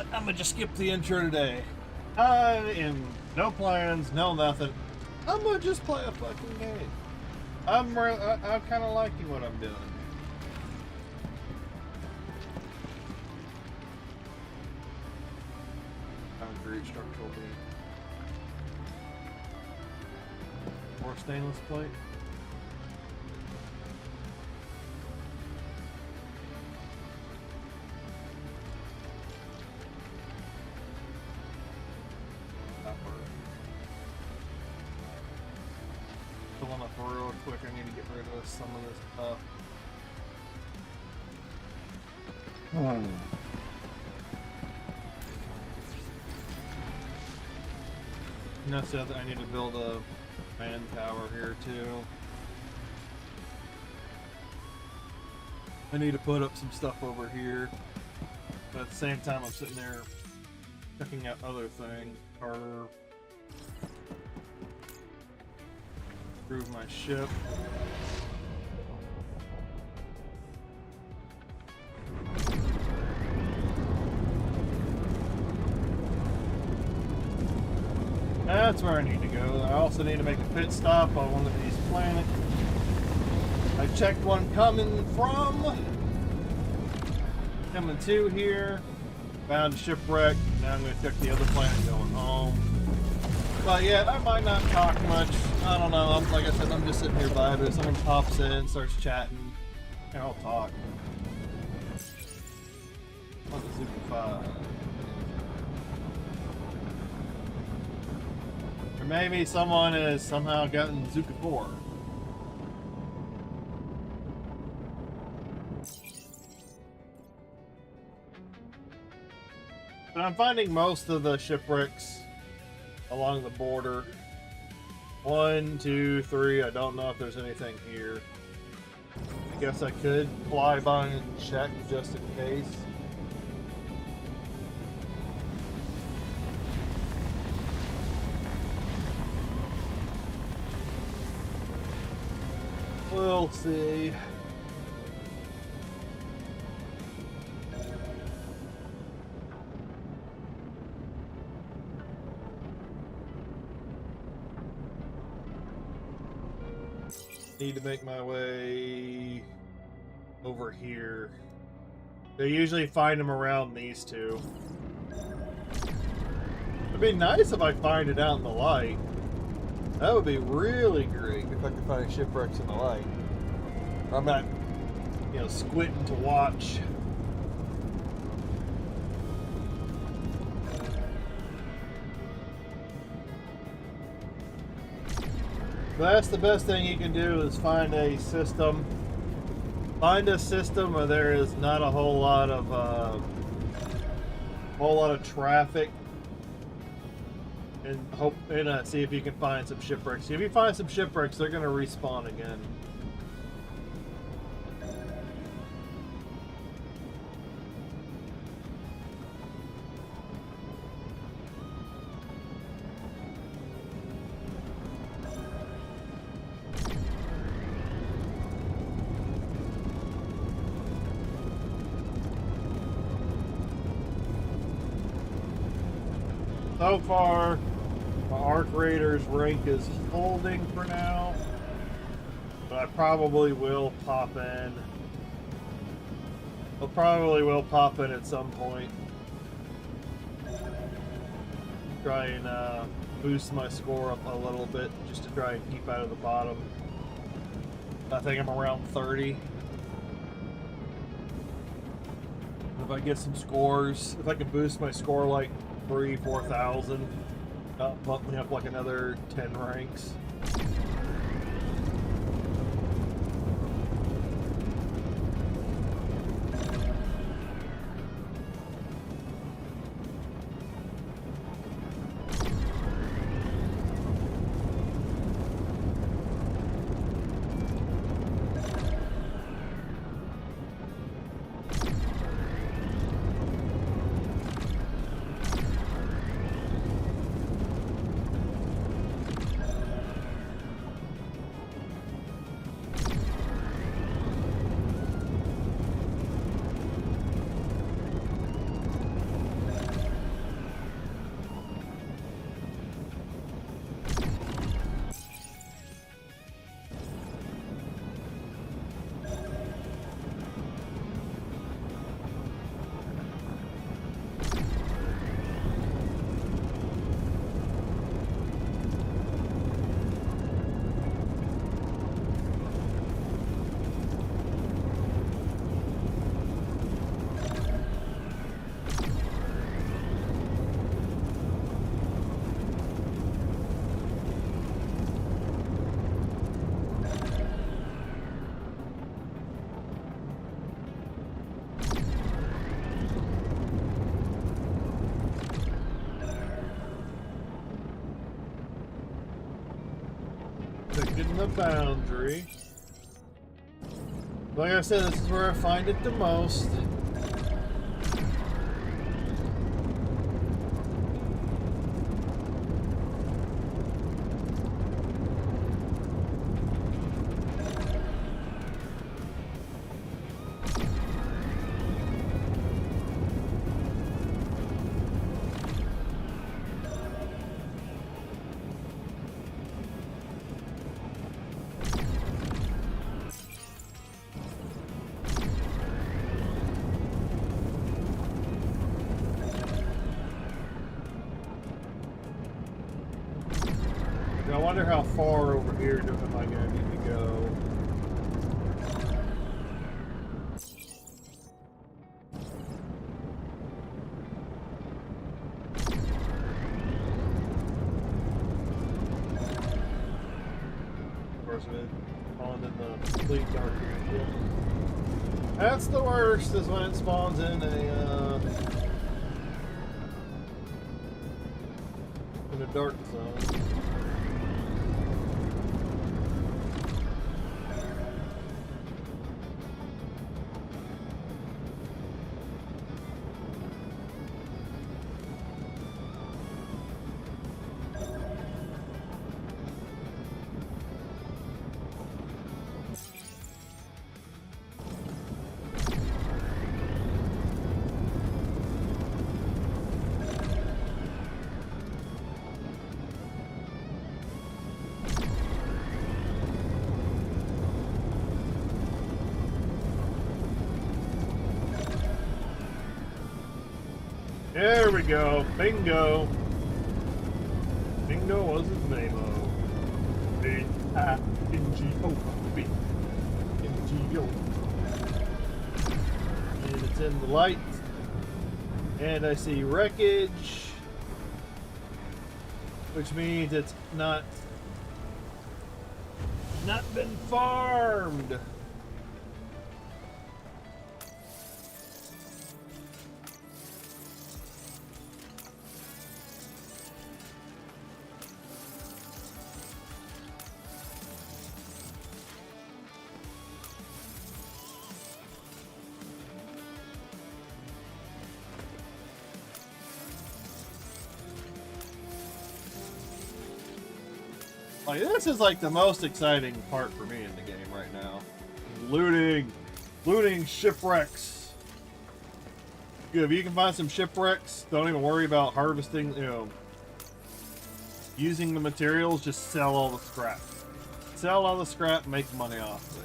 what? I'm gonna just skip the intro today. I am no plans, no nothing. I'm gonna just play a fucking game. I'm kind of liking what I'm doing. Concrete structural beam. More stainless plate. Pulling up real quick. I need to get rid of some of this stuff. And that's the other. I need to build a man tower here too. I need to put up some stuff over here. But at the same time, I'm sitting there checking out other things. Or improve my ship. That's where I need to go. I also need to make a pit stop on one of these planets. I checked one coming to here. Found a shipwreck. Now I'm going to check the other planet going home. But yeah, I might not talk much. I don't know. Like I said, I'm just sitting here vibing. If someone pops in, starts chatting, and I'll talk. On the Super 5. Or maybe someone has somehow gotten Zuka 4. But I'm finding most of the shipwrecks along the border. 1, 2, 3. I don't know if there's anything here. I guess I could fly by and check just in case. We'll see. Need to make my way over here. They usually find them around these two. It'd be nice if I find it out in the light. That would be really great if I could find shipwrecks in the light. I'm not, squinting to watch. That's the best thing you can do is find a system. Find a system where there is not a whole lot of traffic, and see if you can find some shipwrecks. If you find some shipwrecks, they're gonna respawn again. So far, my Arc Raider's rank is holding for now, but I probably will pop in. I probably will pop in at some point. Try and boost my score up a little bit, just to try and keep out of the bottom. I think I'm around 30. If I get some scores, if I can boost my score like 3,000-4,000, bump me up like another 10 ranks. finding the boundary. Like I said, this is where I find it the most. I wonder how far over here am I going to need to go. Of course, it's spawned in the complete darkness. That's the worst, is when it spawns in a dark zone. There we go. Bingo. Bingo was his name-o. B-I-N-G-O. B-N-G-O. And it's in the light. And I see wreckage. Which means it's not been farmed. Like, this is like the most exciting part for me in the game right now. Looting shipwrecks. Good, if you can find some shipwrecks, don't even worry about harvesting, using the materials, just sell all the scrap. Sell all the scrap and make money off of it.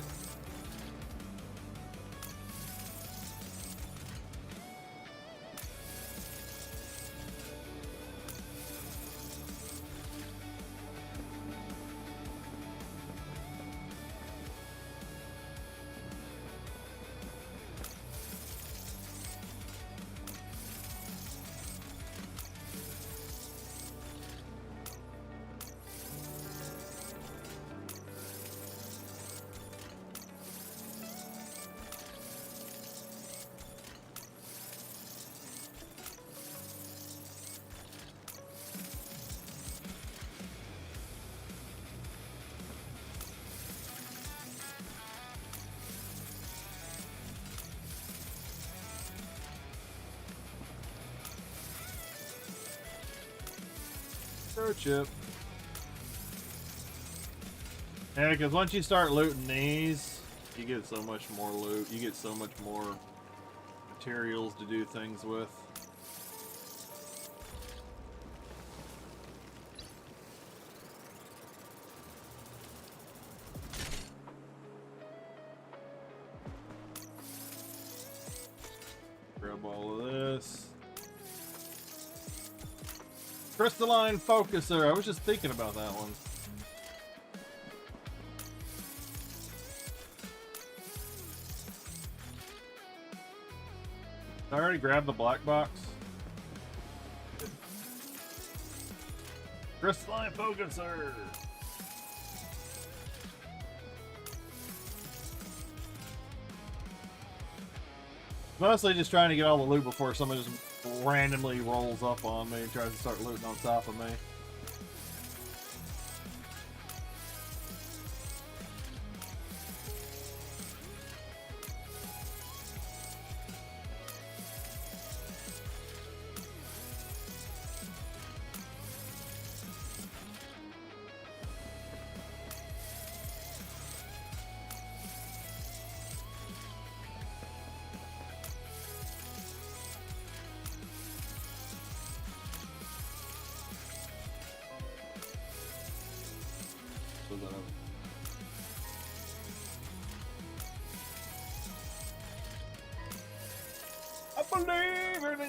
Chip. Yeah, because once you start looting these, you get so much more loot. You get so much more materials to do things with. Grab all of this. Crystalline focuser. I was just thinking about that one. I already grabbed the black box. Crystalline focuser. Mostly just trying to get all the loot before someone just randomly rolls up on me and tries to start looting on top of me.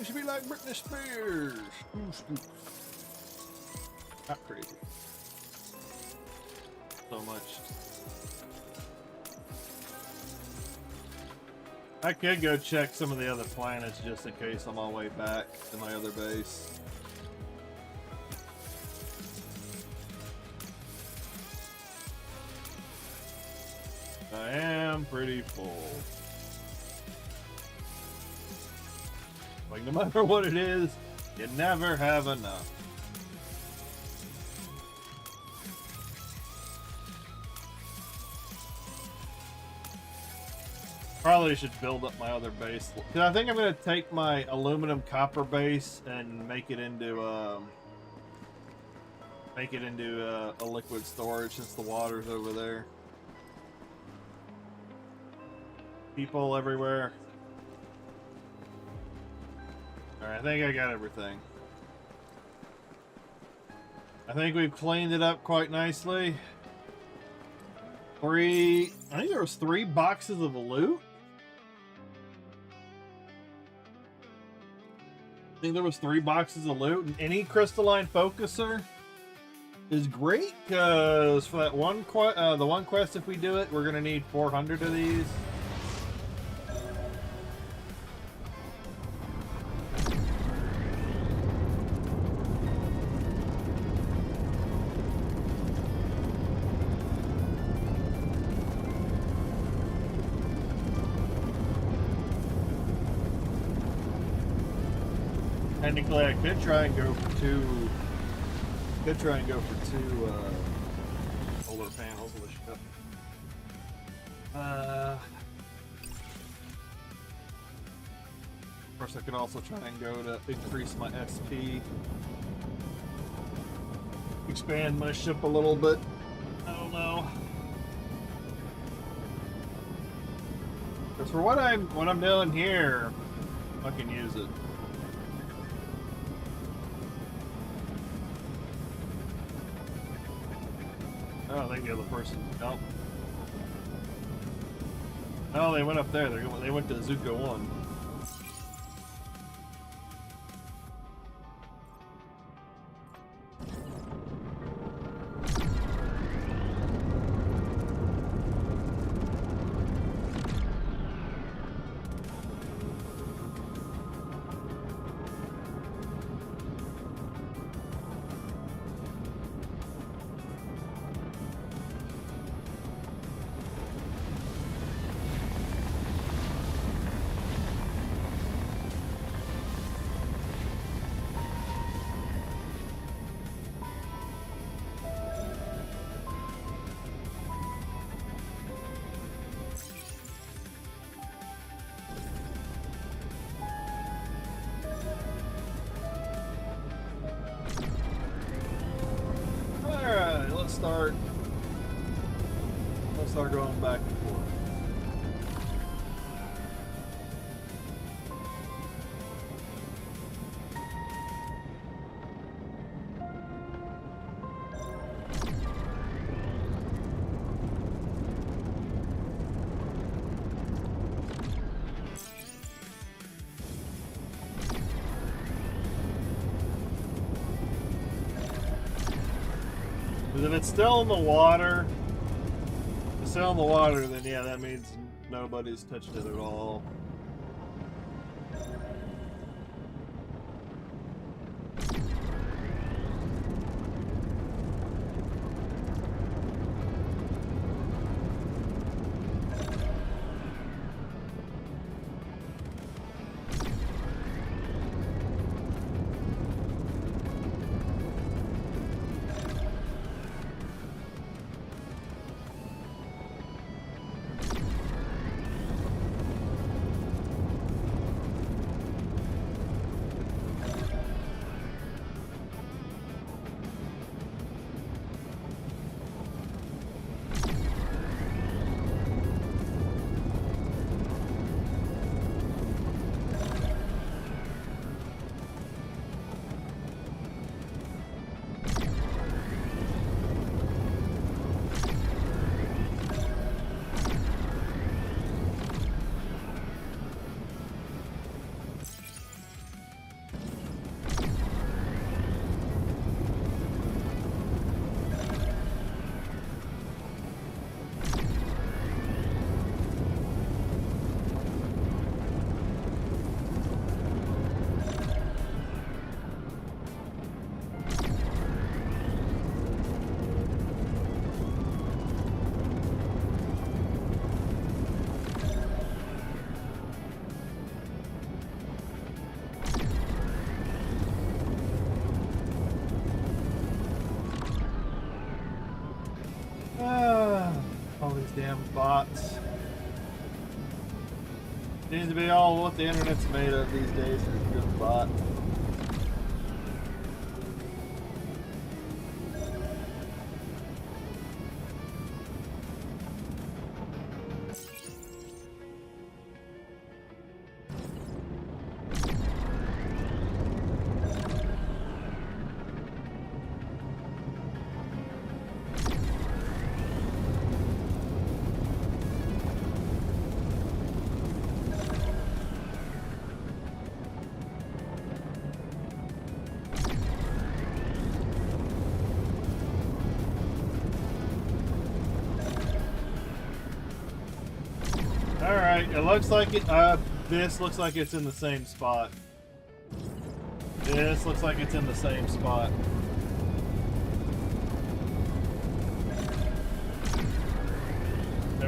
Everything should be like Britney Spears. Not crazy. So much. I could go check some of the other planets just in case on my way back to my other base. I am pretty full. Like, no matter what it is, you never have enough. Probably should build up my other base. I think I'm going to take my aluminum copper base and make it into a liquid storage since the water's over there. People everywhere. Alright, I think I got everything. I think we've cleaned it up quite nicely. I think there was 3 boxes of loot. I think there was 3 boxes of loot, and any crystalline focuser is great because for that the one quest, if we do it, we're gonna need 400 of these. Technically, I could try and go for 2. Solar panels with ship. Of course, I could also try and go to increase my SP, expand my ship a little bit. I don't know. Because for what I'm doing here, I can use it. I don't think the other person. Nope. No, they went up there. They went to Zuko 1. Let's start going back and forth. If it's still in the water, then yeah, that means nobody's touched it at all. Ah, all these damn bots. Seems to be all what the internet's made of these days is just bots. Alright, it looks like it, this looks like it's in the same spot. This looks like it's in the same spot.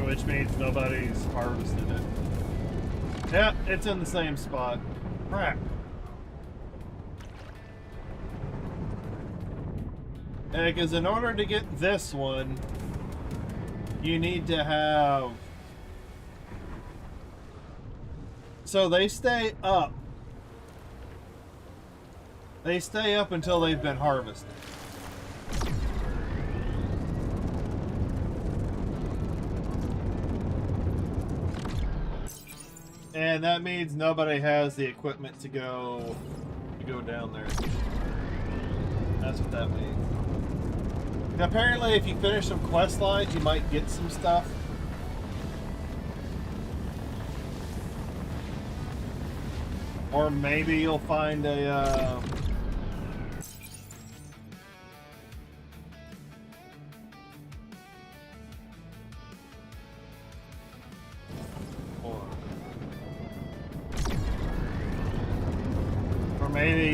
Which means nobody's harvested it. Yeah, it's in the same spot. Crap. Yeah, because in order to get this one, you need to have... So they stay up. They stay up until they've been harvested. And that means nobody has the equipment to go down there. That's what that means. Apparently, if you finish some quest lines, you might get some stuff. Or maybe you'll find a, or maybe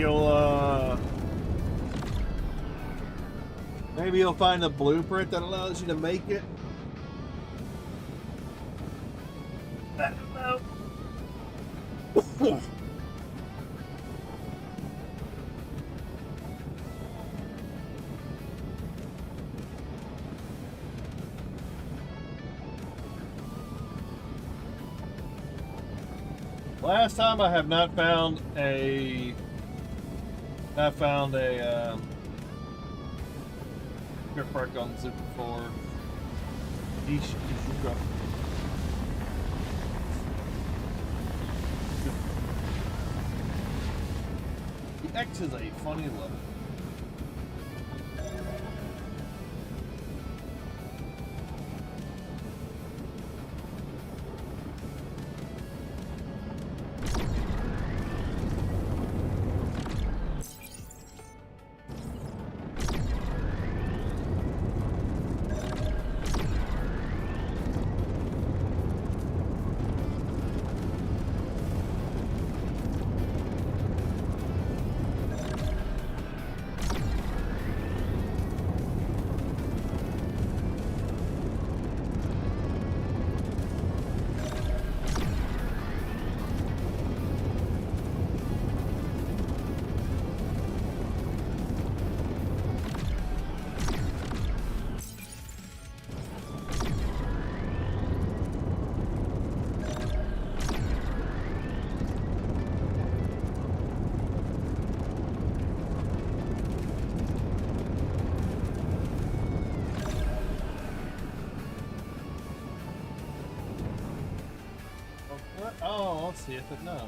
you'll find a blueprint that allows you to make it. I don't know. Last time I have not found a shipwreck on Super 4. Ishuka. The X is a funny letter. Oh, let's see if it knows.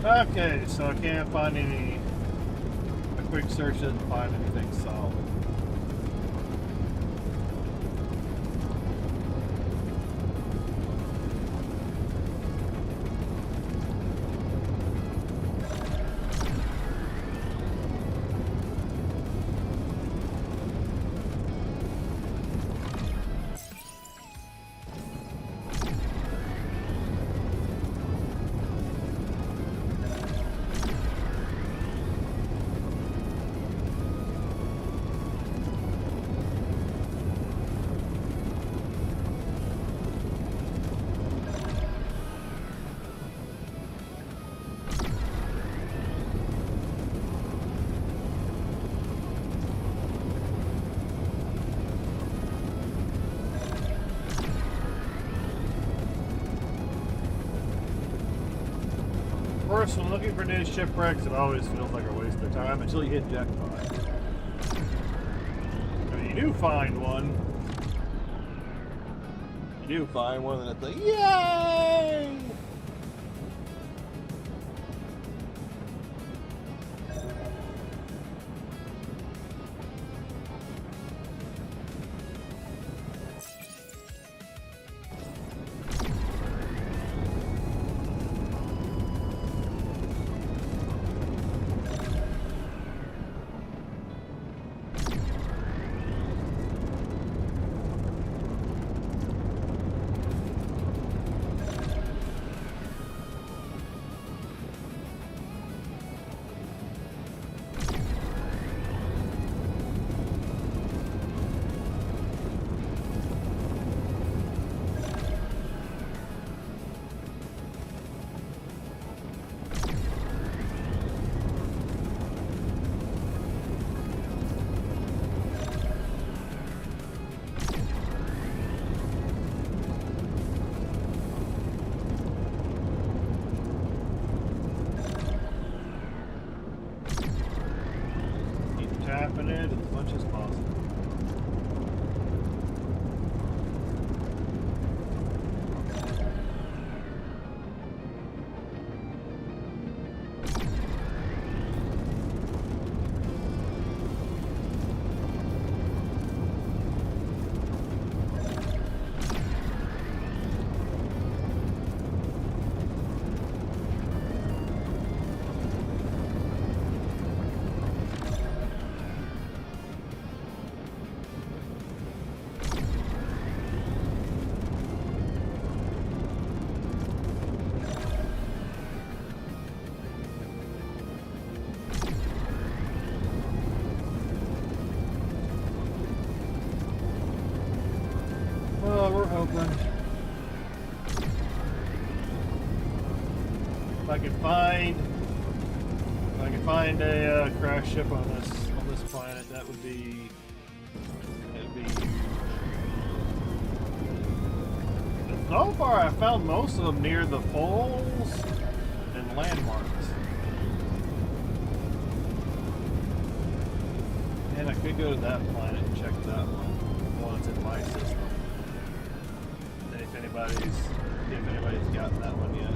Okay, so I can't find any. A quick search doesn't find anything solid. Of course, when looking for new shipwrecks, it always feels like a waste of time until you hit jackpot. I mean, you do find one. You do find one, and it's like, yay! Tapping it as much as possible. Oh, we're hoping. If I can find a crash ship on this planet, that would be. So far, I found most of them near the poles and landmarks. And I could go to that planet and check that one once in my system. And if anybody's gotten that one yet.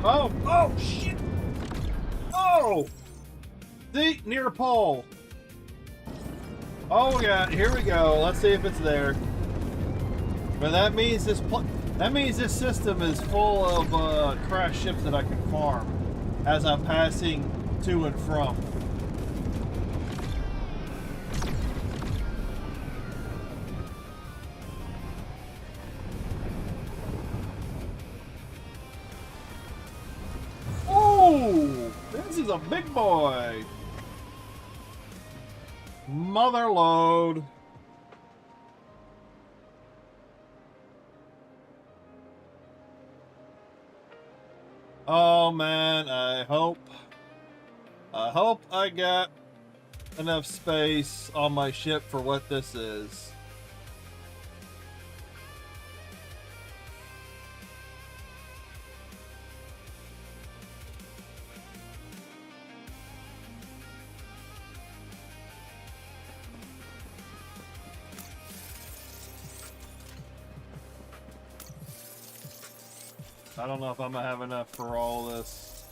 Oh shit! Oh! See, near a pole. Oh yeah, here we go. Let's see if it's there. But that means this system is full of crash ships that I can farm as I'm passing to and from. Oh, this is a big boy. Mother load. Oh man, I hope I got enough space on my ship for what this is. I don't know if I'm gonna have enough for all this.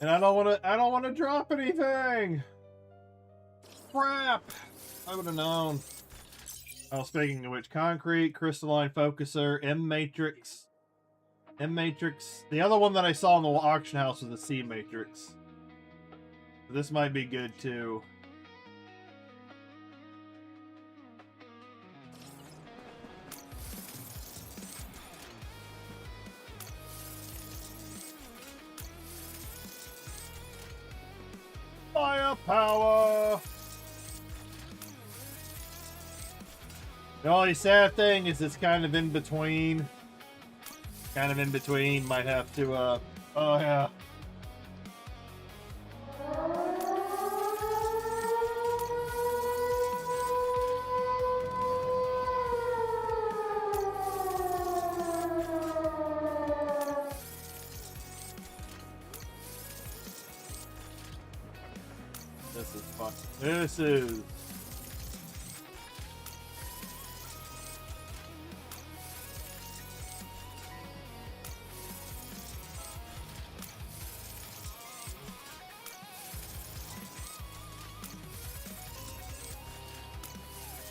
And I don't want to drop anything. Crap! I would have known. Oh, speaking of which, concrete, crystalline focuser, M matrix. M matrix. The other one that I saw in the auction house was the C matrix. This might be good too. Firepower! The only sad thing is it's kind of in between. Might have to, oh yeah. This is fun. This is...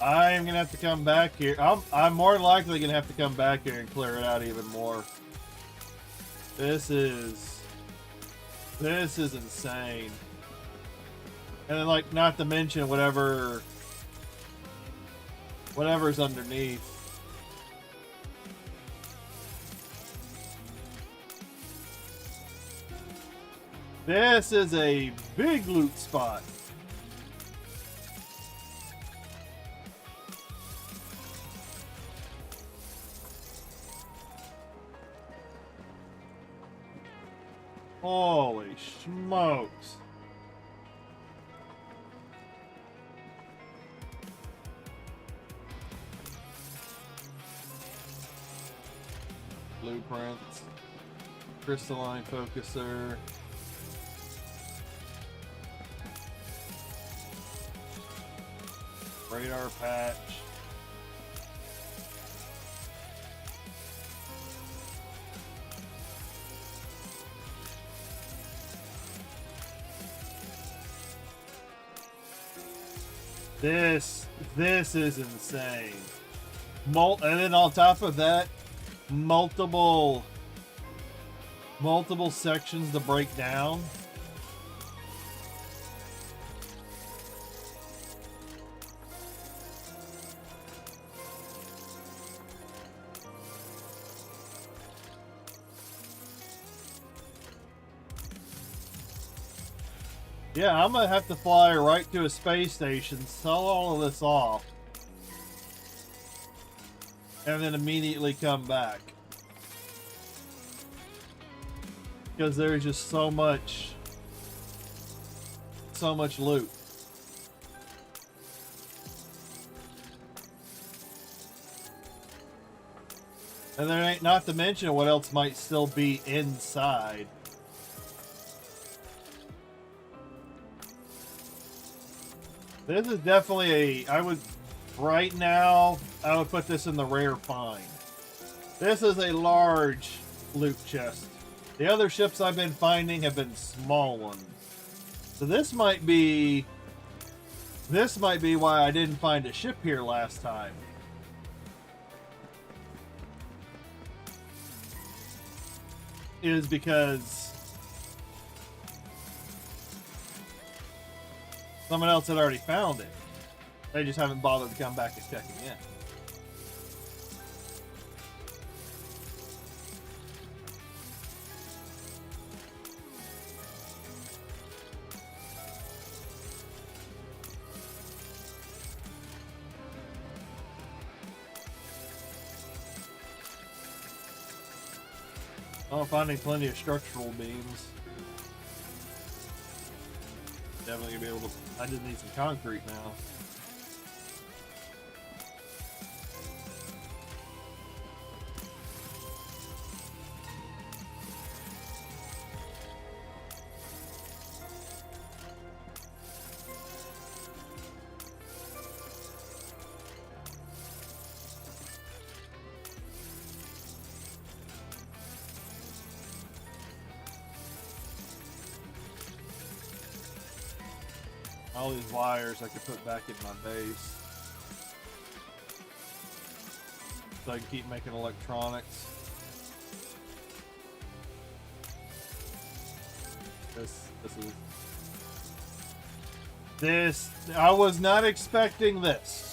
I'm gonna have to come back here. I'm more likely gonna have to come back here and clear it out even more. This is insane. And then, like, not to mention whatever's underneath. This is a big loot spot. Holy smokes. Blueprints. Crystalline focuser. Radar patch. This is insane. And then on top of that, multiple sections to break down. Yeah, I'm gonna have to fly right to a space station, sell all of this off, and then immediately come back. Because there's just so much loot. And there ain't, not to mention what else might still be inside. This is definitely right now, I would put this in the rare find. This is a large loot chest. The other ships I've been finding have been small ones. So this might be why I didn't find a ship here last time. Is because someone else had already found it. They just haven't bothered to come back and check it yet. Oh, finding plenty of structural beams. Definitely gonna be able to. I just need some concrete now. All these wires I could put back in my base. So I can keep making electronics. This I was not expecting this.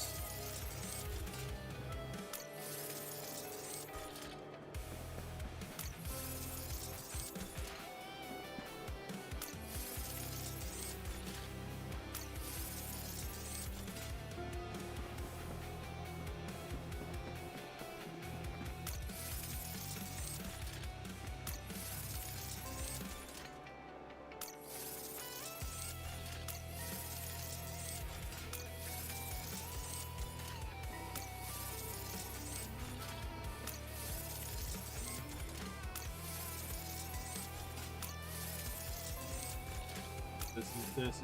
This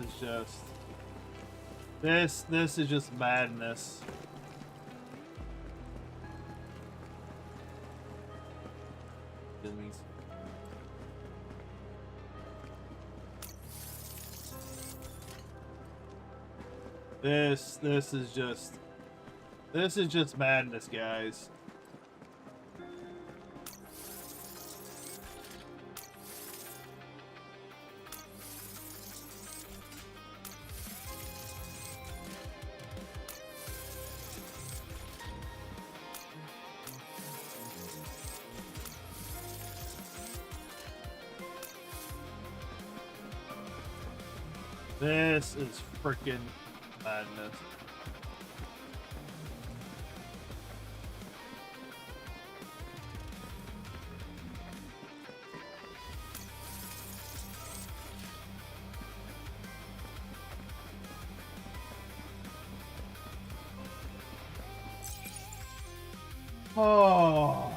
is just madness. This is just madness, guys. This is freaking madness. Oh.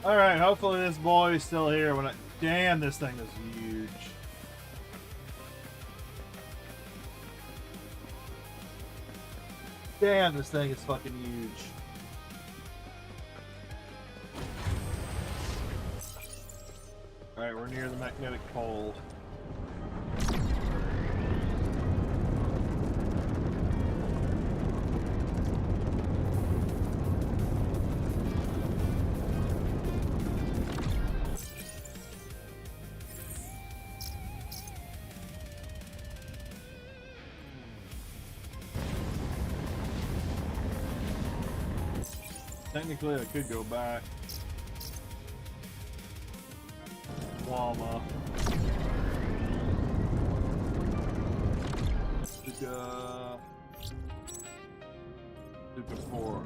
Alright, hopefully this boy is still here when I... Damn, this thing is huge. Damn, this thing is fucking huge. Alright, we're near the magnetic pole. Technically, I could go back. Llama. Super 4.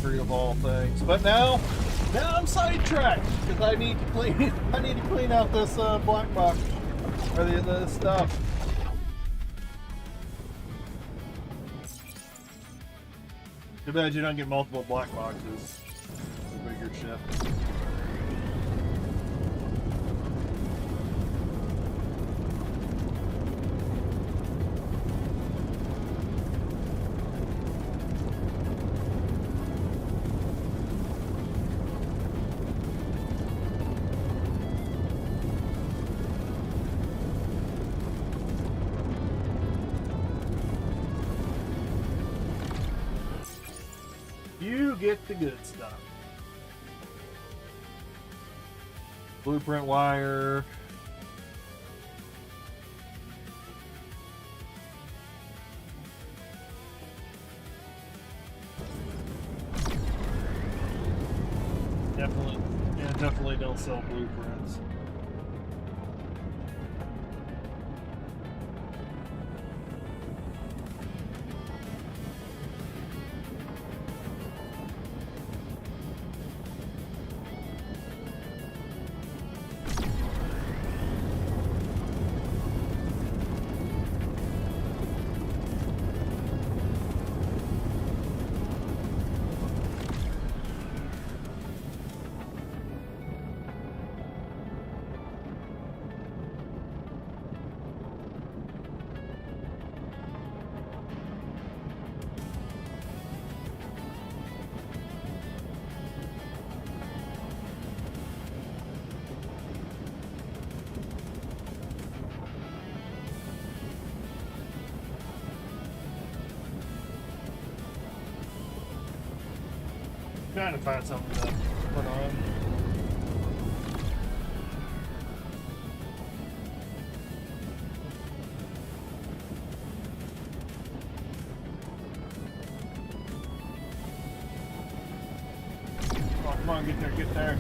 Of all things, but now I'm sidetracked because I need to clean out this black box or the stuff. Too bad you don't get multiple black boxes. The bigger ship. Get the good stuff. Blueprint wire. definitely don't sell blueprints. Trying to find something to put on. Oh, come on, get there, get there.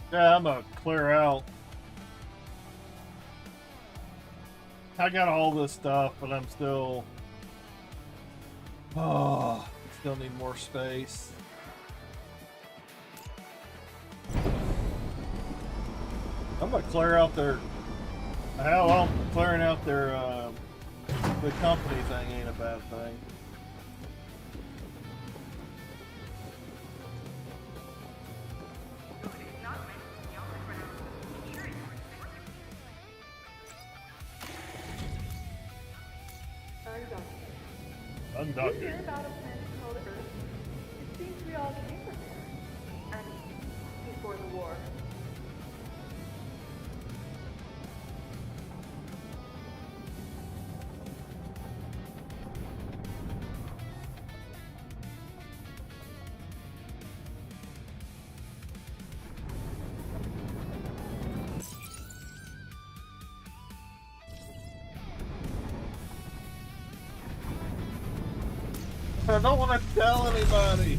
Yeah, I'm gonna clear out. I got all this stuff, but I'm still... Oh, still need more space. I'm gonna clear out their... Hell, I'm clearing out their, the company thing ain't a bad thing. Did you hear about a planet called Earth? It seems we all came from there. I mean, before the war. I don't want to tell anybody.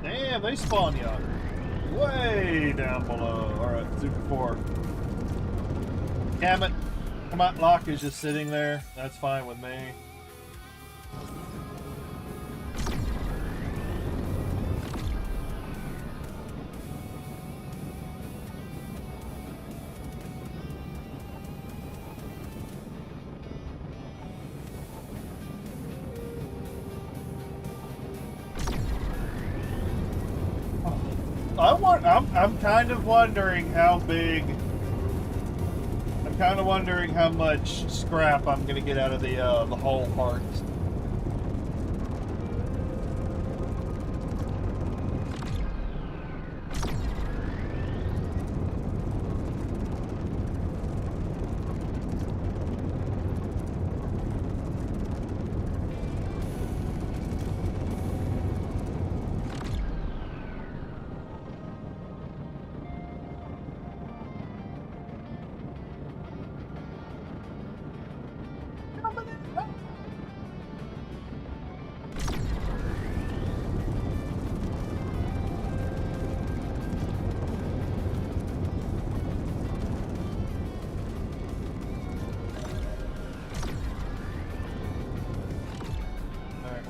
Damn, they spawn you way down below. Alright, Super 4. Damn it. Come on, Lock is just sitting there. That's fine with me. I'm kind of wondering how big. I'm kind of wondering how much scrap I'm gonna get out of the whole parts.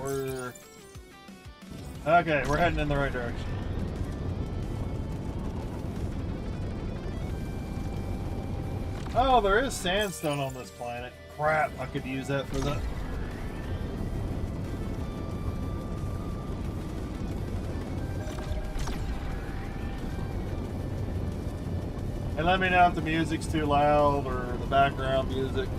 we're... Okay, we're heading in the right direction. Oh, there is sandstone on this planet. Crap, I could use that for the... And let me know if the music's too loud or the background music.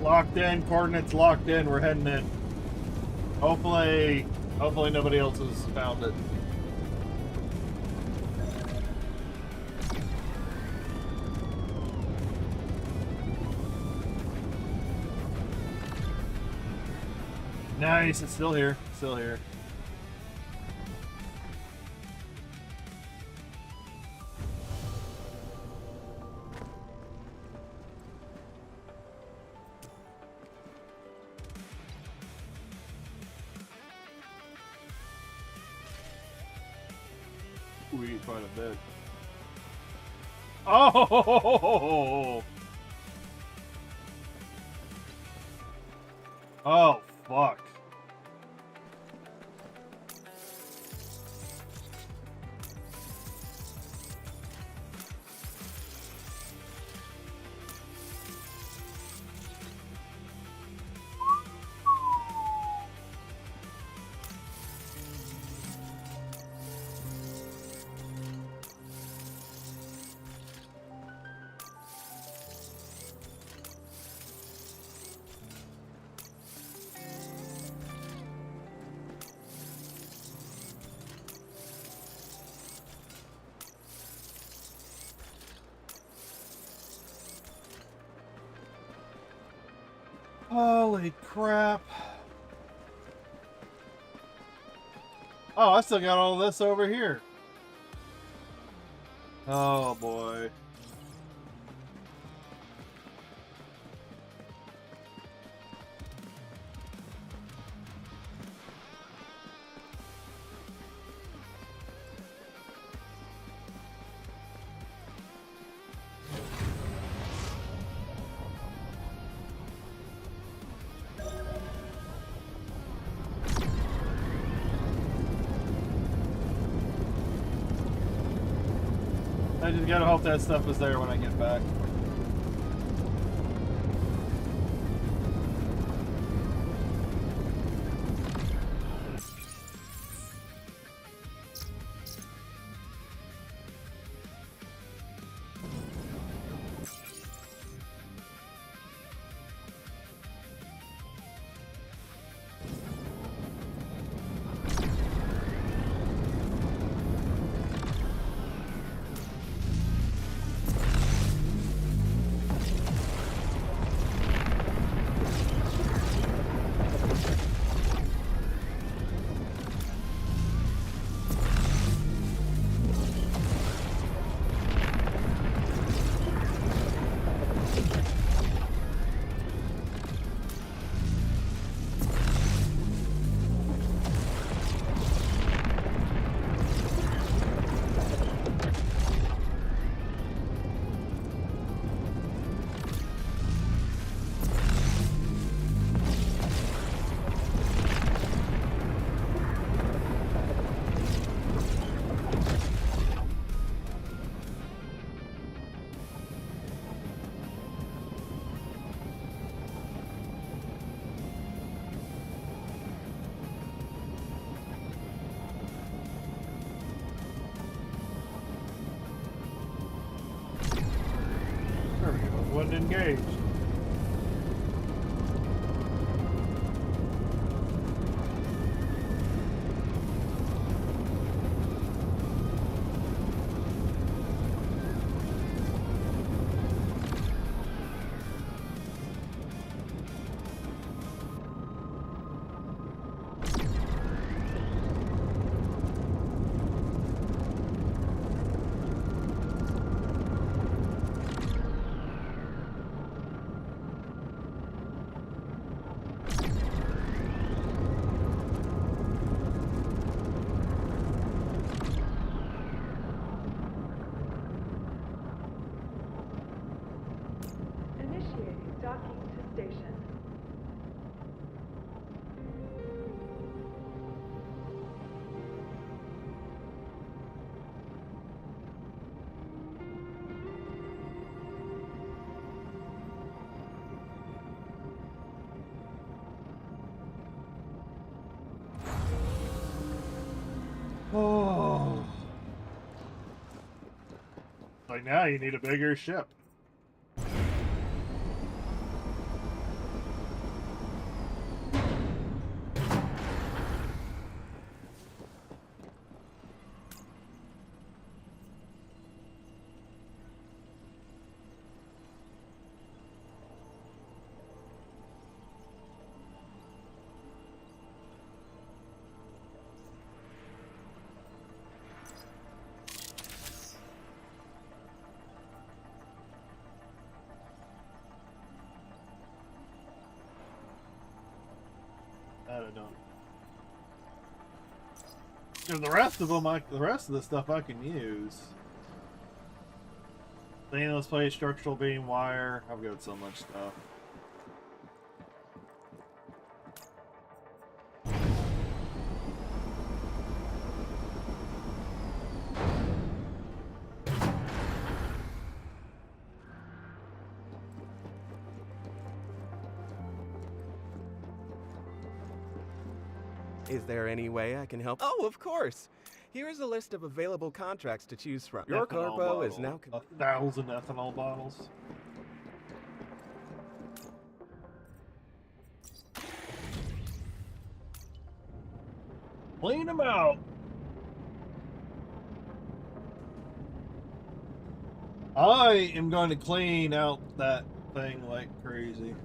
Locked in, coordinates locked in, we're heading in. Hopefully nobody else has found it. Nice, it's still here, still here. We eat quite a bit. Oh! Oh, fuck. Holy crap. Oh, I still got all this over here. Oh boy. I just gotta hope that stuff is there when I get back. Wasn't engaged. Like now you need a bigger ship. I don't know. Because the rest of them, the rest of the stuff I can use. Stainless plate, structural beam, wire. I've got so much stuff. Is there any way I can help? Oh, of course! Here is a list of available contracts to choose from. Your Ethanol cargo is bottle. now... 1,000 ethanol bottles. Clean them out! I am going to clean out that thing like crazy.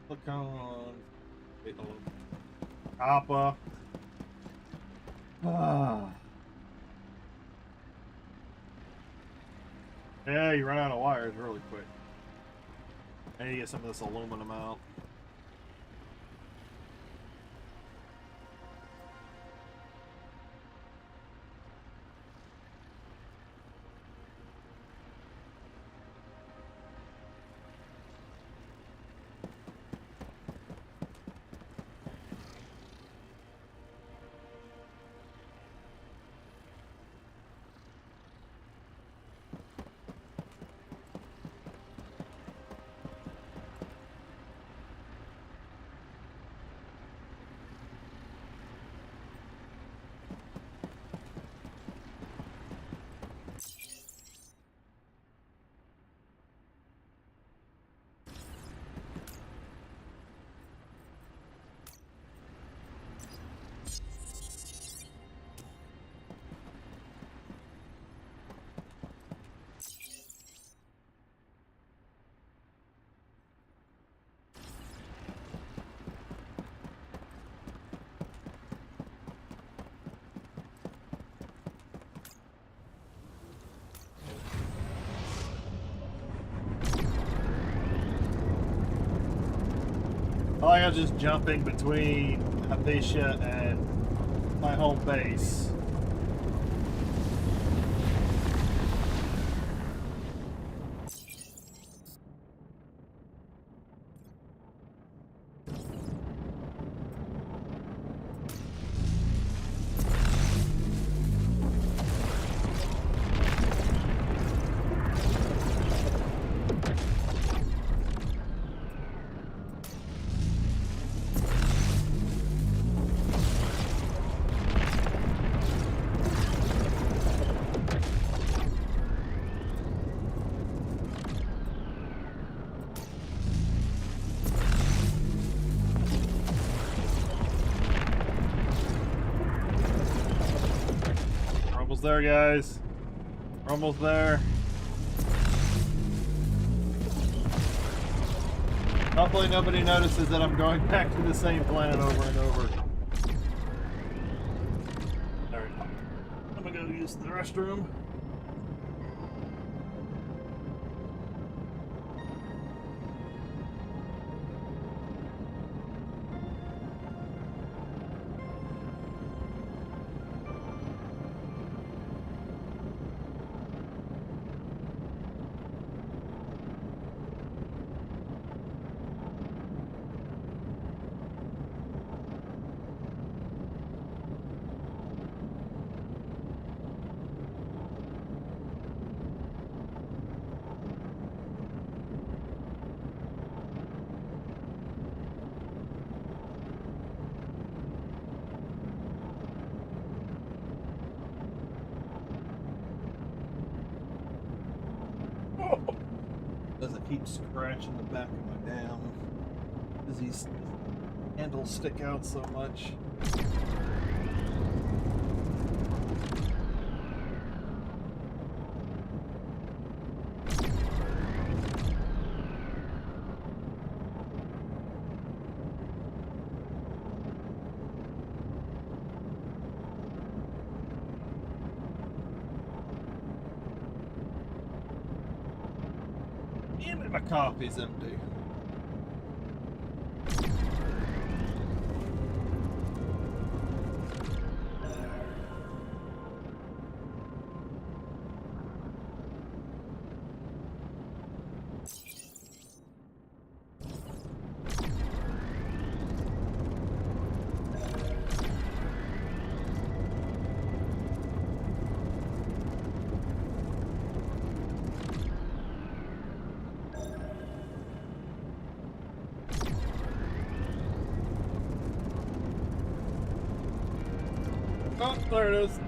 Look on. Copper. Yeah, you run out of wires really quick. I need to get some of this aluminum out. I like just jumping between Apisha and my home base. Almost there, guys. We're almost there. Hopefully nobody notices that I'm going back to the same planet over and over. Alright. I'm gonna go use the restroom. Doesn't keep scratching the back of my damn because these handles stick out so much. Damn it, my coffee's empty. Oh, there it is.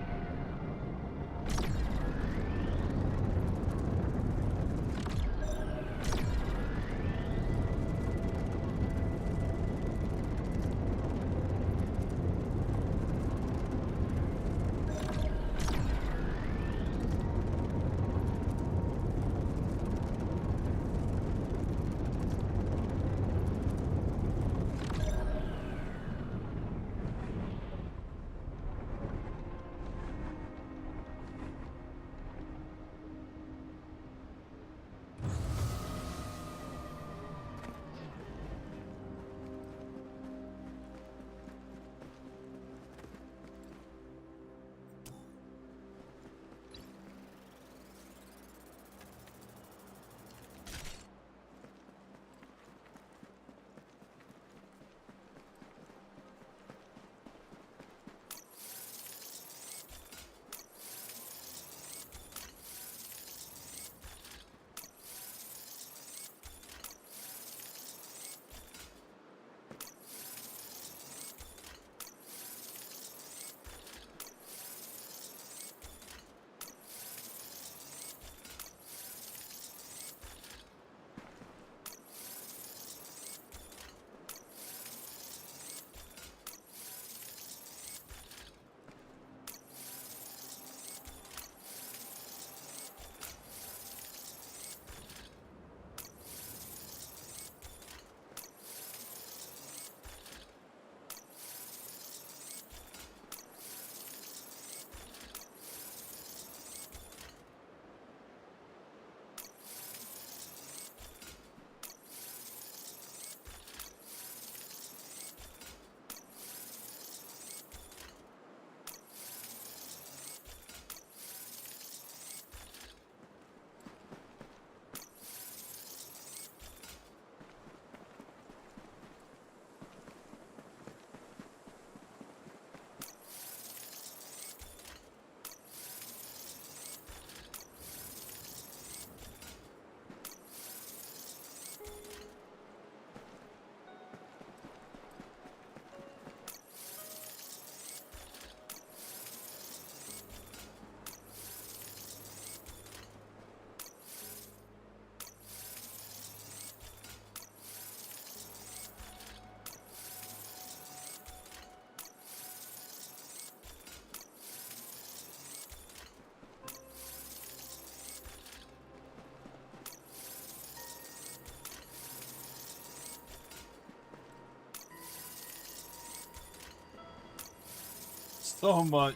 So much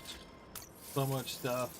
stuff.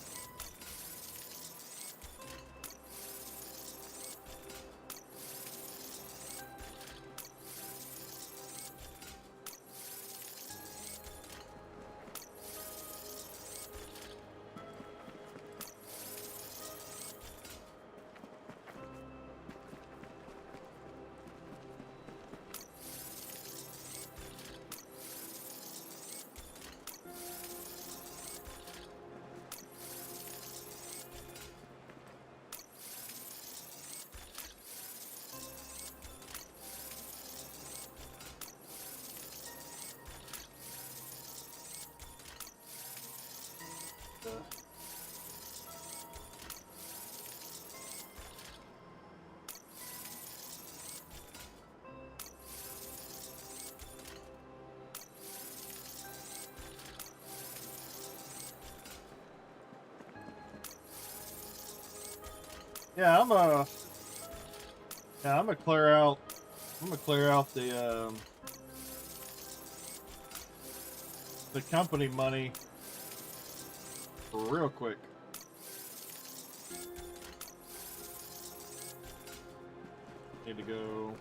Yeah, I'm gonna clear out. I'm gonna clear out the company money real quick. Need to go.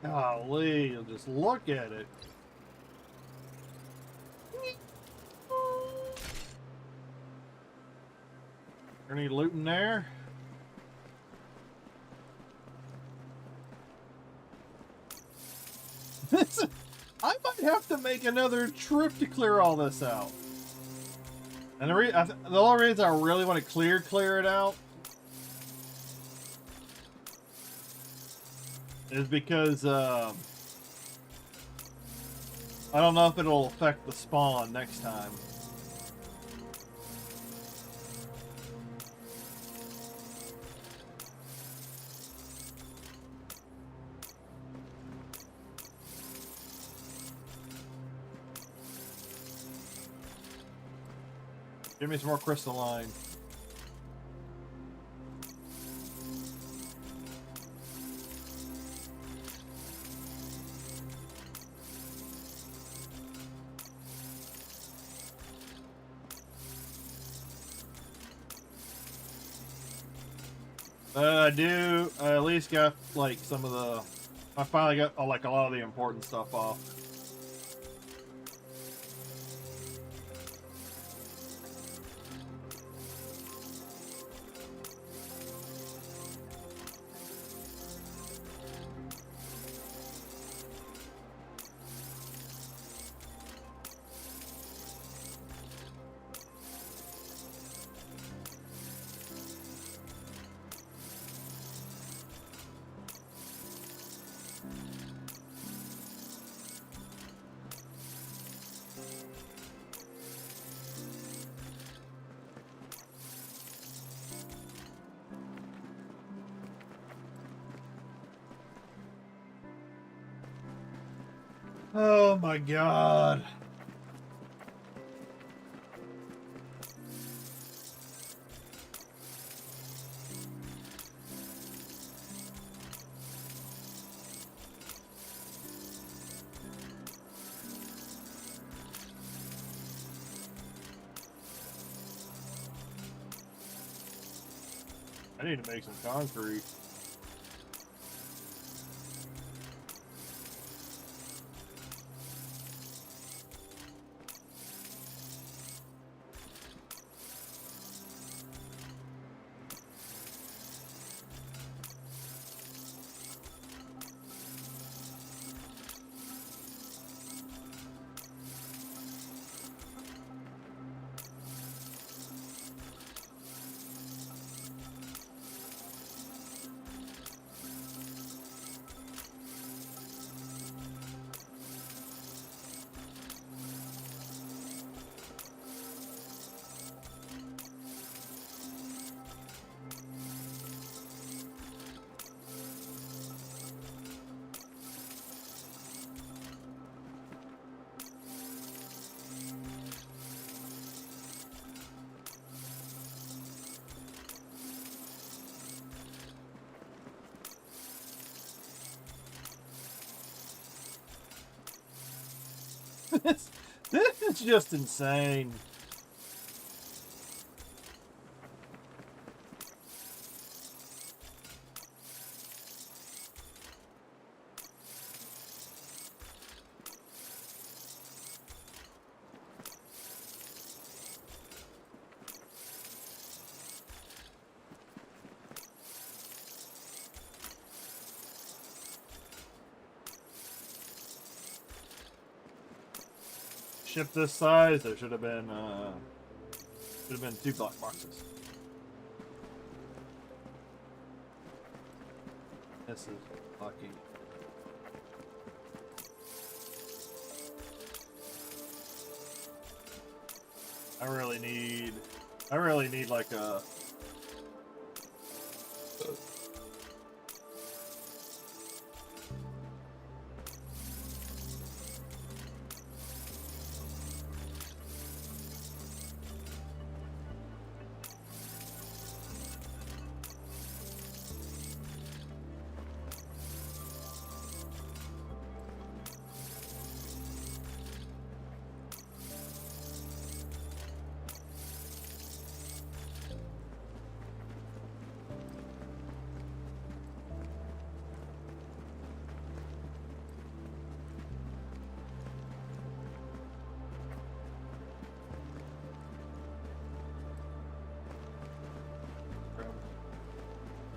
Golly, you'll just look at it. Any loot in there? I might have to make another trip to clear all this out. And the only reason I really want to clear it out is because I don't know if it'll affect the spawn next time. Give me some more crystalline. I do. I at least got like some of the. I finally got like a lot of the important stuff off. Oh my god. I need to make some concrete. It's just insane. Ship this size, there should have been 2 black boxes. This is lucky. I really need like a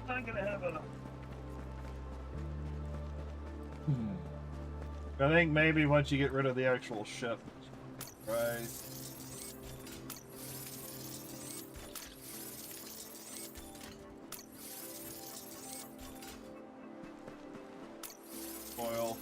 I'm gonna have a. I think maybe once you get rid of the actual ship, right? Oil.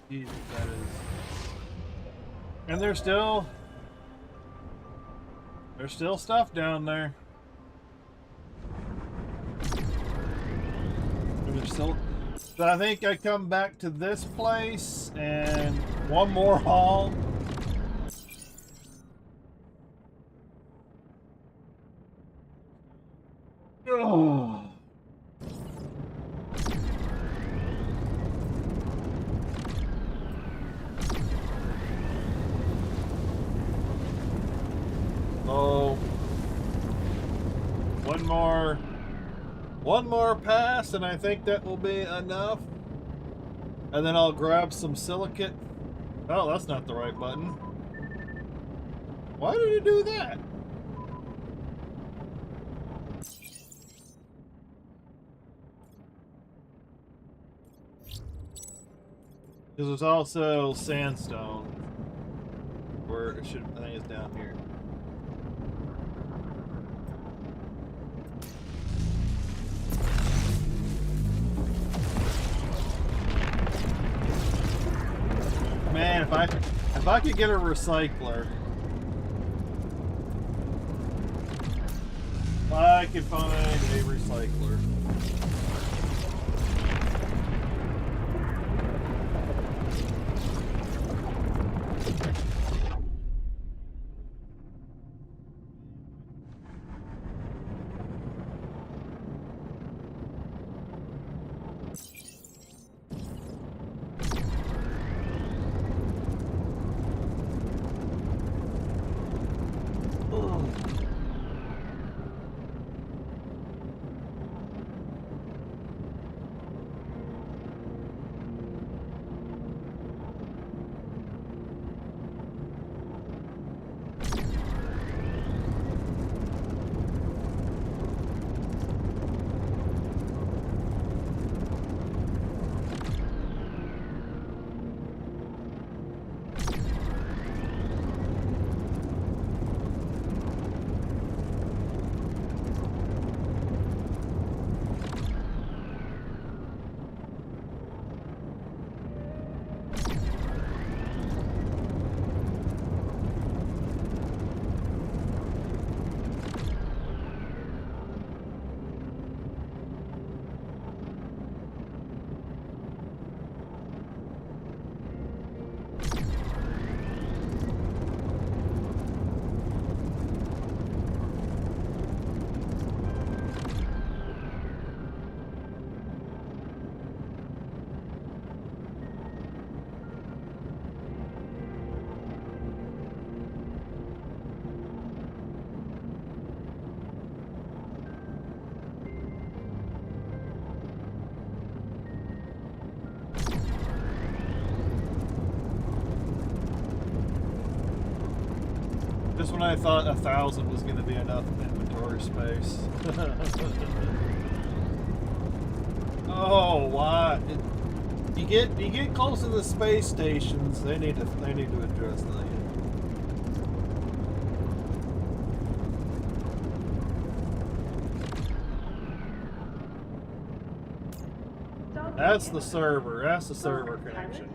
Jesus, that is. And there's still stuff down there. And there's still. So I think I come back to this place and one more haul. Oh. Oh, one more pass, and I think that will be enough. And then I'll grab some silicate. Oh, that's not the right button. Why did it do that? Because there's also sandstone. Where it should, I think it's down here. Man, if I could get a recycler, if I could find a recycler. Just when I thought 1,000 was going to be enough inventory space. Oh, why? You get close to the space stations, they need to address that. That's the server. That's the server connection.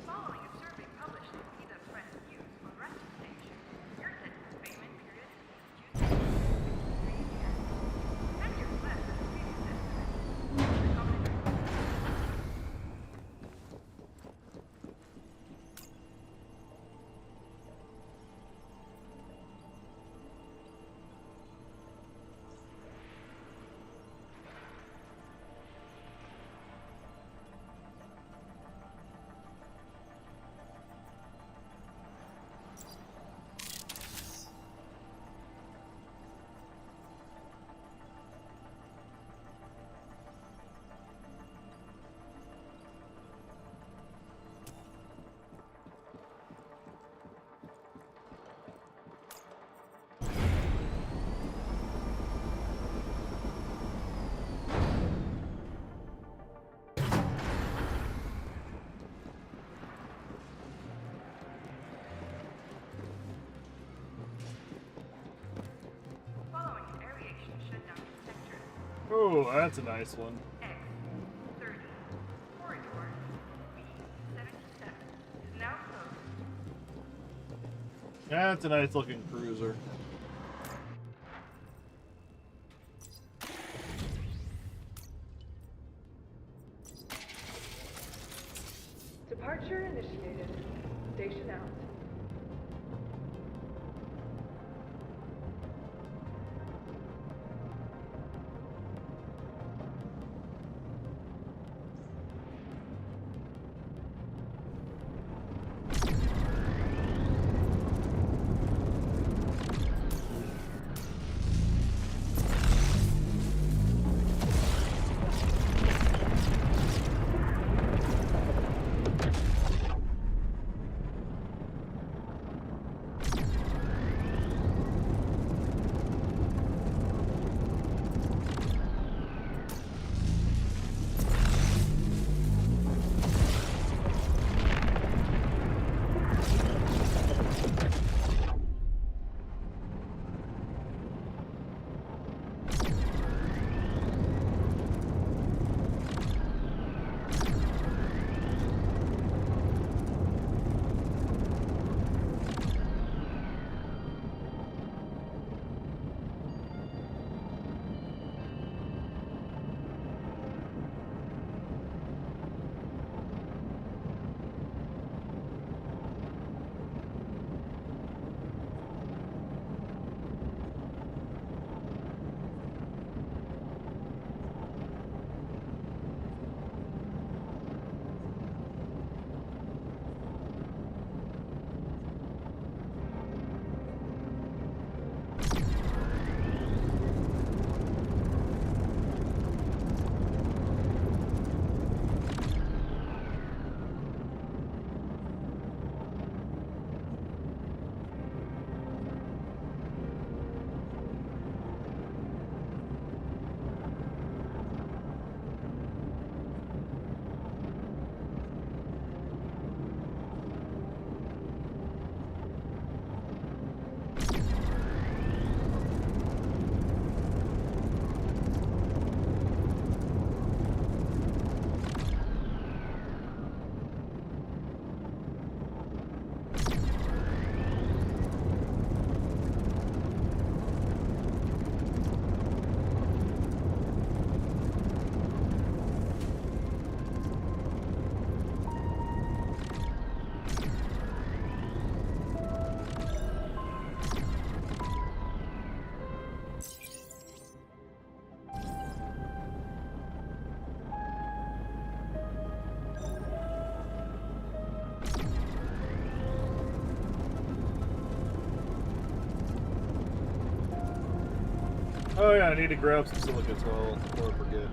Following a survey published in EDA Press News on rescue station, your census payment period is due to 3 years. And your less than previous estimate. Oh, that's a nice one. X30 corridor B77 is now closed. That's a nice looking cruiser. Departure initiated. Station out. Oh yeah, I need to grab some silicates before I forget.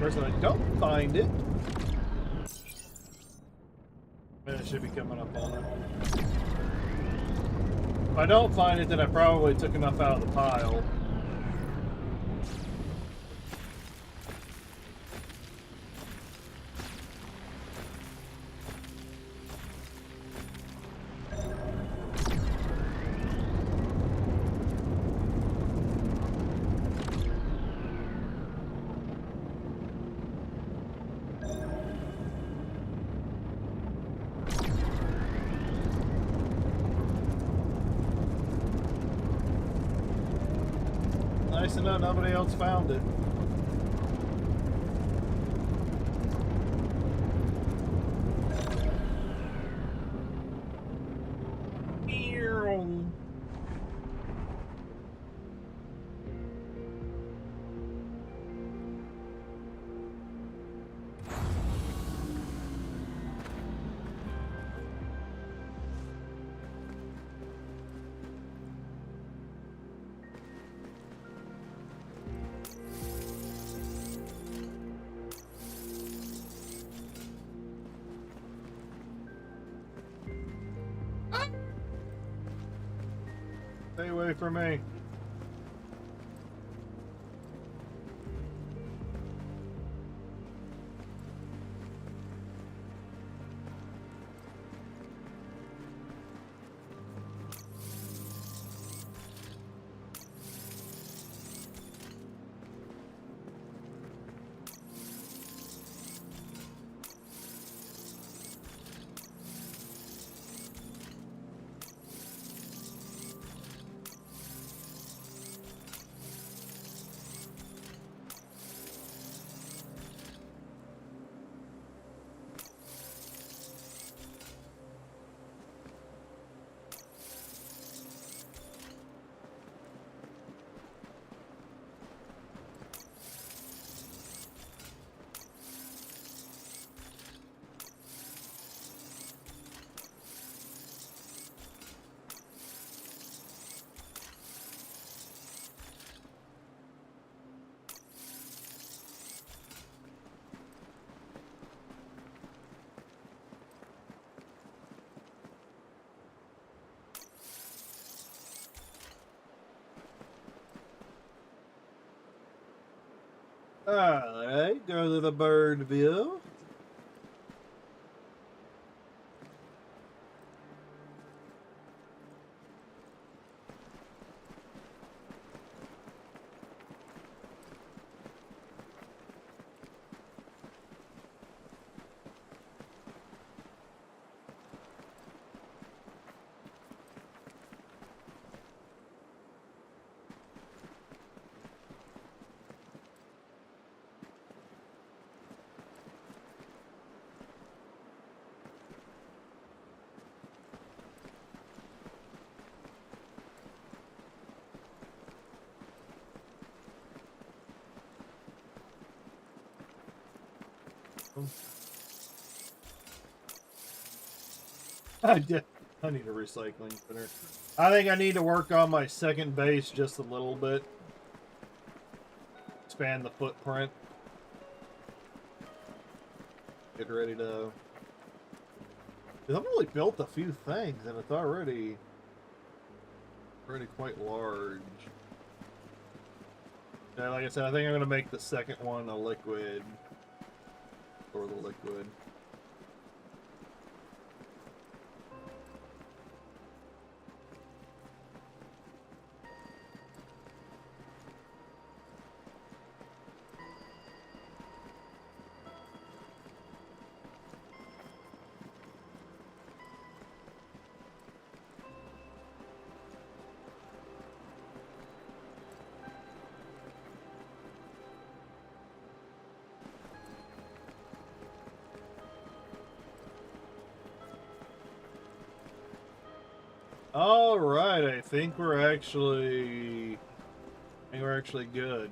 First, I don't find it. Man, it should be coming up on it. If I don't find it, then I probably took enough out of the pile. Nice to know nobody else found it. Stay away from me. Alright, go to the bird view. I I need a recycling center. I think I need to work on my second base just a little bit. Expand the footprint. Get ready to... I've only built a few things, and it's already quite large. Yeah, like I said, I think I'm going to make the second one a liquid. Or the liquid. All right, I think we're actually good.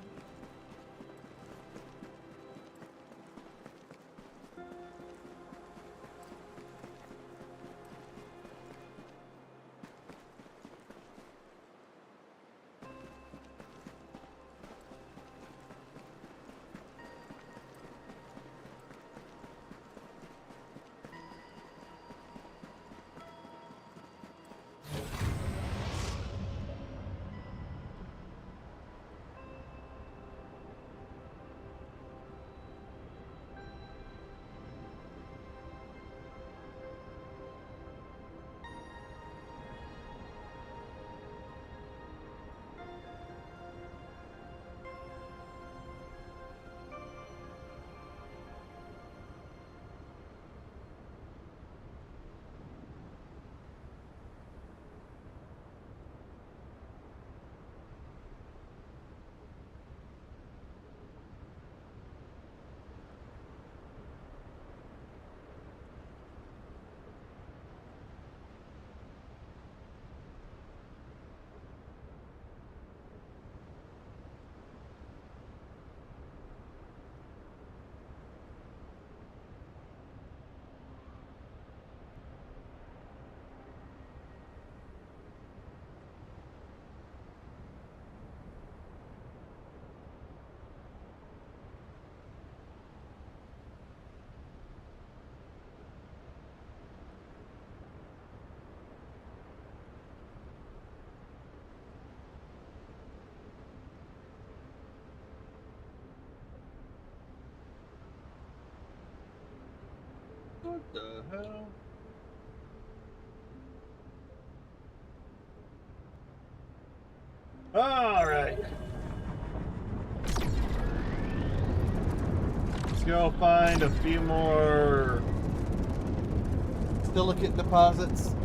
What the hell? All right. Let's go find a few more silicate deposits.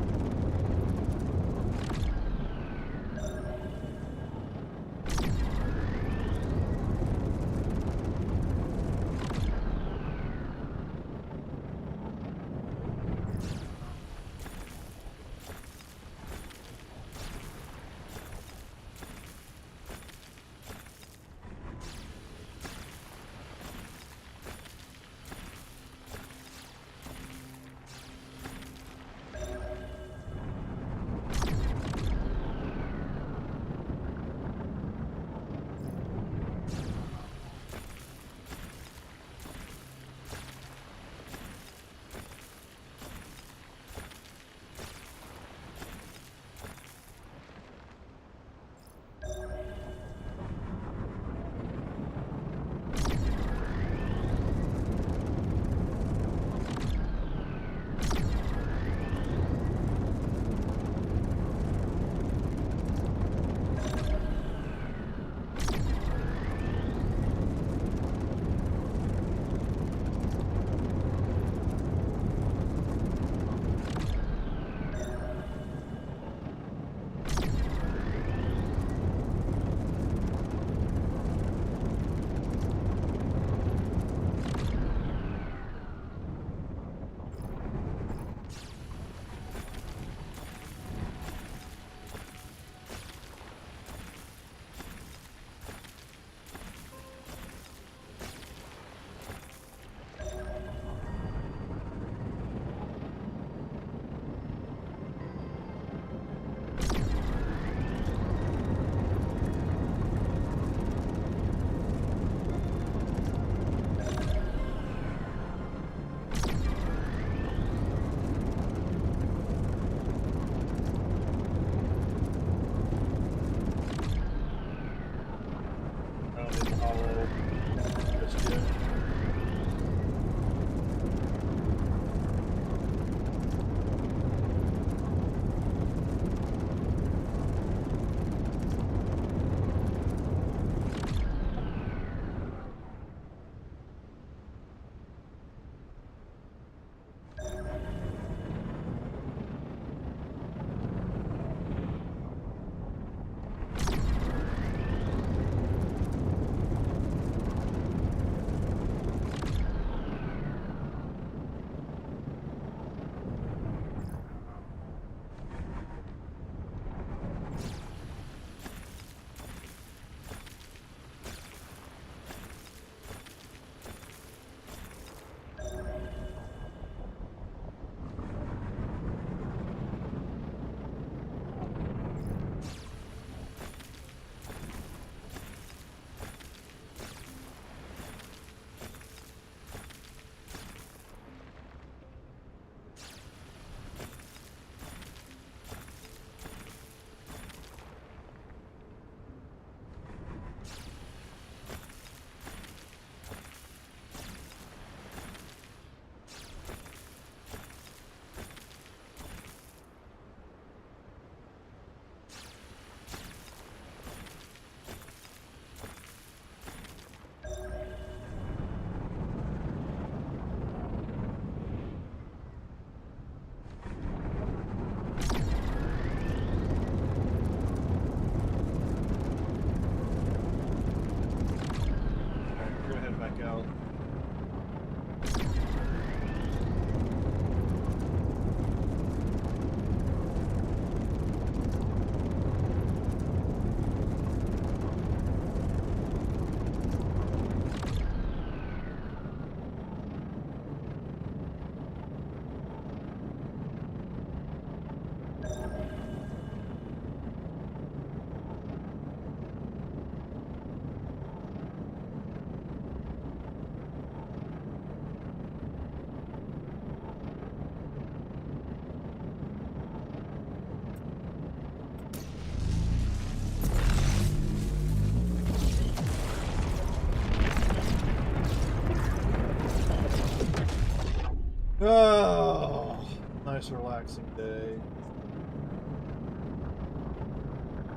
Oh, nice relaxing day.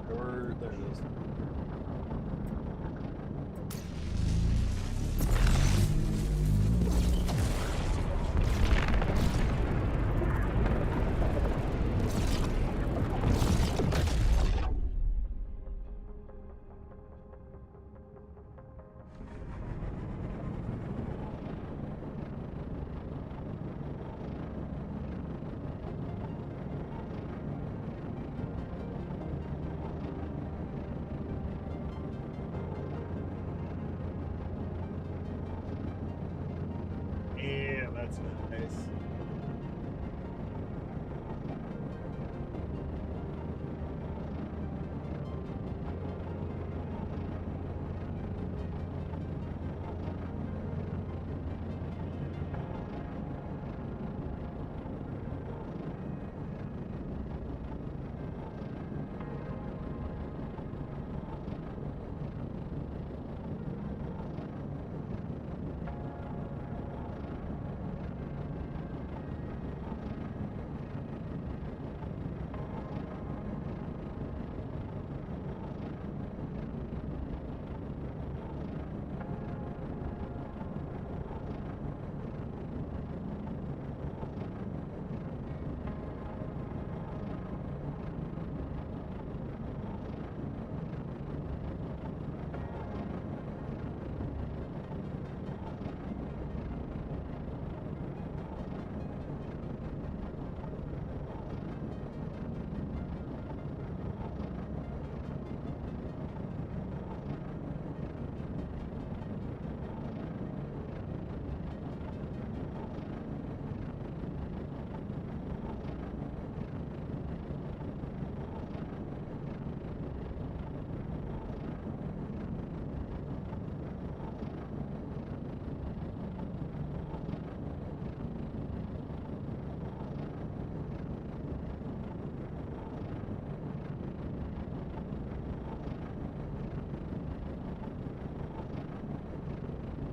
There it is. Yeah, that's nice.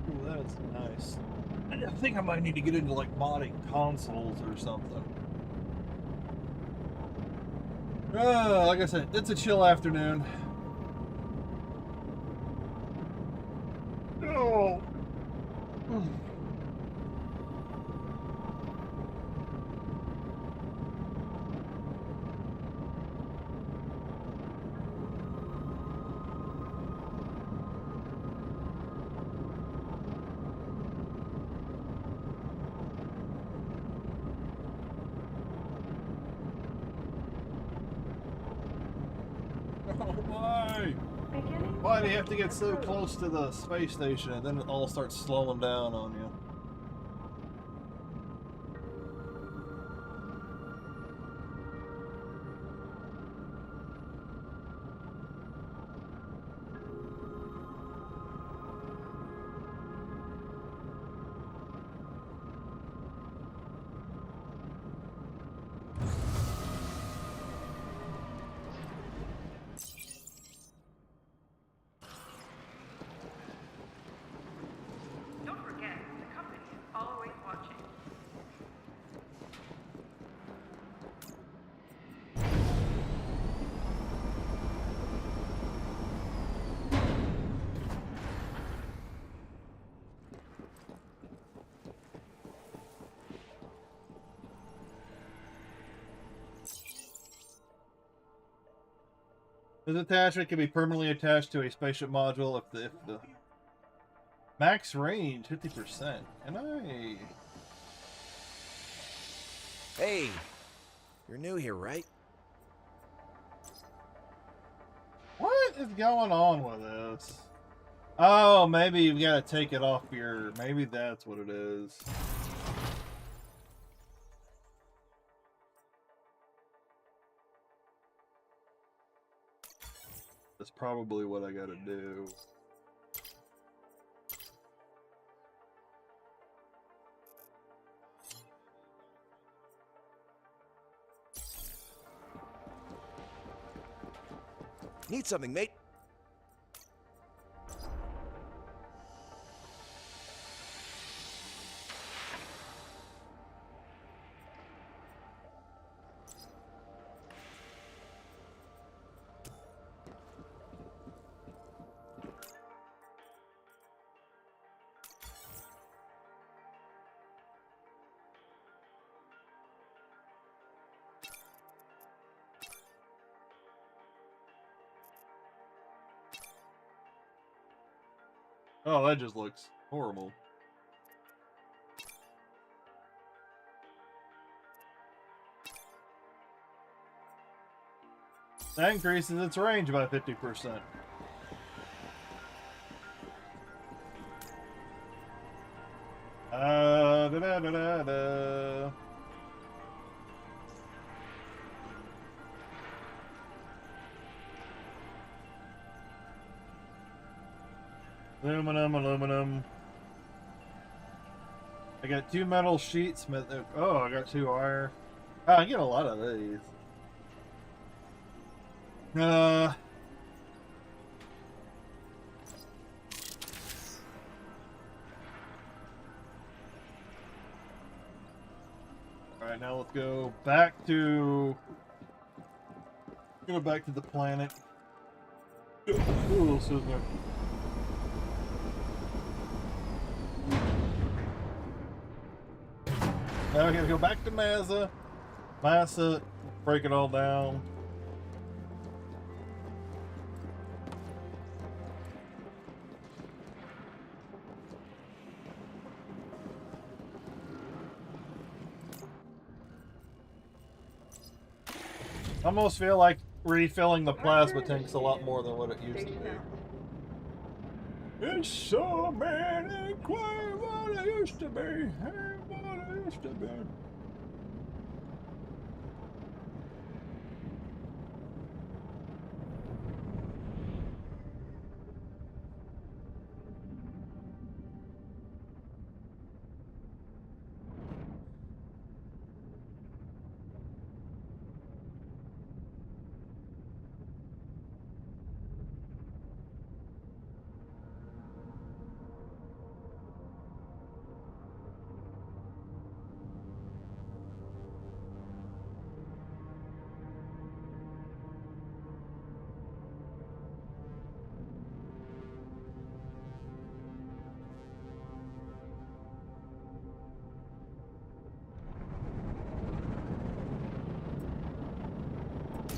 Ooh, that's nice. I think I might need to get into like modding consoles or something. Like I said, it's a chill afternoon. Oh. Oh my! Why do you have to get so close to the space station and then it all starts slowing down on you? Don't forget, the company is always watching. This attachment can be permanently attached to a spaceship module if the max range 50%. Can I? Hey, you're new here, right? What is going on with this? Oh, maybe you've got to take it off your... Maybe that's what it is. That's probably what I gotta do. Need something, mate? Oh, that just looks horrible. That increases its range by 50%. Da da da da da. Aluminum, aluminum. I got 2 metal sheets. Oh, I got 2 iron. Oh, I get a lot of these. Alright, now let's go back to... Go back to the planet. Ooh, so there. Now we gotta go back to Massa, break it all down. I almost feel like refilling the plasma tank's a lot more than what it used to be. It's so many quite what it used to be. Ain't what it used to be.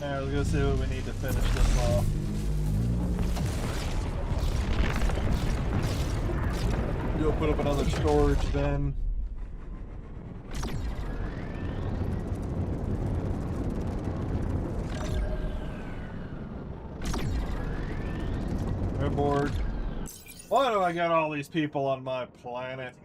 Alright, let's go see what we need to finish this off. Go put up another storage bin. We're bored. Why do I got all these people on my planet?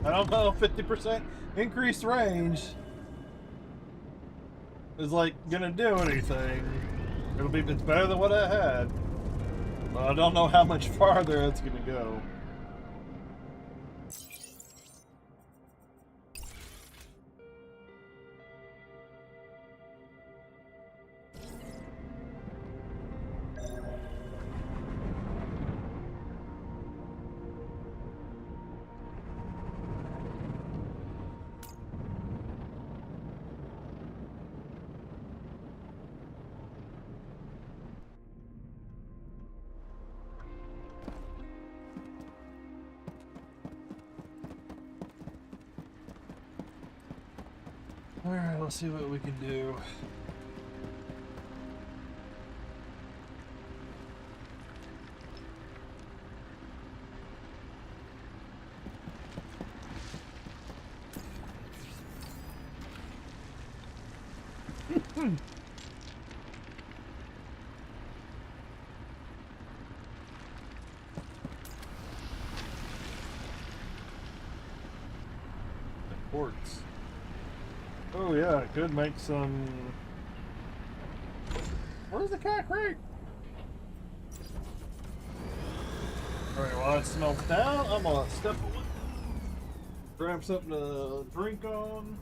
I don't know, 50% increased range is like gonna do anything. It's better than what I had. But I don't know how much farther it's gonna go. Alright, let's see what we can do. quartz. Oh yeah, I could make some. Where's the cat crate? Alright, while it smelts down, I'm gonna step away. Grab something to drink on.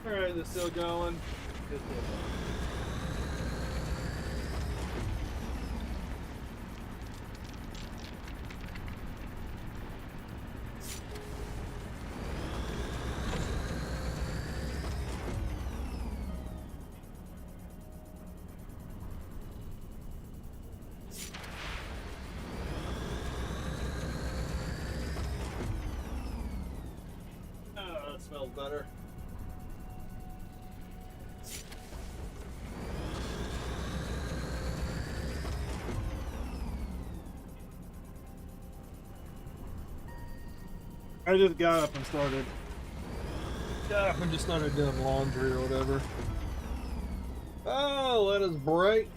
Alright, they're still going. Good deal. Oh, that smells better. I just got up and started doing laundry or whatever. Oh, let us break.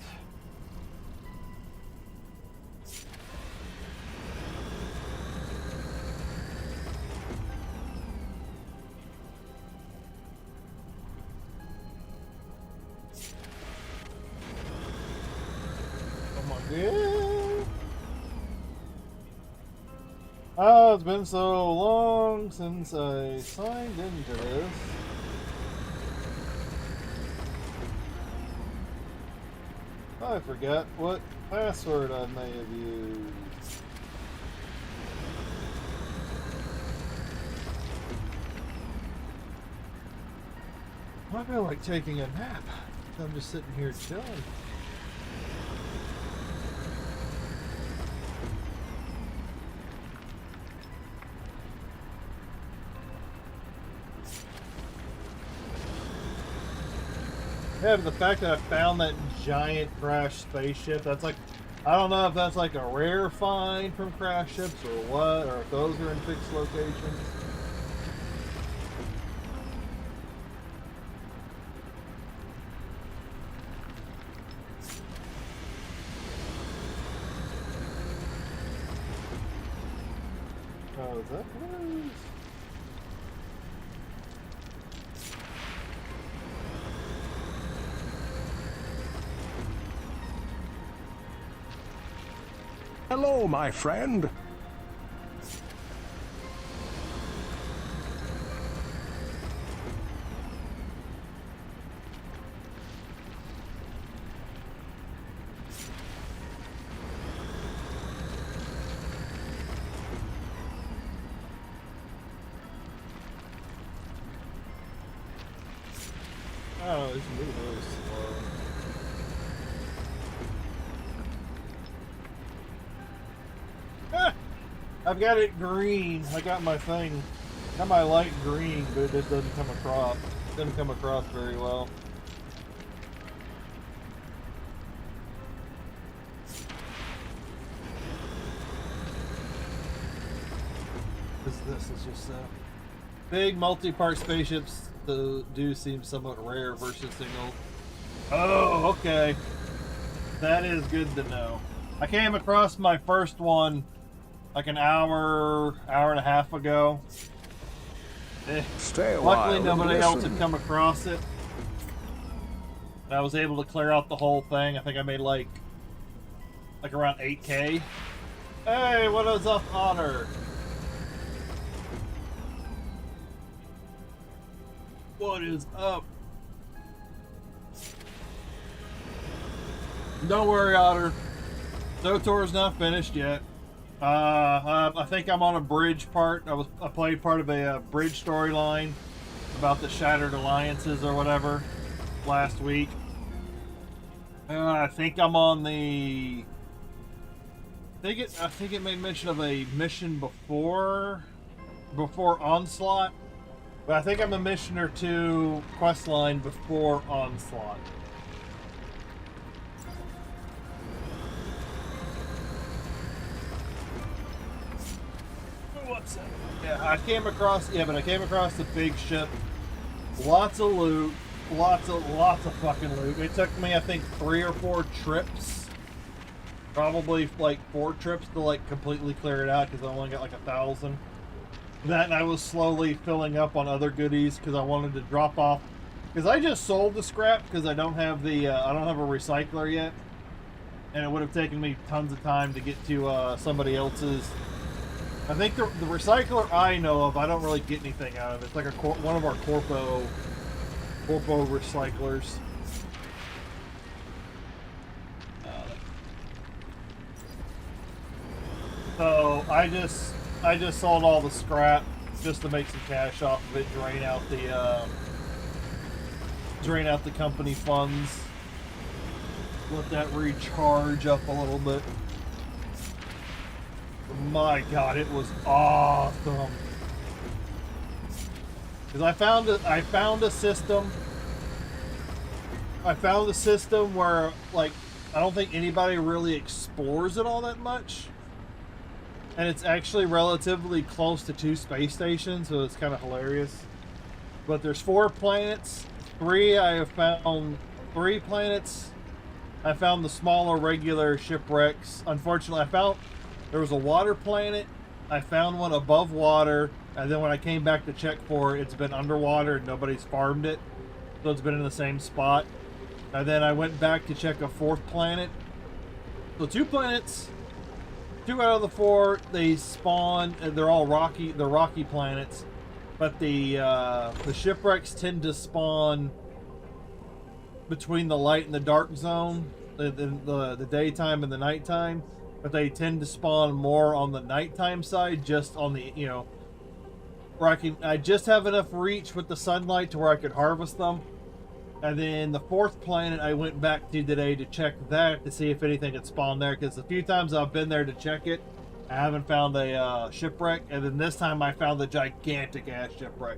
Come on, yeah. Oh, it's been so long since I signed into this. I forgot what password I may have used. I feel like taking a nap. I'm just sitting here chilling. Yeah, but the fact that I found that giant crashed spaceship, that's like, I don't know if that's like a rare find from crash ships or what, or if those are in fixed locations. Oh, is that what it is? Hello, my friend. Oh, it's moving really slow. Ah! I've got it green. I got my thing. Got my light green, but it just doesn't come across. Doesn't come across very well. This is just big multi-part spaceships do seem somewhat rare versus single. Oh, okay. That is good to know. I came across my first one like an hour and a half ago. Stay a Luckily, while. nobody and else listen. had come across it. And I was able to clear out the whole thing. I think I made like around 8K. Hey, what is up, Otter? What is up? Don't worry, Otter. Dotor's not finished yet. I think I'm on a bridge part. I played part of a bridge storyline about the Shattered Alliances or whatever last week. I think I'm on the. I think it made mention of a mission before Onslaught, but I think I'm a mission or two quest line before Onslaught. What's that? Yeah, I came across the big ship. Lots of loot. Lots of fucking loot. It took me, I think, 3 or 4 trips. Probably like 4 trips to like completely clear it out because I only got like 1,000. That and I was slowly filling up on other goodies because I wanted to drop off. Because I just sold the scrap because I don't have a recycler yet, and it would have taken me tons of time to get to somebody else's. I think the recycler I know of, I don't really get anything out of it. It's like one of our corpo recyclers. So I just sold all the scrap just to make some cash off of it, drain out the company funds, let that recharge up a little bit. My God, it was awesome. Because I found a system. I found a system where, like, I don't think anybody really explores it all that much. And it's actually relatively close to 2 space stations, so it's kind of hilarious. But there's 4 planets. I have found 3 planets. I found the smaller regular shipwrecks. Unfortunately, there was a water planet. I found one above water, and then when I came back to check for it, it's been underwater and nobody's farmed it. So it's been in the same spot. And then I went back to check a 4th planet. So 2 planets, 2 out of the 4, they spawn, and they're all rocky. They're rocky planets, but the shipwrecks tend to spawn between the light and the dark zone, the daytime and the nighttime. But they tend to spawn more on the nighttime side, just on the, where I just have enough reach with the sunlight to where I could harvest them. And then the 4th planet I went back to today to check that to see if anything had spawned there, because a few times I've been there to check it, I haven't found a shipwreck, and then this time I found the gigantic ass shipwreck.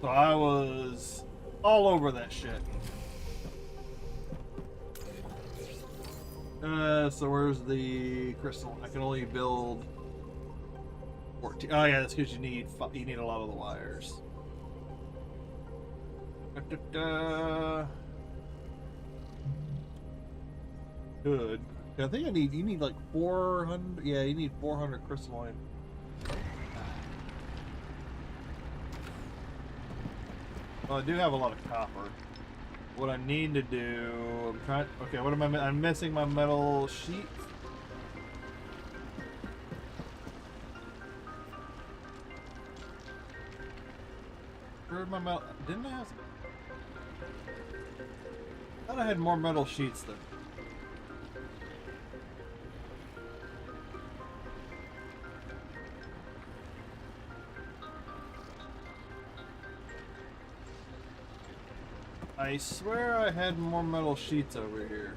So I was all over that shit. So where's the crystal? I can only build 14. Oh yeah, that's because you need a lot of the wires. Good, I think you need like 400. Yeah, you need 400 crystalline. Well, I do have a lot of copper. What I need to do, okay, what am I'm missing my metal sheet. Where's my metal? Didn't I have some? I thought I had more metal sheets there. I swear I had more metal sheets over here.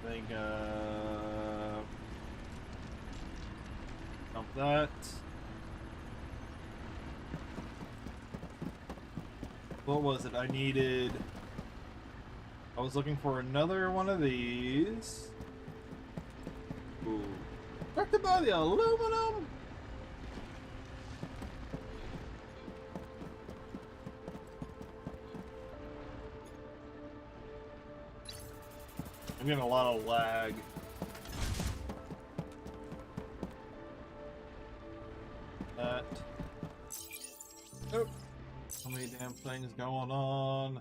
I think, dump that. What was it? I was looking for another one of these. Ooh. Affected by the aluminum? I'm getting a lot of lag. That. Oh. So many damn things going on.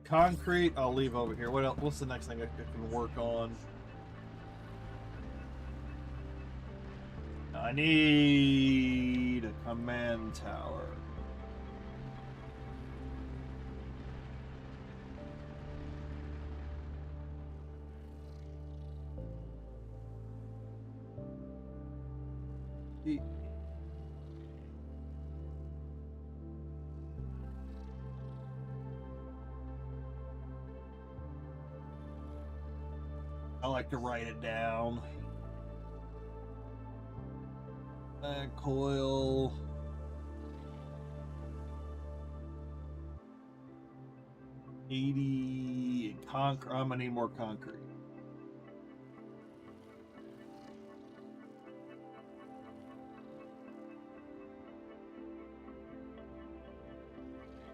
Concrete, I'll leave over here. What else? What's the next thing I can work on? I need a command tower. I like to write it down. Coil. $80 concrete. I'm gonna need more concrete.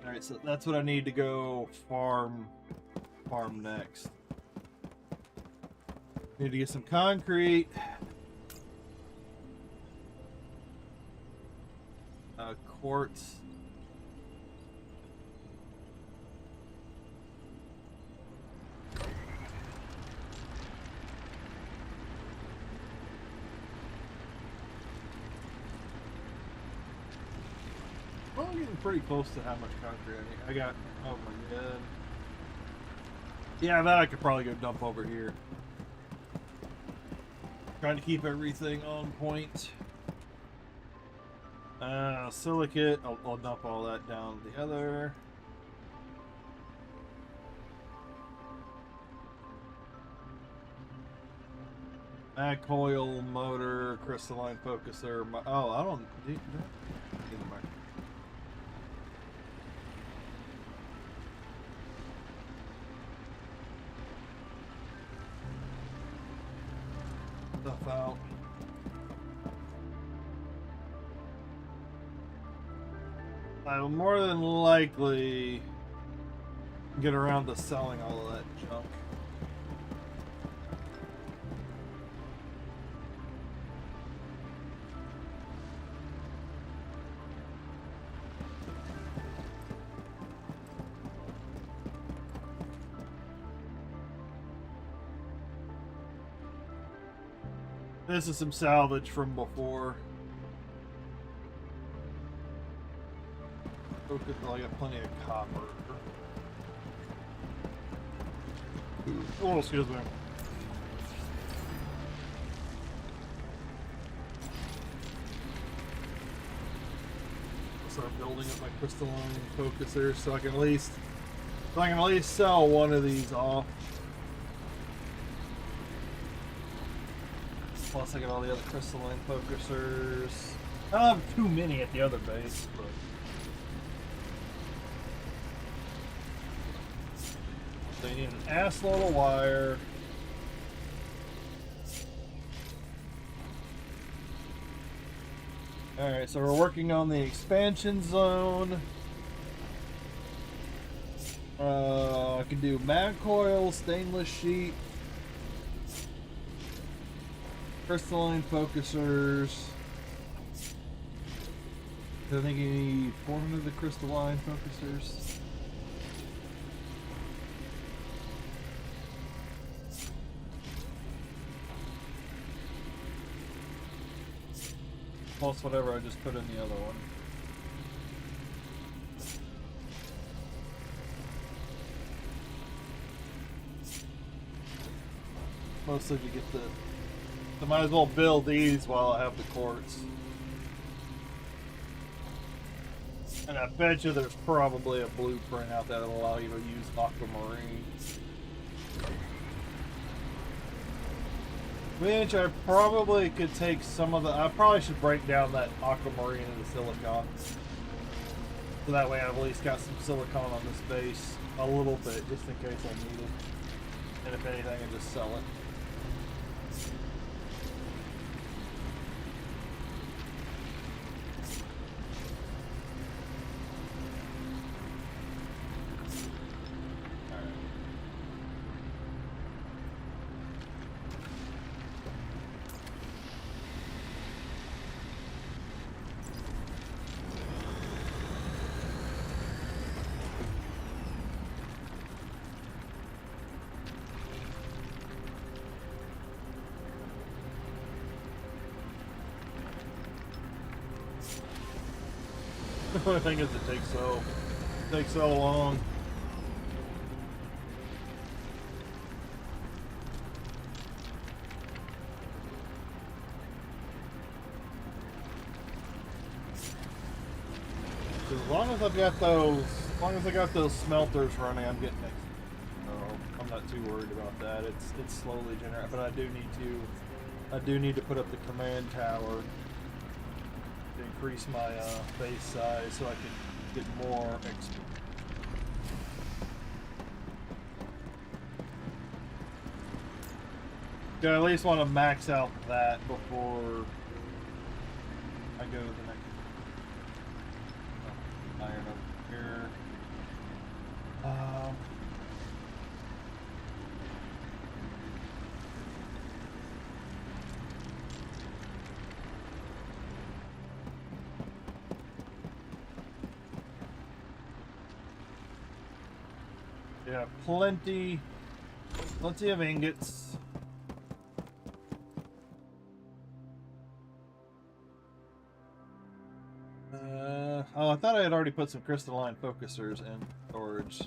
All right, so that's what I need to go farm next. Need to get some concrete. Quartz. Well, I'm getting pretty close to how much concrete I need. I got, oh my god. Yeah, that I could probably go dump over here. Trying to keep everything on point. Silicate, I'll dump all that down the other. Mag coil, motor, crystalline focuser. Oh, I don't need that. Stuff out. I will more than likely get around to selling all of that junk. This is some salvage from before. I got plenty of copper. Oh, excuse me. Start building up my crystalline focusers so I can at least sell one of these off. Plus I got all the other crystalline focusers. I don't have too many at the other base, but They need an ass load of wire. Alright, so we're working on the expansion zone. I can do mag coil, stainless sheet, crystalline focusers. I think you need 400 of the crystalline focusers. Plus whatever I just put in the other one. Mostly to get the... I might as well build these while I have the quartz. And I bet you there's probably a blueprint out there that'll allow you to use aquamarine. Which I probably could take some of the... I probably should break down that aquamarine into silicon. So that way I've at least got some silicon on this base. A little bit, just in case I need it. And if anything, I just sell it. The only thing is it takes so long. As long as I got those smelters running, I'm getting it. No, I'm not too worried about that. It's slowly generating, but I do need to put up the command tower to increase my base size so I can get more XP. I at least want to max out that before I go to the next iron up here. Yeah, plenty of ingots. Oh, I thought I had already put some crystalline focusers in storage.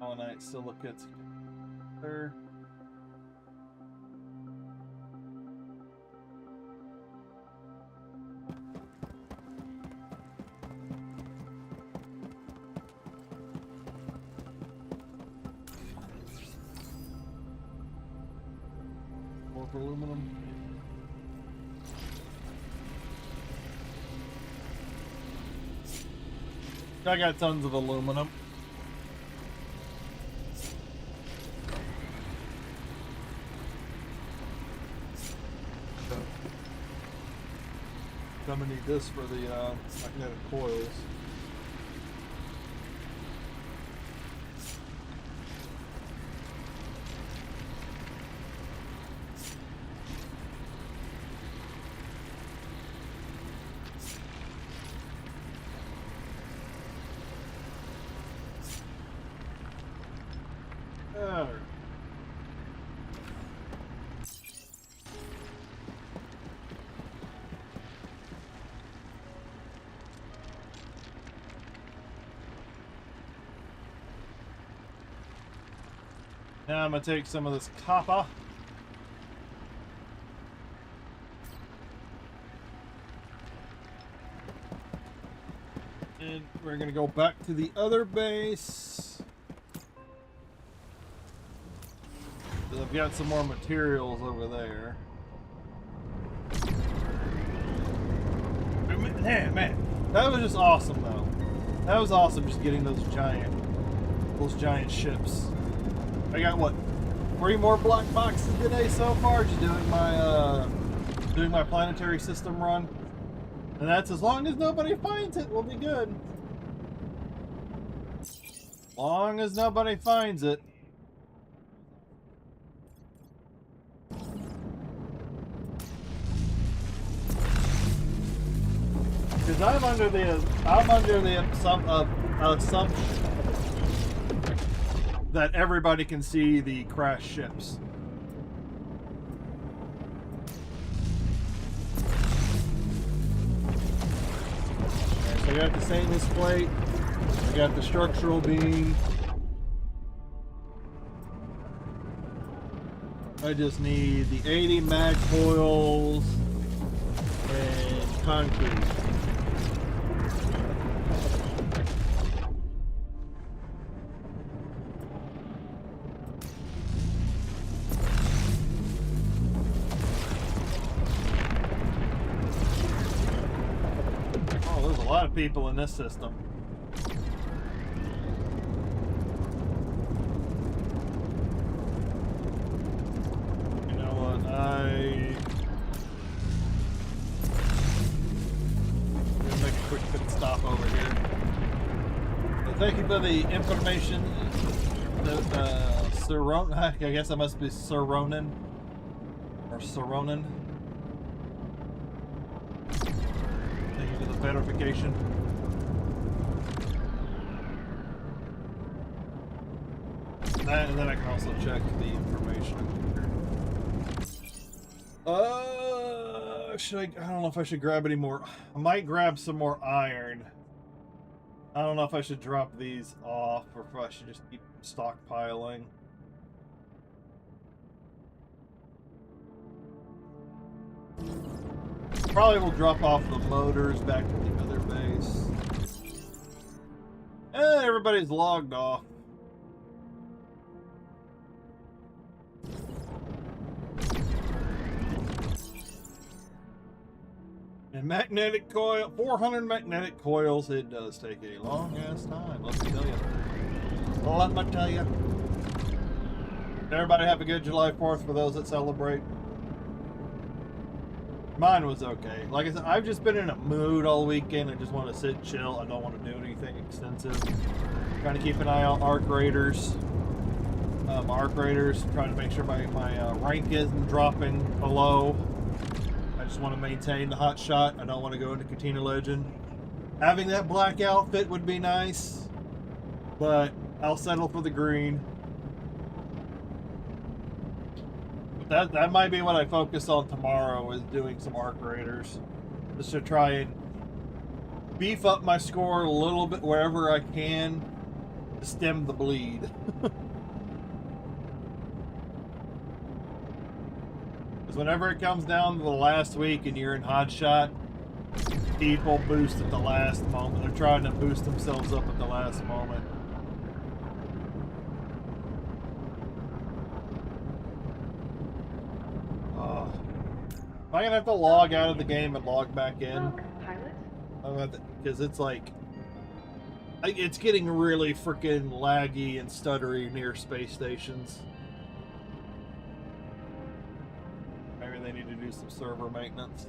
Allanite silicates there. More for aluminum. I got tons of aluminum. I'm gonna need this for the magnetic coils. Alright. Now I'm going to take some of this copper. And we're going to go back to the other base. I've got some more materials over there. Man, that was just awesome though. That was awesome just getting those giant ships. I got what, 3 more black boxes today so far, just doing my planetary system run. And that's as long as nobody finds it, we'll be good. Long as nobody finds it. Because I'm under the assumption that everybody can see the crashed ships. Okay, so I got the stainless plate, I got the structural beam. I just need the 80 mag coils and concrete. Oh, there's a lot of people in this system. I'm gonna make a quick pit stop over here. But thank you for the information. Sir Ronan, I guess I must be Sir Ronan. Or Sir Ronan. Thank you for the verification. And then I can also check the information. I don't know if I should grab any more. I might grab some more iron. I don't know if I should drop these off or if I should just keep stockpiling. Probably will drop off the motors back to the other base. And everybody's logged off. And magnetic coil, 400 magnetic coils, it does take a long ass time, let me tell you. Let me tell you. Everybody have a good July 4th for those that celebrate. Mine was okay. Like I said, I've just been in a mood all weekend. I just want to sit and chill. I don't want to do anything extensive. Trying to keep an eye on arc raiders. Trying to make sure my rank isn't dropping below. I just want to maintain the hot shot. I don't want to go into Katina Legend. Having that black outfit would be nice, but I'll settle for the green. But that might be what I focus on tomorrow, is doing some arc raiders, just to try and beef up my score a little bit wherever I can to stem the bleed. Whenever it comes down to the last week and you're in hot shot, people boost at the last moment. They're trying to boost themselves up at the last moment. Am I gonna have to log out of the game and log back in? Because it's like, it's getting really freaking laggy and stuttery near space stations. They need to do some server maintenance.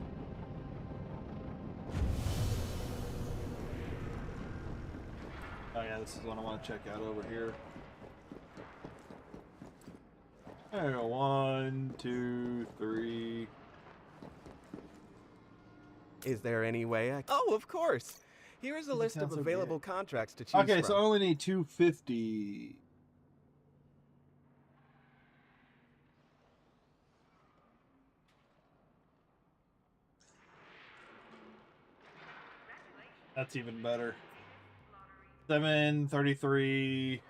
Oh yeah, this is what I want to check out over here. There we go. 1, 2, 3. Is there any way I... Oh, of course! Here is a list of available contracts to choose from. Okay, so I only need 250. That's even better. 733.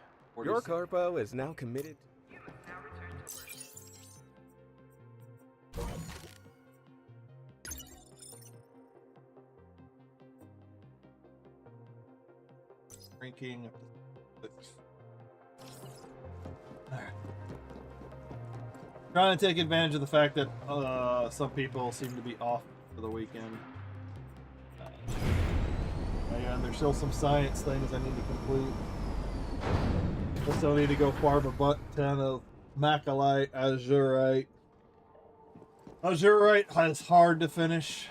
Your corpo is now committed. Ranking. Alright. Trying to take advantage of the fact that some people seem to be off for the weekend. And there's still some science things I need to complete. I still need to go farm a butt ton of macalite, azurite. Azurite is hard to finish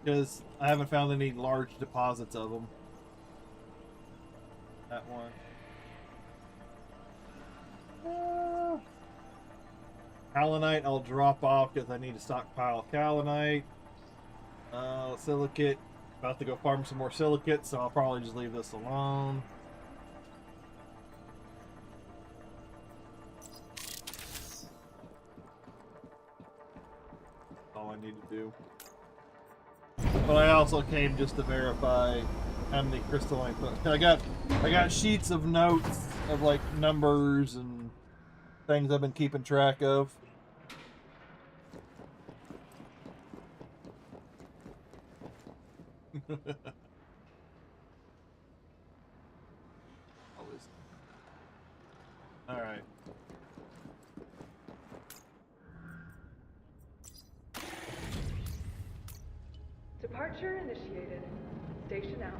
because I haven't found any large deposits of them. That one. Kaolinite I'll drop off because I need to stockpile kaolinite. Silicate. About to go farm some more silicate, so I'll probably just leave this alone. All I need to do. But I also came just to verify how many crystalline. I got sheets of notes of like numbers and things I've been keeping track of. All right. Departure initiated. Station out.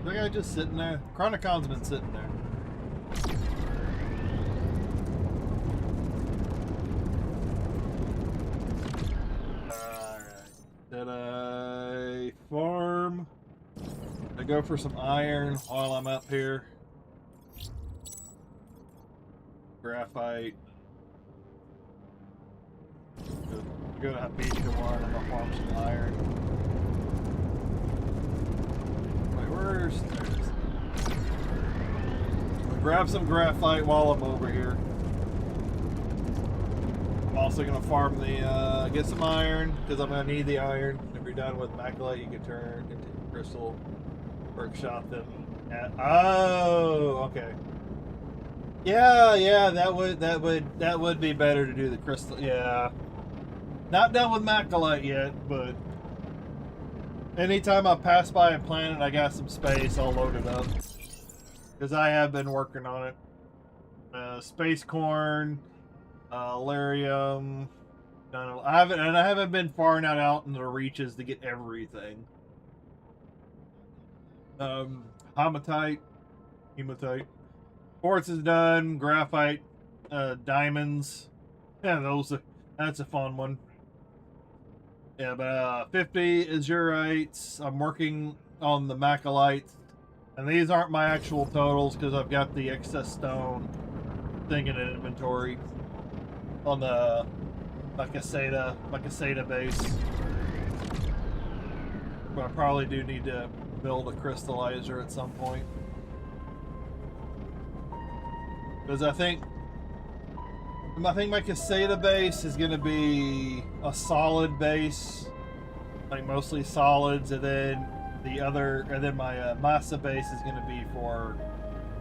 The guy just sitting there. Chronicon's been sitting there. Did I farm? I go for some iron while I'm up here. Graphite. Go to Hapisha one and I'll farm some iron. Wait, where's there's? I'll grab some graphite while I'm over here. I'm also gonna farm the get some iron because I'm gonna need the iron. If you're done with macalite, you can turn into crystal workshop them. Oh, okay. Yeah, that would be better to do the crystal. Yeah, not done with macalite yet, but anytime I pass by a planet, I got some space. I'll load it up because I have been working on it. Space corn. Lyrium. I haven't been far enough out in the reaches to get everything. Hematite. Quartz is done. Graphite. Diamonds. Yeah, that's a fun one. Yeah, but 50 azurites. I'm working on the macalites. And these aren't my actual totals because I've got the excess stone thing in an inventory. On the Macaseta base. But I probably do need to build a crystallizer at some point. Because I think my Caseta base is going to be a solid base. Like mostly solids, and then my Massa base is going to be for,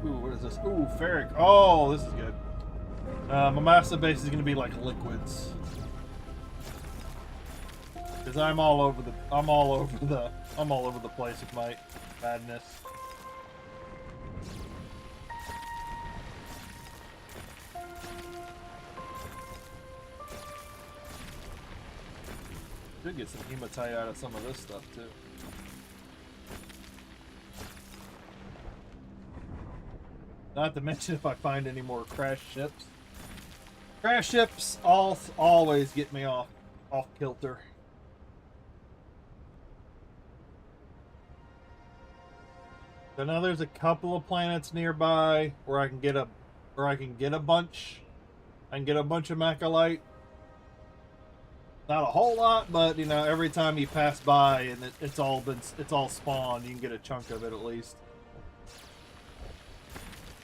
ooh, what is this? Ooh, ferric. Oh, this is good. My Massa base is going to be like liquids. Because I'm all over the place with my madness. Should get some hematite out of some of this stuff too. Not to mention if I find any more crash ships. Crash ships always get me off kilter. So now there's a couple of planets nearby where I can get a bunch. I can get a bunch of macalite. Not a whole lot, but you know, every time you pass by and it's all spawned, you can get a chunk of it at least.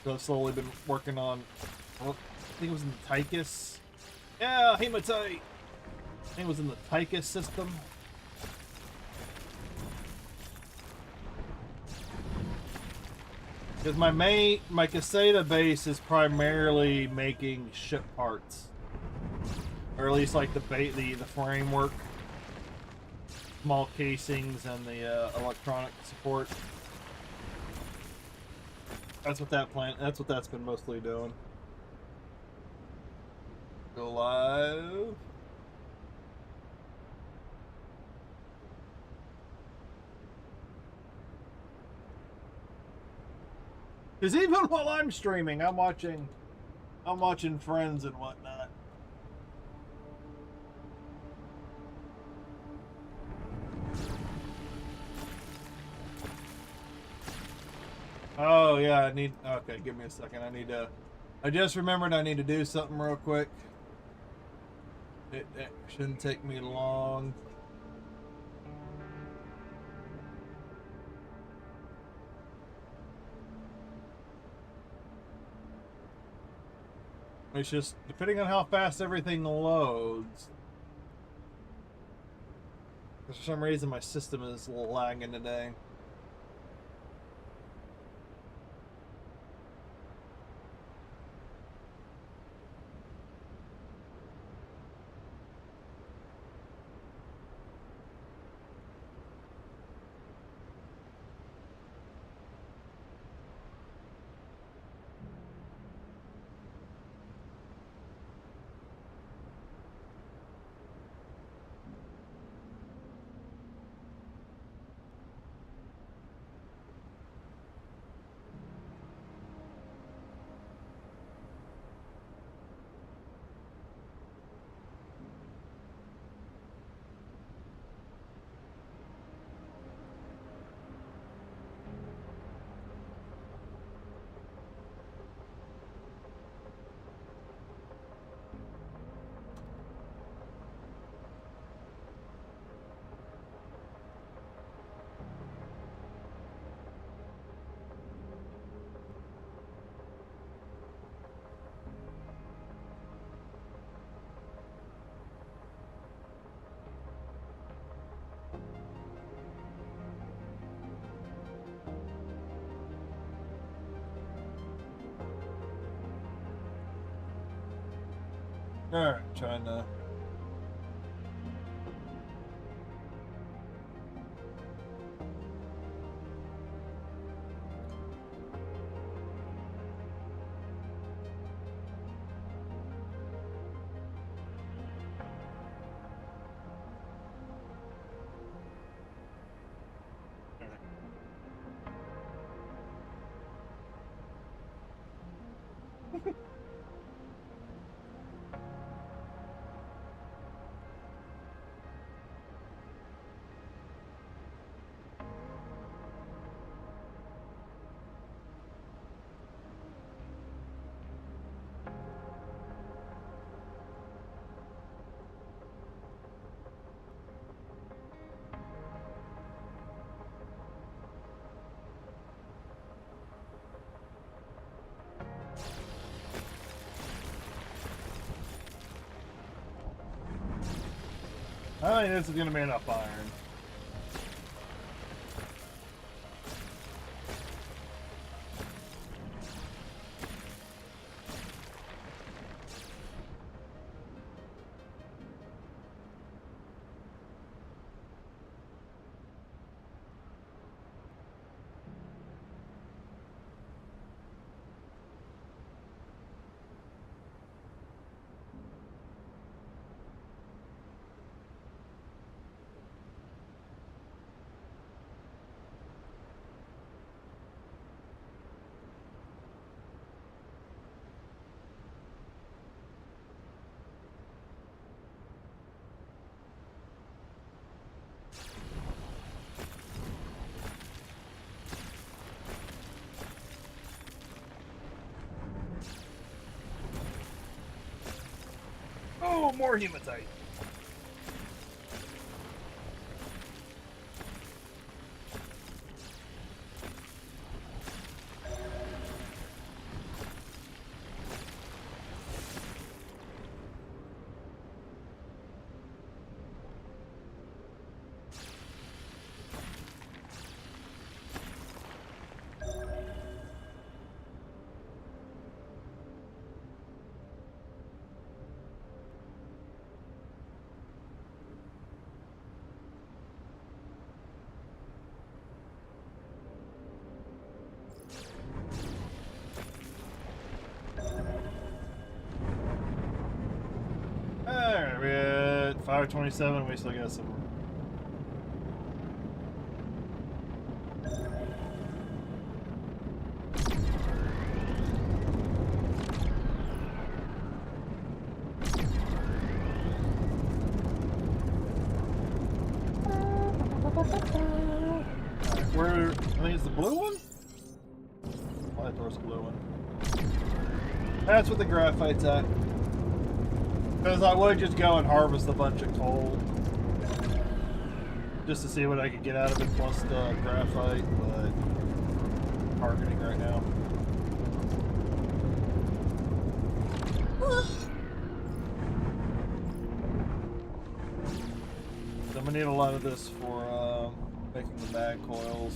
So I've slowly been working on, I think it was in the Tychus. Yeah, hematite. I think it was in the Tychus system. Because my Caseta base is primarily making ship parts. Or at least like the framework. small casings and the electronic support. That's what that's what that's been mostly doing. Go live. Because even while I'm streaming, I'm watching Friends and whatnot. Oh yeah, okay, give me a second. I just remembered I need to do something real quick. It shouldn't take me long. It's just depending on how fast everything loads. For some reason, my system is lagging today. Alright, trying to. I think this is gonna be enough iron. Oh, more hematite. 527. We still got some. Where? I think it's the blue one? I thought it was the blue one. That's what the graphite's at. Because I would just go and harvest a bunch of coal. Just to see what I could get out of it, plus the graphite, but targeting right now. So I'm gonna need a lot of this for making the mag coils.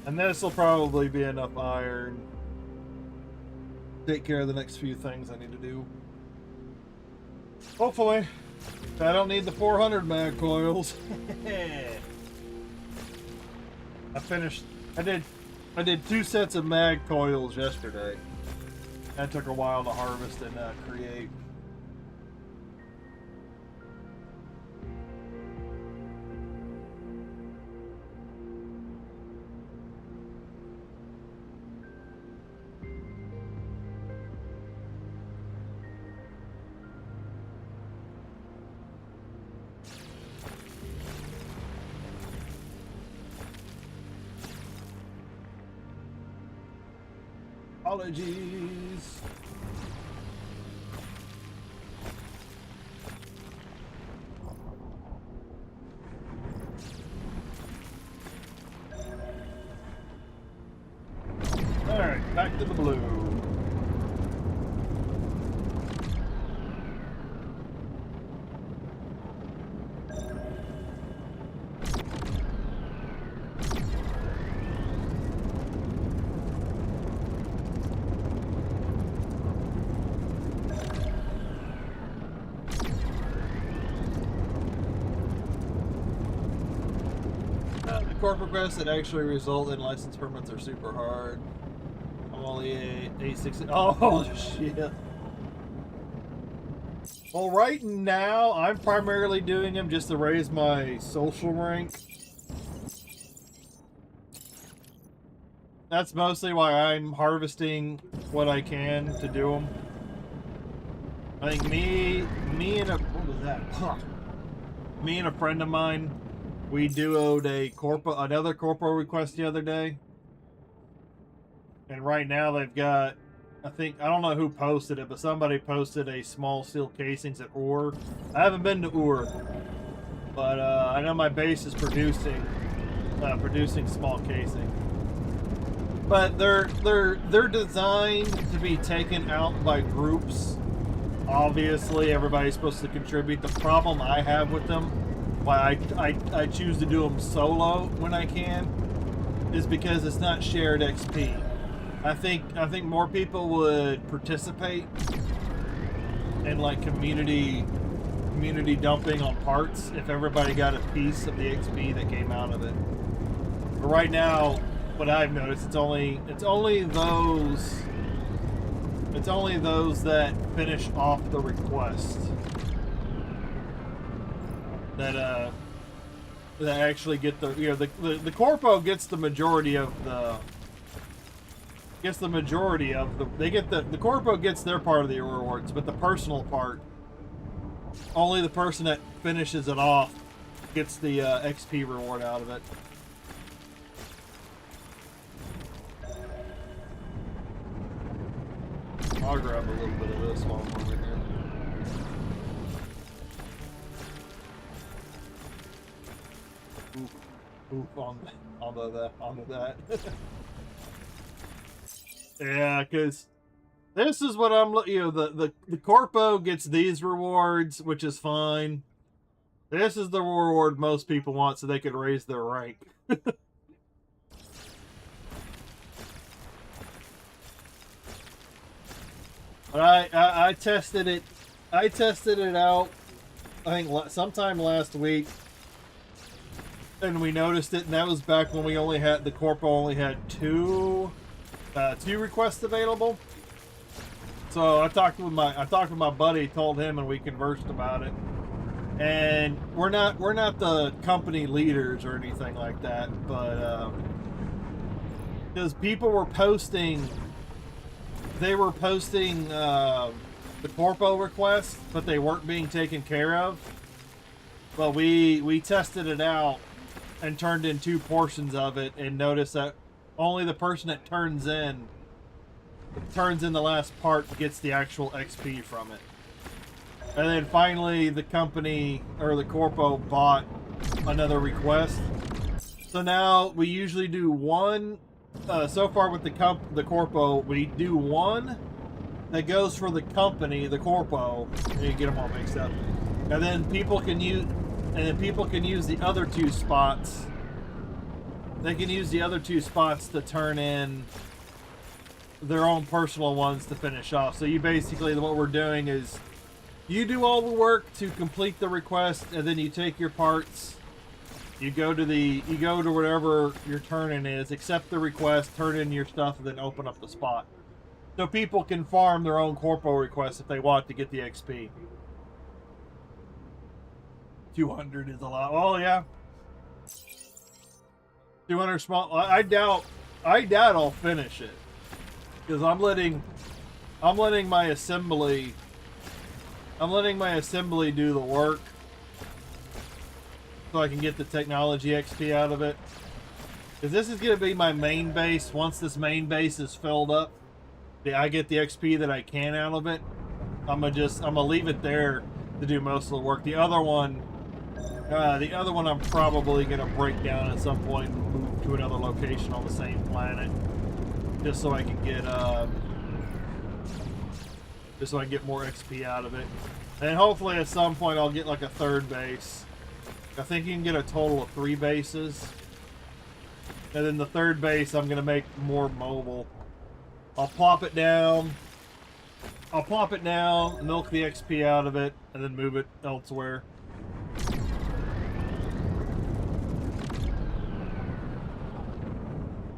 And this will probably be enough iron to take care of the next few things I need to do. Hopefully. I don't need the 400 mag coils. I did 2 sets of mag coils yesterday. That took a while to harvest and create. Apologies. All right, back to the blue. Corporate quests that actually result in license permits are super hard. I'm only A60. Oh, shit. Well, right now, I'm primarily doing them just to raise my social rank. That's mostly why I'm harvesting what I can to do them. I think me and a... What was that? Huh. Me and a friend of mine, we duoed another corpo request the other day. And right now they've got, I don't know who posted it, but somebody posted a small steel casings at Ur. I haven't been to Ur, but I know my base is producing small casing. But they're designed to be taken out by groups. Obviously, everybody's supposed to contribute. The problem I have with them, why I choose to do them solo when I can, is because it's not shared XP. I think more people would participate in like community dumping on parts if everybody got a piece of the XP that came out of it. But right now, what I've noticed, it's only those that finish off the request that actually get the, you know, the corpo gets the majority of the the corpo gets their part of the rewards, but the personal part, only the person that finishes it off gets the XP reward out of it. I'll grab a little bit of this while I'm over here. Onto that. Yeah, because this is what I'm looking. You know, the corpo gets these rewards, which is fine. This is the reward most people want, so they can raise their rank. But I tested it. I tested it out I think sometime last week, and we noticed it, and that was back when we only had, the corpo only had two requests available. So I talked with my buddy, told him, and we conversed about it. And we're not the company leaders or anything like that, but because people were posting, they were posting the corpo requests, but they weren't being taken care of. But we tested it out and turned in 2 portions of it, and noticed that only the person that turns in the last part gets the actual XP from it. And then finally the company, or the corpo, bought another request. So now we usually do one, so far with the corpo, we do one that goes for the company, the corpo, and you get them all mixed up. And then people can use the other 2 spots. They can use the other 2 spots to turn in their own personal ones to finish off. So you basically, what we're doing is you do all the work to complete the request, and then you take your parts, you go to whatever your turn-in is, accept the request, turn in your stuff, and then open up the spot. So people can farm their own corpo requests if they want to get the XP. 200 is a lot. Oh yeah. 200 small. I doubt I'll finish it, because I'm letting my assembly do the work, so I can get the technology XP out of it. Because this is going to be my main base. Once this main base is filled up, I get the XP that I can out of it. I'm gonna leave it there to do most of the work. The other one I'm probably gonna break down at some point and move to another location on the same planet, just so I can get more XP out of it. And hopefully at some point I'll get like a 3rd base. I think you can get a total of 3 bases. And then the 3rd base I'm gonna make more mobile. I'll plop it down, milk the XP out of it, and then move it elsewhere.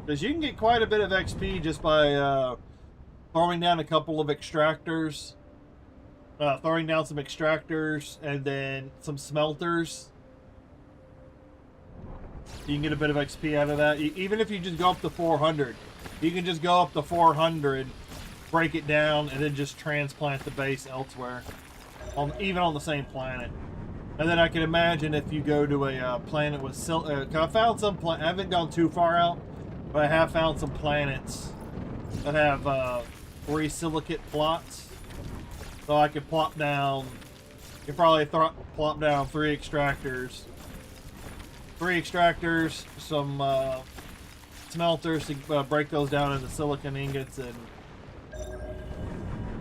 Because you can get quite a bit of XP just by throwing down a couple of extractors. Throwing down some extractors and then some smelters. You can get a bit of XP out of that. Even if you just go up to 400. You can just go up to 400, break it down, and then just transplant the base elsewhere. Even on the same planet. And then I can imagine if you go to a planet with I found some I haven't gone too far out, but I have found some planets that have 3 silicate plots. So I could plop down, you probably plop down 3 extractors. 3 extractors, some smelters to break those down into silicon ingots, and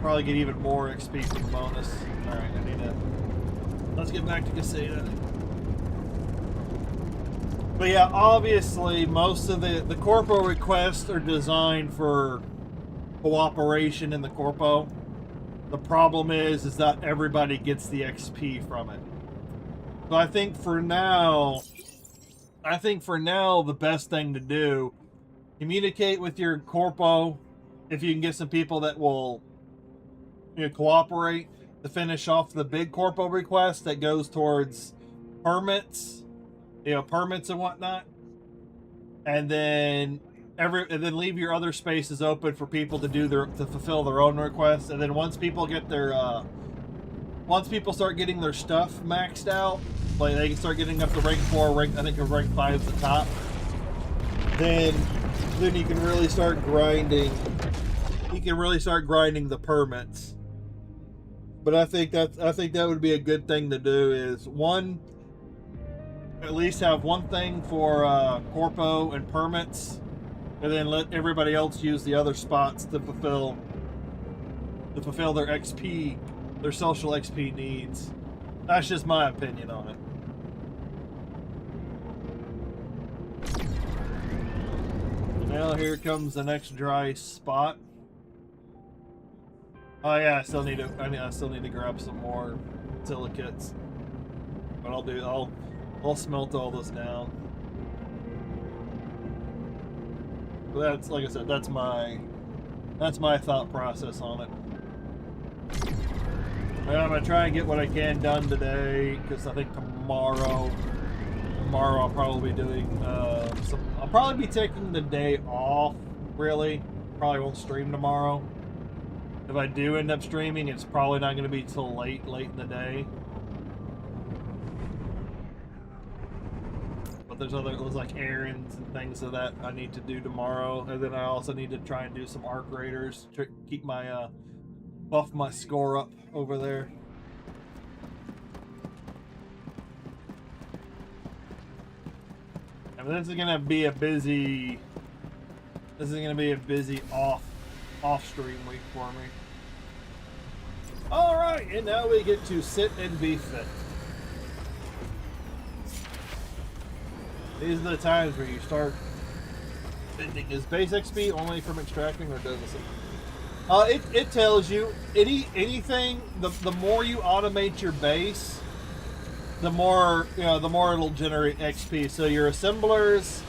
probably get even more XP from the bonus. Alright, let's get back to Caseta. But yeah, obviously most of the corpo requests are designed for cooperation in the corpo. The problem is that everybody gets the XP from it. So I think for now, the best thing to do, communicate with your corpo, if you can get some people that will, cooperate to finish off the big corpo request that goes towards permits, permits and whatnot, and then leave your other spaces open for people to fulfill their own requests. And then once people start getting their stuff maxed out, like they can start getting up to rank 4, I think rank 5 is the top. Then you can really start grinding. You can really start grinding the permits. But I think that would be a good thing to do. Is at least have one thing for corpo and permits, and then let everybody else use the other spots to fulfill their XP, their social XP needs. That's just my opinion on it. Now here comes the next dry spot. Oh yeah, I still need to grab some more silicates. But I'll smelt all this down. But that's, like I said, that's my thought process on it. Well, I'm gonna try and get what I can done today, because I think tomorrow I'll probably be doing I'll probably be taking the day off. Really, probably won't stream tomorrow. If I do end up streaming, it's probably not going to be till late in the day. But there's like errands and things of that I need to do tomorrow, and then I also need to try and do some arc raiders to keep my buff my score up over there. And this is gonna be a busy. This is gonna be a busy off stream week for me. All right, and now we get to sit and be fit. These are the times where you start spending. Is base XP only from extracting, or does it? It tells you anything. The more you automate your base, the more it'll generate XP. So your assemblers,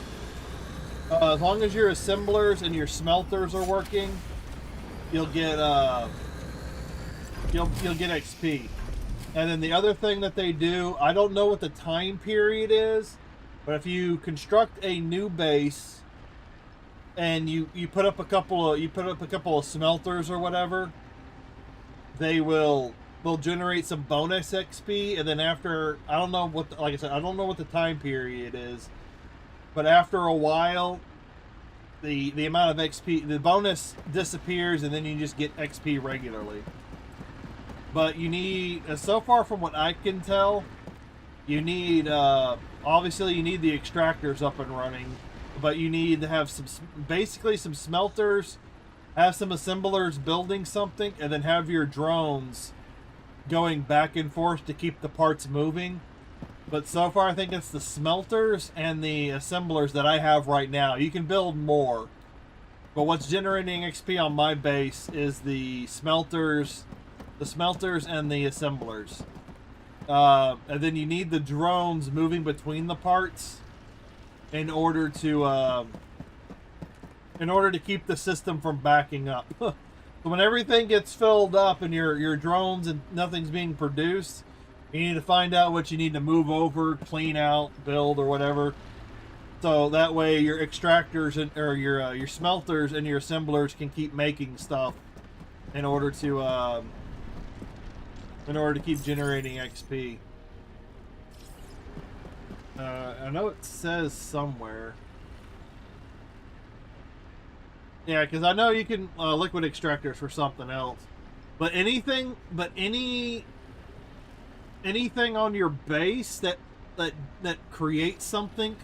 as long as your assemblers and your smelters are working, you'll get you'll get XP. And then the other thing that they do, I don't know what the time period is, but if you construct a new base and you put up a couple of smelters or whatever, they'll generate some bonus XP, and then after, I don't know what, like I said, I don't know what the time period is, but after a while, the amount of XP, the bonus disappears, and then you just get XP regularly. But you need, so far from what I can tell, you need, obviously you need the extractors up and running, but you need to have basically some smelters, have some assemblers building something, and then have your drones going back and forth to keep the parts moving. But so far I think it's the smelters and the assemblers that I have right now. You can build more, but what's generating XP on my base is the smelters and the assemblers. And then you need the drones moving between the parts in order to keep the system from backing up. So when everything gets filled up and your drones and nothing's being produced, you need to find out what you need to move over, clean out, build, or whatever. So that way your extractors or your smelters and your assemblers can keep making stuff in order to keep generating XP. I know it says somewhere. Yeah, because I know you can liquid extractors for something else, but anything on your base that creates something,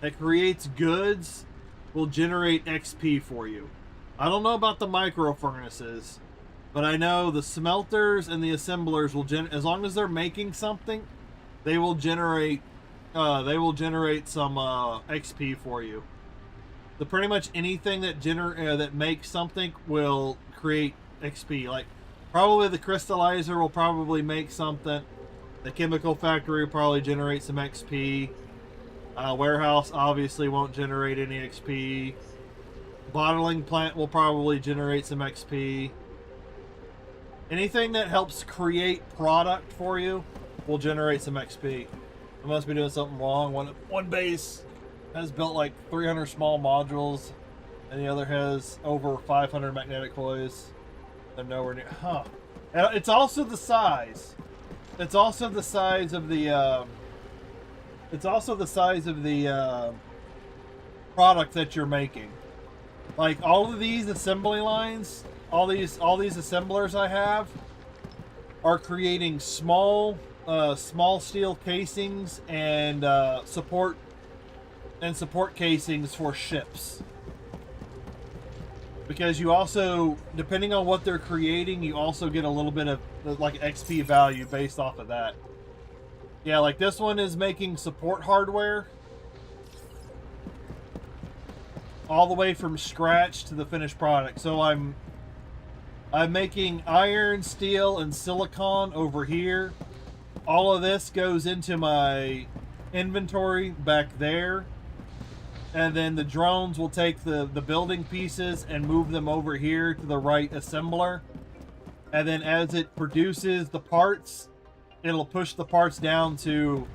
that creates goods, will generate XP for you. I don't know about the micro furnaces, but I know the smelters and the assemblers will as long as they're making something, they will generate some XP for you. So pretty much anything that makes something will create XP. Like probably the crystallizer will probably make something. The chemical factory will probably generate some XP. Warehouse obviously won't generate any XP. Bottling plant will probably generate some XP. Anything that helps create product for you will generate some XP. I must be doing something wrong. One base has built like 300 small modules, and the other has over 500 magnetic coils. They're nowhere near. Huh. And it's also the size. It's also the size of the. Product that you're making. Like all of these assembly lines, all these assemblers I have are creating small steel casings and support casings for ships. Because you also, depending on what they're creating, you also get a little bit of like XP value based off of that. Yeah, like this one is making support hardware all the way from scratch to the finished product. So I'm making iron, steel, and silicon over here, all of this goes into my inventory back there. And then the drones will take the building pieces and move them over here to the right assembler. And then as it produces the parts, it'll push the parts down to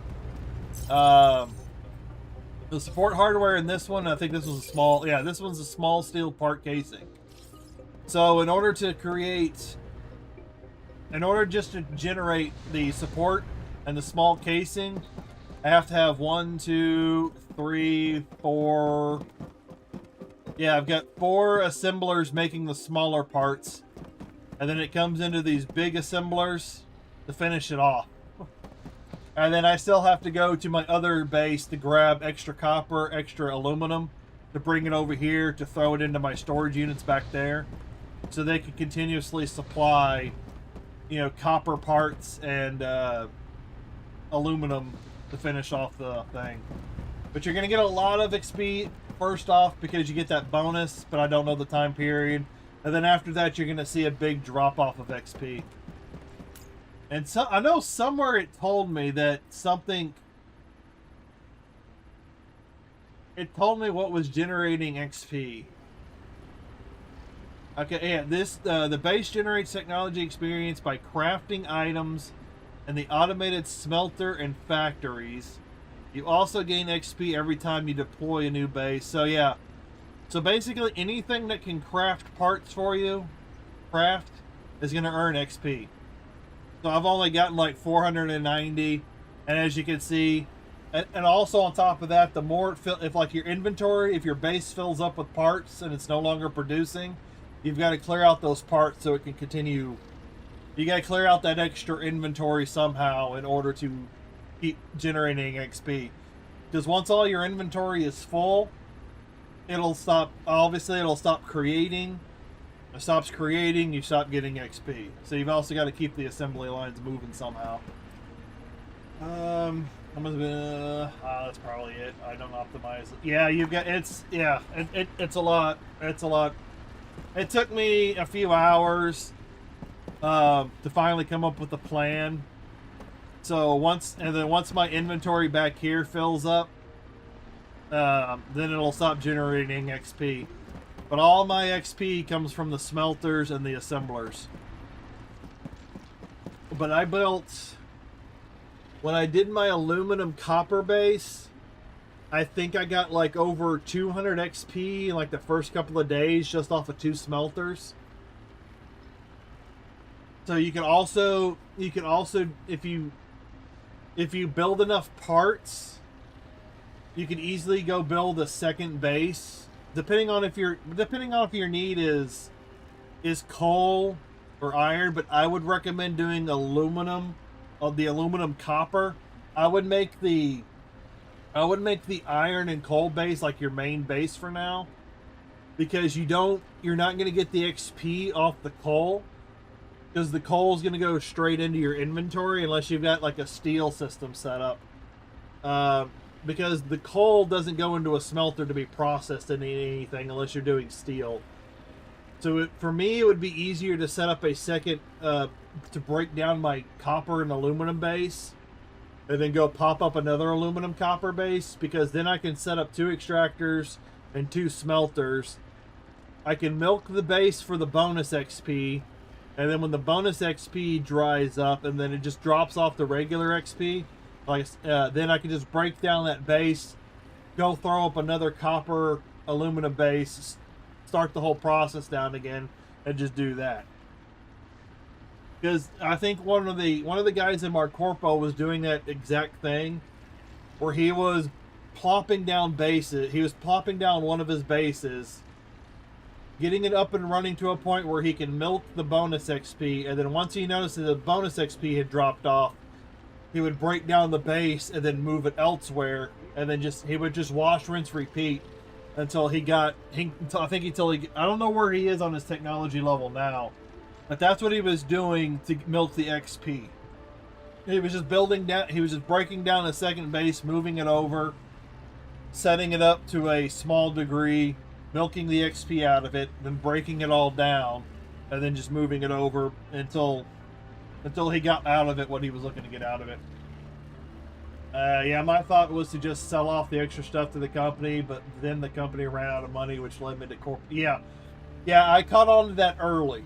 the support hardware in this one. I think this was a small, yeah, this one's a small steel part casing. So in order to just to generate the support and the small casing, I have to have 1, 2, 3, 4. Yeah, I've got 4 assemblers making the smaller parts. And then it comes into these big assemblers to finish it off. And then I still have to go to my other base to grab extra copper, extra aluminum, to bring it over here to throw it into my storage units back there. So they can continuously supply, you know, copper parts and aluminum to finish off the thing. But you're going to get a lot of XP first off because you get that bonus, but I don't know the time period. And then after that, you're going to see a big drop off of XP. And so I know somewhere it told me that something... It told me what was generating XP. Okay, yeah, the base generates technology experience by crafting items in the automated smelter and factories. You also gain XP every time you deploy a new base. So yeah, so basically anything that can craft parts for you, is going to earn XP. So I've only gotten like 490, and as you can see, and also on top of that, the more if like your inventory, if your base fills up with parts and it's no longer producing, you've got to clear out those parts so it can continue. You got to clear out that extra inventory somehow in order to keep generating XP. Because once all your inventory is full, it'll stop. Obviously, it'll stop creating. It stops creating, you stop getting XP. So you've also got to keep the assembly lines moving somehow. That's probably it. I don't optimize it. Yeah, you've got it's a lot. It's a lot. It took me a few hours to finally come up with a plan. So once my inventory back here fills up, then it'll stop generating XP. But all my XP comes from the smelters and the assemblers. But I built, when I did my aluminum copper base, I think I got like over 200 XP in like the first couple of days just off of 2 smelters. So you can also if you build enough parts, you can easily go build a second base. Depending on if your need is coal or iron, but I would recommend doing aluminum, the aluminum copper. I would make the iron and coal base like your main base for now, because you're not going to get the XP off the coal, because the coal is going to go straight into your inventory unless you've got like a steel system set up. Because the coal doesn't go into a smelter to be processed into anything unless you're doing steel. So for me, it would be easier to set up a second, to break down my copper and aluminum base, and then go pop up another aluminum copper base, because then I can set up 2 extractors and 2 smelters. I can milk the base for the bonus XP, and then when the bonus XP dries up and then it just drops off the regular XP, then I can just break down that base, go throw up another copper aluminum base, start the whole process down again, and just do that. Because I think one of the guys in Marcorpo was doing that exact thing, where he was plopping down bases. He was plopping down one of his bases, getting it up and running to a point where he can milk the bonus XP, and then once he noticed that the bonus XP had dropped off, he would break down the base and then move it elsewhere, and then he would just wash, rinse, repeat until I don't know where he is on his technology level now, but that's what he was doing to milk the XP. He was just breaking down a second base, moving it over, setting it up to a small degree, milking the XP out of it, then breaking it all down, and then just moving it over until until he got out of it what he was looking to get out of it. Yeah, my thought was to just sell off the extra stuff to the company, but then the company ran out of money, which led me to Yeah, I caught on to that early.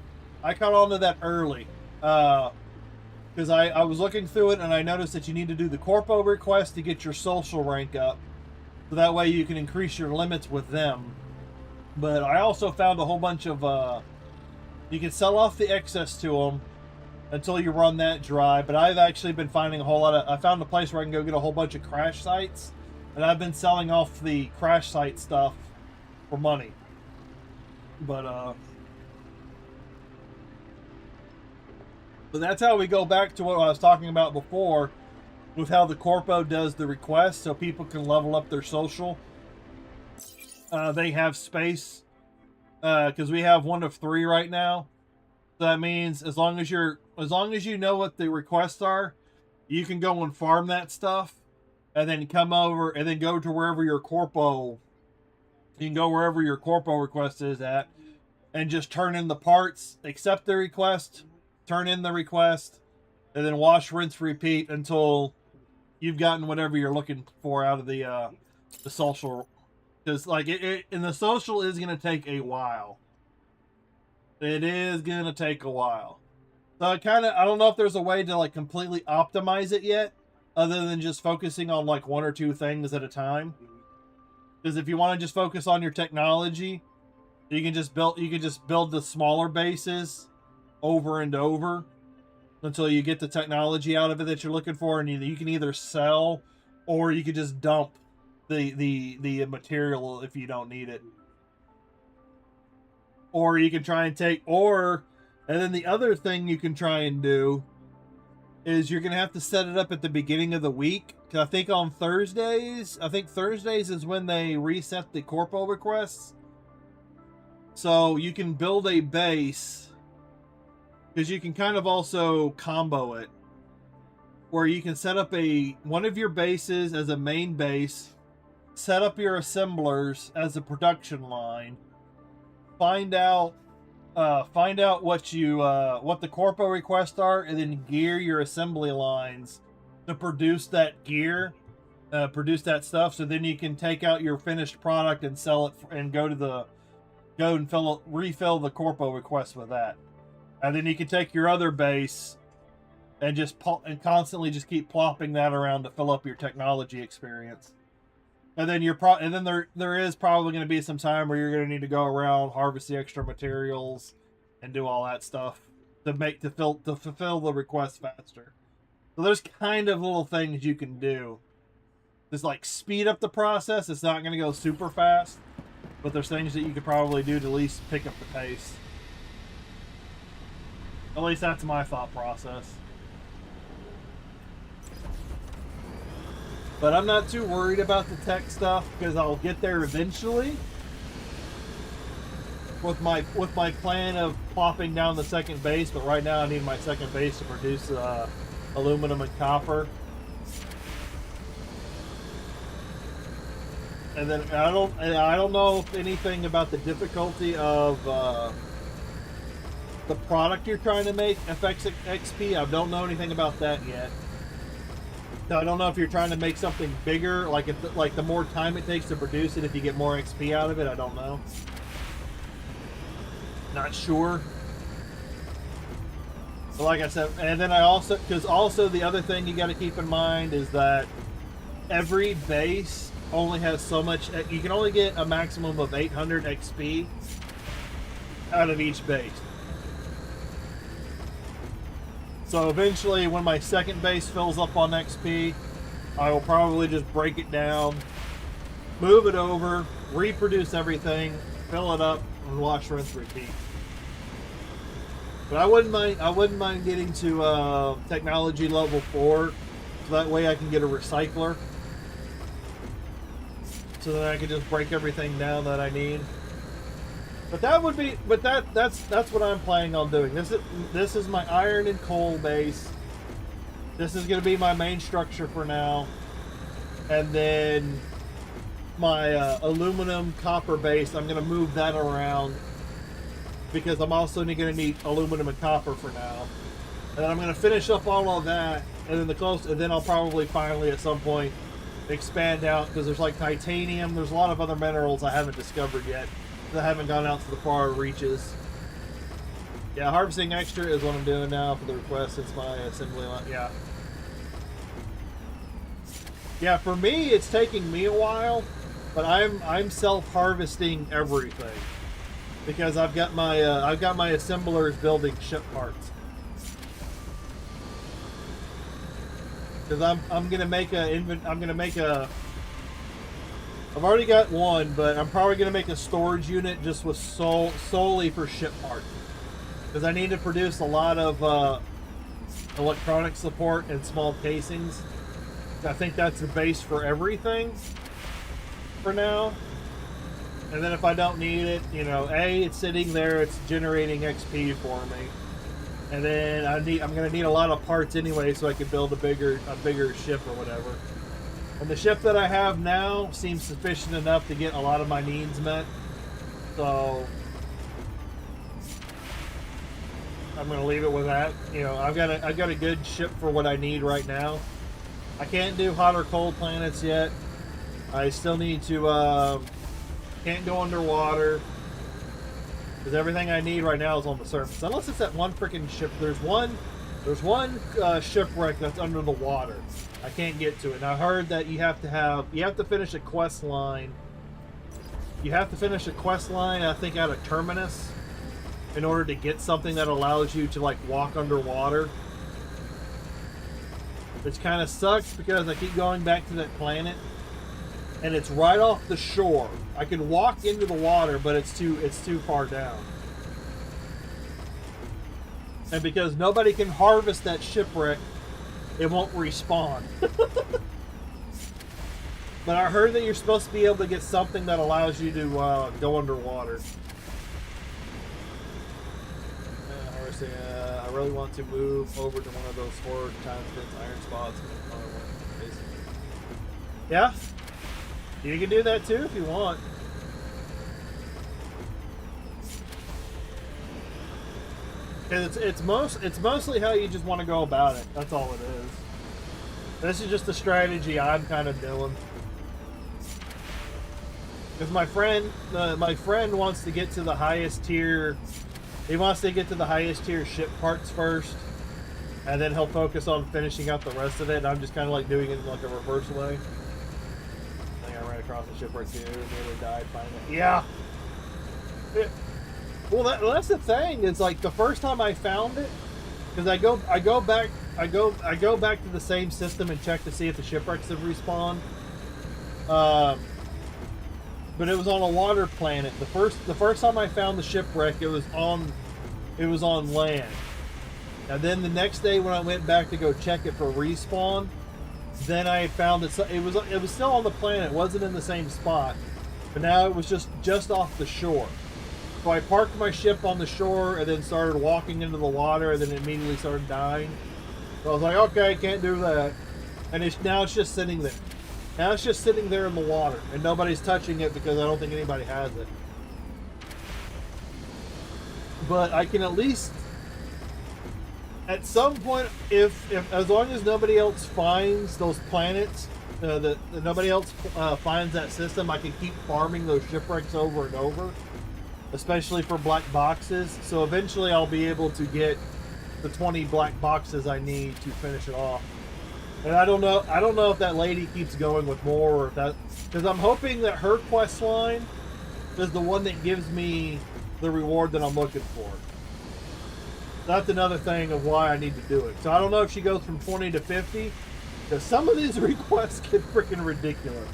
Because I was looking through it and I noticed that you need to do the corpo request to get your social rank up. So that way you can increase your limits with them. But I also found a whole bunch of... you can sell off the excess to them until you run that dry. But I've actually been finding a whole lot of... I found a place where I can go get a whole bunch of crash sites. And I've been selling off the crash site stuff for money. But that's how we go back to what I was talking about before with how the corpo does the request so people can level up their social. They have space because we have 1 of 3 right now. So that means as long as you know what the requests are, you can go and farm that stuff and then come over and then go to wherever your corpo request is at and just turn in the parts, accept the request, turn in the request, and then wash, rinse, repeat until you've gotten whatever you're looking for out of the social. Because like and the social is going to take a while. It is going to take a while. So I don't know if there's a way to like completely optimize it yet, other than just focusing on like 1 or 2 things at a time. Because if you want to just focus on your technology, you can just build the smaller bases over and over until you get the technology out of it that you're looking for, and you can either sell or you can just dump the material if you don't need it. Or you can try and and then the other thing you can try and do is you're going to have to set it up at the beginning of the week. Because I think on Thursdays, is when they reset the corpo requests. So you can build a base, because you can kind of also combo it, where you can set up one of your bases as a main base, set up your assemblers as a production line, find out what the corpo requests are, and then gear your assembly lines to produce that gear, produce that stuff. So then you can take out your finished product and sell it, and refill the corpo request with that. And then you can take your other base and constantly just keep plopping that around to fill up your technology experience. And then there is probably going to be some time where you're going to need to go around, harvest the extra materials, and do all that stuff to fulfill the request faster. So there's kind of little things you can do. Just like speed up the process. It's not going to go super fast, but there's things that you could probably do to at least pick up the pace. At least that's my thought process. But I'm not too worried about the tech stuff because I'll get there eventually. With my plan of plopping down the second base, but right now I need my second base to produce aluminum and copper. And then I don't know anything about the difficulty of the product you're trying to make affects XP. I don't know anything about that yet. So I don't know if you're trying to make something bigger, like the more time it takes to produce it, if you get more XP out of it. I don't know. Not sure. But like I said, and then because the other thing you got to keep in mind is that every base only has so much. You can only get a maximum of 800 XP out of each base. So eventually, when my second base fills up on XP, I will probably just break it down, move it over, reproduce everything, fill it up, and wash, rinse, repeat. But I wouldn't mind getting to technology level 4, so that way I can get a recycler. So that I can just break everything down that I need. But that's what I'm planning on doing. This is my iron and coal base. This is going to be my main structure for now, and then my aluminum copper base. I'm going to move that around because I'm also going to need aluminum and copper for now. And then I'm gonna finish up all of that, and then I'll probably finally at some point expand out, because there's like titanium. There's a lot of other minerals I haven't discovered yet that haven't gone out to the far reaches. Yeah, harvesting extra is what I'm doing now for the request. It's my assembly line. Yeah. Yeah, for me, it's taking me a while, but I'm self-harvesting everything because I've got my assemblers building ship parts. Because I'm gonna make I've already got one, but I'm probably gonna make a storage unit just with solely for ship parts. Because I need to produce a lot of electronic support and small casings. I think that's the base for everything for now. And then if I don't need it, you know, it's sitting there, it's generating XP for me. And then I'm gonna need a lot of parts anyway, so I can build a bigger ship or whatever. And the ship that I have now seems sufficient enough to get a lot of my needs met. So I'm gonna leave it with that. You know, I've got a good ship for what I need right now. I can't do hot or cold planets yet. I still need to can't go underwater. Because everything I need right now is on the surface. Unless it's that one freaking ship. There's one shipwreck that's under the water. I can't get to it. And I heard that you have to finish a quest line. You have to finish a quest line, I think, out of Terminus in order to get something that allows you to like walk underwater. Which kind of sucks because I keep going back to that planet. And it's right off the shore. I can walk into the water, but it's too far down. And because nobody can harvest that shipwreck, it won't respawn. But I heard that you're supposed to be able to get something that allows you to go underwater. I really want to move over to one of those 4x iron spots. Yeah? You can do that too if you want. And it's mostly how you just want to go about it. That's all it is. This is just the strategy I'm kind of doing. Because my friend wants to get to the highest tier. He wants to get to the highest tier ship parts first, and then he'll focus on finishing out the rest of it. And I'm just kind of like doing it in like a reverse way. Across the shipwreck too, nearly died finally. Yeah. Well, that's the thing. It's like the first time I found it, because I go back to the same system and check to see if the shipwrecks have respawned. But it was on a water planet. The first time I found the shipwreck, it was on land. And then the next day when I went back to go check it for respawn, then I found that it was still on the planet. It wasn't in the same spot, but now it was just off the shore. So I parked my ship on the shore and then started walking into the water, and then immediately started dying. So I was like, okay, can't do that. And now it's just sitting there. Now it's just sitting there in the water, and nobody's touching it because I don't think anybody has it. But I can at least, at some point, if as long as nobody else finds those planets, that nobody else finds that system, I can keep farming those shipwrecks over and over, especially for black boxes. So eventually I'll be able to get the 20 black boxes I need to finish it off. And I don't know if that lady keeps going with more, or if that, because I'm hoping that her quest line is the one that gives me the reward that I'm looking for. That's another thing of why I need to do it. So I don't know if she goes from 20 to 50, because some of these requests get freaking ridiculous.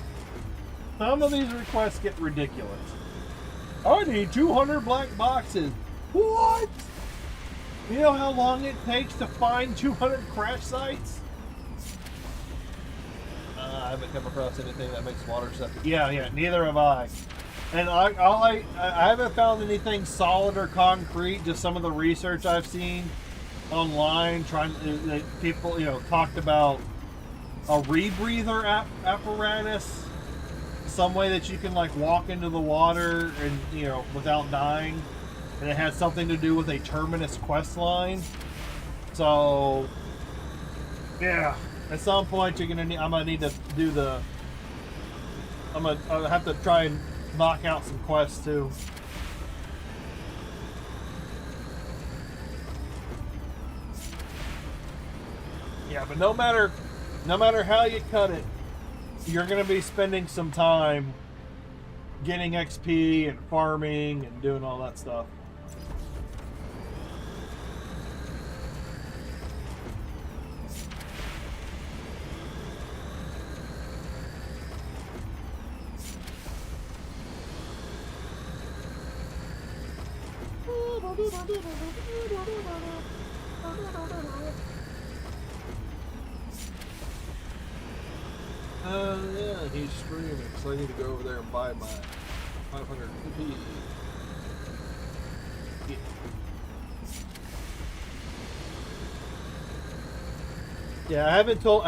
Some of these requests get ridiculous. I need 200 black boxes. What? You know how long it takes to find 200 crash sites? I haven't come across anything that makes water septic. Yeah, neither have I. And I haven't found anything solid or concrete. Just some of the research I've seen online, people talked about a rebreather apparatus, some way that you can like walk into the water and without dying, and it has something to do with a Terminus quest line. So, yeah, at some point I'm gonna need to do the. I'll have to try and knock out some quests too. Yeah, but no matter how you cut it, you're gonna be spending some time getting XP and farming and doing all that stuff. Yeah, he's streaming, so I need to go over there and buy my 500 PP. Yeah. Yeah, I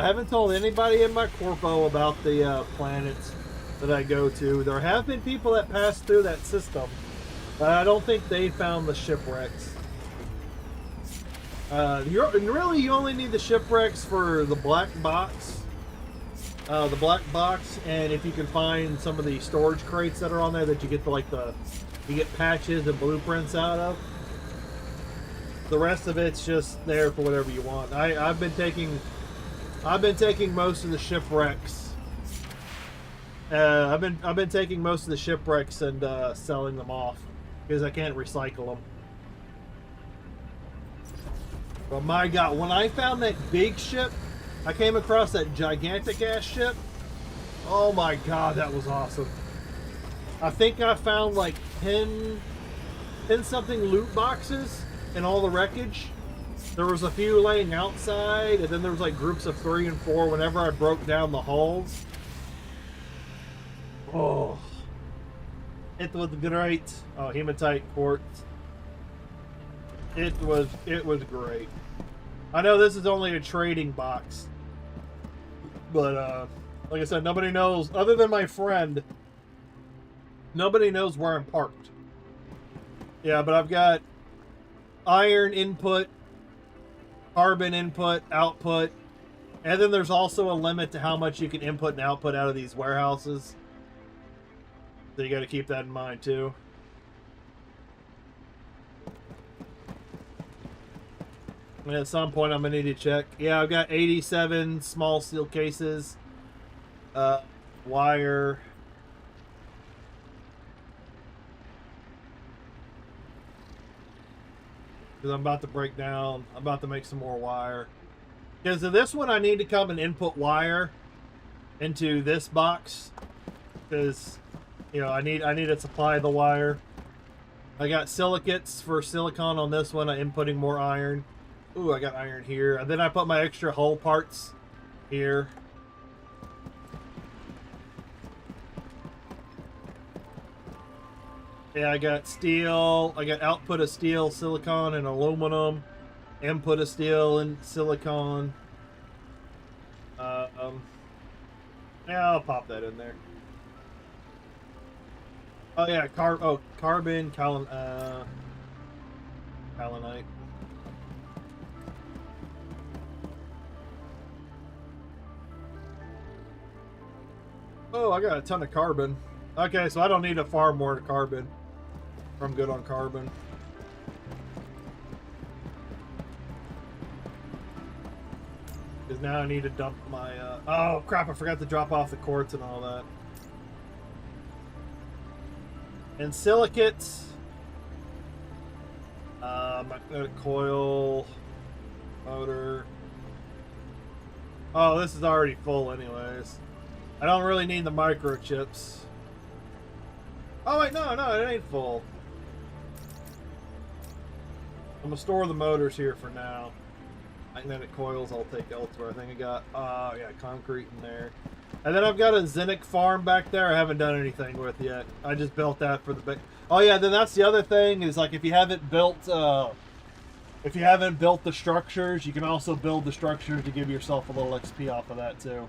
haven't told anybody in my corpo about the planets that I go to. There have been people that pass through that system, but I don't think they found the shipwrecks. You only need the shipwrecks for the black box. The black box, and if you can find some of the storage crates that are on there that you get you get patches and blueprints out of. The rest of it's just there for whatever you want. I've been taking most of the shipwrecks. I've been taking most of the shipwrecks and selling them off because I can't recycle them. But my God, when I found that big ship, I came across that gigantic ass ship. Oh my God, that was awesome. I think I found like 10 something loot boxes in all the wreckage. There was a few laying outside, and then there was like groups of 3 and 4 whenever I broke down the hulls. Oh, it was great. Oh, hematite quartz. It was great. I know this is only a trading box, but like I said, nobody knows, other than my friend, nobody knows where I'm parked. Yeah, but I've got iron input, carbon input, output, and then there's also a limit to how much you can input and output out of these warehouses. So you got to keep that in mind too. And at some point I'm gonna need to check. Yeah, I've got 87 small steel cases, wire. Because I'm about to break down. I'm about to make some more wire. Because of this one, I need to come and input wire into this box. Because, you know, I need to supply the wire. I got silicates for silicon on this one. I'm inputting more iron. Ooh, I got iron here. And then I put my extra hull parts here. Yeah, I got steel. I got output of steel, silicon, and aluminum. Input of steel and silicon. Yeah, I'll pop that in there. Oh yeah, carbon, kaolinite. Oh, I got a ton of carbon. Okay, so I don't need to farm more carbon. I'm good on carbon. Because now I need to dump my... oh, crap, I forgot to drop off the quartz and all that. And silicates. Magnetic coil. Motor. Oh, this is already full anyways. I don't really need the microchips. Oh, wait, no, it ain't full. I'm going to store the motors here for now. Magnetic coils I'll take elsewhere. I think I got, yeah, concrete in there. And then I've got a Zinc farm back there I haven't done anything with yet. I just built that for the big... Oh, yeah, then that's the other thing is, like, if you haven't built the structures, you can also build the structures to give yourself a little XP off of that, too.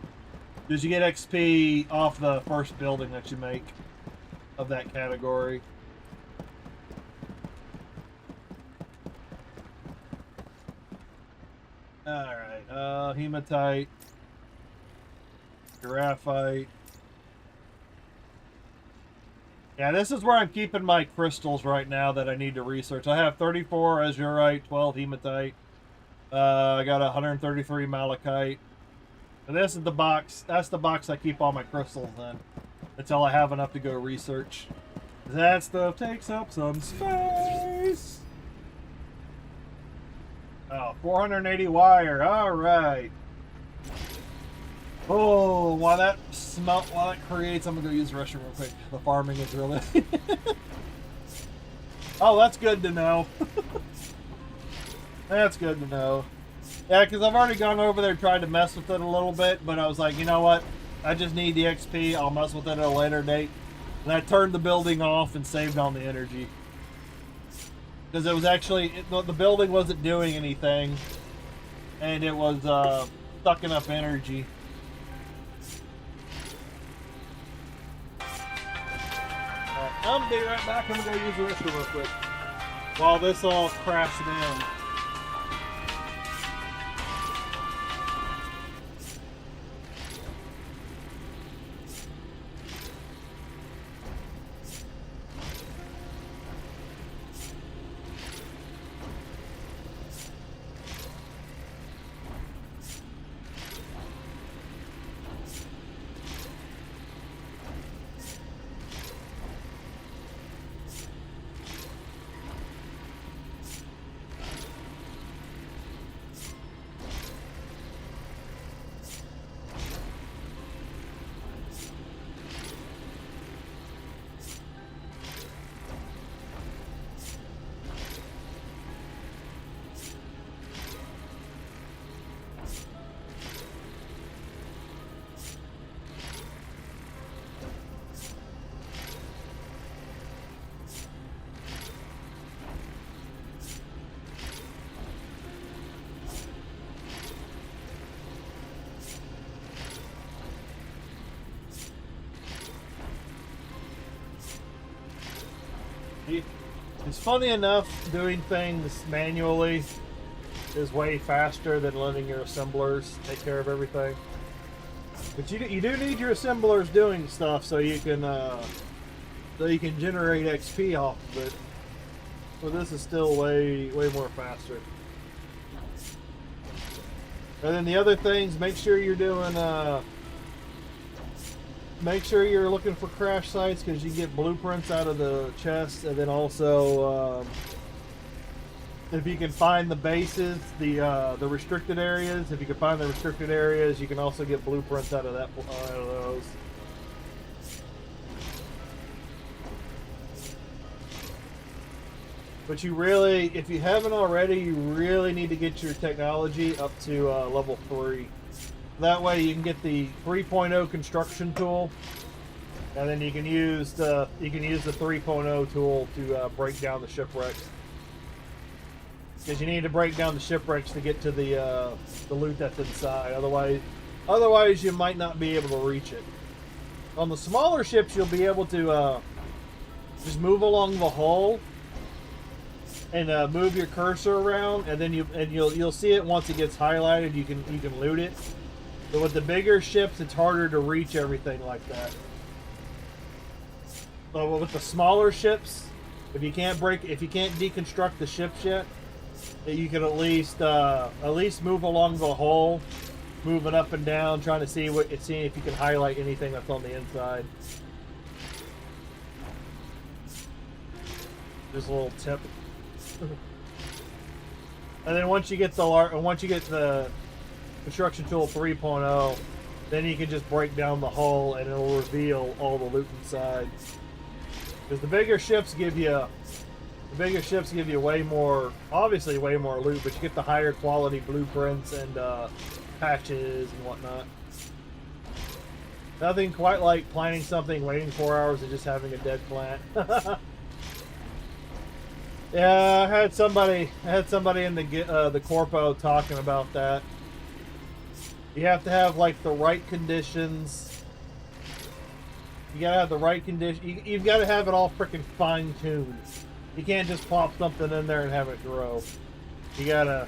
Because you get XP off the first building that you make of that category. Alright, hematite. Graphite. Yeah, this is where I'm keeping my crystals right now that I need to research. I have 34 azurite, 12 hematite. I got 133 malachite. And this is the box. That's the box I keep all my crystals in until I have enough to go research. That stuff takes up some space. Oh, 480 wire. All right. Oh, while that creates, I'm gonna go use the restroom real quick. The farming is really. Oh, that's good to know. That's good to know. Yeah, because I've already gone over there and tried to mess with it a little bit, but I was like, you know what? I just need the XP. I'll mess with it at a later date. And I turned the building off and saved on the energy. Because it was actually, the building wasn't doing anything. And it was sucking up energy. Alright, I'm gonna be right back. I'm gonna go use the restroom real quick. While this all crashed in. It's funny enough, doing things manually is way faster than letting your assemblers take care of everything. But you do need your assemblers doing stuff so you can generate XP off of it. But this is still way more faster. And then the other things, make sure you're doing make sure you're looking for crash sites, because you get blueprints out of the chest, and then also if you can find the bases, the restricted areas. If you can find the restricted areas, you can also get blueprints out of those. But you really, if you haven't already, you really need to get your technology up to level 3. That way you can get the 3.0 construction tool, and then you can use the 3.0 tool to break down the shipwrecks. Because you need to break down the shipwrecks to get to the loot that's inside. Otherwise you might not be able to reach it. On the smaller ships, you'll be able to just move along the hull and move your cursor around, and then you'll see it once it gets highlighted. You can loot it. But with the bigger ships, it's harder to reach everything like that. But with the smaller ships, if you can't deconstruct the ships yet, you can at least move along the hull, moving up and down, trying to see seeing if you can highlight anything that's on the inside. Just a little tip. And then once you get the construction tool 3.0, then you can just break down the hull and it'll reveal all the loot inside. Because the bigger ships give you way more loot, but you get the higher quality blueprints and patches and whatnot. Nothing quite like planning something, waiting 4 hours, and just having a dead plant. Yeah, I had somebody in the corpo talking about that. You have to have like the right conditions. You gotta have the right condition. You've got to have it all freaking fine tuned. You can't just plop something in there and have it grow. You gotta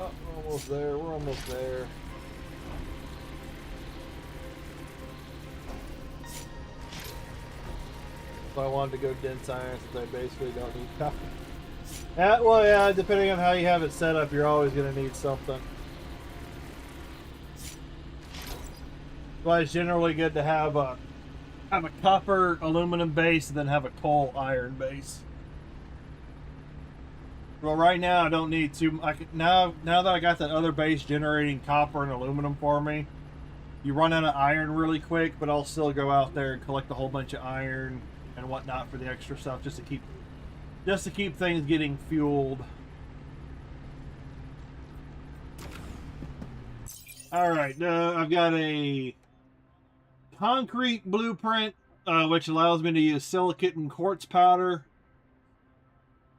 Oh, we're almost there. We're almost there. So I wanted to go dense iron since I basically don't need copper. Yeah, well, yeah, depending on how you have it set up, you're always going to need something. That's why it's generally good to have a copper aluminum base and then have a coal iron base. Well, right now I don't need to. Now that I got that other base generating copper and aluminum for me, you run out of iron really quick. But I'll still go out there and collect a whole bunch of iron and whatnot for the extra stuff, just to keep things getting fueled. All right, I've got a concrete blueprint, which allows me to use silicate and quartz powder.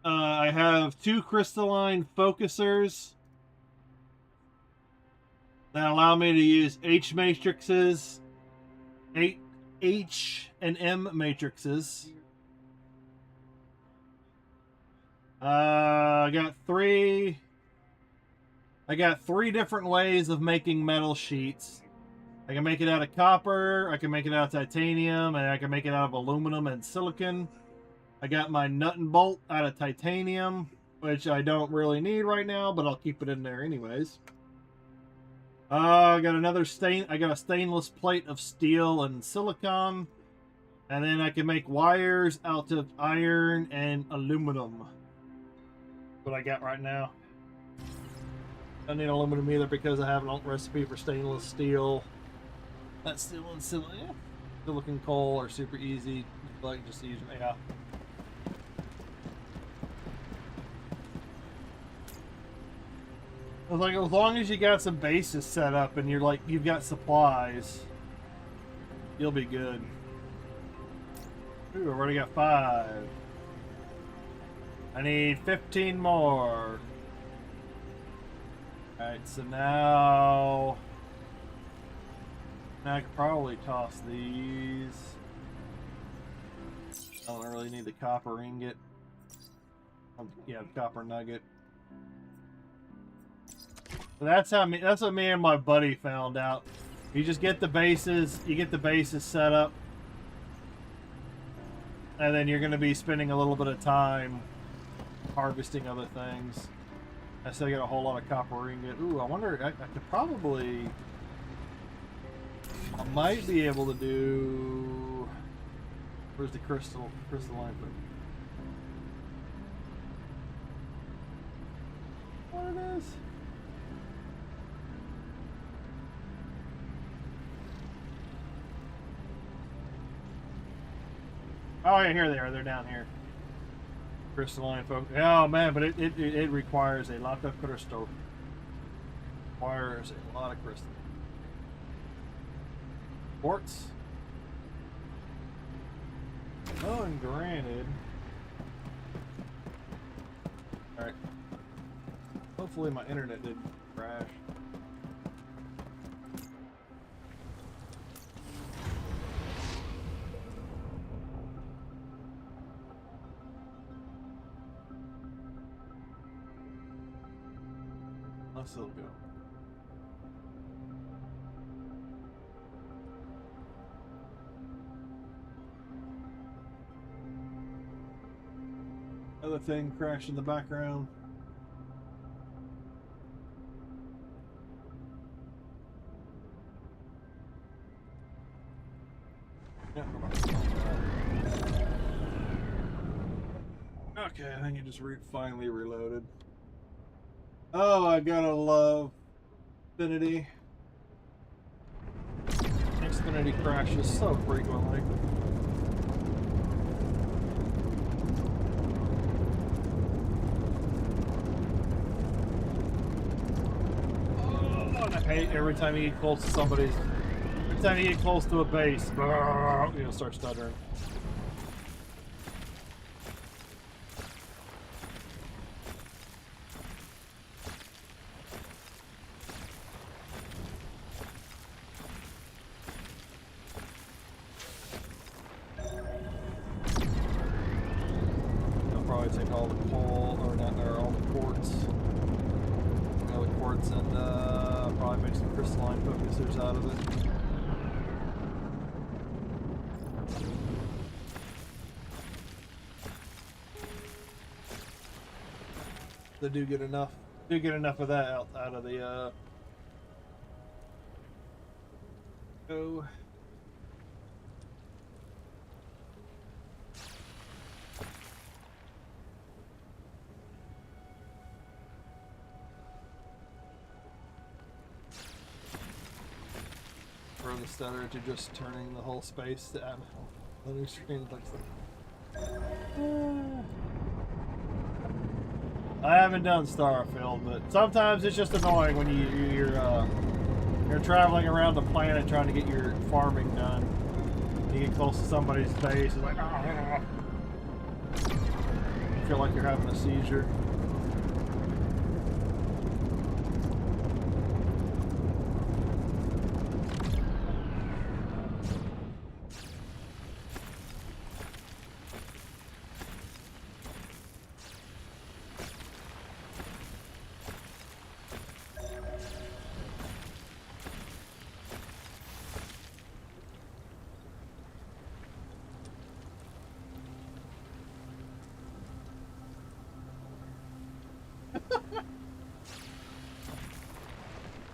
I have 2 crystalline focusers that allow me to use H matrices, H and M matrices. I got three different ways of making metal sheets. I can make it out of copper, I can make it out of titanium, and I can make it out of aluminum and silicon. I got my nut and bolt out of titanium, which I don't really need right now, but I'll keep it in there anyways. I got a stainless plate of steel and silicon, and then I can make wires out of iron and aluminum. That's what I got right now. I don't need aluminum either because I have a recipe for stainless steel. That's steel and silicon coal are super easy. Like just use them. Yeah. Like, as long as you got some bases set up and you've got supplies, you'll be good. Ooh, I've already got 5. I need 15 more. Alright, so now I could probably toss these. I don't really need the copper ingot. Yeah, copper nugget. So that's what me and my buddy found out. You just get the bases, set up, and then you're going to be spending a little bit of time harvesting other things. I still got a whole lot of copper ingot. Ooh, I wonder, I could probably, I might be able to do, where's the crystalline thing? What it is? Oh yeah, here they are. They're down here. Crystalline focus. Oh man, but it requires a lot of crystal. Requires a lot of crystal. Quartz. Oh, and granted. All right. Hopefully my internet didn't crash. I'll still go. Other thing crashed in the background. Yeah. Okay, I think it just finally reloaded. Oh, I gotta love Xfinity. Xfinity crashes so frequently. Oh, and I hate every time you get close to somebody's. Every time you get close to a base, you'll start stuttering. Take all the coal, or all the quartz. quartz and probably make some crystalline focusers out of it. They do get enough of that out of the go. Or the stutter to just turning the whole space to add the new screen looks like. I haven't done Starfield, but sometimes it's just annoying when you're traveling around the planet trying to get your farming done. You get close to somebody's base, it's like, you feel like you're having a seizure.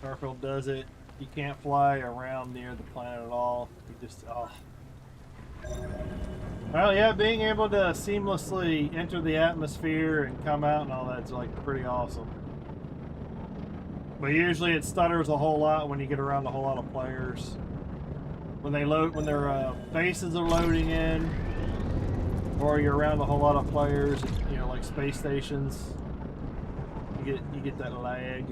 Starfield does it. You can't fly around near the planet at all. You just, oh. Well, yeah, being able to seamlessly enter the atmosphere and come out and all that's like pretty awesome. But usually it stutters a whole lot when you get around a whole lot of players. When they load, when their bases are loading in, or you're around a whole lot of players, you know, like space stations, you get that lag.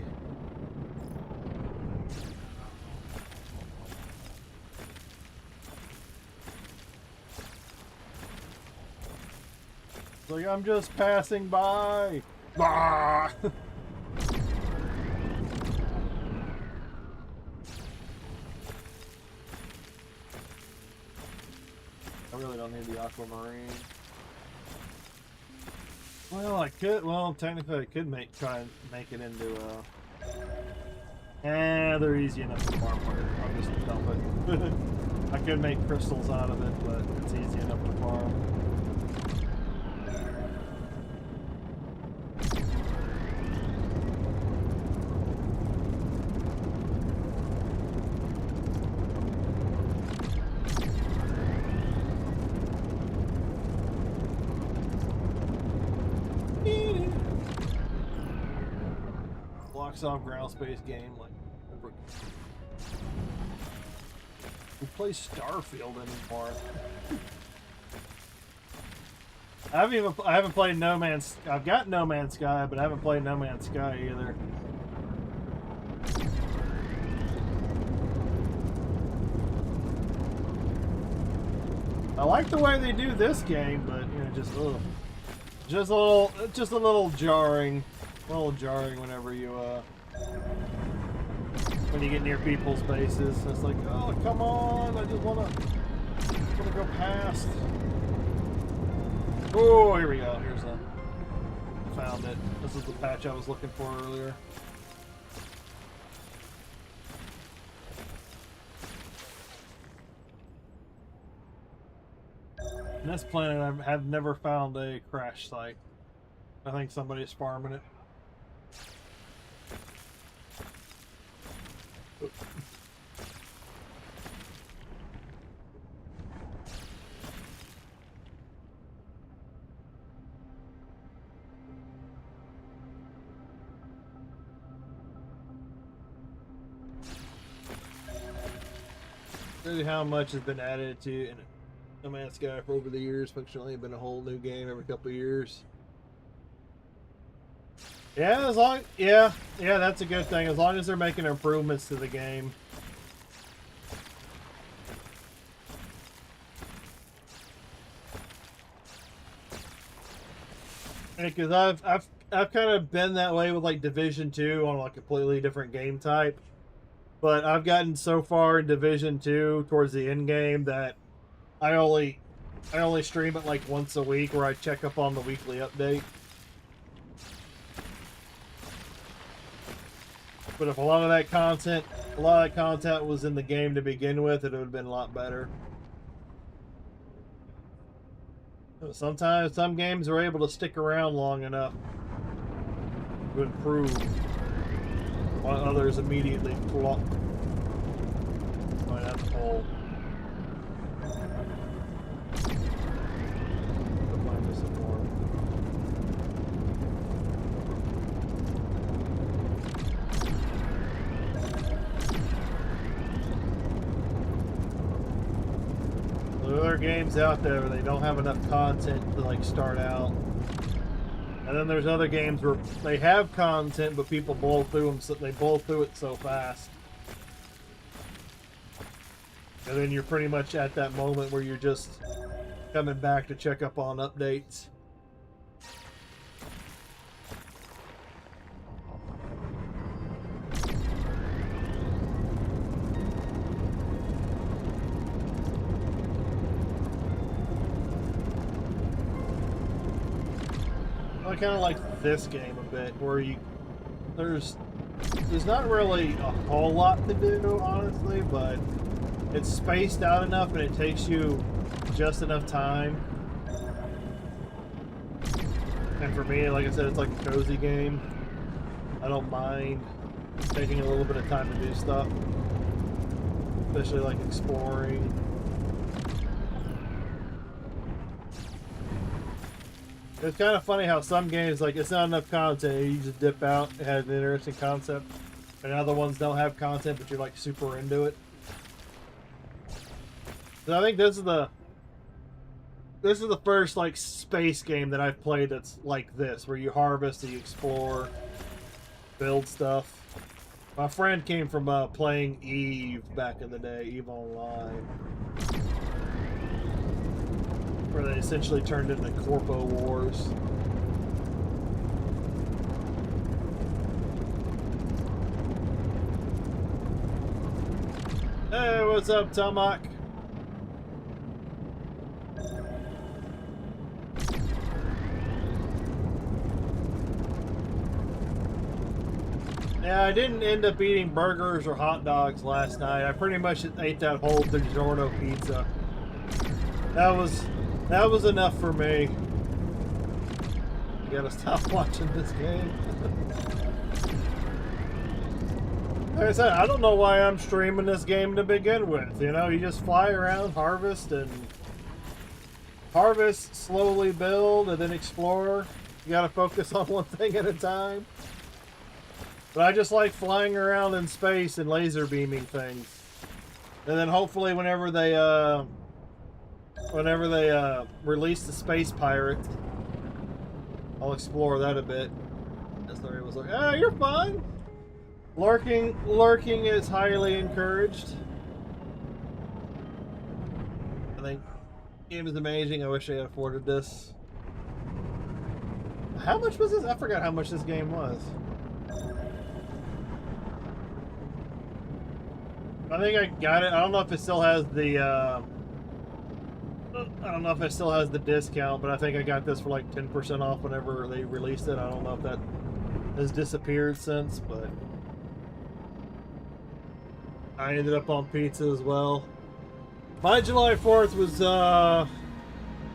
It's like, I'm just passing by. Ah! I really don't need the aquamarine. Well, I could. Well, technically, I could try and make it into. They're easy enough to farm for. I'll just dump it. I could make crystals out of it, but it's easy enough to farm. Off ground space game like who plays Starfield anymore? I haven't played No Man's. I've got No Man's Sky, but I haven't played No Man's Sky either. I like the way they do this game, but you know, just a little jarring. A little jarring whenever you when you get near people's bases. It's like, oh, come on, I just wanna go past. Oh, here we go. Here's found it. This is the patch I was looking for earlier. On this planet, I have never found a crash site. I think somebody's farming it. Really how much has been added to No Man's Sky for over the years. Functionally been a whole new game every couple of years. Yeah, yeah, that's a good thing. As long as they're making improvements to the game. Because I've kind of been that way with like Division 2 on a completely different game type. But I've gotten so far in Division 2 towards the end game that I only stream it like once a week, where I check up on the weekly update. But if a lot of that content was in the game to begin with, it would have been a lot better. Sometimes some games are able to stick around long enough to improve, while others immediately flop. Oh, that's cold. Find me some more. There are games out there where they don't have enough content to like start out. And then there's other games where they have content, but people blow through them, so they blow through it so fast. And then you're pretty much at that moment where you're just coming back to check up on updates. I kind of like this game a bit, where there's not really a whole lot to do, honestly, but it's spaced out enough and it takes you just enough time. And for me, like I said, it's like a cozy game. I don't mind taking a little bit of time to do stuff, especially like exploring. It's kind of funny how some games, like, it's not enough content, you just dip out, it has an interesting concept, and other ones don't have content, but you're, like, super into it. So I think this is the first, like, space game that I've played that's like this, where you harvest, you explore, build stuff. My friend came from playing Eve back in the day, Eve Online, where they essentially turned into Corpo Wars. Hey, what's up, Tomac? Yeah, I didn't end up eating burgers or hot dogs last night. I pretty much ate that whole DiGiorno pizza. That was enough for me. You gotta stop watching this game. Like I said, I don't know why I'm streaming this game to begin with. You know, you just fly around, harvest, slowly build, and then explore. You gotta focus on one thing at a time. But I just like flying around in space and laser beaming things. And then hopefully whenever they release the Space Pirate, I'll explore that a bit. That's the way it was like, oh, you're fine. Lurking is highly encouraged. I think the game is amazing. I wish I had afforded this. How much was this? I forgot how much this game was. I think I got it. I don't know if it still has the discount, but I think I got this for like 10% off whenever they released it. I don't know if that has disappeared since, but I ended up on pizza as well. My July 4th was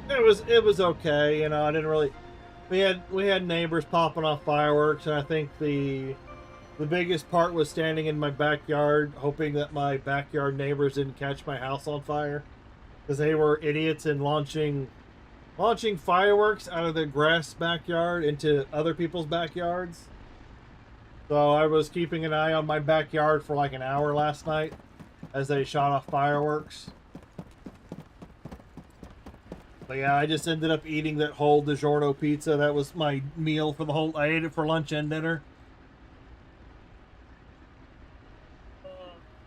it was okay, you know. I didn't really we had neighbors popping off fireworks, and I think the biggest part was standing in my backyard, hoping that my backyard neighbors didn't catch my house on fire, because they were idiots in launching fireworks out of their grass backyard into other people's backyards. So I was keeping an eye on my backyard for like an hour last night as they shot off fireworks. But yeah, I just ended up eating that whole DiGiorno pizza. That was my meal for the whole. I ate it for lunch and dinner.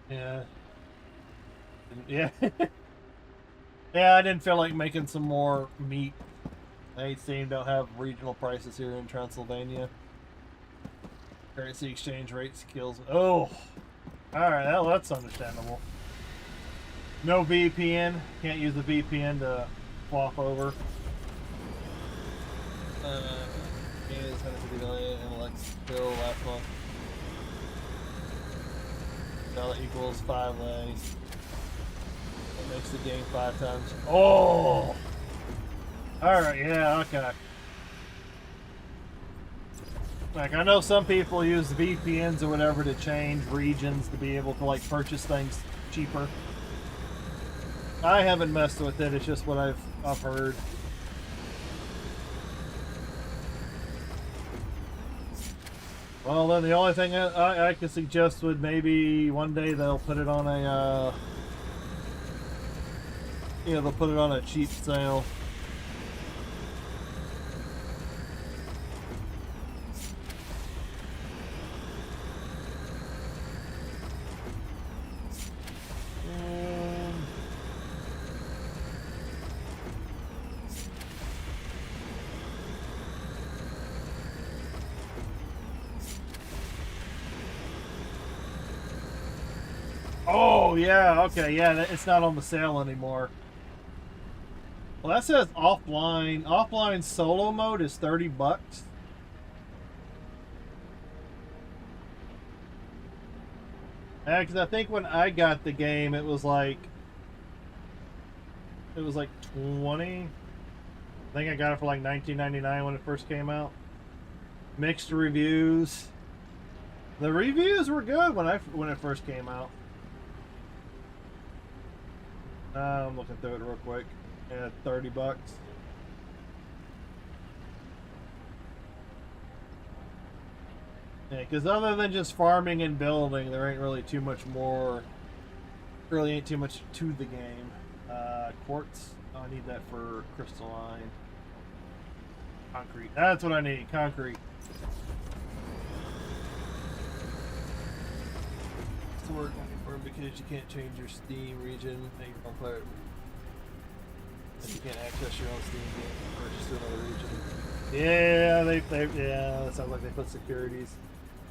Yeah. Yeah. Yeah, I didn't feel like making some more meat. They seem to have regional prices here in Transylvania. Currency exchange rates kills. Oh! Alright, well, that's understandable. No VPN. Can't use the VPN to swap over. Last month. Now that equals 5 lanes. That makes the game 5 times. Oh! Alright, yeah, okay. Like, I know some people use VPNs or whatever to change regions to be able to, like, purchase things cheaper. I haven't messed with it, it's just what I've heard. Well, then the only thing I could suggest would maybe one day they'll put it on a, you know, they'll put it on a cheap sale. Oh, yeah, okay, yeah, it's not on the sale anymore. Well, that says offline. Offline solo mode is 30 bucks. Yeah, because I think when I got the game, it was like 20. I think I got it for like $19.99 when it first came out. Mixed reviews. The reviews were good when it first came out. I'm looking through it real quick. Yeah, 30 bucks. Yeah, because other than just farming and building, there ain't really too much more. Really ain't too much to the game. Quartz. Oh, I need that for crystalline. Concrete. That's what I need. Concrete. Store because you can't change your Steam region and your own player. And you can't access your own Steam game or purchase to another region. Yeah, yeah, that sounds like they put securities.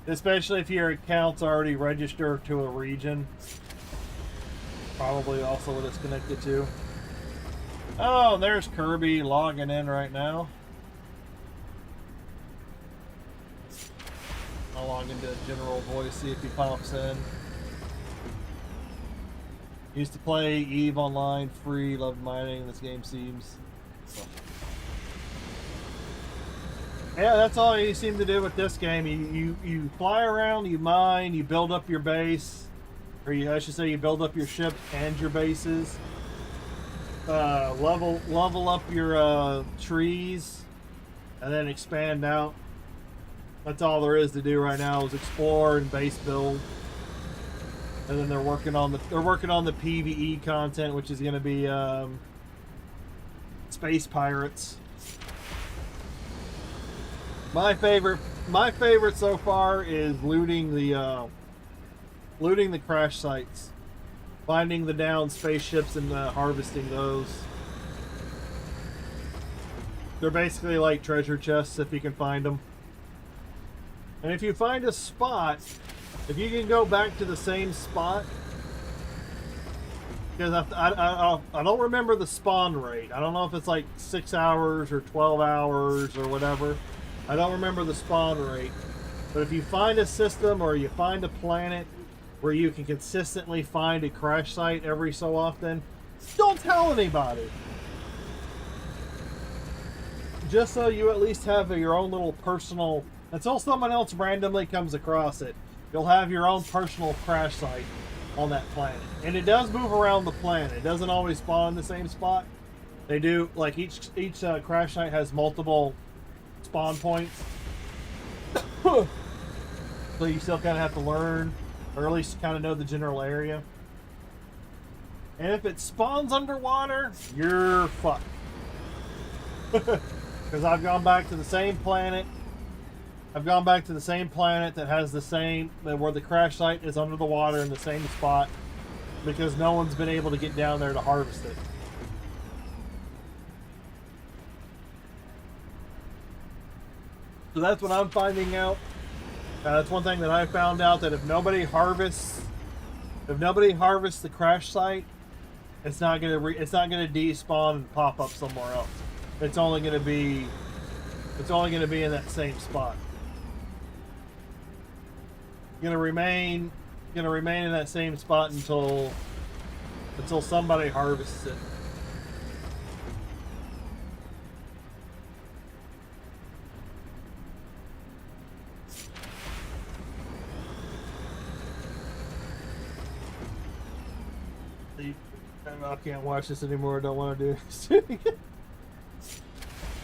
Especially if your account's already registered to a region. Probably also what it's connected to. Oh, there's Kirby logging in right now. I'll log into General Voice, see if he pops in. Used to play EVE Online, free, loved mining, this game seems. So. Yeah, that's all you seem to do with this game. You fly around, you mine, you build up your base. Or I should say you build up your ship and your bases. Level up your trees. And then expand out. That's all there is to do right now is explore and base build. And then they're working on the PvE content, which is going to be space pirates. My favorite so far is looting the crash sites, finding the downed spaceships and harvesting those. They're basically like treasure chests if you can find them. And if you find a spot. If you can go back to the same spot, because I don't remember the spawn rate. I don't know if it's like 6 hours or 12 hours or whatever. I don't remember the spawn rate. But if you find a system or you find a planet where you can consistently find a crash site every so often, don't tell anybody. Just so you at least have your own little personal, until someone else randomly comes across it. You'll have your own personal crash site on that planet. And it does move around the planet. It doesn't always spawn in the same spot. They do, like each crash site has multiple spawn points. So you still kind of have to learn, or at least kind of know the general area. And if it spawns underwater, you're fucked. Because I've gone back to the same planet. I've gone back to the same planet that has the same, where the crash site is under the water in the same spot, because no one's been able to get down there to harvest it. So that's what I'm finding out. That's one thing that I found out, that if nobody harvests the crash site, it's not gonna despawn and pop up somewhere else. It's only gonna be in that same spot. Gonna remain gonna remain in that same spot until somebody harvests it. I can't watch this anymore. I don't want to do this.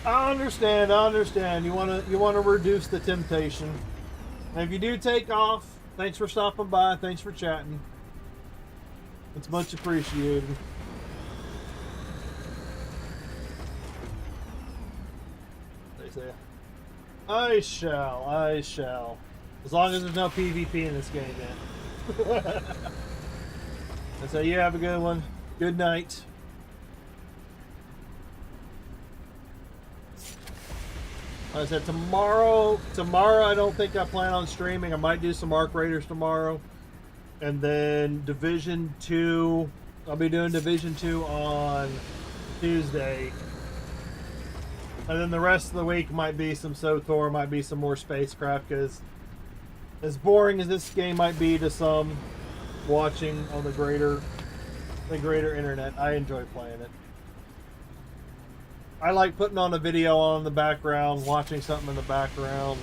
I understand. You want to reduce the temptation. And if you do take off, thanks for stopping by. Thanks for chatting. It's much appreciated. They say, I shall. As long as there's no PvP in this game, man. And so you have a good one. Good night. Like I said, tomorrow I don't think I plan on streaming. I might do some Arc Raiders tomorrow. And then Division 2, I'll be doing Division 2 on Tuesday. And then the rest of the week might be some SOTOR, might be some more spacecraft, because as boring as this game might be to some watching on the greater internet, I enjoy playing it. I like putting on a video on in the background, watching something in the background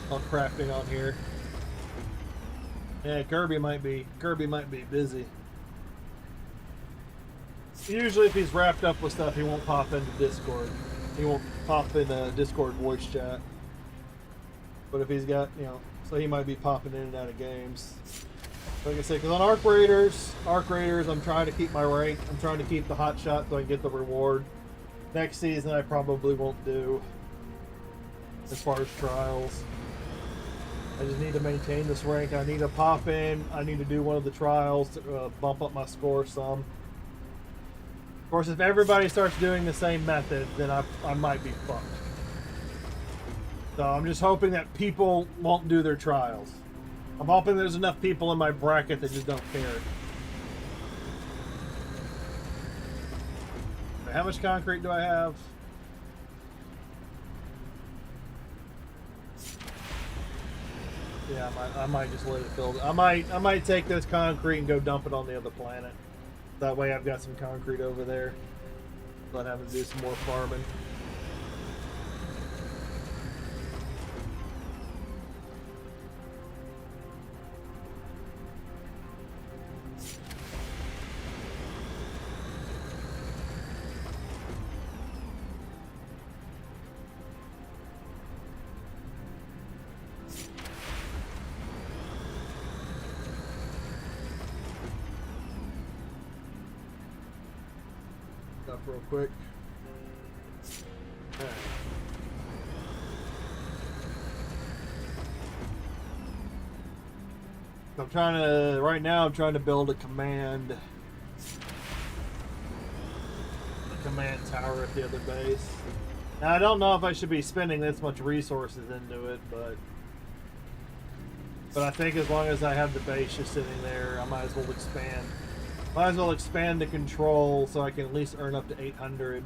while crafting on here. Yeah, Kirby might be busy. Usually if he's wrapped up with stuff, he won't pop into Discord. He won't pop in a Discord voice chat. But if he's got, so he might be popping in and out of games. Like I said, because on Arc Raiders, I'm trying to keep my rank. I'm trying to keep the hot shot so I can get the reward. Next season, I probably won't do as far as trials. I just need to maintain this rank. I need to pop in. I need to do one of the trials to bump up my score some. Of course, if everybody starts doing the same method, then I might be fucked. So I'm just hoping that people won't do their trials. I'm hoping there's enough people in my bracket that just don't care. How much concrete do I have? Yeah, I might just let it build. I might take this concrete and go dump it on the other planet. That way I've got some concrete over there. Not having to do some more farming. Real quick. Right. Right now I'm trying to build a command tower at the other base. Now I don't know if I should be spending this much resources into it, but I think as long as I have the base just sitting there, I might as well expand. Might as well expand the control so I can at least earn up to 800.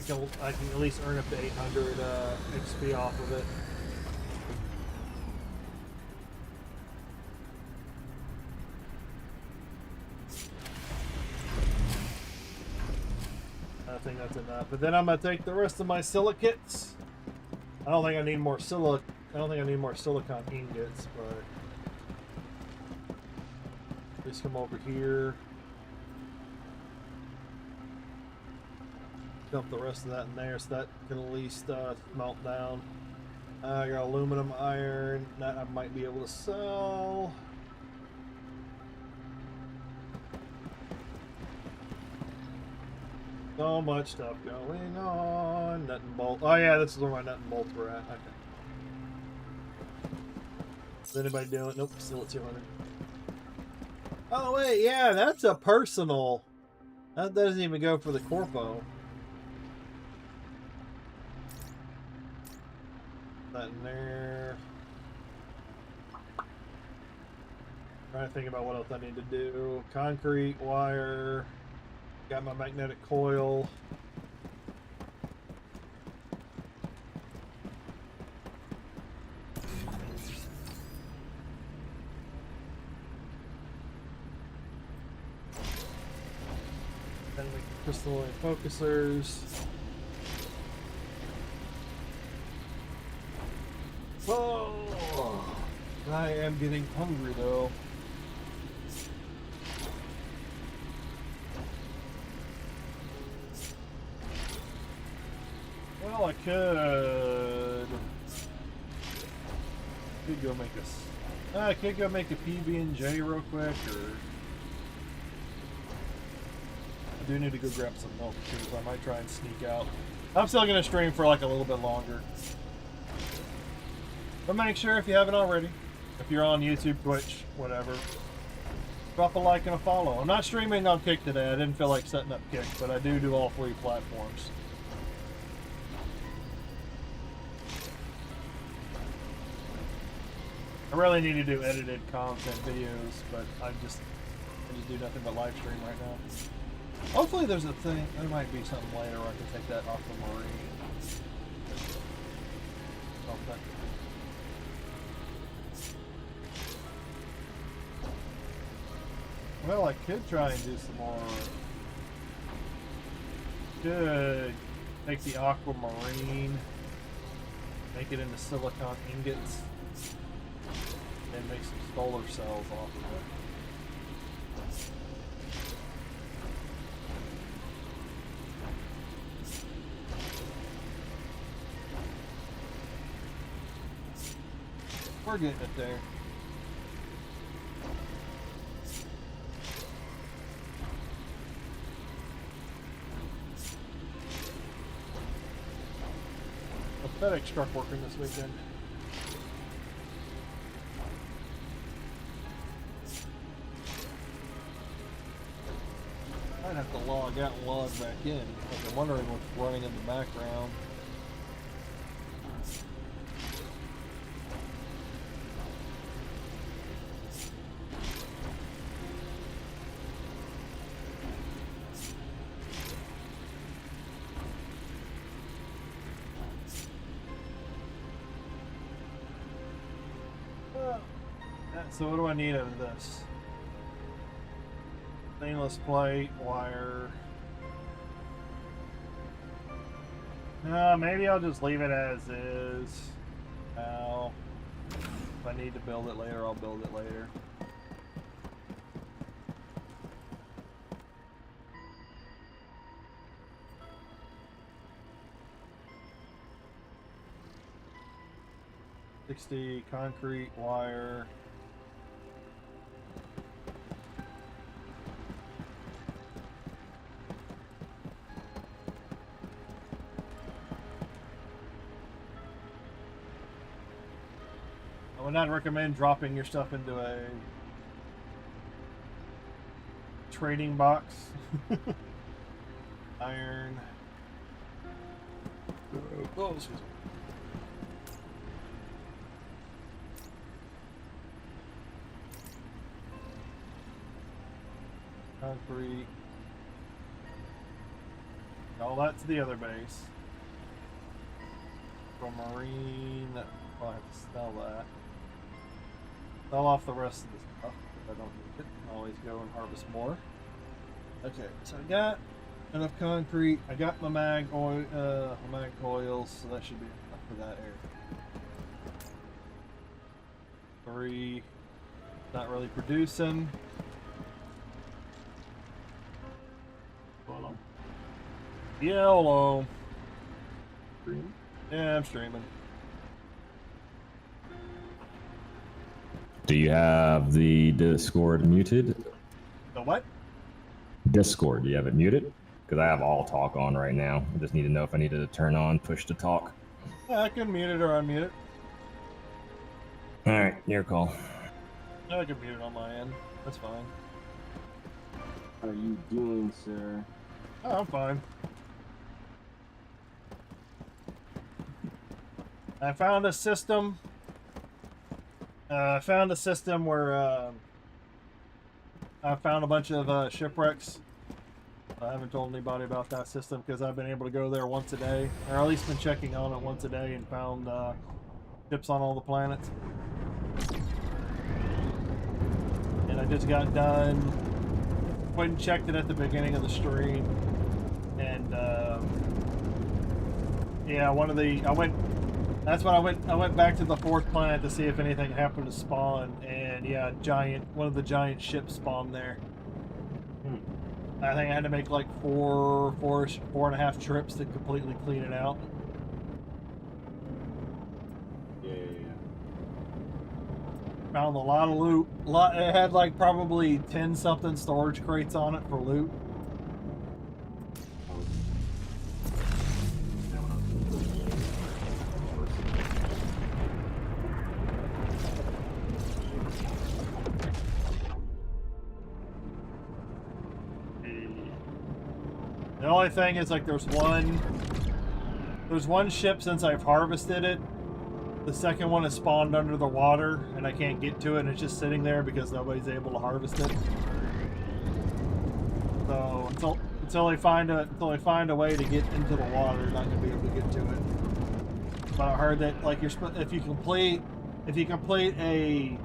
I can at least earn up to 800 XP off of it. I think that's enough. But then I'm gonna take the rest of my silicates. I don't think I need more silicon ingots, but just come over here, dump the rest of that in there so that can at least melt down. I got aluminum, iron, that I might be able to sell. So much stuff going on. Nut and bolt. Oh yeah, this is where my nut and bolts were at. Okay. Is anybody doing it? Nope, still at 200. Oh wait, yeah, that's a personal. That doesn't even go for the corpo. That in there. Trying to think about what else I need to do. Concrete, wire. Got my magnetic coil. crystalline focusers. Oh, I am getting hungry though. Well, I could go make I could go make a PB&J real quick, or I do need to go grab some milk too, so I might try and sneak out. I'm still gonna stream for like a little bit longer. But make sure, if you haven't already, if you're on YouTube, Twitch, whatever, drop a like and a follow. I'm not streaming on Kick today. I didn't feel like setting up Kick, but I do all 3 platforms. I really need to do edited content videos, but I just do nothing but live stream right now. Hopefully there's a thing, there might be something later where I can take that aquamarine. Something. Well, I could try and do some more. Could take the aquamarine, make it into silicon ingots, and make some solar cells off of it. We're getting it there. The FedEx truck working this weekend. I'd have to log out and log back in. I'm wondering what's running in the background. So what do I need out of this? Stainless plate, wire. Maybe I'll just leave it as is. Now, if I need to build it later, I'll build it later. $60 concrete, wire. I would not recommend dropping your stuff into a trading box. Iron. Oh, excuse me. Concrete. All that's the other base. For marine, I'll have to sell that. Sell off the rest of the stuff if I don't need it. I'll always go and harvest more. Okay, so I got enough concrete. I got my mag coils, so that should be enough for that area. 3. Not really producing. Hello. Yeah, hello. Streaming? Yeah, I'm streaming. Do you have the Discord muted? The what? Discord, do you have it muted? Because I have all talk on right now. I just need to know if I needed to turn on push to talk. Yeah, I can mute it or unmute it. Alright, your call. I can mute it on my end. That's fine. How are you doing, sir? Oh, I'm fine. I found a system. I found a system where I found a bunch of shipwrecks. I haven't told anybody about that system because I've been able to go there once a day, or at least been checking on it once a day, and found ships on all the planets. And I just got done. Went and checked it at the beginning of the stream. Yeah, one of the I went. That's when I went. I went back to the fourth planet to see if anything happened to spawn, and yeah, one of the giant ships spawned there. I think I had to make like four and a half trips to completely clean it out. Yeah. Found a lot of loot. It had like probably 10 something storage crates on it for loot. The only thing is like there's one ship since I've harvested it. The second one is spawned under the water and I can't get to it and it's just sitting there because nobody's able to harvest it. So until they find a way to get into the water, they're not gonna be able to get to it. But I heard that like if you complete a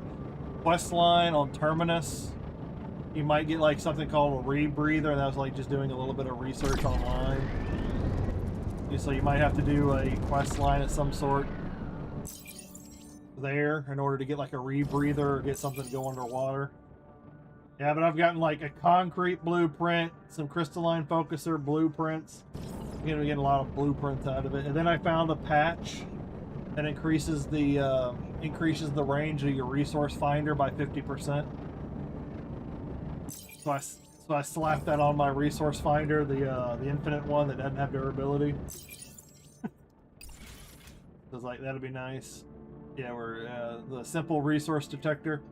quest line on Terminus, you might get like something called a rebreather, and that was like just doing a little bit of research online. So you might have to do a quest line of some sort there in order to get like a rebreather or get something to go underwater. Yeah, but I've gotten like a concrete blueprint, some crystalline focuser blueprints. I'm gonna get a lot of blueprints out of it, and then I found a patch that increases the range of your resource finder by 50%. So I slapped that on my resource finder, the infinite one that doesn't have durability. So it's like that'd be nice. Yeah, we're the simple resource detector.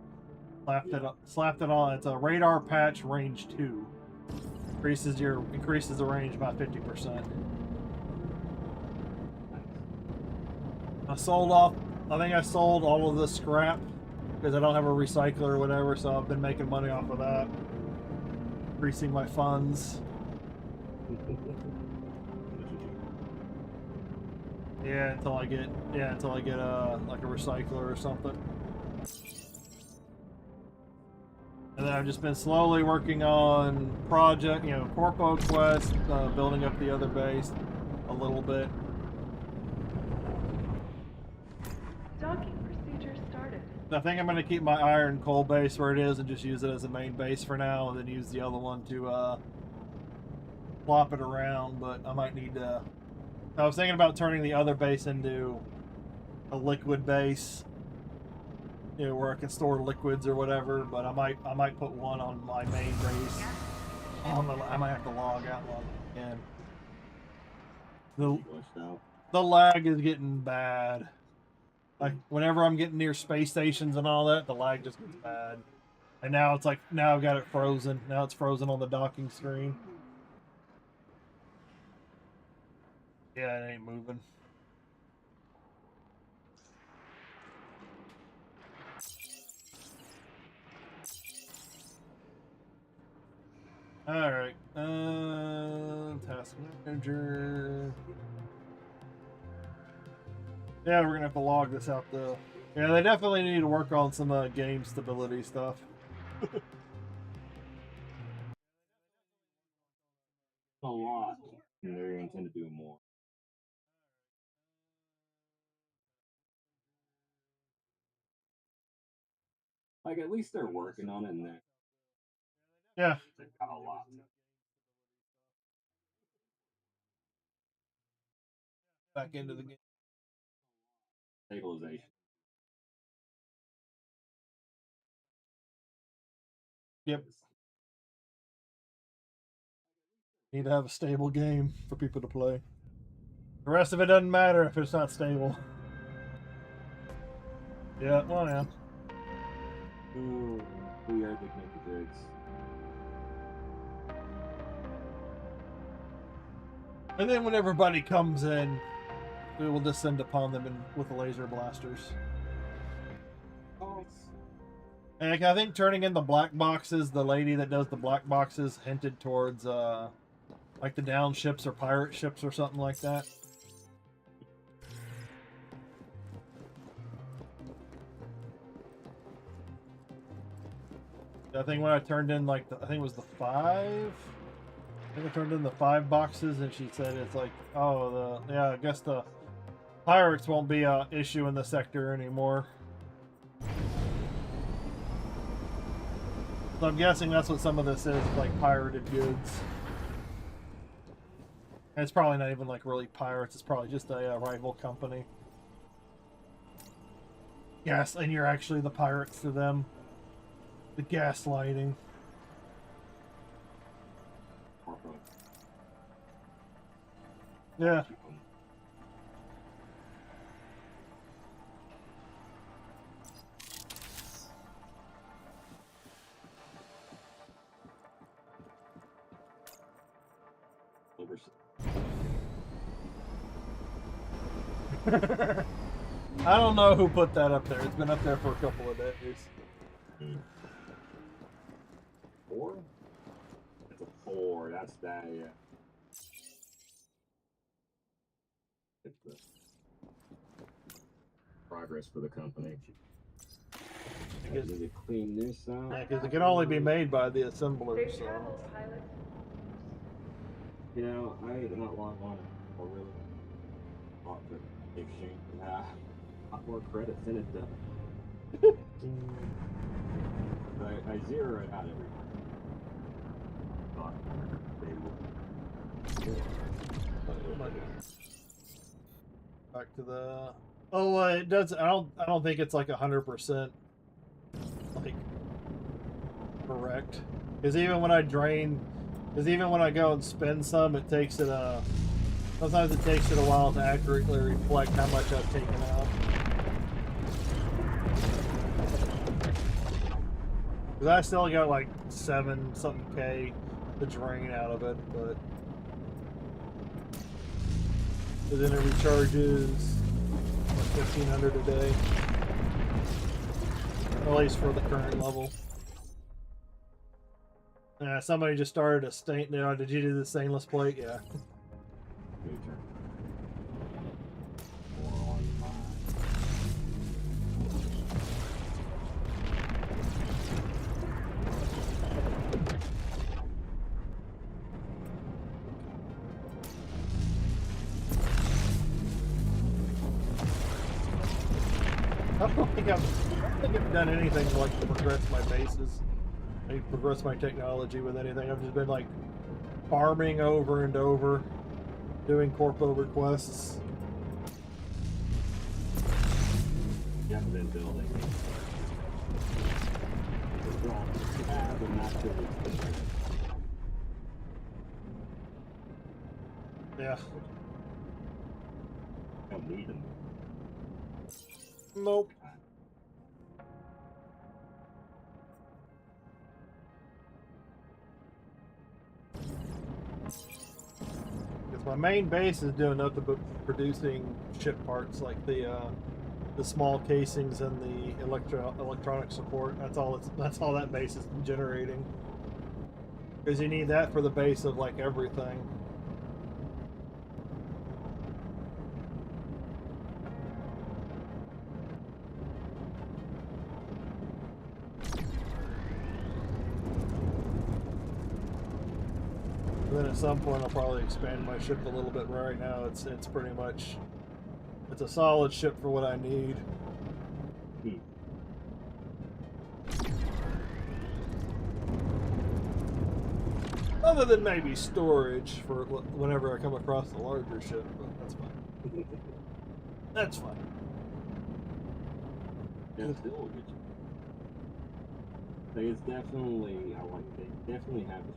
Slapped it on. It's a radar patch range 2. Increases the range by 50%. I think I sold all of the scrap because I don't have a recycler or whatever, so I've been making money off of that. Increasing my funds. Yeah, until I get like a recycler or something. And then I've just been slowly working on Corpo Quest, building up the other base a little bit. Docking procedure started. I think I'm going to keep my iron coal base where it is and just use it as a main base for now, and then use the other one to flop it around. But I might need to. I was thinking about turning the other base into a liquid base, where I can store liquids or whatever. But I might put one on my main base. I might have to log out again. The lag is getting bad. Like whenever I'm getting near space stations and all that, the lag just gets bad. And now it's like I've got it frozen. Now it's frozen on the docking screen. Yeah, it ain't moving. All right. Task manager. Yeah, we're gonna have to log this out though. Yeah, they definitely need to work on some game stability stuff. A lot. And they're going to do more. Like at least they're working on it, and Yeah. they've got a lot. Back into the game. Stabilization. Yep. Need to have a stable game for people to play. The rest of it doesn't matter if it's not stable. Yeah, well, yeah. Ooh, we are the connected rigs. And then when everybody comes in, we will descend upon them with laser blasters. Oh. And I think turning in the black boxes, the lady that does the black boxes hinted towards like the down ships or pirate ships or something like that. I think when I turned in like I think it was the 5. think I turned in the 5 boxes, and she said it's like, oh, yeah, I guess the pirates won't be a issue in the sector anymore. So I'm guessing that's what some of this is, like pirated goods. And it's probably not even like really pirates. It's probably just a rival company. Yes, and you're actually the pirates to them. The gaslighting. Yeah. I don't know who put that up there. It's been up there for a couple of days. 4? It's a 4. That's that, yeah. It's the progress for the company. I need to clean this out. Yeah, because it can only be made by the assemblers. Safe So. travels, pilot. You know, I not long on a really thought that exchange would have a lot more credits in it though. I zero it out every time. Thought they would. Back to the. Oh, it does. I don't think it's like 100% like correct. Because even when I drain, even when I go and spend some, it takes it sometimes it takes it a while to accurately reflect how much I've taken out. Because I still got like 7 something K to drain out of it, but then it recharges like 1,500 a day, at least for the current level. Yeah, somebody just started a stain. You know, did you do the stainless plate? Yeah. I don't think I've done anything to like to progress my bases. I progress my technology with anything. I've just been like farming over and over, doing corpo requests. You haven't been building. You have, but not to the extent. Yeah. I don't need them. Nope. Because my main base is doing nothing but producing ship parts like the small casings and the electronic support. That's all that base is generating. Because you need that for the base of like everything. Then at some point I'll probably expand my ship a little bit. Right now it's pretty much it's a solid ship for what I need. Other than maybe storage for whenever I come across a larger ship, but that's fine. That's fine. Yeah, still will get you. Like, it's definitely, I like they definitely have it.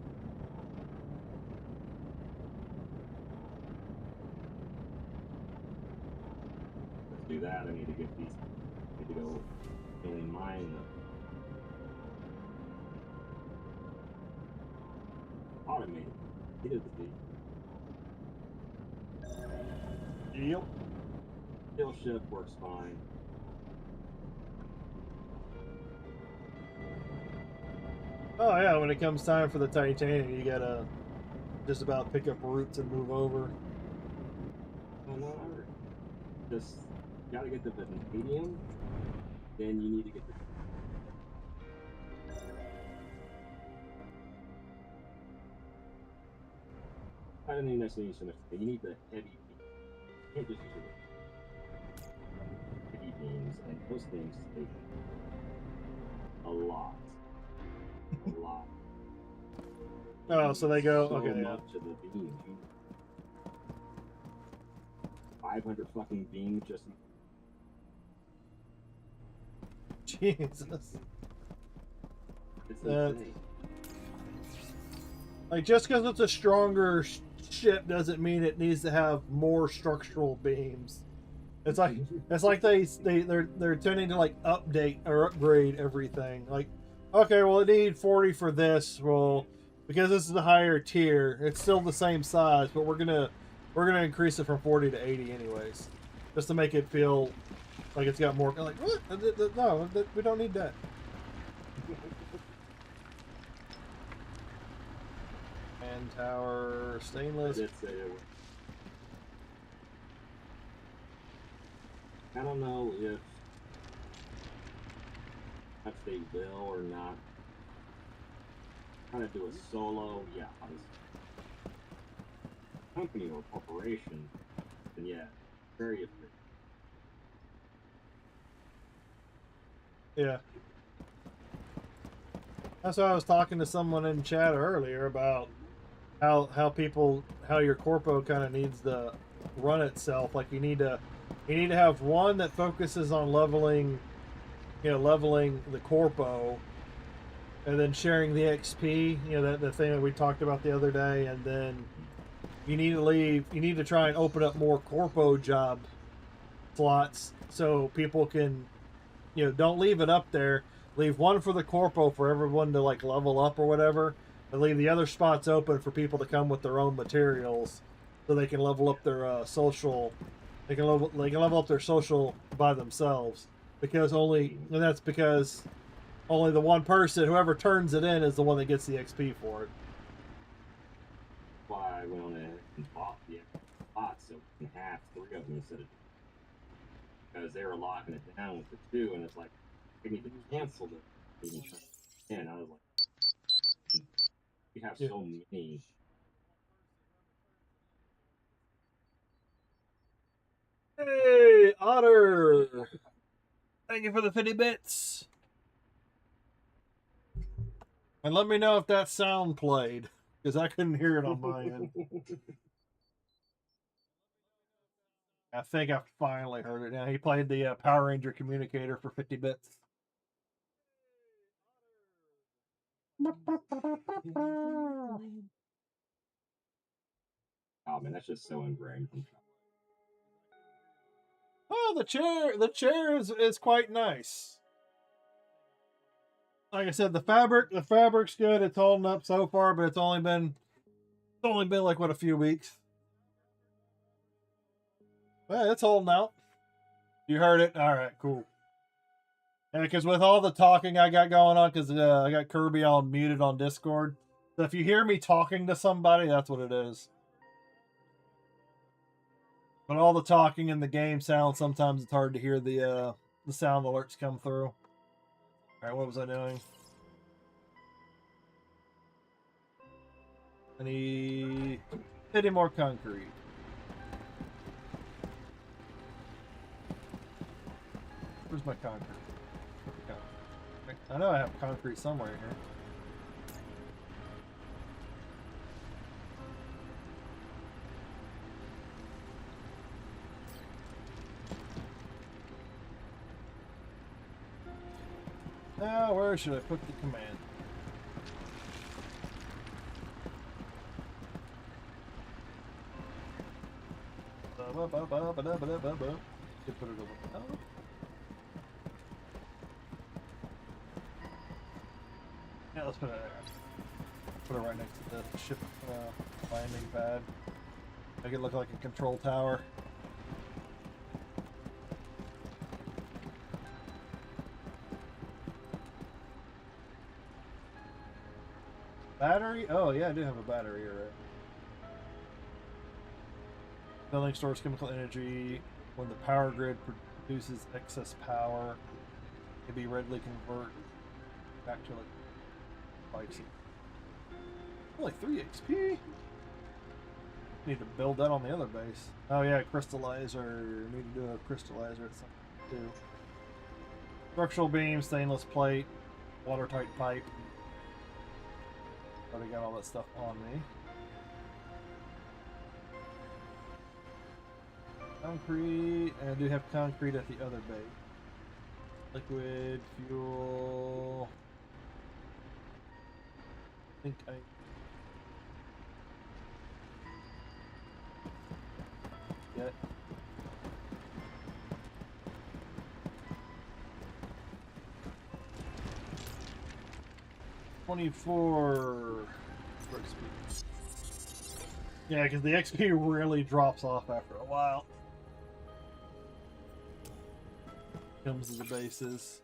Let's do that. I need to get these. I need to go really mine them. Automated. It is the Yep. kill shift works fine. Oh yeah, when it comes time for the titanium, you gotta just about pick up roots and move over. Oh no, just gotta get the vanadium, then you need to get the. I don't even necessarily need so much. You need the heavy beams. You can't just use the heavy beams, and those things take a lot. A lot. Oh, so they go. So Okay, yeah. much of the beams. 500 fucking beams just. Jesus. It's That's- insane. Like, just because it's a stronger ship doesn't mean it needs to have more structural beams. It's like they're tending to like update or upgrade everything. Like, okay, well it needs 40 for this. Well, because this is a higher tier, it's still the same size, but we're gonna increase it from 40 to 80 anyways, just to make it feel like it's got more. Like, what? No, we don't need that. And tower stainless. I don't know if they will or not. Trying to do a solo, yeah, obviously. Company or corporation, and yeah, very efficient. Yeah. That's why I was talking to someone in chat earlier about how your corpo kind of needs to run itself. Like you need to have one that focuses on leveling the corpo, and then sharing the XP. You know, the thing that we talked about the other day, and then you need to try and open up more corpo job slots so people can, don't leave it up there. Leave one for the corpo for everyone to like level up or whatever, and leave the other spots open for people to come with their own materials, so they can level up their social. They can level up their social by themselves, because only the one person, whoever turns it in, is the one that gets the XP for it. Why I went on ahead and bought the spots so we can have 3 of them instead of, because they were locking it down with the 2, and it's like we need to cancel the meeting. And I was like, we have so many. Hey, Otter! Thank you for the 50 bits. And let me know if that sound played, because I couldn't hear it on my end. I think I finally heard it now. He played the Power Ranger communicator for 50 bits. Oh man, that's just so ingrained. Oh, the chair is quite nice. Like I said, the fabric's good. It's holding up so far, but it's only been like what, a few weeks. Well, it's holding out. You heard it. All right, cool. And because with all the talking I got going on, because I got Kirby all muted on Discord, so if you hear me talking to somebody, that's what it is. But all the talking in the game sound, sometimes it's hard to hear the sound alerts come through. All right, what was I doing? I need 50 more concrete. Where's my concrete? I know I have concrete somewhere here. Now, where should I put the command? Could put it over. Oh. Yeah, let's put it there. Put it right next to the ship landing pad. Make it look like a control tower. Battery? Oh yeah, I do have a battery, alright. Building stores chemical energy. When the power grid produces excess power, it can be readily converted back to like spikes. Only 3 XP? Need to build that on the other base. Oh yeah, crystallizer. Need to do a crystallizer at some point too. Structural beam, stainless plate, watertight pipe. Already got all that stuff on me. Concrete, and I do have concrete at the other base. Liquid, fuel. I think I... Yet. $24 for XP. Yeah, because the XP really drops off after a while. Comes to the bases.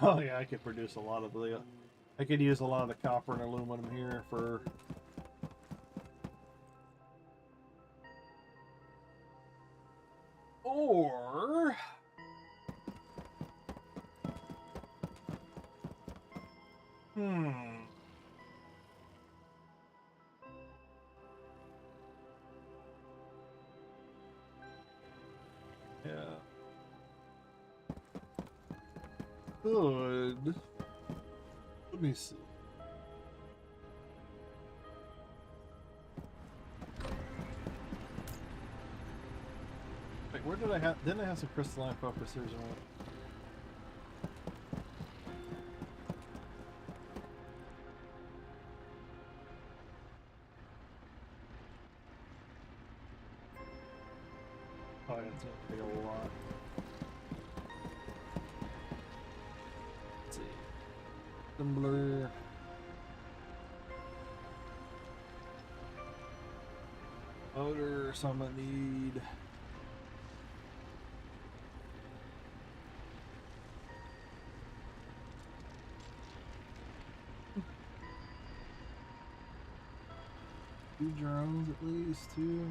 Oh yeah, I could produce a lot of the... I could use a lot of the copper and aluminum here for... Or... Yeah. Good. Let me see. Wait, where did I have... Didn't I have some crystalline focusers in it? Oh, yeah, it's gonna take a lot. Let's see. Assembler. Motor, so I'm gonna need... Two drones at least, two.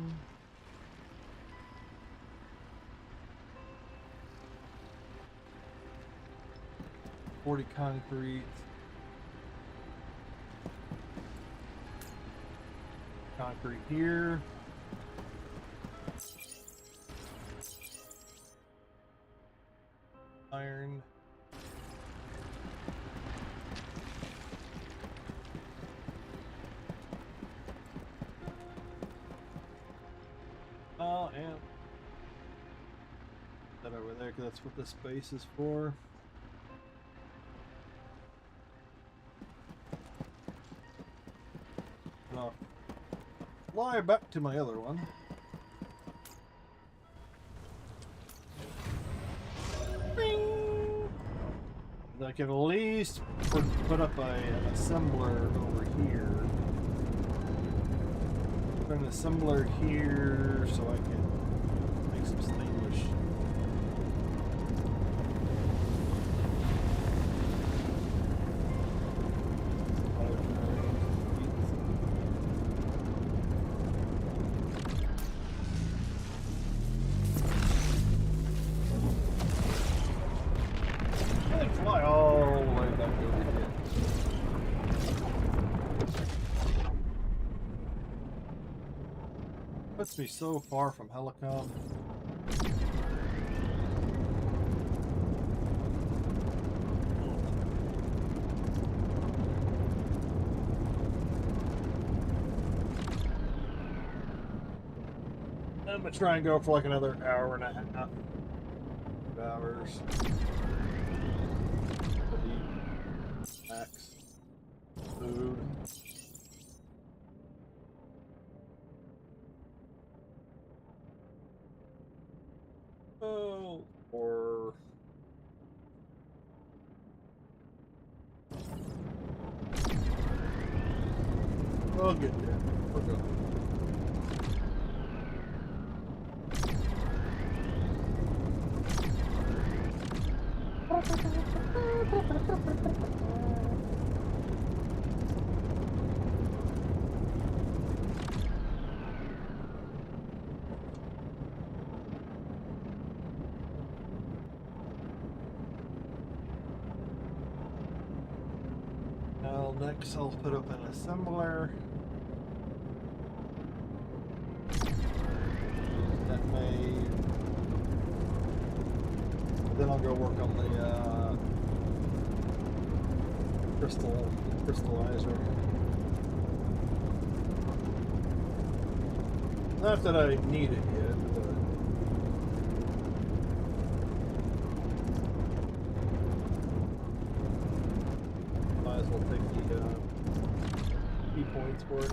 $40 concrete. Concrete here. Iron. Oh, and that over there, because that's what this space is for. And I'll fly back to my other one. Bing! I can at least put up an assembler over here. Put an assembler here so I can make some stainless. I can fly all the way back over here. Puts me so far from helicopter. I'm gonna try and go for like another hour and a half. 2 hours. Max. Food. Oh, or we'll get there. We're good. next I'll put up an assembler. That made. Then I'll go work on the crystallizer. Not that I need it yet, but might as well take the key points for it.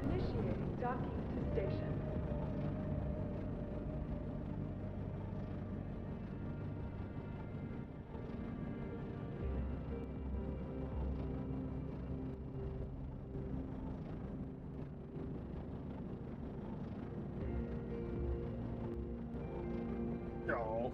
Initiating docking to station. Oh.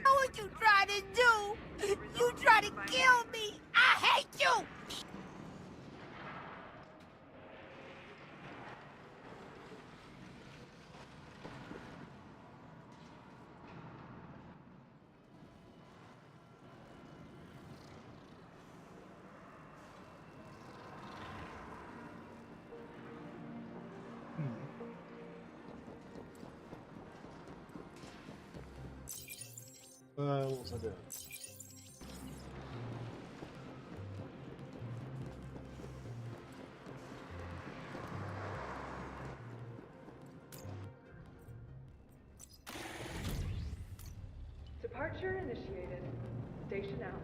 Know what you trying to do? You try to kill me! I hate you! What was I doing? Departure initiated. Station out.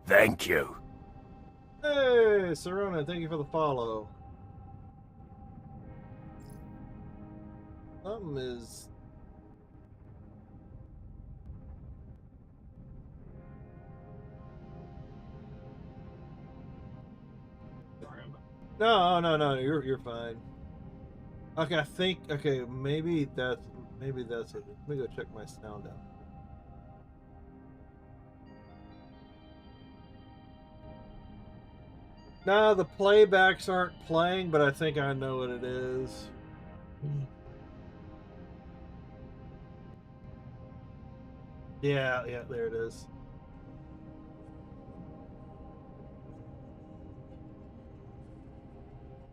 Thank you. Hey, Serona, thank you for the follow. Something is. No, you're fine. Okay, I think maybe that's it. Let me go check my sound out. No, the playbacks aren't playing, but I think I know what it is. Yeah, there it is.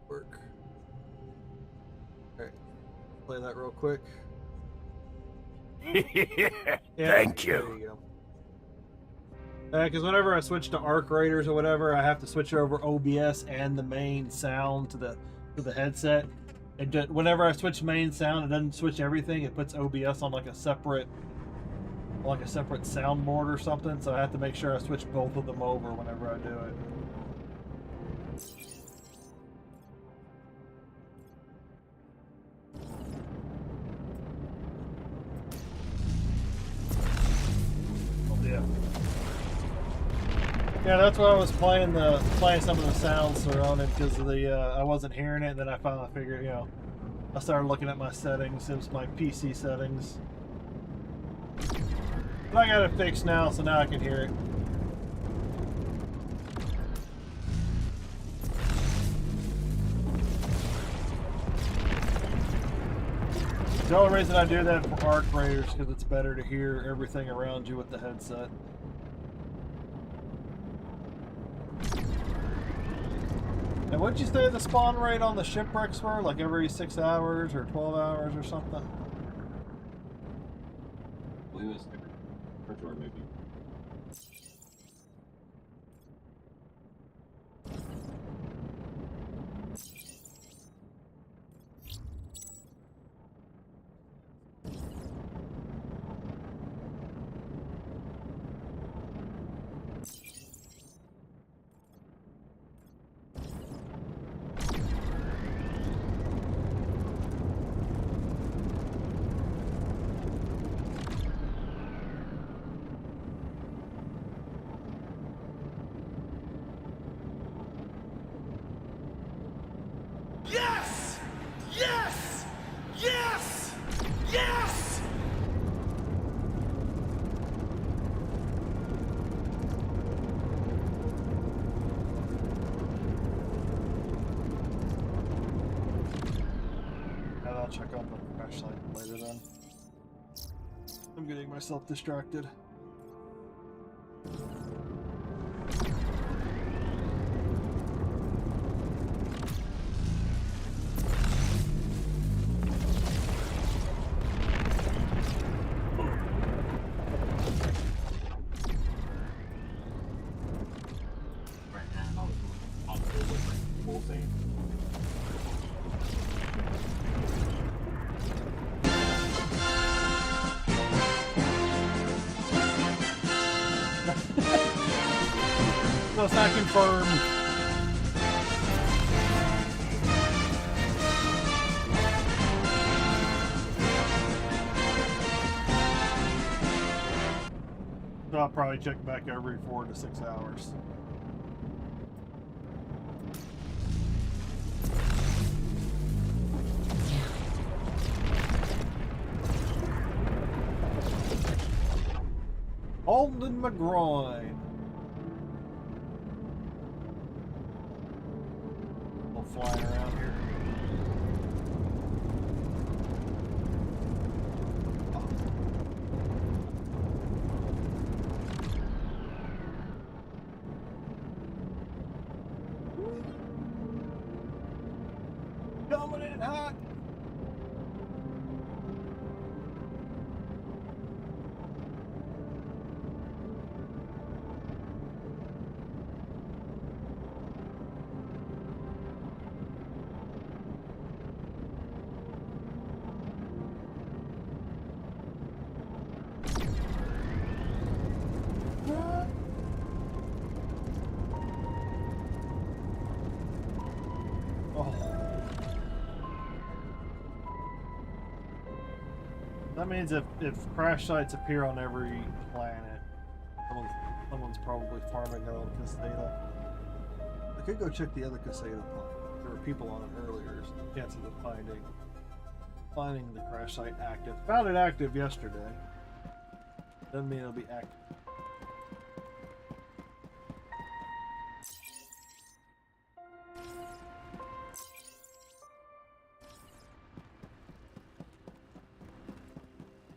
Work. Alright. Play that real quick. Thank There you. you go. Because whenever I switch to Arc Raiders or whatever, I have to switch over OBS and the main sound to the headset. Whenever I switch main sound, it doesn't switch everything. It puts OBS on like a separate soundboard or something. So I have to make sure I switch both of them over whenever I do it. Yeah, that's why I was playing some of the sounds around it because of the I wasn't hearing it. And then I finally figured, I started looking at my settings. It was my PC settings, but I got it fixed now, so now I can hear it. The only reason I do that for Arc Raiders because it's better to hear everything around you with the headset. And what'd you say the spawn rate on the shipwrecks were? Like every 6 hours or 12 hours or something? I believe it was territory, maybe. check out the crash site later then. I'm getting myself distracted. Right now, I'll go with the whole thing. No, it's not confirmed. So I'll probably check back every 4 to 6 hours. Alden McGroin. Flying around here. Coming in hot. That means if crash sites appear on every planet, someone's probably farming their own Caseta. I could go check the other Caseta planet. There were people on it earlier. So chances of finding the crash site active. Found it active yesterday. Doesn't mean it'll be active.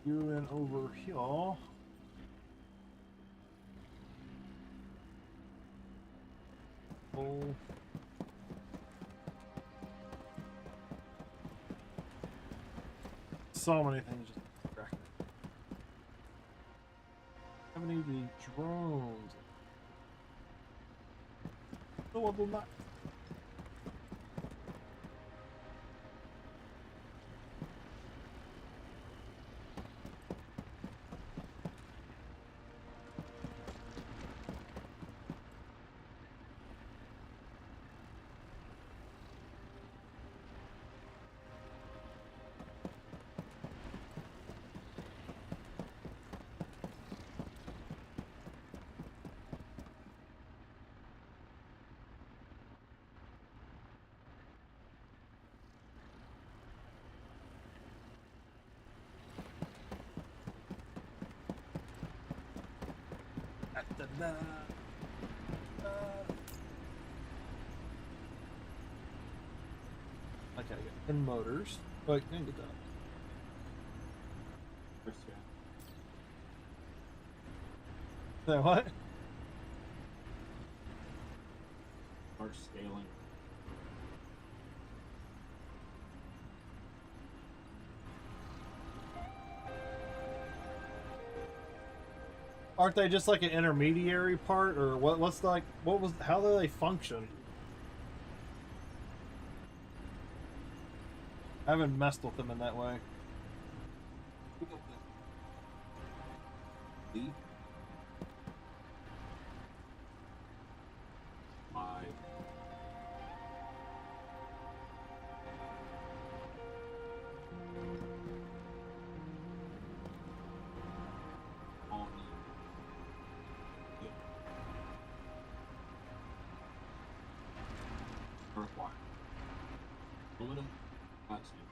You and over here. Oh. So many things just distract me. How many of the drones? No, I will not. Okay, I got 10 motors. Oh, I can get that. First guy. So what? Harsh scaling. Aren't they just like an intermediary part, or what? What's like? What was? How do they function? I haven't messed with them in that way. Lead. 5. On the earth wire. Aluminum. That's new.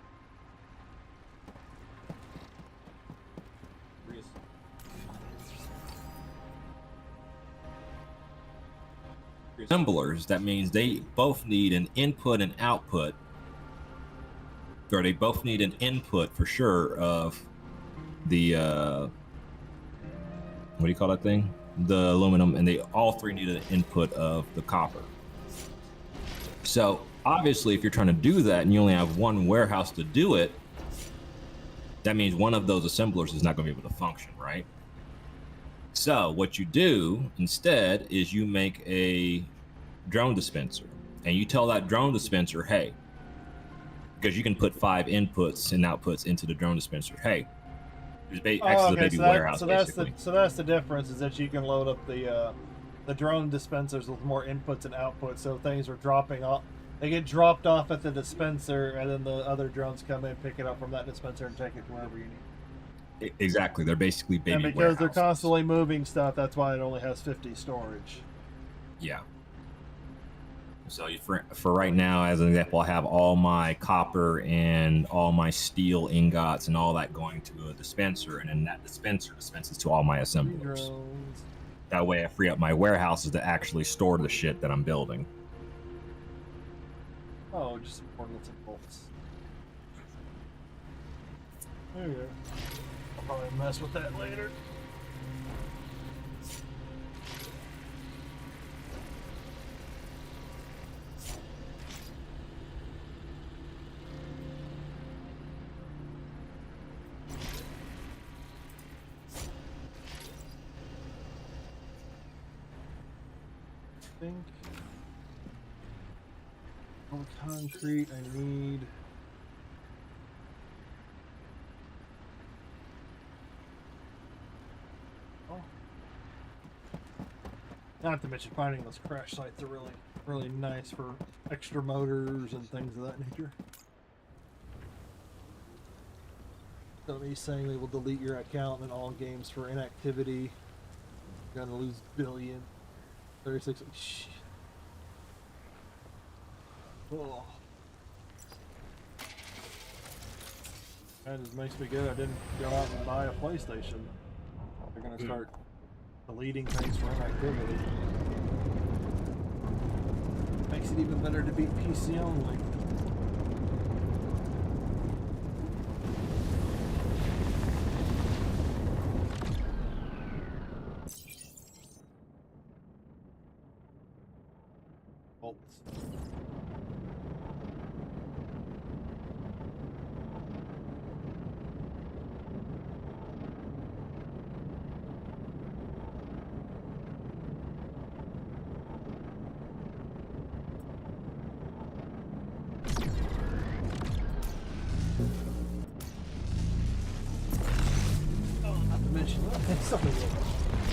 Assemblers, that means they both need an input and output or they both need an input for sure of the what do you call that thing? The aluminum, and they all three need an input of the copper. So obviously, if you're trying to do that and you only have one warehouse to do it, that means one of those assemblers is not going to be able to function, right? So what you do instead is you make a drone dispenser, and you tell that drone dispenser, hey, because you can put 5 inputs and outputs into the drone dispenser, hey, acts as a baby warehouse. So that's the difference, is that you can load up the drone dispensers with more inputs and outputs, so things are dropping off. They get dropped off at the dispenser, and then the other drones come in, pick it up from that dispenser, and take it to wherever you need. Exactly, they're basically baby warehouses. And because they're constantly moving stuff, that's why it only has 50 storage. Yeah. So for right now, as an example, I have all my copper and all my steel ingots and all that going to a dispenser, and then that dispenser dispenses to all my assemblers. That way I free up my warehouses to actually store the shit that I'm building. Oh, just some ordnance and bolts. There you go. I'll probably mess with that later. I think on concrete I need not to mention finding those crash sites are really nice for extra motors and things of that nature. So he's saying they will delete your account in all games for inactivity. You're gonna lose billion. 36. Shit. Oh. That just makes me good. I didn't go out and buy a PlayStation. They're gonna start deleting things for inactivity. Makes it even better to be PC only.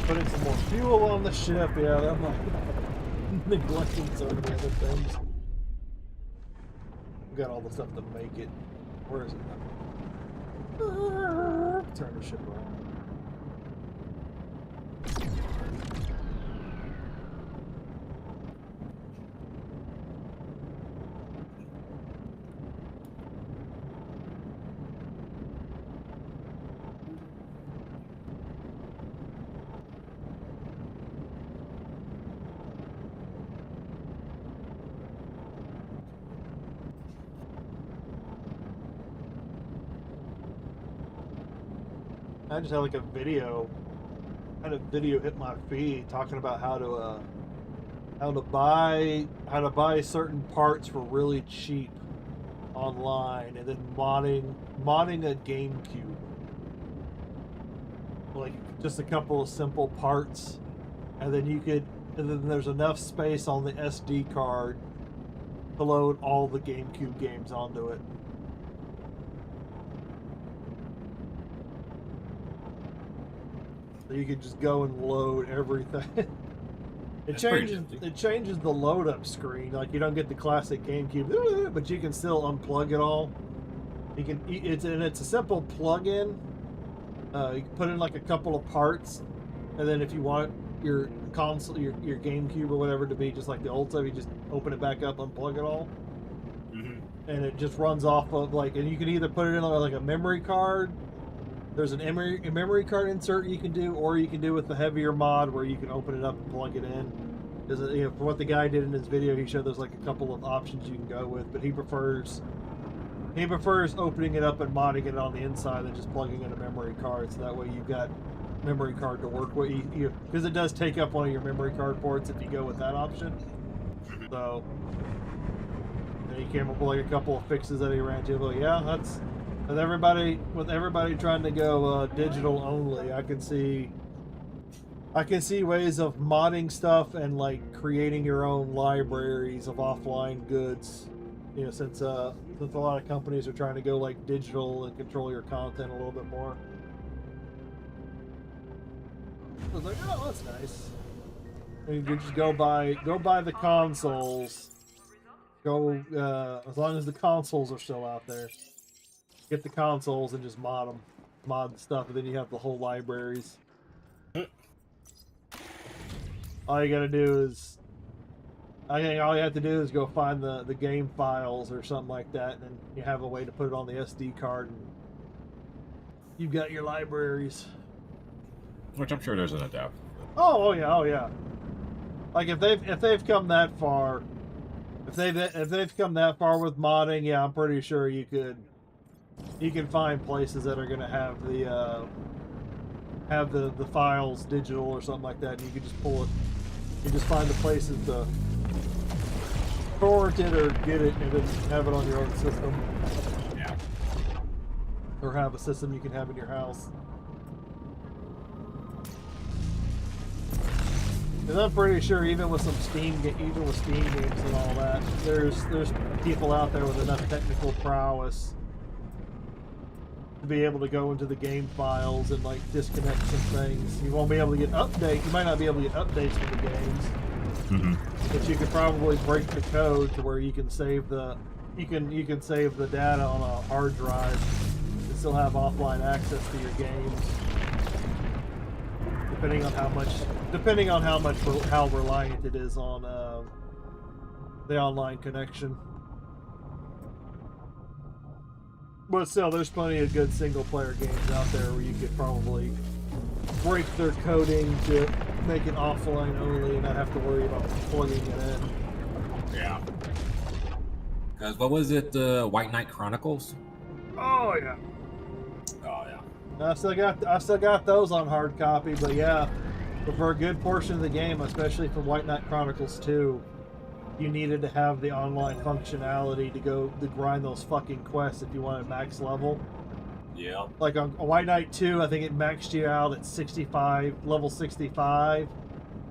Putting some more fuel on the ship, yeah, that might neglecting some of the other things. We got all the stuff to make it. Where is it? Turn the ship around. I just had like a video. I had a video hit my feed talking about how to buy certain parts for really cheap online, and then modding a GameCube. Like just a couple of simple parts, and then there's enough space on the SD card to load all the GameCube games onto it. You can just go and load everything. It changes the load up screen. Like you don't get the classic GameCube, but you can still unplug it all. It's a simple plug-in. You can put in like a couple of parts, and then if you want your console, your GameCube or whatever to be just like the old stuff, you just open it back up, unplug it all, and it just runs off of and you can either put it in like a memory card. There's a memory card insert you can do, or you can do with the heavier mod where you can open it up and plug it in. Because for what the guy did in his video, he showed there's like a couple of options you can go with, but he prefers He prefers opening it up and modding it on the inside than just plugging in a memory card, so that way you've got memory card to work with. Because it does take up one of your memory card ports if you go with that option. So he came up with like a couple of fixes that he ran into. But yeah, that's with everybody trying to go digital only. I can see ways of modding stuff and like creating your own libraries of offline goods. You know, since a lot of companies are trying to go like digital and control your content a little bit more. I was like, oh, that's nice. And you just go buy the consoles. As long as the consoles are still out there. Get the consoles and just mod them. Mod the stuff, and then you have the whole libraries. All you gotta do is... I think all you have to do is go find the game files or something like that, and then you have a way to put it on the SD card, and you've got your libraries. Which I'm sure there's an adapter. Oh yeah. Like if they've come that far, if they've come that far with modding, yeah, I'm pretty sure you can find places that are gonna have the files digital or something like that, and you can just pull it. You just find the places to torrent it or get it, and then have it on your own system. Yeah. Or have a system you can have in your house. And I'm pretty sure even with Steam games and all that, there's people out there with enough technical prowess to be able to go into the game files and like disconnect some things. You won't be able to get updates. You might not be able to get updates for the games, but you could probably break the code to where you can save the save the data on a hard drive and still have offline access to your games. Depending on how reliant it is on the online connection. But still, there's plenty of good single-player games out there where you could probably break their coding to make it offline only and not have to worry about plugging it in. Yeah. Because what was it, White Knight Chronicles? Oh yeah. Oh yeah. I still got those on hard copy, but yeah, but for a good portion of the game, especially for White Knight Chronicles 2, you needed to have the online functionality to grind those fucking quests if you wanted max level. Yeah. Like on White Knight 2, I think it maxed you out at level 65,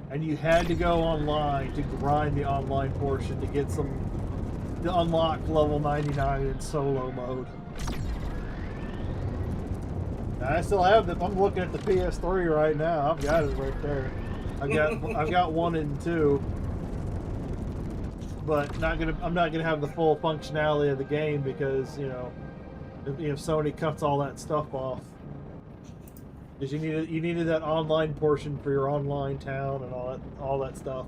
and you had to go online to grind the online portion to unlock level 99 in solo mode. I still have them. I'm looking at the PS3 right now. I've got it right there. I've got 1 and 2, but I'm not gonna have the full functionality of the game because if Sony cuts all that stuff off, because you needed that online portion for your online town and all that stuff.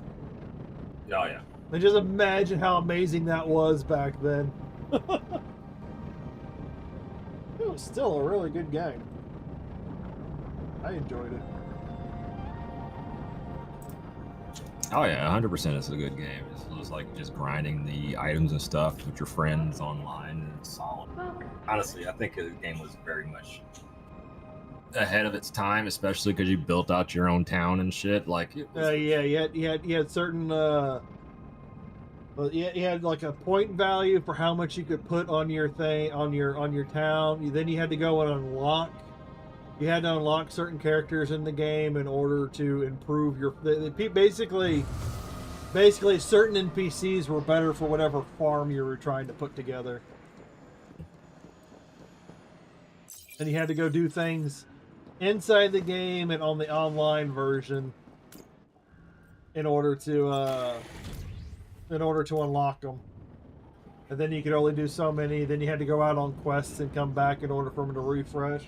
Oh yeah. And just imagine how amazing that was back then. It was still a really good game. I enjoyed it. Oh yeah, 100% it's a good game. It's just like just grinding the items and stuff with your friends online, and it's solid. Honestly, I think the game was very much ahead of its time, especially because you built out your own town and shit. Like, it was... yeah, you had certain you had like a point value for how much you could put on your thing on your town. Then you had to go and unlock. You had to unlock certain characters in the game in order to improve your. Basically, certain NPCs were better for whatever farm you were trying to put together. And you had to go do things inside the game and on the online version in order to unlock them. And then you could only do so many. Then you had to go out on quests and come back in order for them to refresh.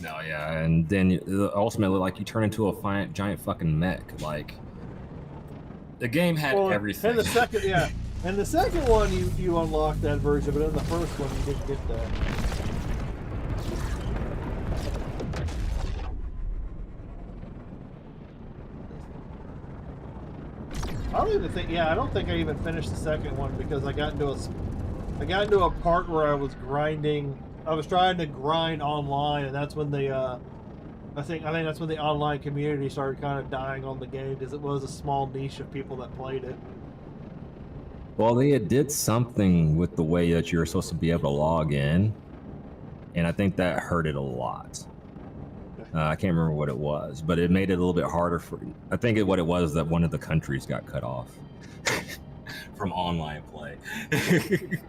No, yeah, and then ultimately, like, you turn into a giant fucking mech. Like, the game had everything. And the second one, you unlocked that version, but in the first one, you didn't get that. I don't even think. Yeah, I don't think I even finished the second one because I got into a part where I was grinding. I was trying to grind online, and that's when the I think that's when the online community started kind of dying on the game because it was a small niche of people that played it. Well, they did something with the way that you were supposed to be able to log in, and I think that hurt it a lot. I can't remember what it was, but it made it a little bit harder for. I think what it was that one of the countries got cut off from online play. It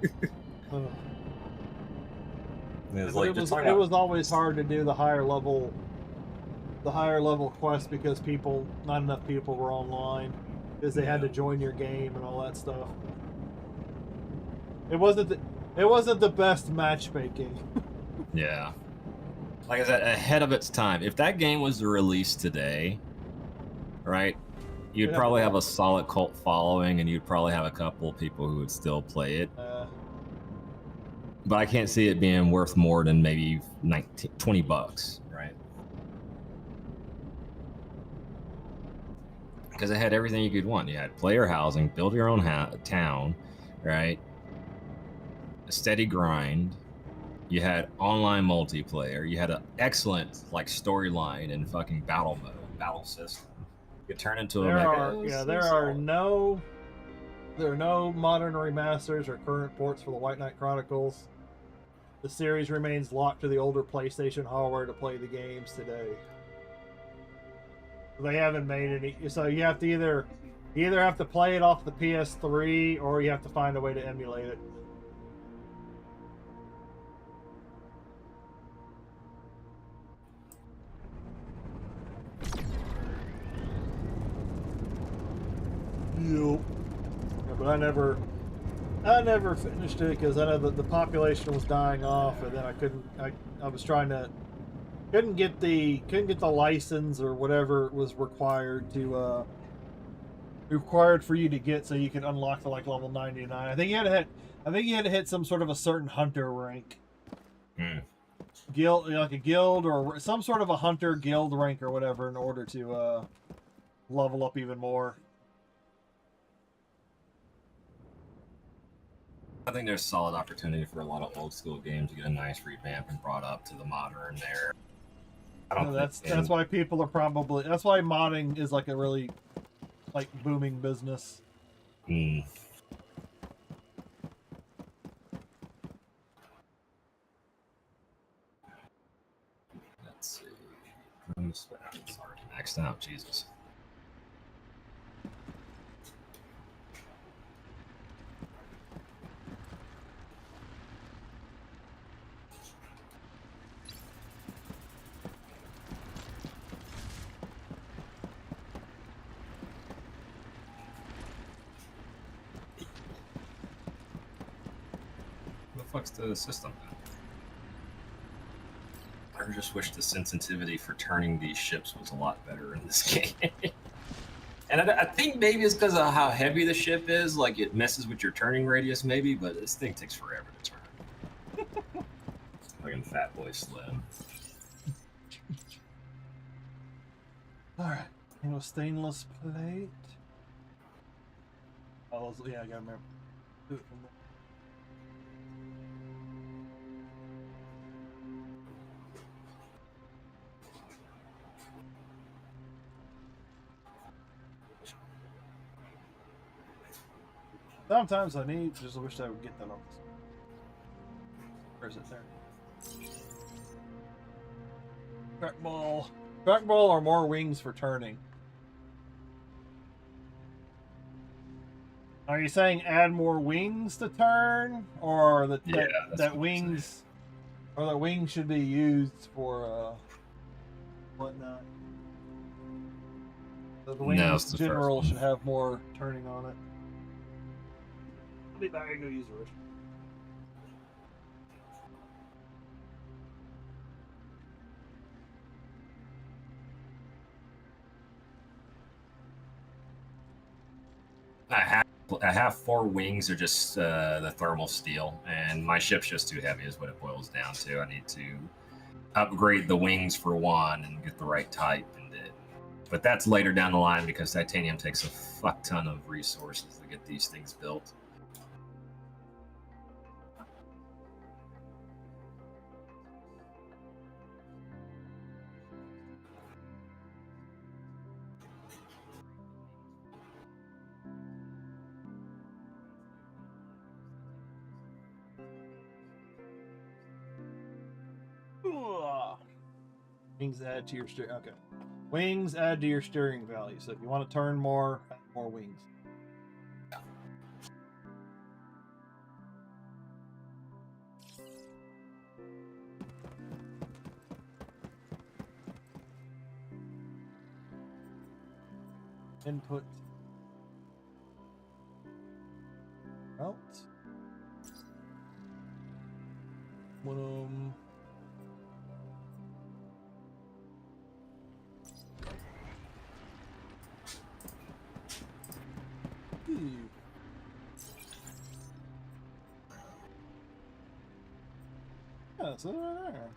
was always hard to do the higher level quests because not enough people were online because they had to join your game and all that stuff. It wasn't the best matchmaking. Yeah. Like I said, ahead of its time. If that game was released today, right, you'd probably have a solid cult following, and you'd probably have a couple of people who would still play it. But I can't see it being worth more than maybe $20, right? Because it had everything you could want. You had player housing, build your own town, right? A steady grind. You had online multiplayer. You had an excellent storyline and fucking battle mode, battle system. You could turn into there are no modern remasters or current ports for the White Knight Chronicles. The series remains locked to the older PlayStation hardware to play the games today. They haven't made any, so you have to either have to play it off the PS3 or you have to find a way to emulate it. Yep. Yeah, but I never finished it because I know that the population was dying off, and then I was trying to couldn't get the license or whatever was required for you to get so you could unlock the level 99. I think you had to hit some sort of a certain hunter rank. Guild, like a guild or some sort of a hunter guild rank or whatever in order to level up even more. I think there's solid opportunity for a lot of old school games to get a nice revamp and brought up to the modern there. That's why people are that's why modding is a really booming business. Let's see. It's already maxed out, Jesus. What's the system? I just wish the sensitivity for turning these ships was a lot better in this game. And I think maybe it's because of how heavy the ship is, it messes with your turning radius maybe, but this thing takes forever to turn. Fucking Fat Boy Slim. Alright, stainless plate. Oh, yeah, I gotta remember. Do it from there. Sometimes I just wish I would get that off. Where is it there? Trackball. Trackball or more wings for turning. Are you saying add more wings to turn, or that wings should be used for whatnot? The wings in general should have more turning on it. I'll be back and go use the restroom. I have 4 wings are just the thermal steel, and my ship's just too heavy is what it boils down to. I need to upgrade the wings for 1 and get the right type, and then But that's later down the line because titanium takes a fuck ton of resources to get these things built. Wings add to your steering. Okay. Wings add to your steering value. So if you want to turn more, add more wings. Input. Out. Yeah, so right there.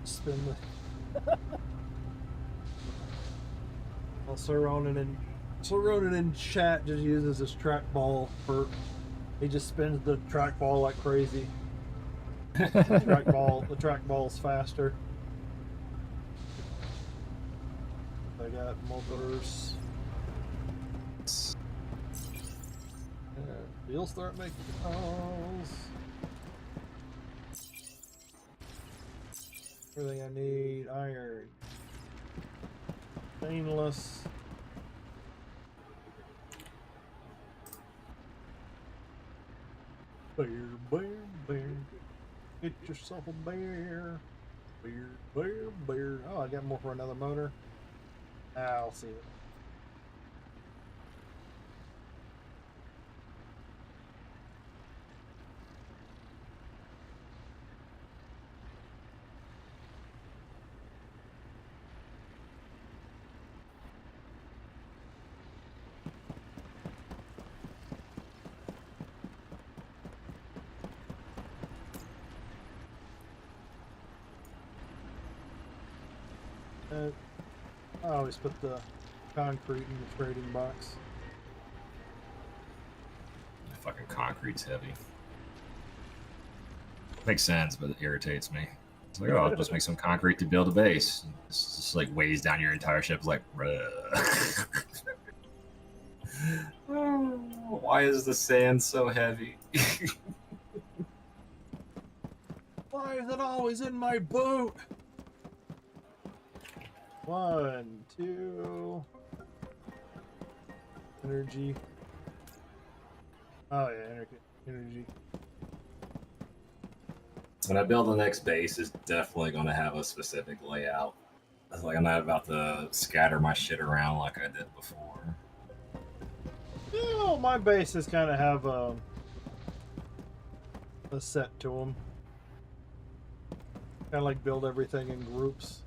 Spin the Sir Ronan in chat just uses his trackball for. He just spins the trackball like crazy. The trackball's faster. I got motors. He'll start making calls. Everything I need: iron, stainless. Bear, bear, bear. Get yourself a bear. Bear, bear, bear. Oh, I got more for another motor. I'll see it. I always put the concrete in the trading box. The fucking concrete's heavy. Makes sense, but it irritates me. It's like, oh, I'll just make some concrete to build a base. It's just like weighs down your entire ship. It's like, oh, why is the sand so heavy? Why is it always in my boot? 1, 2. Energy. Oh yeah, energy. When I build the next base, it's definitely going to have a specific layout. It's like I'm not about to scatter my shit around like I did before. Yeah, my bases kind of have a set to them. Kind of like build everything in groups.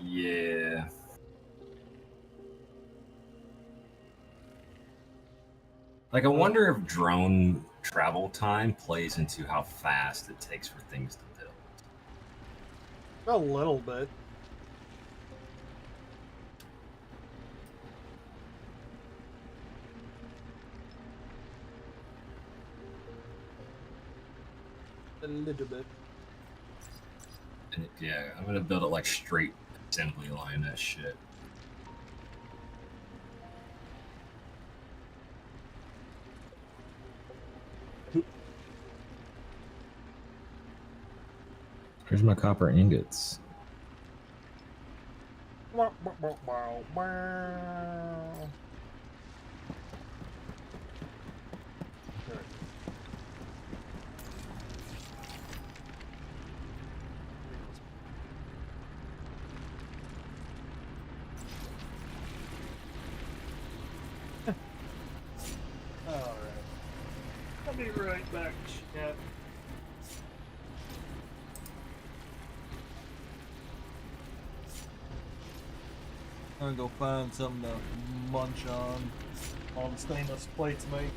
Yeah. Like, I wonder if drone travel time plays into how fast it takes for things to build. A little bit. A little bit. And yeah, I'm gonna build it like straight assembly line, that shit. Here's my copper ingots. Wow, wow, wow, wow. Alright. I'll be right back, chat. I'm gonna go find something to munch on. All the stainless plates make.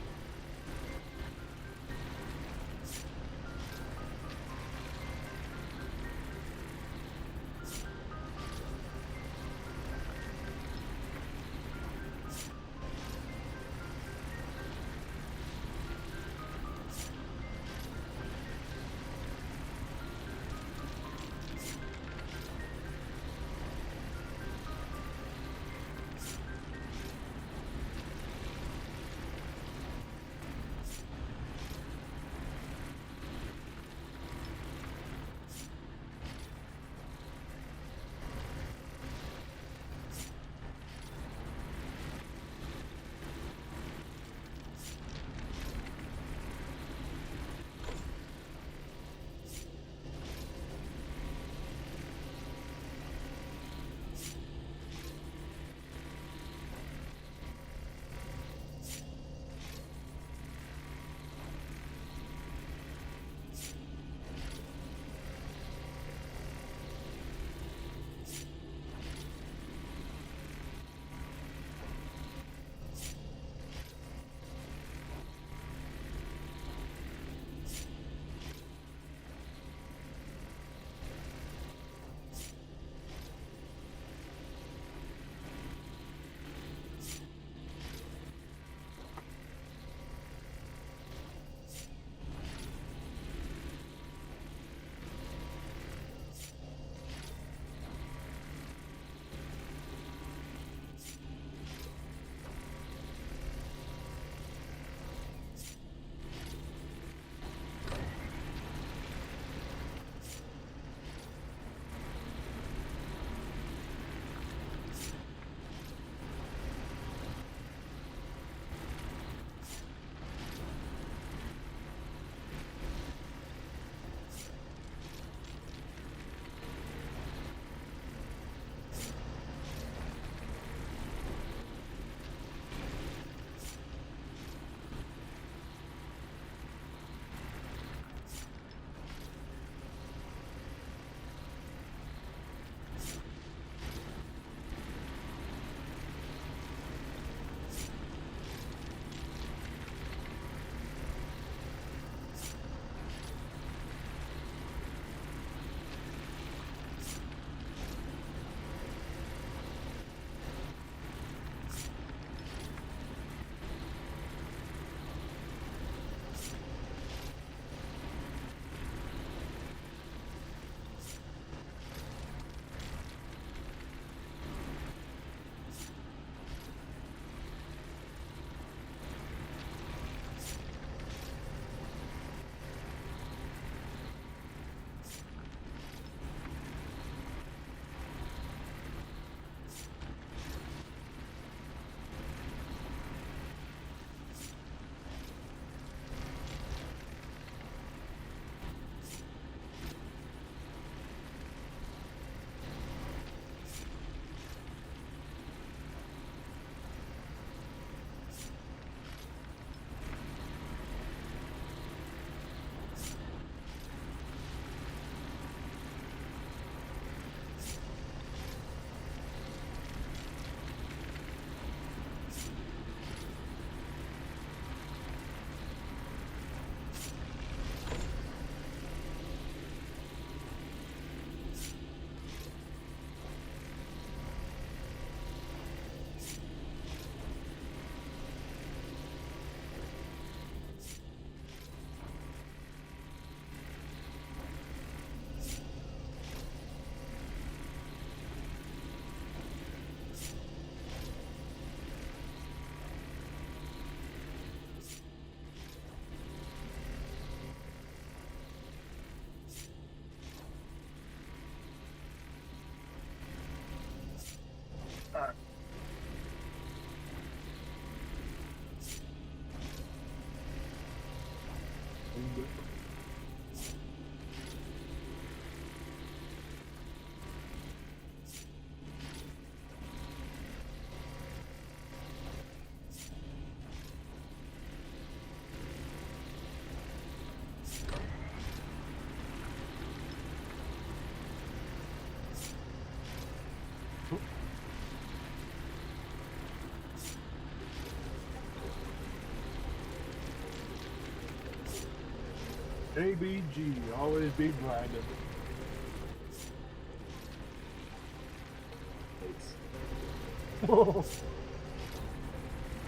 ABG, always be grinding.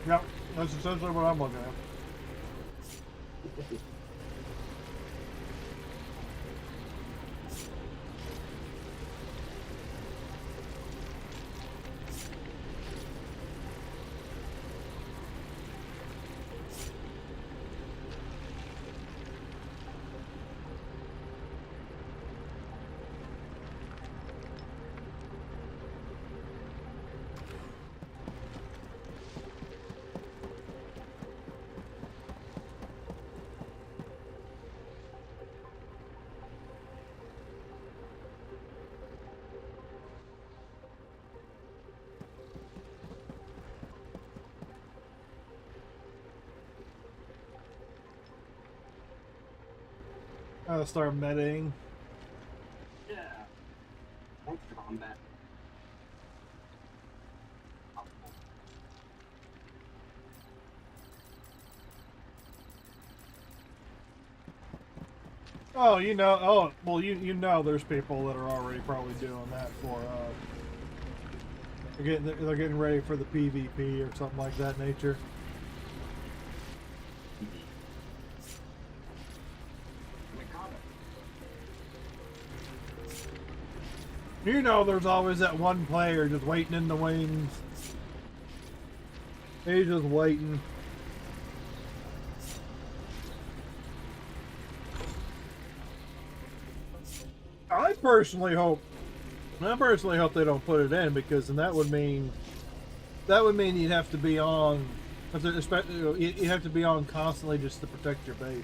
Yep, that's essentially what I'm looking at. I'll start meting. Yeah. Thanks, combat. Oh, you know, oh, well, you know there's people that are already probably doing that for, they're getting ready for the PvP or something like that nature. You know there's always that one player just waiting in the wings. He's just waiting. I personally hope they don't put it in, because then that would mean you'd have to be on, you'd have to be on constantly just to protect your base.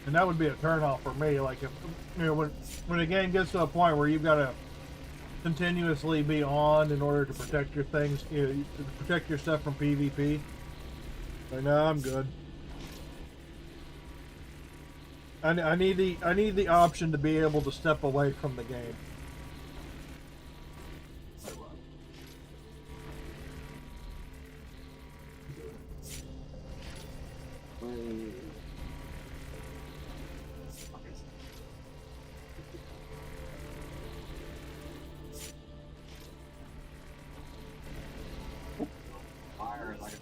And that would be a turnoff for me. Like, if you know, when a game gets to a point where you've got to continuously be on in order to protect your things, you know, to protect your stuff from PvP. Like, no, I'm good. I need the option to be able to step away from the game. Fire is like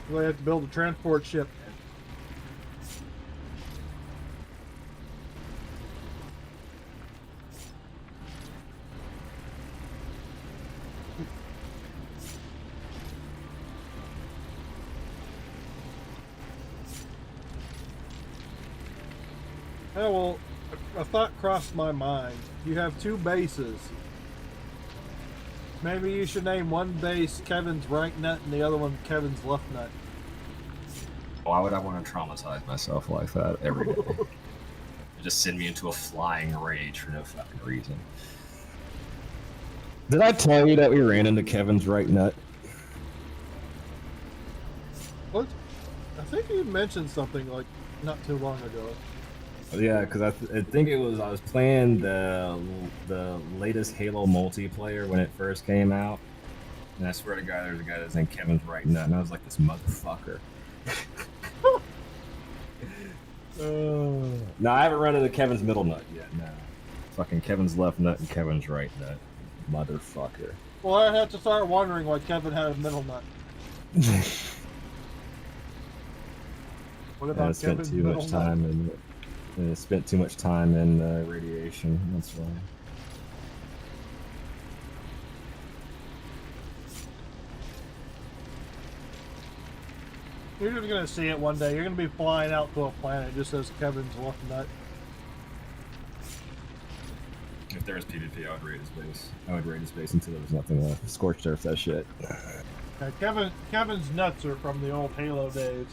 Well, they have to build a transport ship. Yeah, well, a thought crossed my mind. You have two bases. Maybe you should name one base Kevin's right nut and the other one Kevin's left nut. Why would I want to traumatize myself like that every day? Just send me into a flying rage for no fucking reason. Did I tell you that we ran into Kevin's right nut? What? I think you mentioned something like not too long ago. Yeah, because I think it was I was playing the latest Halo multiplayer when it first came out, and I swear to God, there's a guy that's named Kevin's right nut, and I was like, this motherfucker. No, I haven't run into Kevin's middle nut yet. No, fucking Kevin's left nut and Kevin's right nut, motherfucker. Well, I had to start wondering why Kevin had a middle nut. What about I spent Kevin's too middle much nut? time and spent too much time in radiation. That's why. You're just gonna see it one day. You're gonna be flying out to a planet that just says Kevin's left nut. If there was PvP, I would raid his base. I would raid his base until there was nothing left. Scorched earth that shit. Kevin's nuts are from the old Halo days.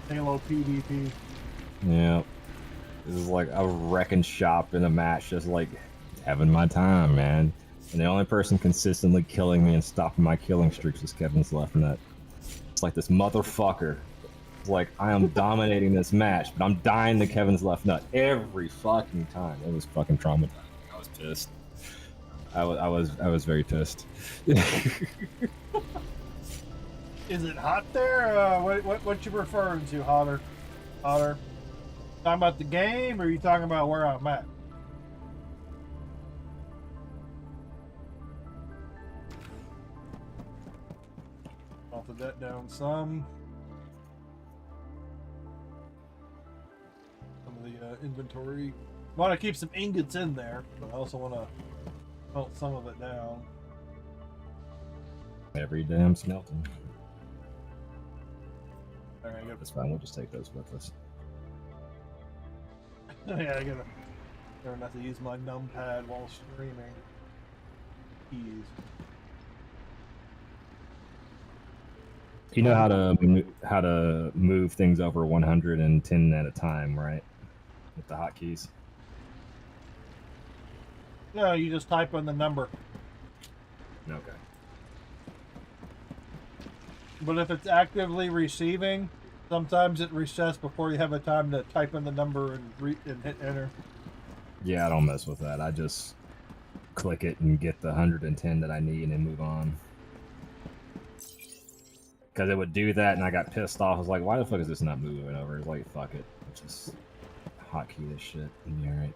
Halo PvP. Yeah. This is like a wrecking shop in a match, just like having my time, man. And the only person consistently killing me and stopping my killing streaks was Kevin's left nut. It's like this motherfucker It's like I am dominating this match, but I'm dying to Kevin's left nut every fucking time. It was fucking traumatizing. I was pissed. I was very pissed. Is it hot there? What you referring to? Hotter? Talking about the game, or are you talking about where I'm at? Melted that down some. Some of the inventory. Want to keep some ingots in there, but I also want to melt some of it down. Every damn smelting. All right, That's fine. We'll just take those with us. Yeah, I gotta learn not to use my numpad while streaming. Keys. You know how to move things over 110 at a time, right? With the hotkeys. No, you just type in the number. Okay. But if it's actively receiving, sometimes it resets before you have a time to type in the number and hit enter. Yeah, I don't mess with that. I just click it and get the 110 that I need and move on. Because it would do that, and I got pissed off. I was like, why the fuck is this not moving over? It's like, fuck it. Just hotkey this shit. And you're right.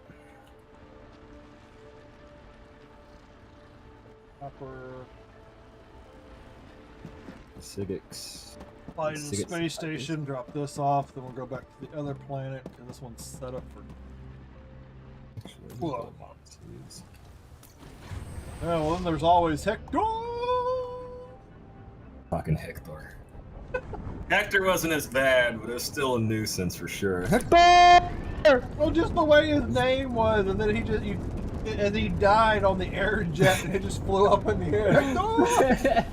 Copper. Sigix. Fly to the space station, drop this off, then we'll go back to the other planet, and this one's set up for... Whoa. Well, then there's always Hector! Fucking Hector. Hector wasn't as bad, but it was still a nuisance for sure. Hector! Well, just the way his name was, and then and he died on the air jet, and it just flew up in the air. Hector!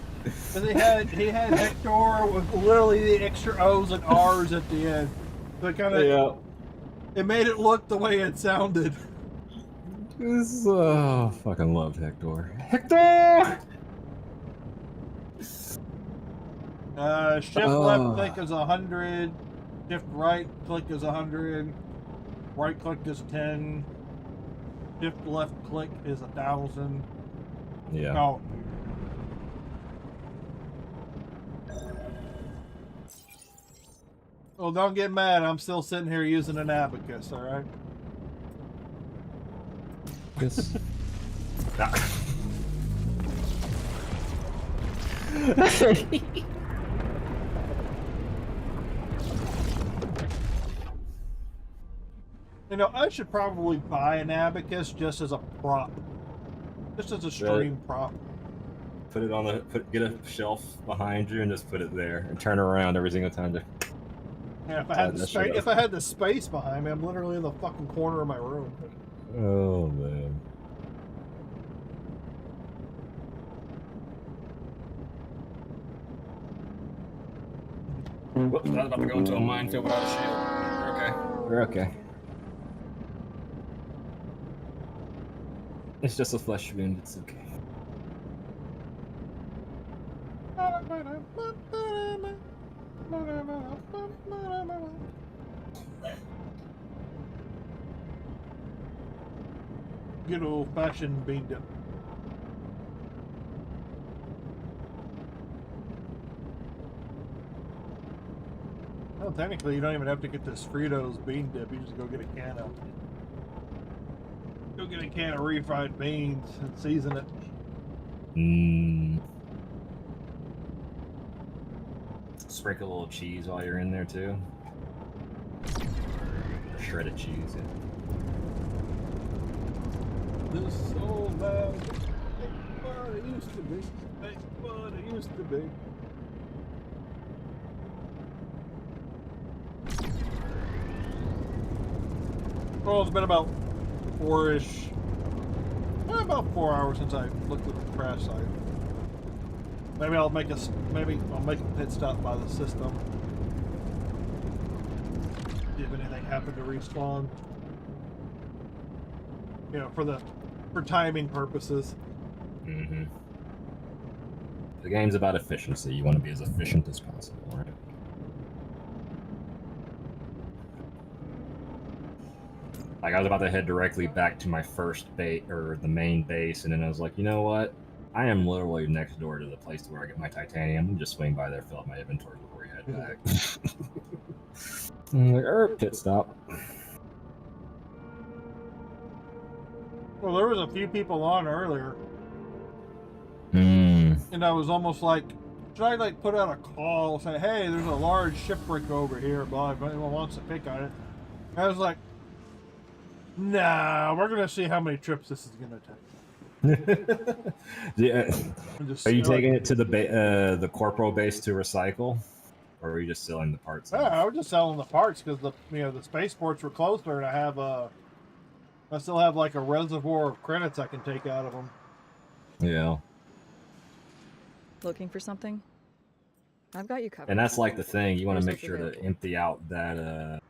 And he had Hector with literally the extra O's and R's at the end. So it kind of it made it look the way it sounded. This fucking loved Hector. Hector! Shift left click is 100. Shift right click is 100. Right click is 10. Shift left click is 1,000. Yeah. Oh. Well, don't get mad. I'm still sitting here using an abacus, all right? Yes. You know, I should probably buy an abacus just as a prop. Just as a stream prop. Put it on get a shelf behind you and just put it there and turn around every single time to... Yeah, if I had the space behind me, I'm literally in the fucking corner of my room. Oh man. Whoops, I was about to go into a minefield without a shield. We're okay. We're okay. It's just a flesh wound, it's okay. Good old-fashioned bean dip. Well, technically, you don't even have to get this Fritos bean dip. You just go get a can of refried beans and season it. Sprinkle a little cheese while you're in there too. Or shredded cheese. Yeah. This soul man ain't what it used to be. Ain't what it used to be. Well, it's been about about 4 hours since I looked at the crash site. Maybe I'll make a pit stop by the system. See if anything happened to respawn. You know, for timing purposes. Mm-hmm. The game's about efficiency. You want to be as efficient as possible, right? Like I was about to head directly back to my first base or the main base, and then I was like, you know what? I am literally next door to the place where I get my titanium. I'm just swing by there, fill up my inventory before we head back. I'm like, pit stop. Well, there was a few people on earlier, Hmm. and I was almost like, should I like put out a call, say, hey, there's a large shipwreck over here, blah, if anyone wants to pick on it. I was like, nah, we're gonna see how many trips this is gonna take. Yeah. Just, Are you taking it to the corporal base to recycle, or are you just selling the parts? Yeah, I was just selling the parts because the the spaceports were closer, and I still have like a reservoir of credits I can take out of them. Yeah. Looking for something? I've got you covered. And that's like the thing. You want to Here's make what's sure to empty out that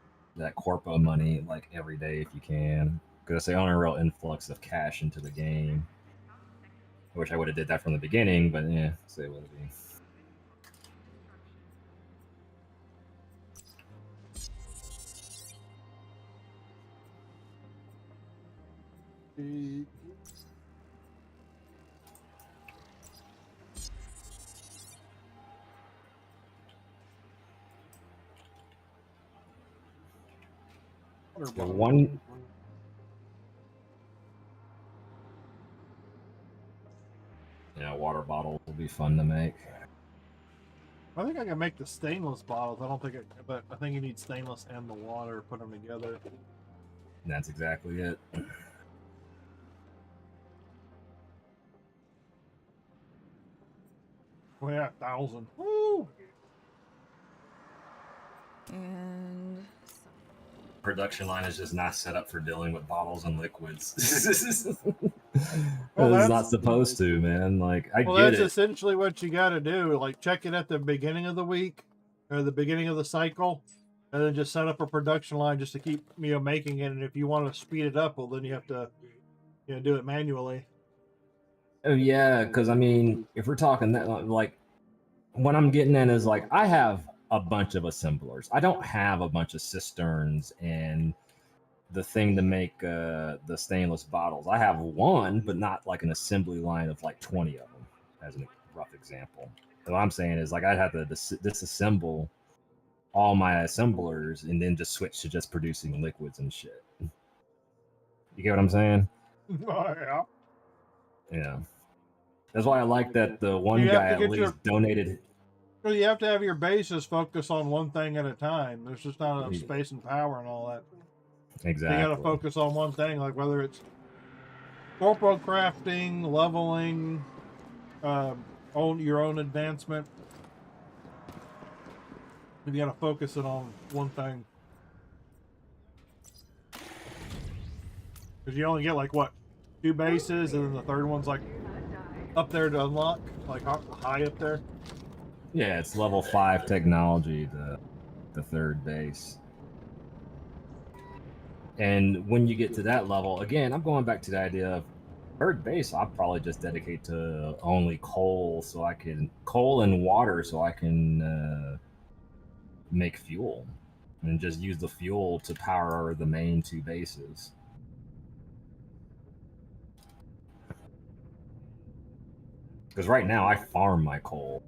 corpo money like every day if you can, because it's the only real influx of cash into the game. I wish I would have did that from the beginning, but yeah, say what it be. The one. Yeah, water bottles will be fun to make. I think I can make the stainless bottles. I don't think but I think you need stainless and the water, put them together. And that's exactly it. Oh yeah, 1,000. Woo! And Production line is just not set up for dealing with bottles and liquids. Well, it's not supposed to, man. Like I well, get that's it. essentially what you got to do. Like check it at the beginning of the week or the beginning of the cycle, and then just set up a production line just to keep making it. And if you want to speed it up, well, then you have to do it manually. Oh yeah, because I mean, if we're talking that, like, what I'm getting at is like I have a bunch of assemblers. I don't have a bunch of cisterns and the thing to make the stainless bottles. I have one, but not like an assembly line of like 20 of them, as a rough example. So what I'm saying is like I'd have to disassemble all my assemblers and then just switch to just producing liquids and shit. You get what I'm saying? Oh yeah. Yeah. That's why I like that the one guy at least donated. Well, you have to have your bases focus on one thing at a time. There's just not enough space and power and all that. Exactly. You got to focus on one thing, like whether it's corporal crafting, leveling, your own advancement. You got to focus it on one thing. Because you only get like what, 2 bases, and then the third one's like up there to unlock, like high up there. Yeah, it's level 5 technology, the third base. And when you get to that level, again, I'm going back to the idea of third base. I'll probably just dedicate to only coal and water so I can make fuel and just use the fuel to power the main 2 bases. Because right now I farm my coal.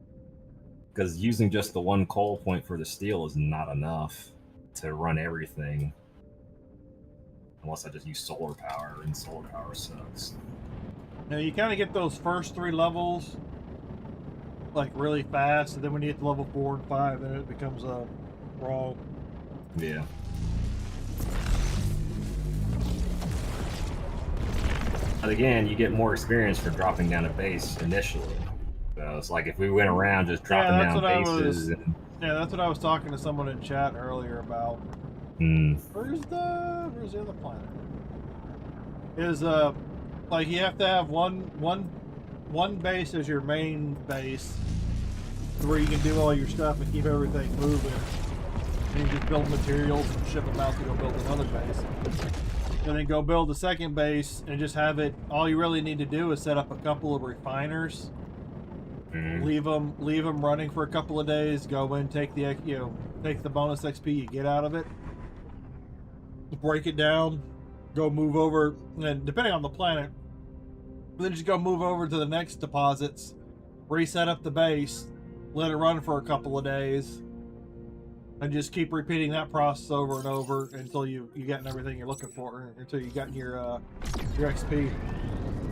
Because using just the one coal point for the steel is not enough to run everything. Unless I just use solar power, and solar power sucks. Now you kind of get those first 3 levels like really fast, and then when you get to level 4 and 5, then it becomes a brawl. Yeah. But again, you get more experience for dropping down a base initially. So it's like if we went around just dropping down bases. Yeah, that's what I was talking to someone in chat earlier about. Where's the other planet? Is like you have to have one base as your main base where you can do all your stuff and keep everything moving. And you just build materials and ship them out to go build another base. And then go build the second base and just have it. All you really need to do is set up a couple of refiners. Leave them running for a couple of days. Go in, take the bonus XP you get out of it. Break it down, go move over, and depending on the planet, then just go move over to the next deposits, reset up the base, let it run for a couple of days, and just keep repeating that process over and over until you get everything you're looking for, until you got your XP.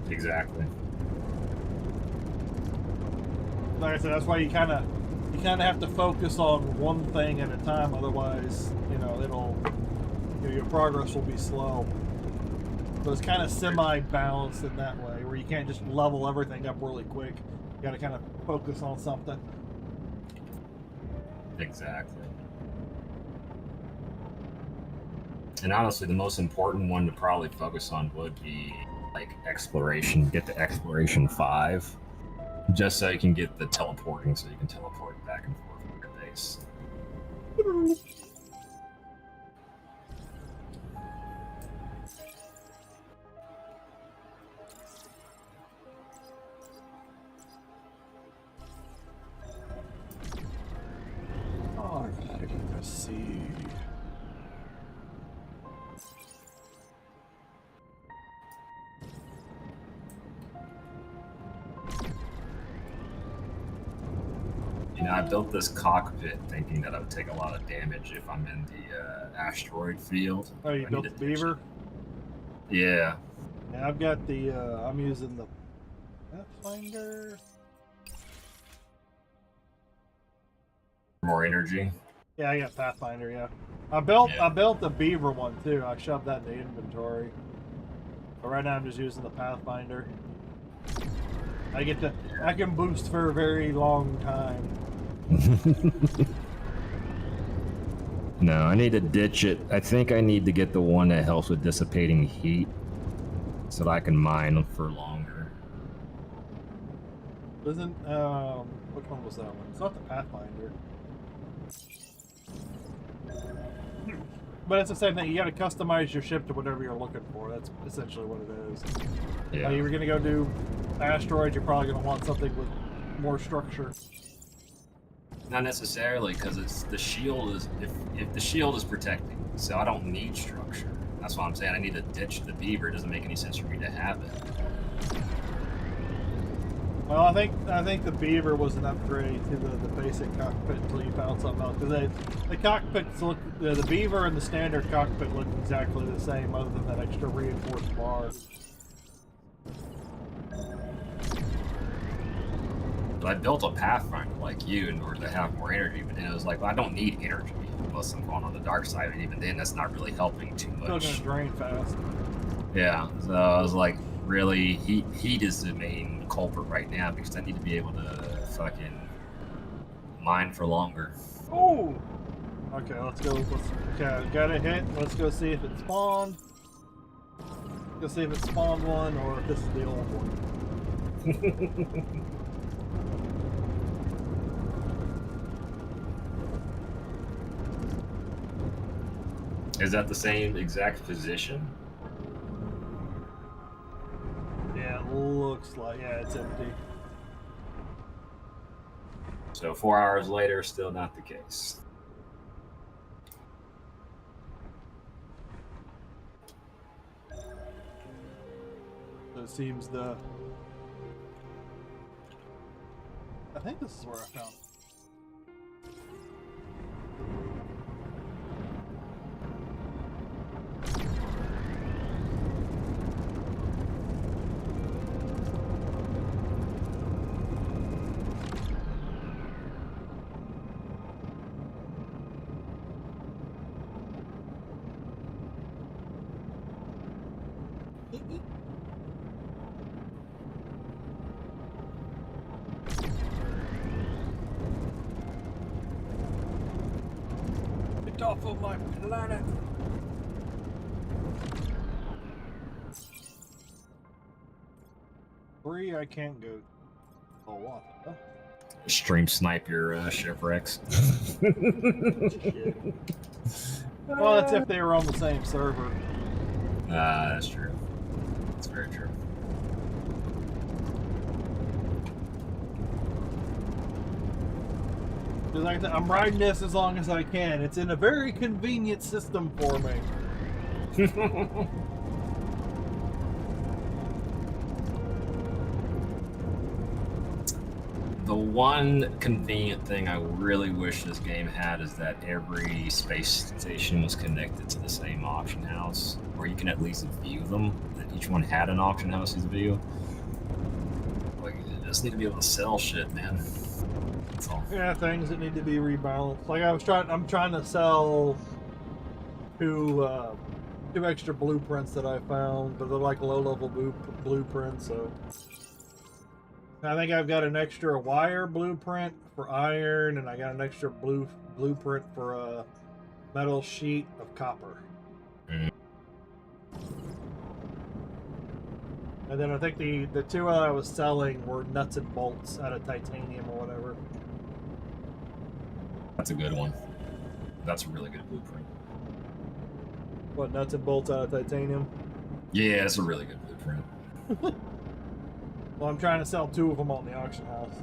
Exactly. Like I said, that's why you kind of have to focus on one thing at a time. Otherwise, your progress will be slow. So it's kind of semi-balanced in that way, where you can't just level everything up really quick. You got to kind of focus on something. Exactly. And honestly, the most important one to probably focus on would be like exploration. Get to exploration 5, just so you can get the teleporting, so you can teleport back and forth from your base. Alright, let's see. You know, I built this cockpit thinking that I would take a lot of damage if I'm in the asteroid field. Oh, you built the beaver? Yeah. Yeah, I've got the, I'm using the Pathfinder. More energy. Yeah, I got Pathfinder, yeah. I built the beaver one too. I shoved that in the inventory. But right now I'm just using the Pathfinder. I can boost for a very long time. No, I need to ditch it. I think I need to get the one that helps with dissipating heat so that I can mine for longer. Isn't, which one was that one? It's not the Pathfinder. But it's the same thing. You got to customize your ship to whatever you're looking for. That's essentially what it is. Yeah. You were going to go do asteroids, you're probably going to want something with more structure. Not necessarily, because it's the shield is if the shield is protecting, so I don't need structure. That's what I'm saying. I need to ditch the beaver. It doesn't make any sense for me to have it. Well, I think the beaver was an upgrade to the basic cockpit until you found something else. Because the cockpits look, the beaver and the standard cockpit look exactly the same, other than that extra reinforced bar. But I built a Pathfinder like you in order to have more energy, but then it was like, well, I don't need energy unless I'm going on the dark side, and even then, that's not really helping too much. Still gonna drain fast. Yeah, so I was like, really, heat is the main culprit right now, because I need to be able to fucking mine for longer. Oh! Okay, let's go. Okay, got a hit. Let's go see if it spawned. Go see if it spawned one, or if this is the old one. Is that the same exact position? Yeah, it looks like, yeah, it's empty. So 4 hours later, still not the case. So it seems I think this is where I found it. Get off of my planet! Three, I can't go. Oh, what? Huh? Stream snipe your shipwrecks. Well, that's if they were on the same server. That's true. That's very true. Like I said, I'm riding this as long as I can. It's in a very convenient system for me. The one convenient thing I really wish this game had is that every space station was connected to the same auction house, where you can at least view them. That each one had an auction house's view. Like, you just need to be able to sell shit, man. That's all. Yeah, things that need to be rebalanced. Like I'm trying to sell two extra blueprints that I found, but they're like low-level blueprints. So I think I've got an extra wire blueprint for iron, and I got an extra blueprint for a metal sheet of copper. And then I think the two that I was selling were nuts and bolts out of titanium or whatever. That's a good one. That's a really good blueprint. What, nuts and bolts out of titanium? Yeah, it's a really good blueprint. Well, I'm trying to sell two of them on the auction house.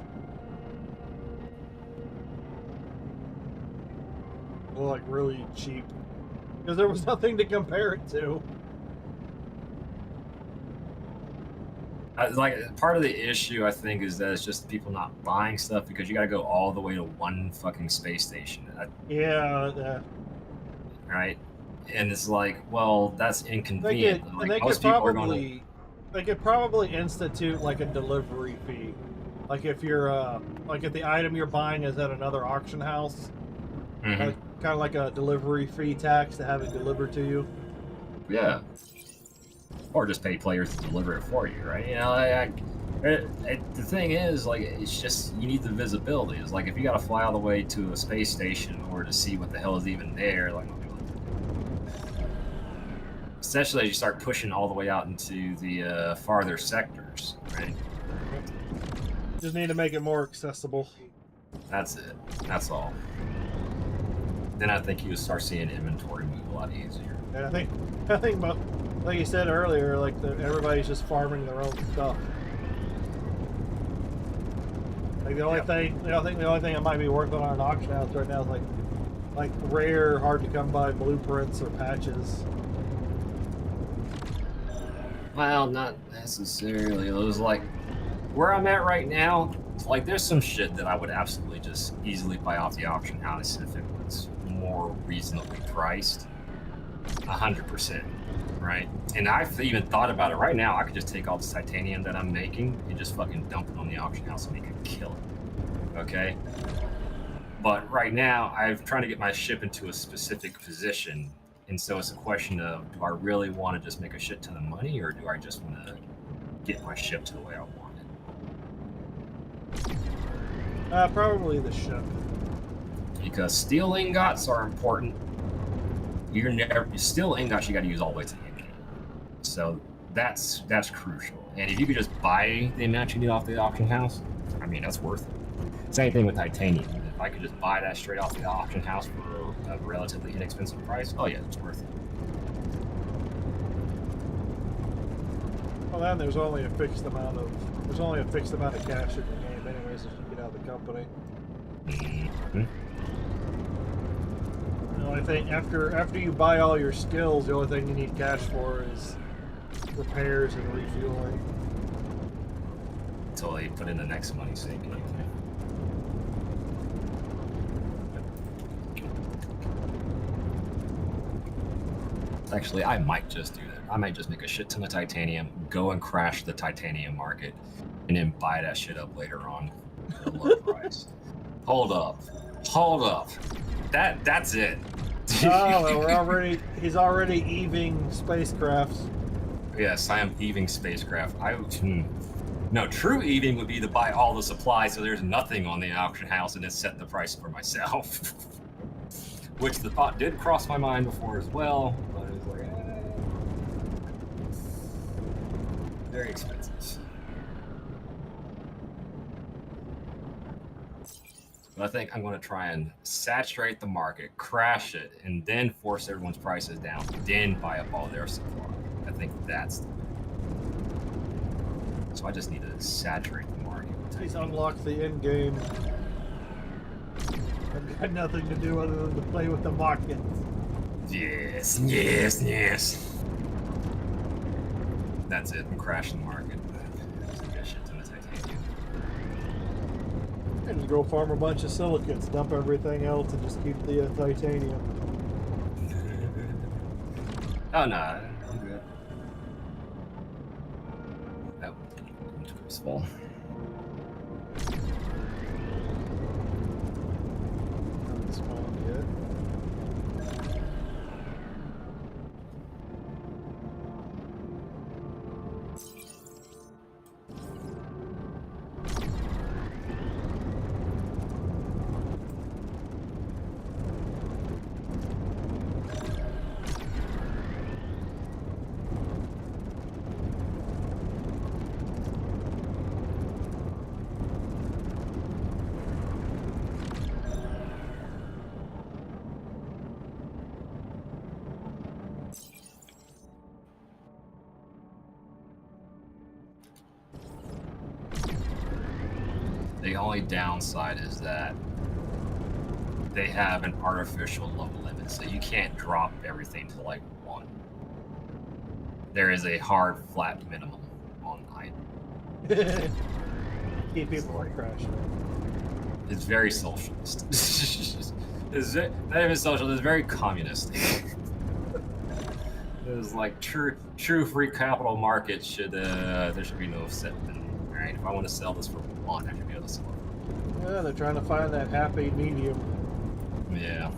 They're like really cheap. Because there was nothing to compare it to. Like, part of the issue, I think, is that it's just people not buying stuff because you got to go all the way to one fucking space station. Yeah. Right? And it's like, well, that's inconvenient. They could probably institute like a delivery fee. Like if you're like if the item you're buying is at another auction house, kind of like a delivery fee tax to have it delivered to you. Yeah. Or just pay players to deliver it for you, right? You know, the thing is, like, it's just, you need the visibility. It's like, if you got to fly all the way to a space station or to see what the hell is even there, like, especially as you start pushing all the way out into the farther sectors, right? Just need to make it more accessible. That's it. That's all. Then I think you would start seeing inventory move a lot easier. And I think, like you said earlier, like everybody's just farming their own stuff. Like the only thing that might be worth on an auction house right now is like rare, hard to come by blueprints or patches. Well, not necessarily. It was like, where I'm at right now, like, there's some shit that I would absolutely just easily buy off the auction house if it was more reasonably priced. 100%, right? And I've even thought about it. Right now, I could just take all this titanium that I'm making and just fucking dump it on the auction house and make it kill it, okay? But right now, I'm trying to get my ship into a specific position. And so it's a question of, do I really want to just make a shit ton of money, or do I just want to get my ship to the way I want it? Probably the ship. Because steel ingots are important. Steel ingots you got to use all the way to the end game. So that's crucial. And if you could just buy the amount you need off the auction house, I mean, that's worth it. Same thing with titanium. If I could just buy that straight off the auction house for a relatively inexpensive price, oh yeah, it's worth it. Well, then there's only a fixed amount of cash in the game, anyways, if you get out of the company. The only thing after you buy all your skills, the only thing you need cash for is repairs and refueling. Until they put in the next money sink anyway. Actually, I might just do that. I might just make a shit ton of titanium, go and crash the titanium market, and then buy that shit up later on at a low price. Hold up. That's it. Oh, well, he's already eaving spacecrafts. Yes, I am eaving spacecraft. No, true eaving would be to buy all the supplies so there's nothing on the auction house and then set the price for myself. Which the thought did cross my mind before as well, but it was like, very expensive. But I think I'm going to try and saturate the market, crash it, and then force everyone's prices down, then buy up all their supply. I think that's the way. So I just need to saturate the market. He's unlocked the end game. I've got nothing to do other than to play with the market. Yes. That's it. I'm crashing the market. go farm a bunch of silicates, dump everything else, and just keep the titanium. Oh no, I'm good. Oh, it's full. Haven't spawned yet. The only downside is that they have an artificial low limit, so you can't drop everything to like 1. There is a hard flat minimum on item. Keep people from crashing. It's very socialist. It's not even socialist, it's very communist. It's like true free capital market should there should be no set minimum. Alright, if I want to sell this for 1, I should be able to sell it. Yeah, they're trying to find that happy medium. Yeah.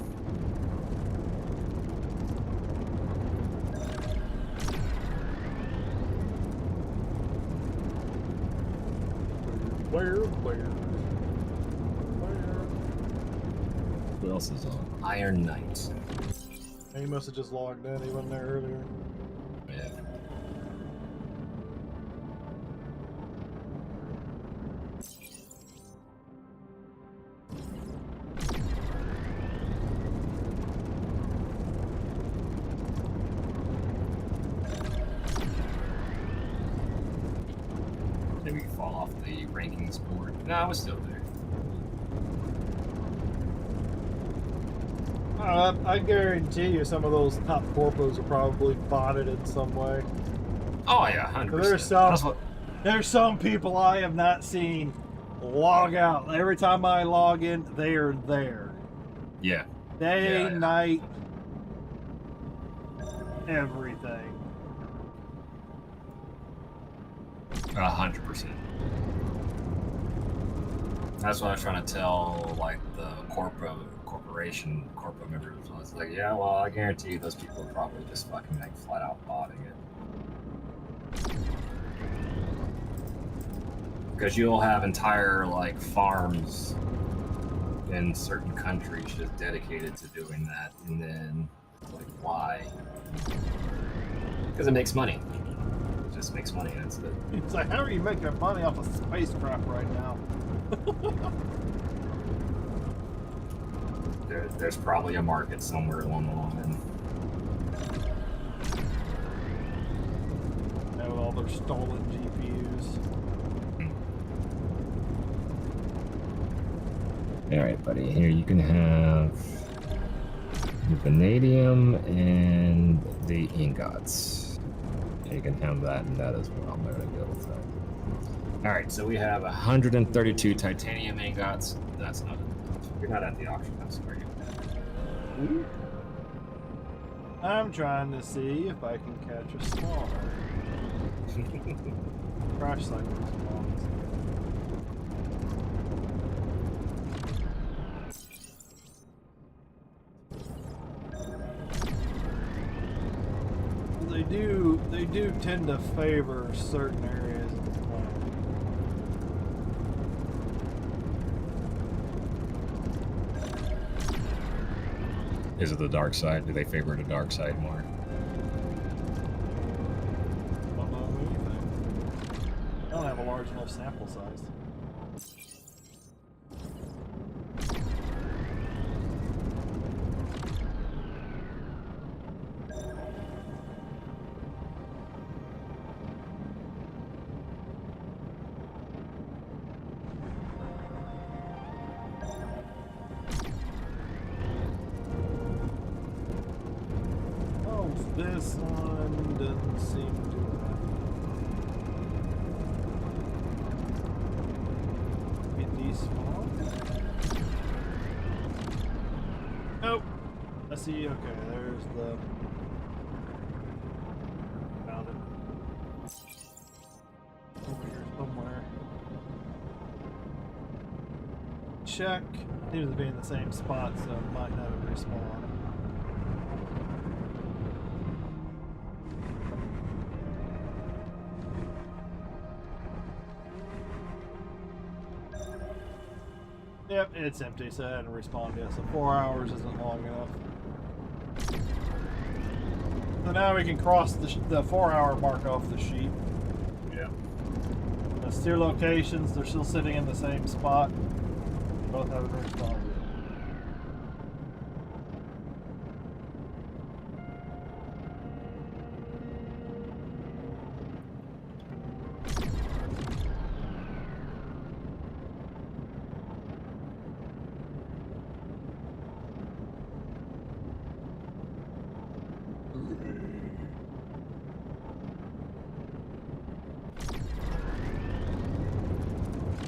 Where? What else is on? Iron Knight. He must have just logged in. He wasn't there earlier. Yeah. Maybe we fall off the rankings board. No, I was still there. I guarantee you some of those top corpos are probably botted in some way. Oh yeah, 100%. There's some people I have not seen log out. Every time I log in, they are there. Yeah. Day, Yeah. night, everything. 100%. That's what I was trying to tell, like, the corporation members. I was like, yeah, well, I guarantee you those people are probably just fucking, like, flat out botting it. Because you'll have entire, like, farms in certain countries just dedicated to doing that, and then, like, why? Because it makes money. It just makes money, that's it. It's like, how are you making money off a spacecraft right now? There's probably a market somewhere along the line. And with all their stolen GPUs. Alright, buddy. Here you can have the vanadium and the ingots. You can have that and that as well. There we go with that. Alright, so we have 132 titanium ingots. That's not enough. You're not at the auction house, are you? I'm trying to see if I can catch a spawn. Crash cycle spawns. They do tend to favor certain areas of the planet. Is it the dark side? Do they favor the dark side more? Don't know anything. I don't have a large enough sample size. This one doesn't seem to have. Get despawned? I see. Okay, there's the. Found it. Over here somewhere. Check. Seems to be in the same spot, so it might not have respawned. Yep, it's empty, so I hadn't respawned yet. So 4 hours isn't long enough. So now we can cross the 4 hour mark off the sheet. Yeah. There's 2 locations, they're still sitting in the same spot. Both haven't responded.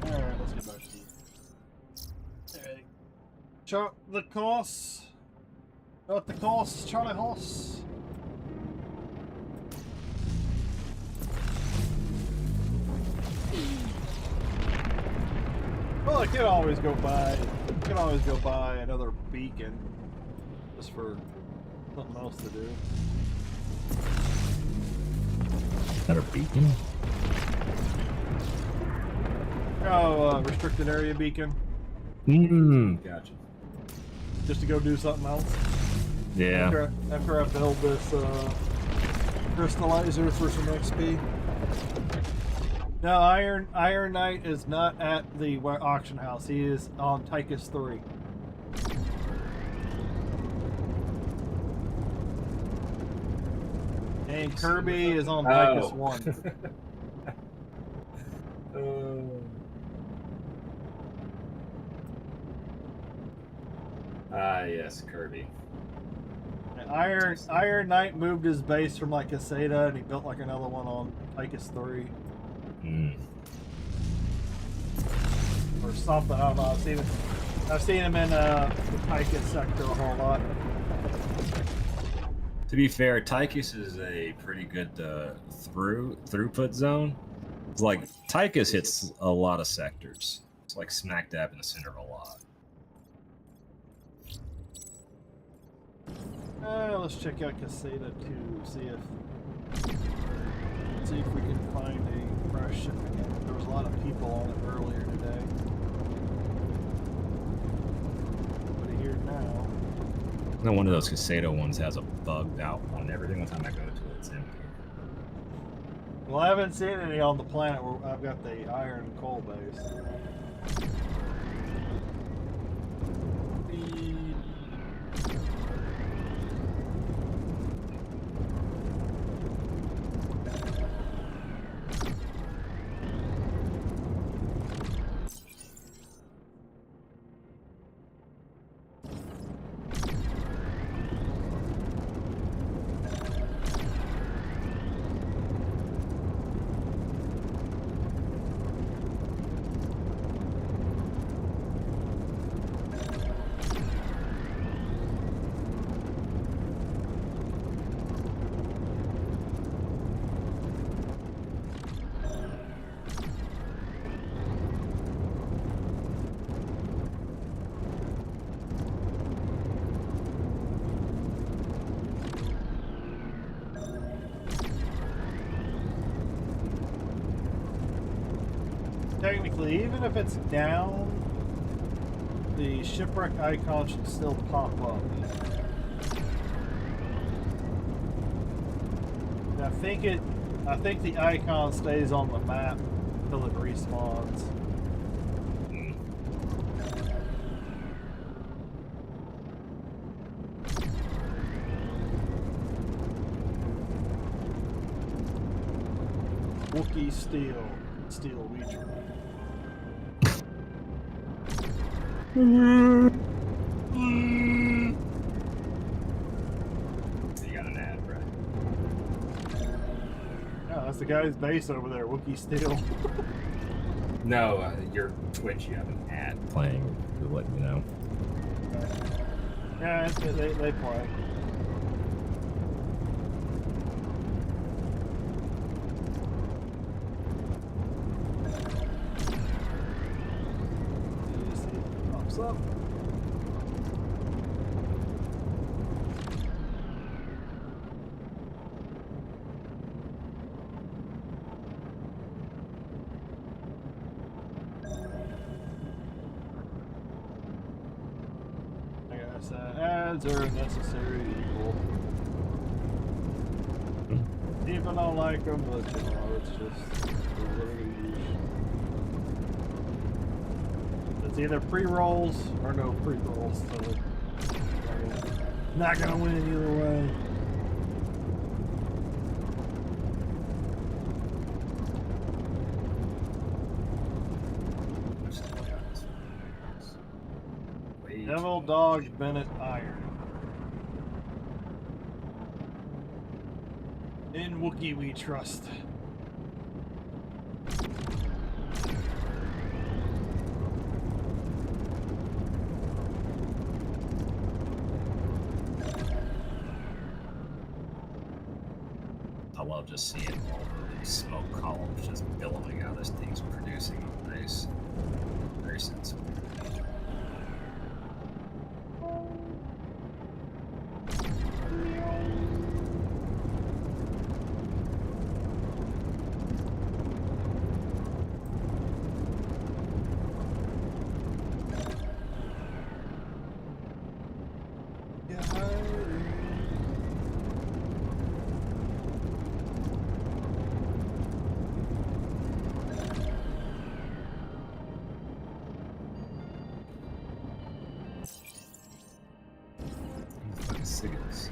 Alright, let's get back to you. Alright. Chart the course. Chart the course, Charlie Horse. Well, I could always go by. Another beacon, just for something else to do. Another beacon? Oh, restricted area beacon, Gotcha. just to go do something else. Yeah. After I build this crystallizer for some XP. No, Iron Knight is not at the auction house. He is on Tychus 3. And Kirby is on Tychus 1. Yes, Kirby. And Iron Knight moved his base from like Caseta, and he built like another one on Tychus 3. Or something. I don't know. I've seen him in the Tychus sector a whole lot. To be fair, Tychus is a pretty good throughput zone. It's like Tychus hits a lot of sectors. It's like smack dab in the center of a lot. Let's check out Caseta too. See if we can find a fresh shipment. There was a lot of people on it earlier today. But here now. No, one of those Casado ones has a bugged out one. Every single time I go to it, it's empty. Well, I haven't seen any on the planet where I've got the iron and coal base. Technically, even if it's down, the shipwreck icon should still pop up. And I think the icon stays on the map until it respawns. Wookiee Steel Reacher. You got an ad, right? Yeah, that's the guy's base over there, Wookiee Steel. No, your Twitch, you have an ad. Playing to let you know. Yeah, they play. See if it pops up. I guess ads are a necessary evil. People don't like them, but you know, it's just what it is. It's either pre-rolls or no pre-rolls, so not gonna win either way. Devil Dog Bennett Iron. In Wookiee we trust. I love just seeing all of these smoke columns just billowing out as things producing on base. Very sensible. Cigarettes.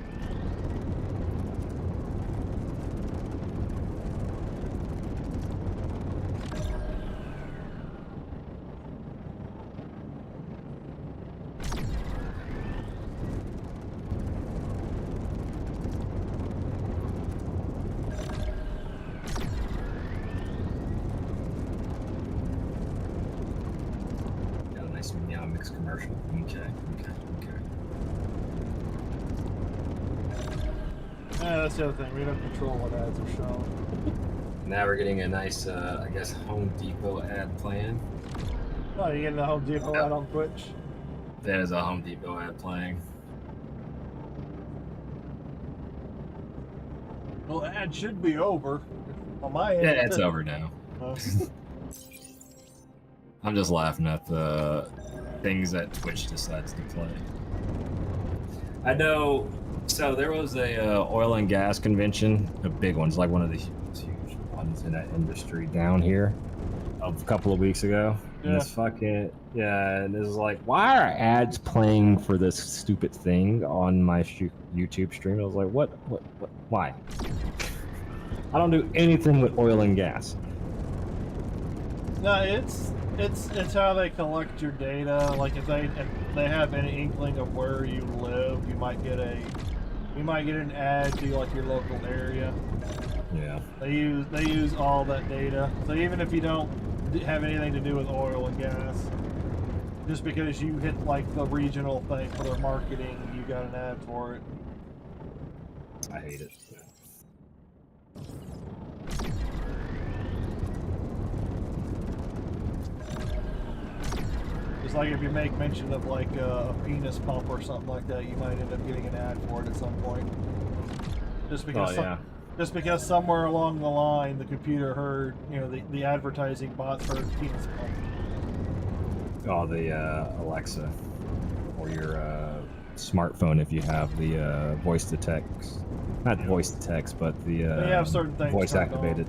Got a nice Meow Mix commercial. Okay. Yeah, that's the other thing. We don't control what ads are shown. Now we're getting a nice, I guess, Home Depot ad plan. Oh, you getting the Home Depot ad on Twitch? There's a Home Depot ad playing. Well, the ad should be over. On my end. Yeah, it's over now. I'm just laughing at the things that Twitch decides to play. I know. So there was a oil and gas convention, a big one. It's like one of the huge ones in that industry down here, a couple of weeks ago. Yeah. And this fucking and this is like, why are ads playing for this stupid thing on my YouTube stream? I was like, what, why? I don't do anything with oil and gas. No, it's how they collect your data. Like if they have any inkling of where you live, you might get an ad to like your local area. Yeah. They use all that data. So even if you don't have anything to do with oil and gas, just because you hit like the regional thing for their marketing, you got an ad for it. I hate it. It's like if you make mention of like a penis pump or something like that, you might end up getting an ad for it at some point. Just because, just because somewhere along the line the computer heard, you know, the advertising bots heard penis pump. Oh, the Alexa or your smartphone if you have the voice to text, not voice to text, but the they have certain things voice activated.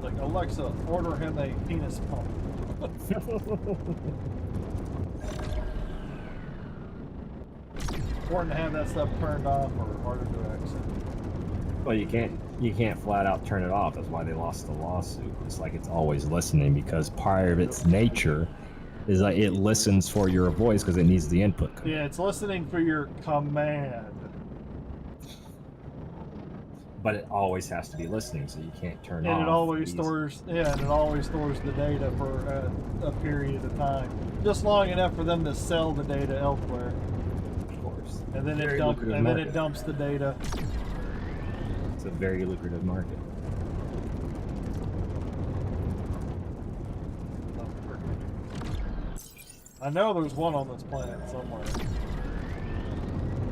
Like Alexa, order him a penis pump. Important to have that stuff turned off or harder to access. Well, you can't flat out turn it off. That's why they lost the lawsuit. It's like it's always listening because part of its nature is like it listens for your voice because it needs the input code. Yeah, it's listening for your command. but it always has to be listening, so you can't turn off. And it always these. stores, yeah, and it always stores the data for a period of time, just long enough for them to sell the data elsewhere. Of course. And then Very it lucrative market. dumps the data. It's a very lucrative market. I know there's one on this planet somewhere,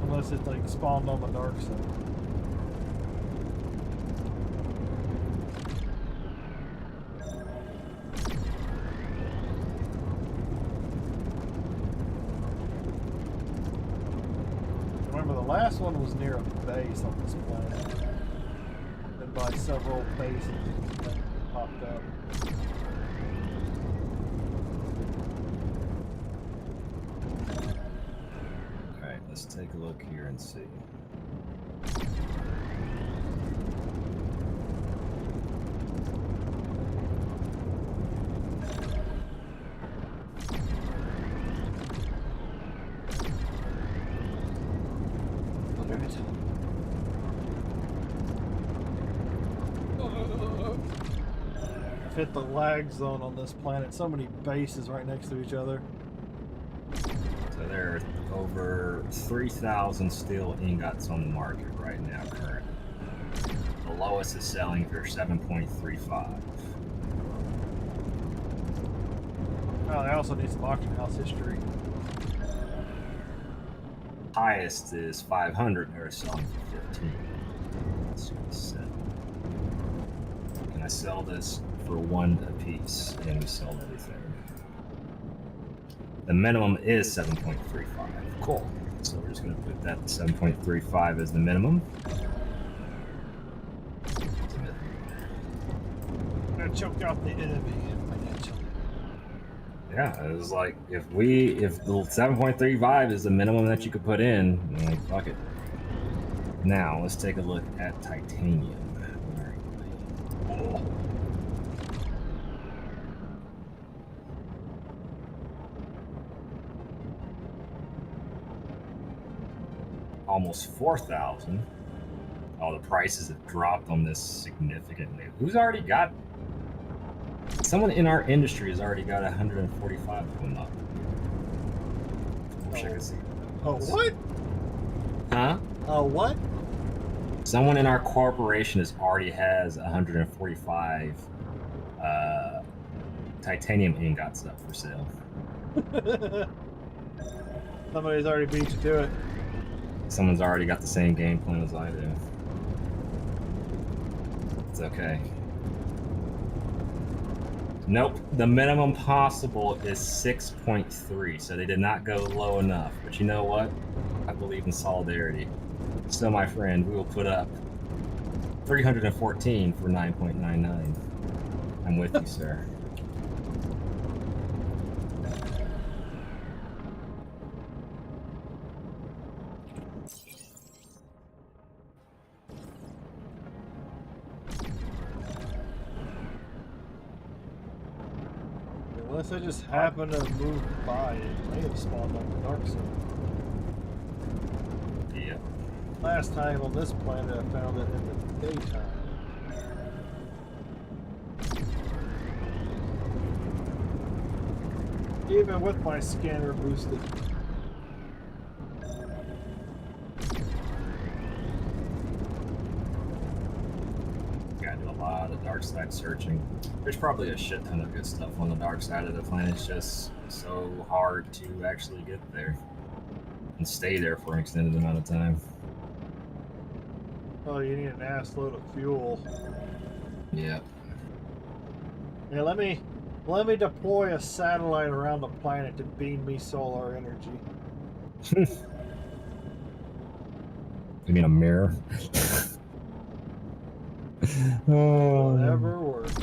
unless it like spawned on the dark side. Remember, the last one was near a base on this planet, and by several bases that popped up. Alright, let's take a look here and see. Hit the lag zone on this planet. So many bases right next to each other. So there are over 3,000 steel ingots on the market right now currently. The lowest is selling for 7.35. Oh, they also need some auction house history. Highest is 500, they're selling for 15. Let's see what's set. Can I sell this for 1 apiece? And we sold everything. The minimum is 7.35. Cool. So we're just going to put that 7.35 as the minimum. I'm gonna choke out the enemy financially. Yeah, it was like if the 7.35 is the minimum that you could put in, like, fuck it. Now let's take a look at titanium. Oh. Almost 4,000. Oh, the prices have dropped on this significantly. Who's already got? Someone in our industry has already got 145 of them up. I wish I could see. Oh, what? Huh? Oh, what? Someone in our corporation already has 145 titanium ingots up for sale. Somebody's already beat you to it. Someone's already got the same game plan as I do. It's okay. Nope, the minimum possible is 6.3, so they did not go low enough. But you know what? I believe in solidarity. So, my friend, we will put up 314 for 9.99. I'm with you, sir. Unless I just happen to move by, it may have spawned on the dark side. Yeah. Last time on this planet, I found it in the daytime. Even with my scanner boosted. Gotta do a lot of dark side searching. There's probably a shit ton of good stuff on the dark side of the planet. It's just so hard to actually get there and stay there for an extended amount of time. Oh, you need an ass load of fuel. Yeah. Yeah, let me deploy a satellite around the planet to beam me solar energy. You mean a mirror? Oh. Whatever works.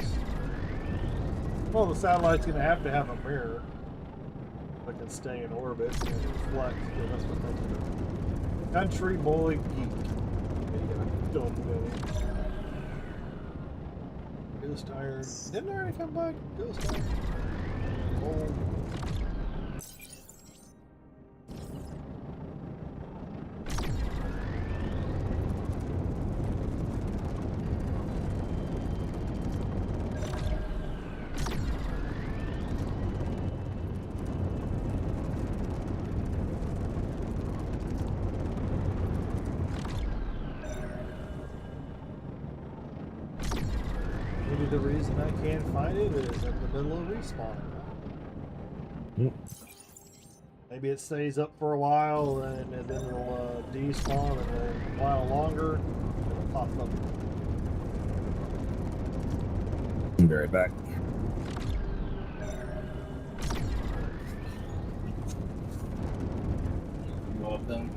Well, the satellite's gonna have to have a mirror that can stay in orbit and reflect. Yeah, that's what they do. Country boy geek. Don't know. Ghost iron. Didn't I already come back? Ghost iron. Oh. the reason I can't find it is in the middle of respawn. Maybe it stays up for a while and then it'll despawn and a while longer. It'll pop up. I'll be right back. Well done.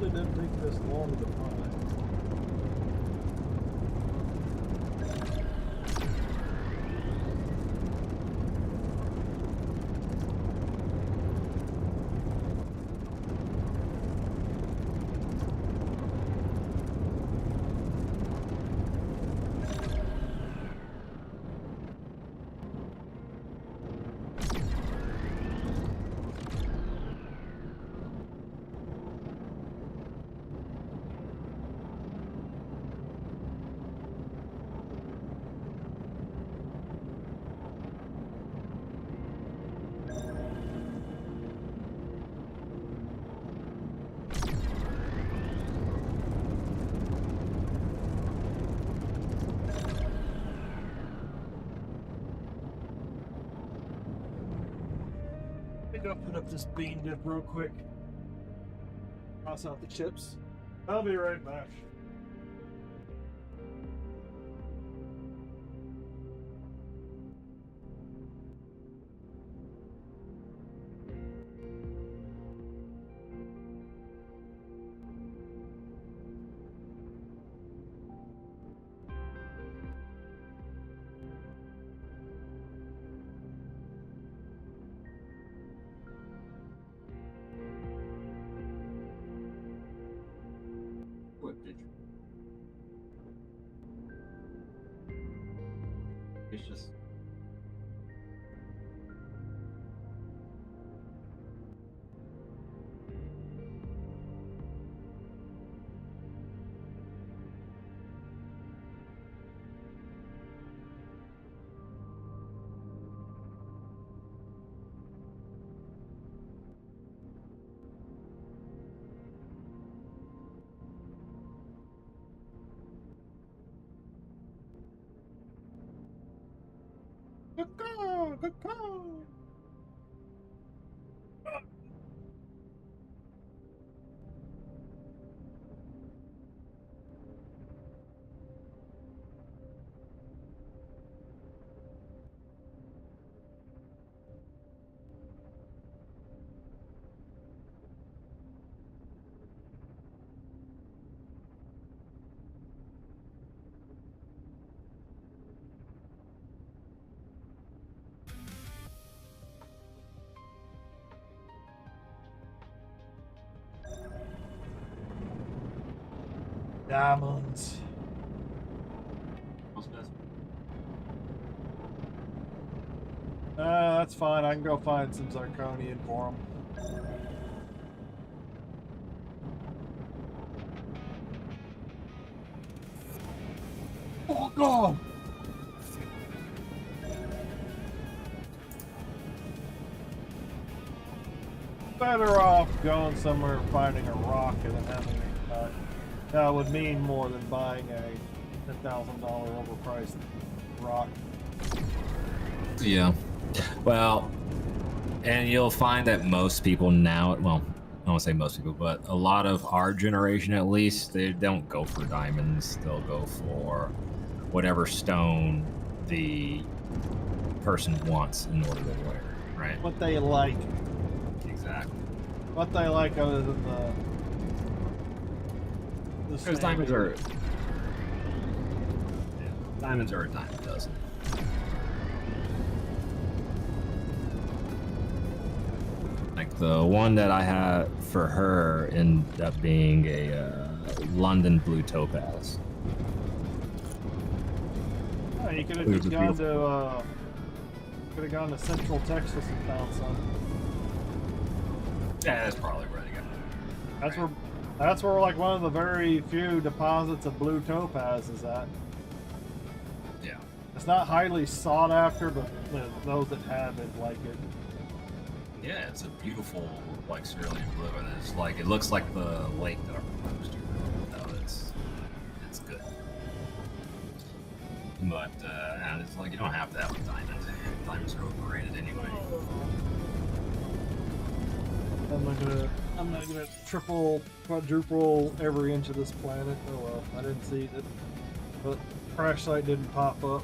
It didn't take this long to find. I think I'll put up this bean dip real quick. Toss out the chips. I'll be right back. What did you? It's just. Caw, caw. Diamonds. What's best? That's fine. I can go find some zirconium for him. Oh God! Better off going somewhere and finding a rock and then having it cut. That would mean more than buying a $10,000 overpriced rock. Yeah. Well, and you'll find that most people now, well, I won't say most people, but a lot of our generation at least, they don't go for diamonds. They'll go for whatever stone the person wants in order to wear, right? What they like. Exactly. What they like other than the Because diamonds are... Yeah, diamonds are a dime a dozen. Like the one that I had for her ended up being a London blue topaz. Oh, you could It have was just a gone beautiful- to could have gone to Central Texas and found some. Yeah, that's probably where they got it. That's where like one of the very few deposits of blue topaz is at. Yeah. It's not highly sought after, but those that have it like it. Yeah, it's a beautiful, like, cerulean blue, and it's like, it looks like the lake that I'm proposed to. No, it's good. But, and it's like, you don't have to have a diamond. Diamonds are overrated anyway. I'm not gonna triple, quadruple every inch of this planet. Oh well, I didn't see it. But crash site didn't pop up.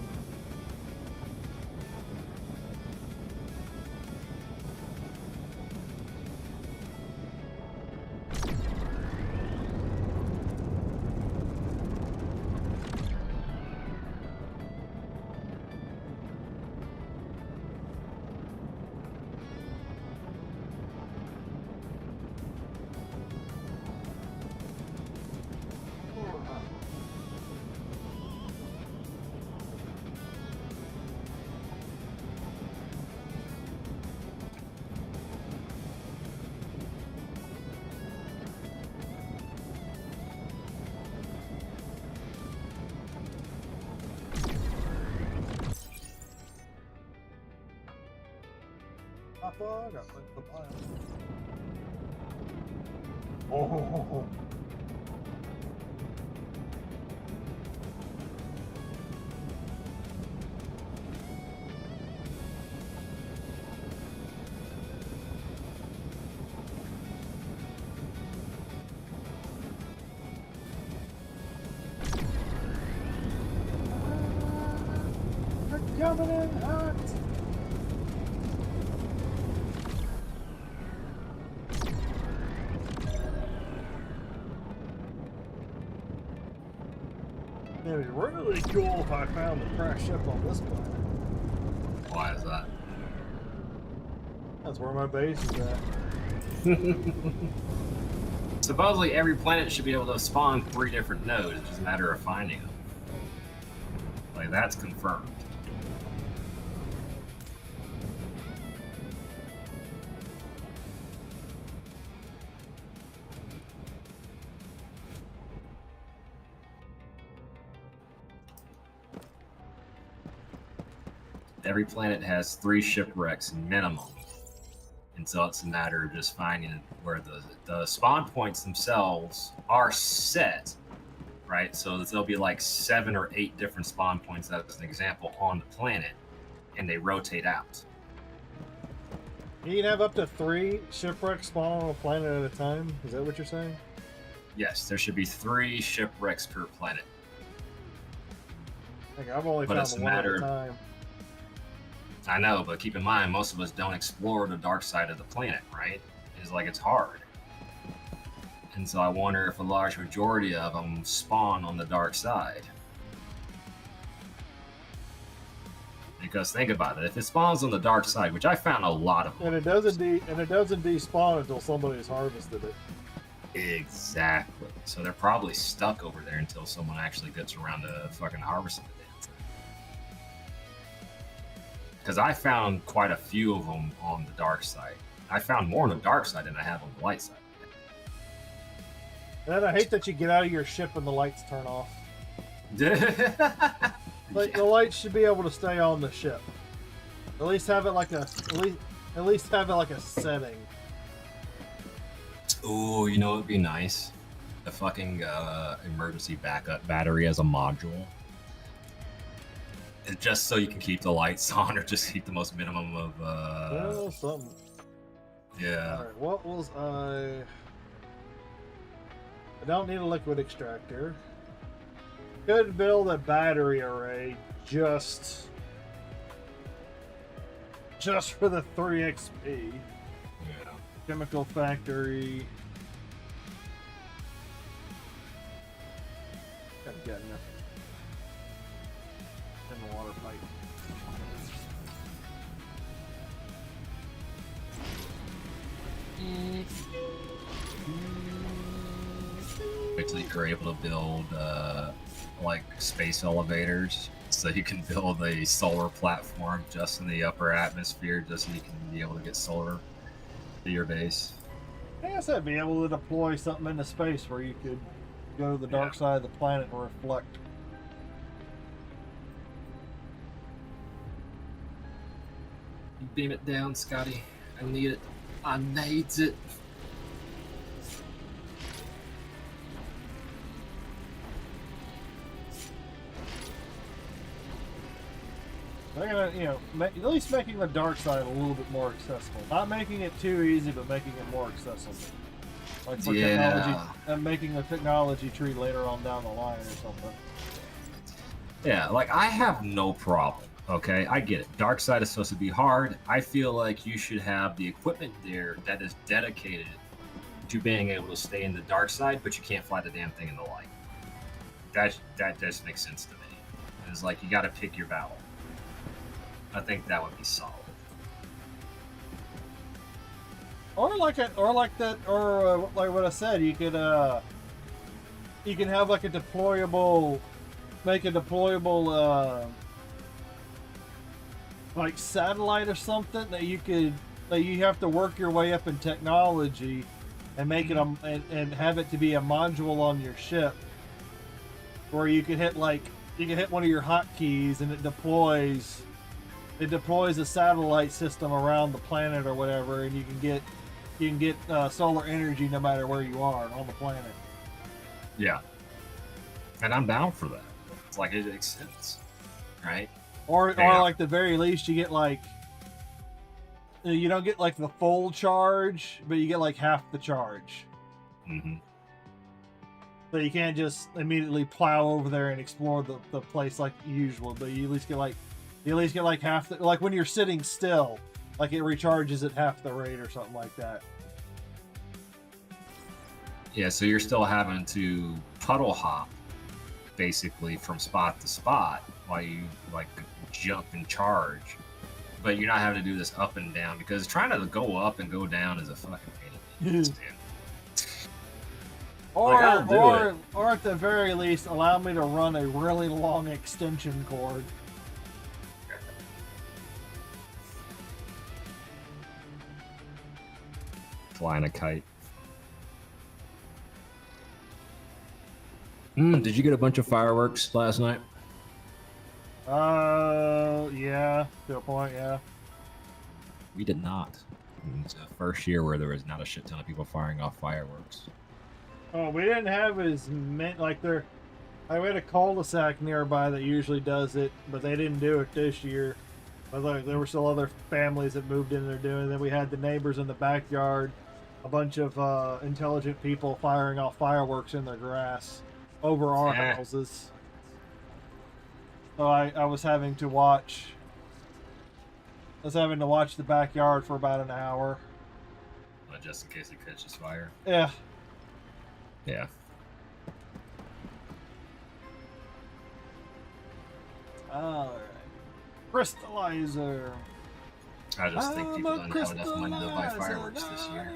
Papa, I got the pile. Oh. We're coming in hot. It'd be really cool if I found the crash ship on this planet. Why is that? That's where my base is at. Supposedly, every planet should be able to spawn 3 different nodes. It's just a matter of finding them. Like, that's confirmed. Every planet has 3 shipwrecks minimum. And so it's a matter of just finding where the spawn points themselves are set, right? So there'll be like 7 or 8 different spawn points, as an example, on the planet, and they rotate out. You can have up to 3 shipwrecks spawn on a planet at a time? Is that what you're saying? Yes, there should be 3 shipwrecks per planet. Like, I've only But found it's a one matter- at a time. I know, but keep in mind, most of us don't explore the dark side of the planet, right? It's like, it's hard. And so I wonder if a large majority of them spawn on the dark side. Because think about it, if it spawns on the dark side, which I found a lot of them. And it doesn't despawn until somebody's harvested it. Exactly. So they're probably stuck over there until someone actually gets around to fucking harvesting the damn thing. Because I found quite a few of them on the dark side. I found more on the dark side than I have on the light side. And I hate that you get out of your ship and the lights turn off. Like the lights should be able to stay on the ship. At least have it like a at least have it like a setting. Ooh, you know what would be nice? A fucking emergency backup battery as a module. It's just so you can keep the lights on or just keep the most minimum of Well, something. yeah. Alright, what was I don't need a liquid extractor. Could build a battery array just for the 3 XP. Yeah. Chemical factory. I've got enough in the water pipe. Quickly, you're able to build like space elevators, so you can build a solar platform just in the upper atmosphere, just so you can be able to get solar to your base. I guess I'd be able to deploy something into space where you could go to the dark side of the planet and reflect. Beam it down, Scotty. I need it. I need it. They're gonna, you know, at least making the dark side a little bit more accessible. Not making it too easy, but making it more accessible. Like for technology, and making the technology tree later on down the line or something. Yeah, like I have no problem. Okay, I get it. Dark side is supposed to be hard. I feel like you should have the equipment there that is dedicated to being able to stay in the dark side, but you can't fly the damn thing in the light. That just makes sense to me. It's like you got to pick your battle. I think that would be solid. Or like that, or like what I said, you could you can have like a deployable, make a deployable like satellite or something that you have to work your way up in technology and make it and have it to be a module on your ship where you can hit one of your hotkeys and it deploys a satellite system around the planet or whatever, and you can get solar energy no matter where you are on the planet. Yeah, and I'm down for that. It's like it makes sense, right? Or like the very least you get like, you don't get like the full charge, but you get like half the charge. Mm-hmm. So you can't just immediately plow over there and explore the place like usual, but you at least get like half the, like when you're sitting still, like it recharges at half the rate or something like that. Yeah, so you're still having to puddle hop basically from spot to spot while you like jump and charge, but you're not having to do this up and down because trying to go up and go down is a fucking pain in the ass. Or at the very least allow me to run a really long extension cord. Flying a kite. Did you get a bunch of fireworks last night? Yeah, to a point, yeah. We did not. It's the first year where there was not a shit ton of people firing off fireworks. Oh, we didn't have as many, like there. I had a cul-de-sac nearby that usually does it, but they didn't do it this year. But like, there were still other families that moved in there doing it. Then we had the neighbors in the backyard, a bunch of intelligent people firing off fireworks in their grass over our houses. So I was having to watch. I was having to watch the backyard for about an hour. Just in case it catches fire. Yeah. Yeah. Alright. Crystallizer. I just think people don't have enough money to buy fireworks this year.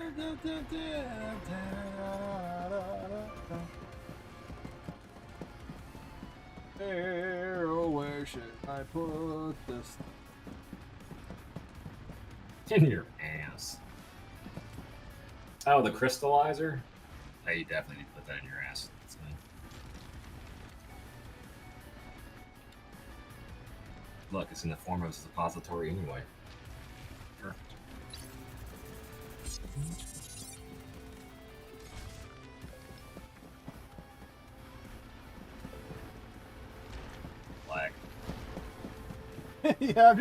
where should I put this? In your ass. Oh, the crystallizer? Oh, you definitely need to put that in your ass. That's fine. Look, it's in the form of a suppository anyway. Perfect. Lag. Yeah,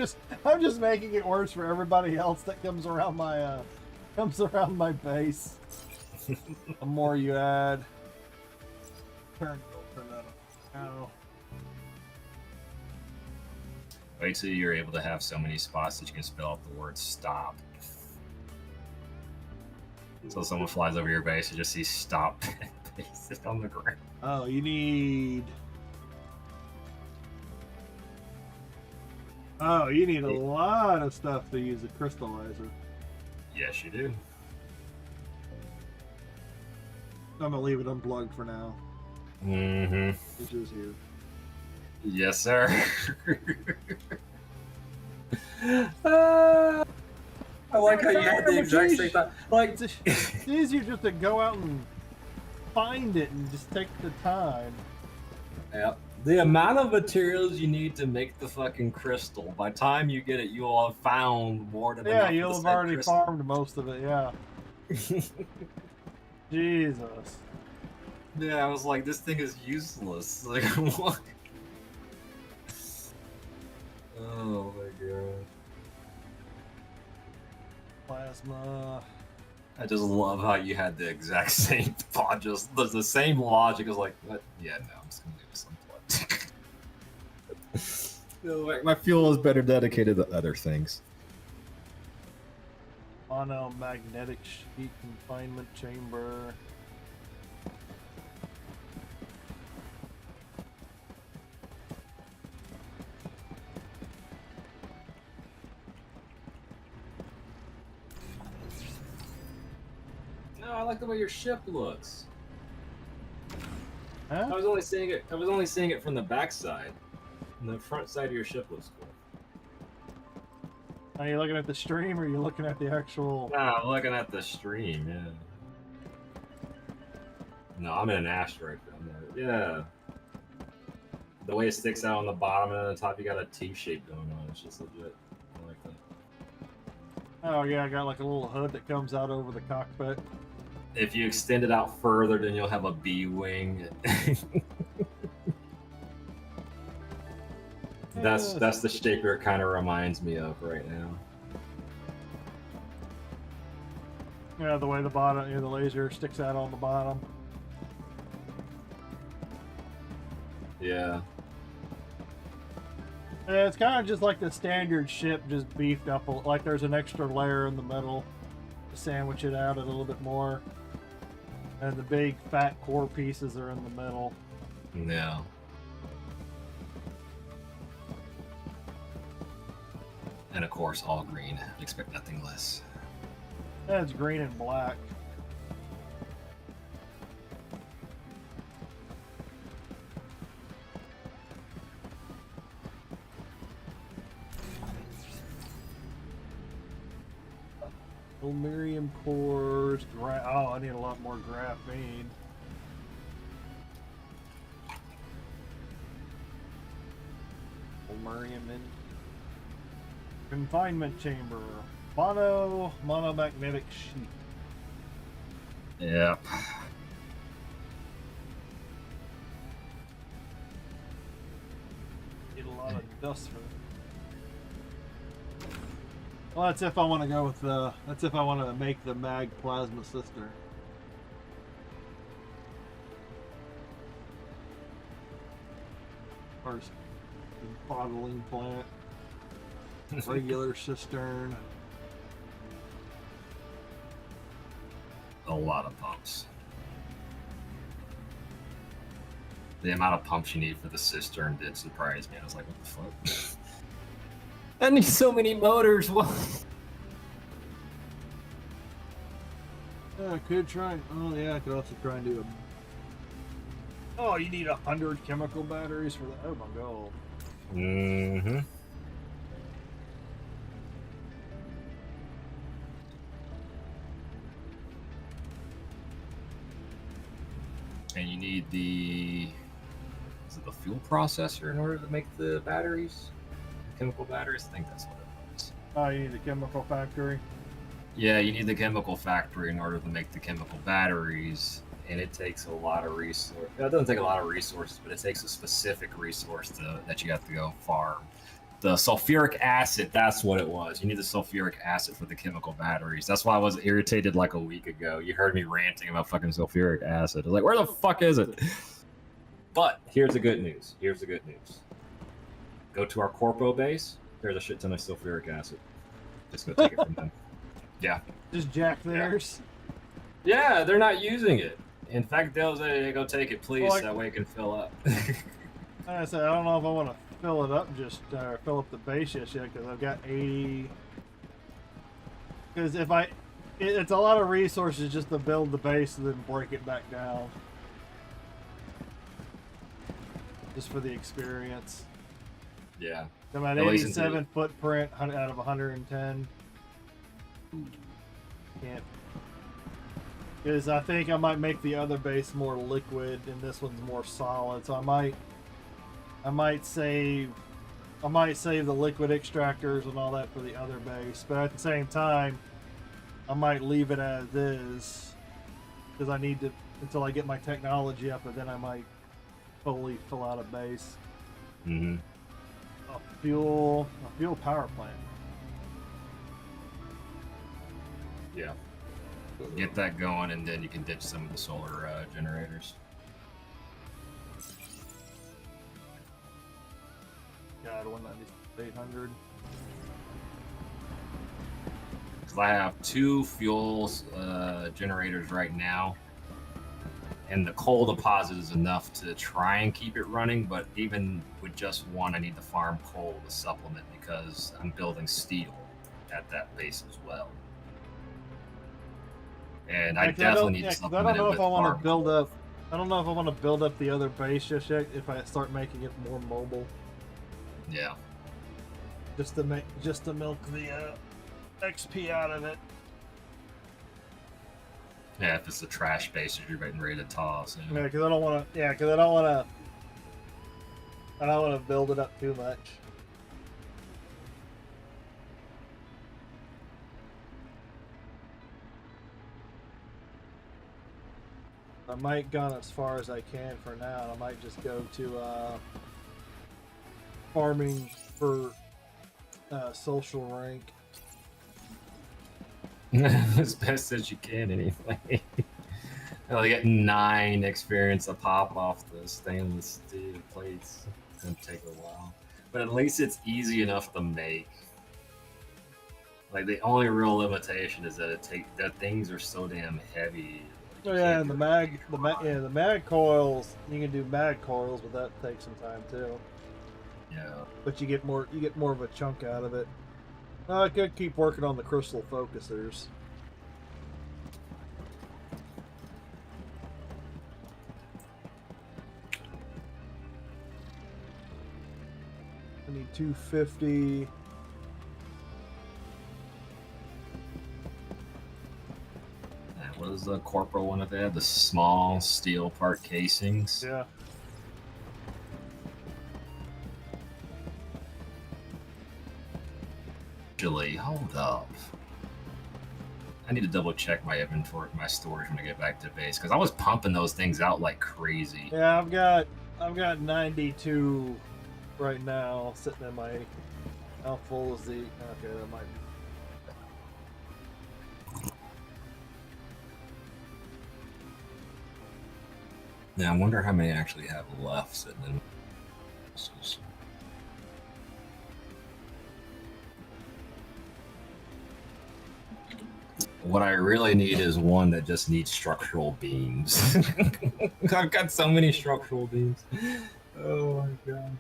I'm just making it worse for everybody else that comes around my base. The more you add. Turn that on. Wait till you're able to have so many spots that you can spell out the word stop. So someone flies over your base and just sees stop pasted on the ground. Oh, you need. Oh, you need a lot of stuff to use a crystallizer. Yes, you do. I'm gonna leave it unplugged for now. Mm-hmm. Which is here. Yes, sir. I like how you had the exact same thought. Like, It's easier just to go out and find it and just take the time. yeah. The amount of materials you need to make the fucking crystal, by the time you get it, you'll have found more than Yeah, enough you'll of have the said already crystal. farmed most of it, yeah. Jesus. Yeah, I was like, this thing is useless. Like, what? Oh my god. Plasma. I just love how you had the exact same thought, just the same logic. Is like, what? Yeah, no, I'm just gonna do this unplugged. My fuel is better dedicated to other things. Monomagnetic sheet confinement chamber. No, I like the way your ship looks. Huh? I was only seeing it from the backside. And the front side of your ship looks cool. Are you looking at the stream or are you looking at the actual... Nah, I'm looking at the stream, yeah. No, I'm in an asteroid. Yeah. The way it sticks out on the bottom and on the top, you got a T shape going on. It's just legit. I like that. Oh yeah, I got like a little hood that comes out over the cockpit. If you extend it out further, then you'll have a B wing. That's the shape it kind of reminds me of right now. Yeah, the way the bottom, the laser sticks out on the bottom. Yeah. Yeah, it's kind of just like the standard ship, just beefed up. Like there's an extra layer in the middle to sandwich it out a little bit more. And the big fat core pieces are in the middle. Yeah. And of course, all green. I'd expect nothing less. Yeah, it's green and black. Miriam cores. Oh, I need a lot more graphene. Miriam in confinement chamber. Monomagnetic sheet. Yep. Need a lot of dust for it. Well, that's if I want to go with the. That's if I want to make the mag plasma sister. First, bottling plant, regular cistern. A lot of pumps. The amount of pumps you need for the cistern did surprise me. I was like, what the fuck? I need so many motors. What? Yeah, I could try. Oh yeah, I could also try and do Oh, you need 100 chemical batteries for that? Oh my god. Mm-hmm. And you need is it the fuel processor in order to make the batteries? Chemical batteries? I think that's what it is. Oh, you need the chemical factory? Yeah, you need the chemical factory in order to make the chemical batteries, and it takes a lot of resources. It doesn't take a lot of resources, but it takes a specific resource that you have to go farm. The sulfuric acid, that's what it was. You need the sulfuric acid for the chemical batteries. That's why I was irritated like a week ago. You heard me ranting about fucking sulfuric acid. I was like, where the fuck is it? But here's the good news. Here's the good news. Go to our corpo base. There's a shit ton of sulfuric acid. Just go take it from them. Yeah. Just jack theirs? Yeah, they're not using it. In fact, they'll say, go take it, please. Well, that way it can fill up. Like I said, I don't know if I want to fill it up, fill up the base yet, because I've got 80. Because it's a lot of resources just to build the base and then break it back down. Just for the experience. Yeah. I'm at 87 footprint out of 110. Can't. Because I think I might make the other base more liquid and this one's more solid. So I might save the liquid extractors and all that for the other base. But at the same time, I might leave it as is. Because I need to until I get my technology up, and then I might fully fill out a base. Mm-hmm. A fuel power plant. Yeah. Get that going, and then you can ditch some of the solar generators. God, 19800. Because I have 2 fuel generators right now, and the coal deposit is enough to try and keep it running, but even with just one, I need to farm coal to supplement because I'm building steel at that base as well. And I definitely need to supplement I don't know it if with I want farm to build coal. up. I don't know if I want to build up the other base just yet. If I start making it more mobile, Yeah. just to milk the XP out of it. Yeah, if it's the trash base that you're getting ready to toss. You know? Yeah, because I don't want to. Yeah, because I don't want to build it up too much. I might gone as far as I can for now. I might just go to farming for social rank. As best as you can, anyway. I'll get 9 experience a pop off the stainless steel plates. It's gonna take a while, but at least it's easy enough to make. Like the only real limitation is that that things are so damn heavy. Oh yeah, and the mag coils. You can do mag coils, but that takes some time too. Yeah. But you get more of a chunk out of it. I could keep working on the crystal focusers. I need 250. What is the corporal one that they have? The small steel part casings. Yeah. Actually, hold up. I need to double check my inventory, my storage when I get back to base, because I was pumping those things out like crazy. Yeah, I've got 92 right now sitting in my. How full is the? Okay, that might be. Yeah, I wonder how many I actually have left sitting in. What I really need is one that just needs structural beams. I've got so many structural beams. Oh my god.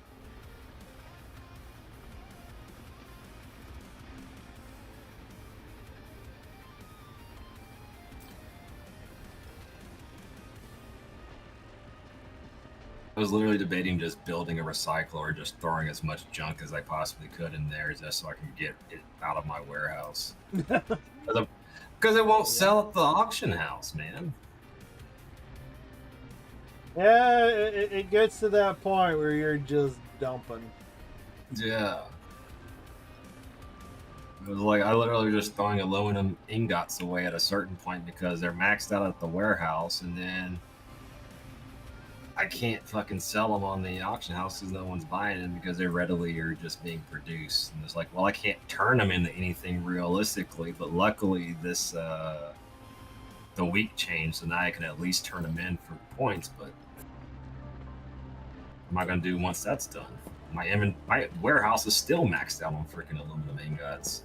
I was literally debating just building a recycler or just throwing as much junk as I possibly could in there just so I can get it out of my warehouse. Because it won't sell at the auction house, man. Yeah, it gets to that point where you're just dumping. Yeah. It was like I literally was just throwing aluminum ingots away at a certain point because they're maxed out at the warehouse, and then I can't fucking sell them on the auction house because no one's buying them because they readily are just being produced. And it's like, well, I can't turn them into anything realistically, but luckily this the week changed, so now I can at least turn them in for points. But what am I gonna do once that's done? My warehouse is still maxed out on freaking aluminum ingots.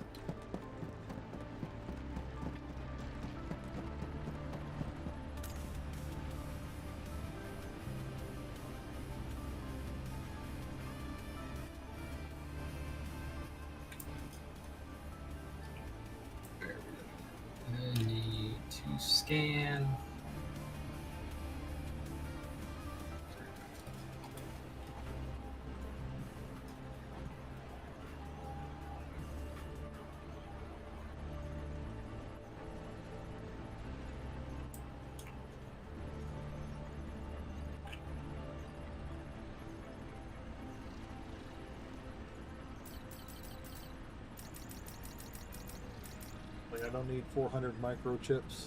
I need to scan. Like, I don't need 400 microchips.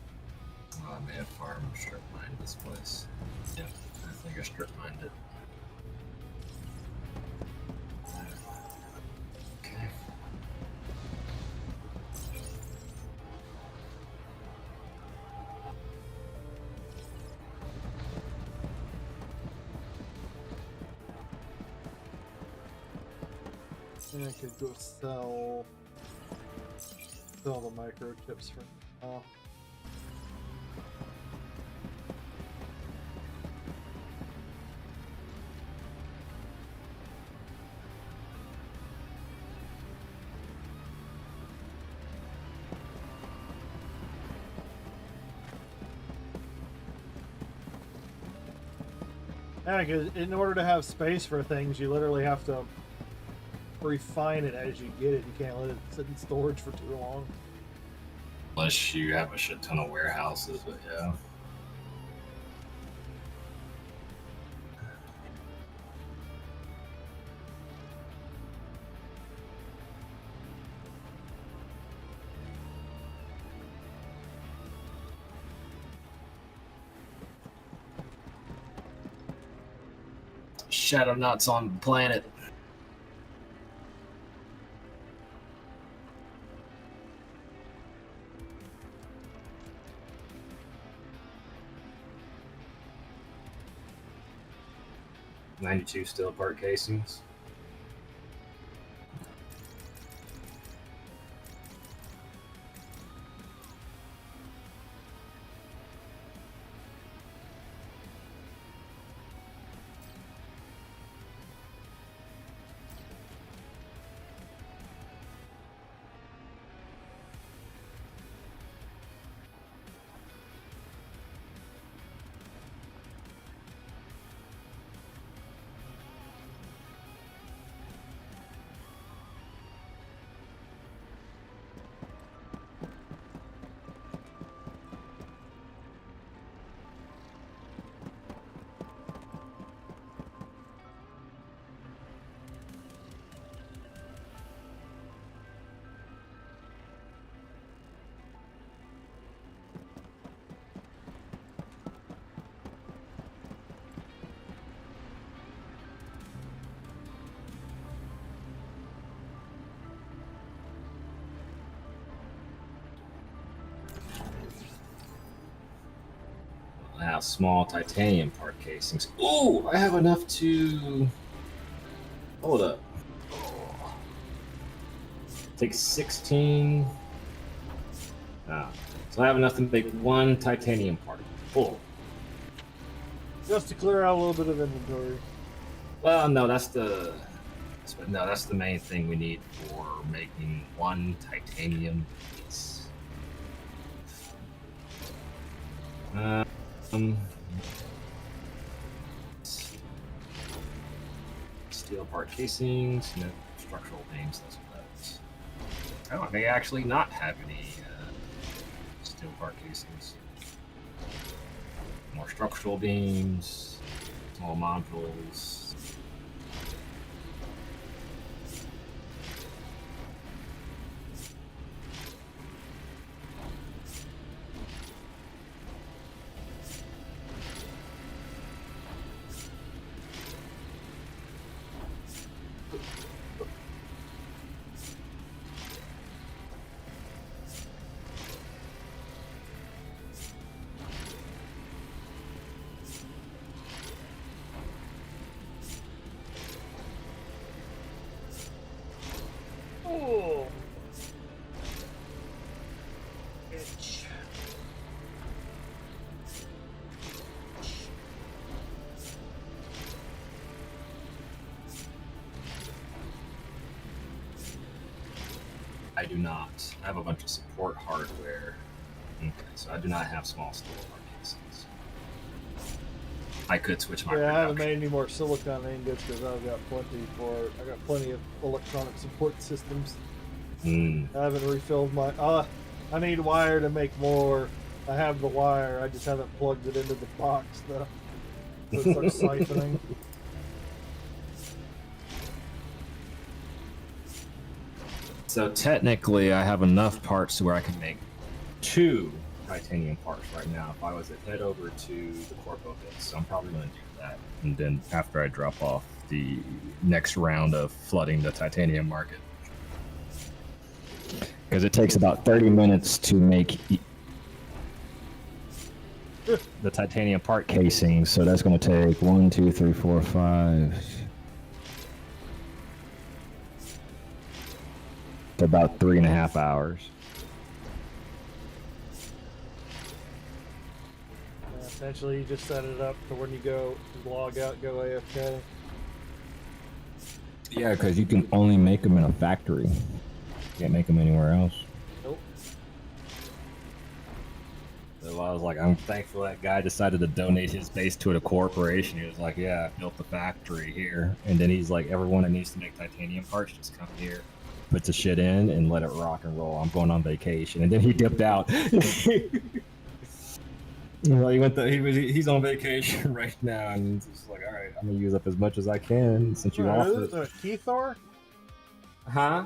Oh, I may have farm strip mined this place. Yep, I think I strip mined it. Okay. And I could go sell the microchips for now. Yeah, because in order to have space for things, you literally have to refine it as you get it. You can't let it sit in storage for too long. Unless you have a shit ton of warehouses, but yeah. Shadow nuts on the planet. $92 steel part casings. I have small titanium part casings. Ooh, I have enough to... Hold up. Take 16... Ah, So I have enough to make one titanium part. Full. Just to clear out a little bit of inventory. Well, no, that's the main thing we need for making one titanium piece. Steel part casings, no structural beams. That's what that is. Oh, I may actually not have any steel part casings. More structural beams, small modules. Oh. Itch. I do not. I have a bunch of support hardware. Okay, so I do not have small steel part casings. I could switch my Yeah, I haven't production. made any more silicon ingots because I got plenty of electronic support systems. I haven't refilled my. I need wire to make more. I have the wire. I just haven't plugged it into the box though. So it's like siphoning. So technically, I have enough parts to where I can make 2 titanium parts right now. If I was to head over to the Corpo bits, so I'm probably going to do that. And then after I drop off the next round of flooding the titanium market. Because it takes about 30 minutes to make the titanium part casing, so that's going to take 1, 2, 3, 4, 5. To about 3.5 hours. Essentially, you just set it up for when you go log out, go AFK. Yeah, because you can only make them in a factory. You can't make them anywhere else. Nope. So I was like, I'm thankful that guy decided to donate his base to a corporation. He was like, yeah, I built the factory here. And then he's like, everyone that needs to make titanium parts, just come here, put the shit in, and let it rock and roll. I'm going on vacation. And then he dipped out. Well, he's on vacation right now, and he's just like, all right, I'm gonna use up as much as I can since you offered. Keithor? Huh?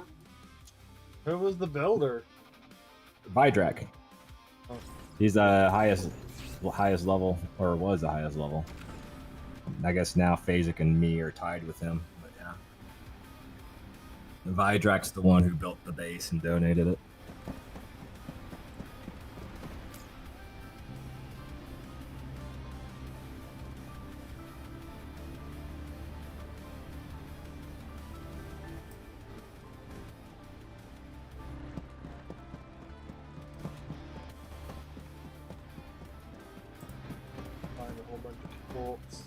Who was the builder? Vidrak. Oh. He's the highest level, or was the highest level. I guess now Phasic and me are tied with him. But yeah. Vidrak's the one who built the base and donated it. Find a whole bunch of bolts.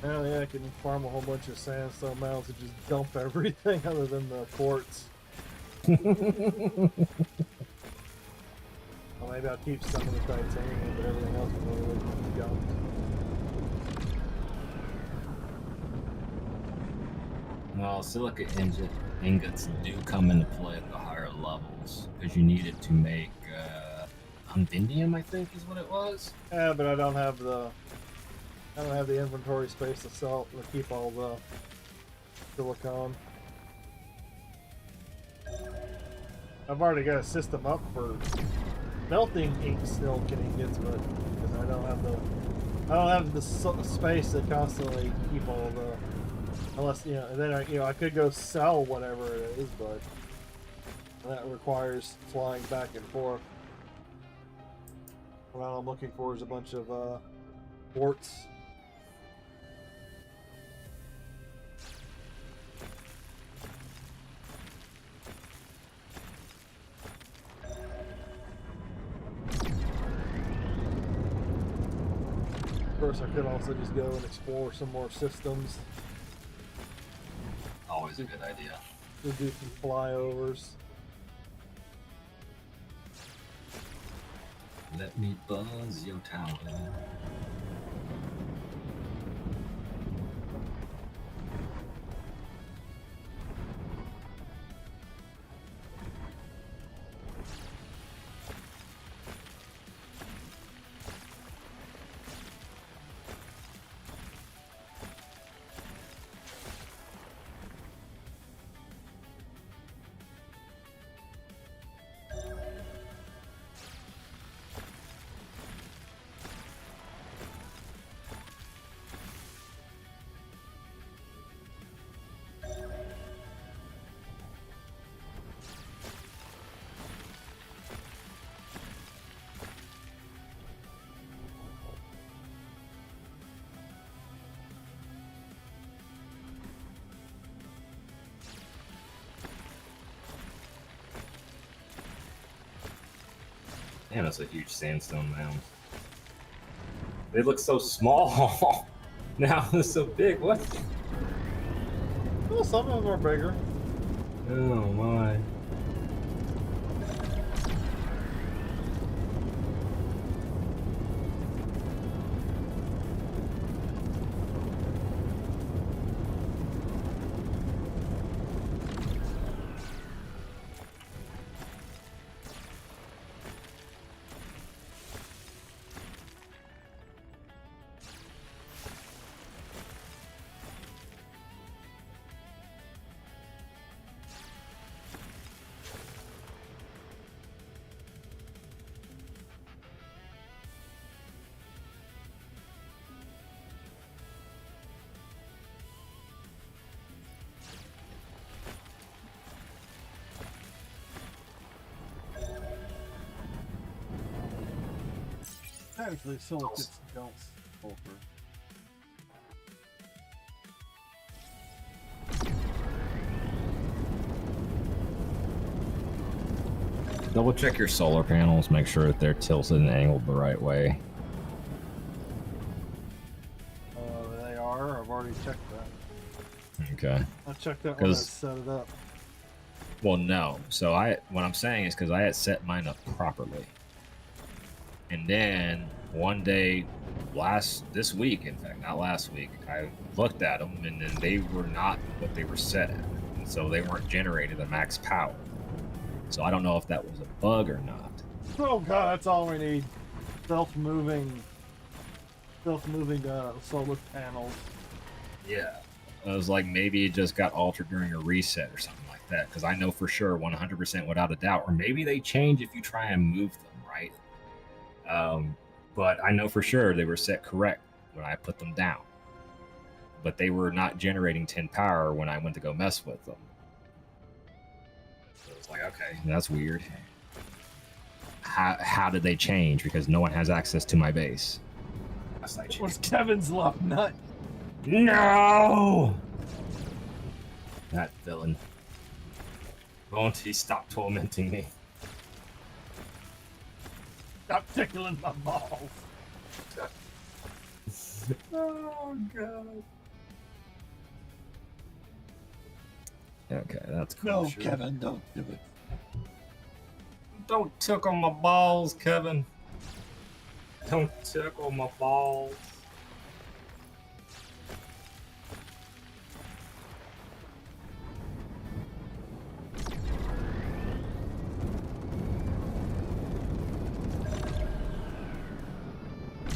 Well, yeah, I can farm a whole bunch of sandstone mounds and just dump everything other than the quartz. Well, maybe I'll keep some of the titanium, but everything else will really be dumped. Well, silica ingots do come into play at the higher levels because you need it to make unvindium, I think is what it was. Yeah, but I don't have the inventory space to sell to keep all the silicon. I've already got a system up for melting ink silicon ingots, but because I don't have the space to constantly keep all the, unless and then I could go sell whatever it is, but that requires flying back and forth. What I'm looking for is a bunch of ports. Of course, I could also just go and explore some more systems. Always a good idea. We'll do some flyovers. Let me buzz your tower. Man, that's a huge sandstone mound. They look so small. Now they're so big. What? Well, some of them are bigger. Oh my. Actually, silicates don't sulfur. Double check your solar panels, make sure that they're tilted and angled the right way. They are. I've already checked that. Okay. I checked that when I set it up. Well, no. So what I'm saying is because I had set mine up properly. And then one day, this week, in fact, not last week, I looked at them and then they were not what they were set at. And so they weren't generating the max power. So I don't know if that was a bug or not. Oh god, that's all we need. Self-moving solar panels. Yeah. I was like, maybe it just got altered during a reset or something like that. Because I know for sure, 100% without a doubt, or maybe they change if you try and move them, right? But I know for sure they were set correct when I put them down. But they were not generating 10 power when I went to go mess with them. So it's like, okay, that's weird. How did they change? Because no one has access to my base. What's Kevin's love nut? No! That villain. Won't he stop tormenting me? Stop tickling my balls. Oh god. Okay, that's cool. No, sure. Kevin, don't do it. Don't tickle my balls, Kevin. Don't tickle my balls.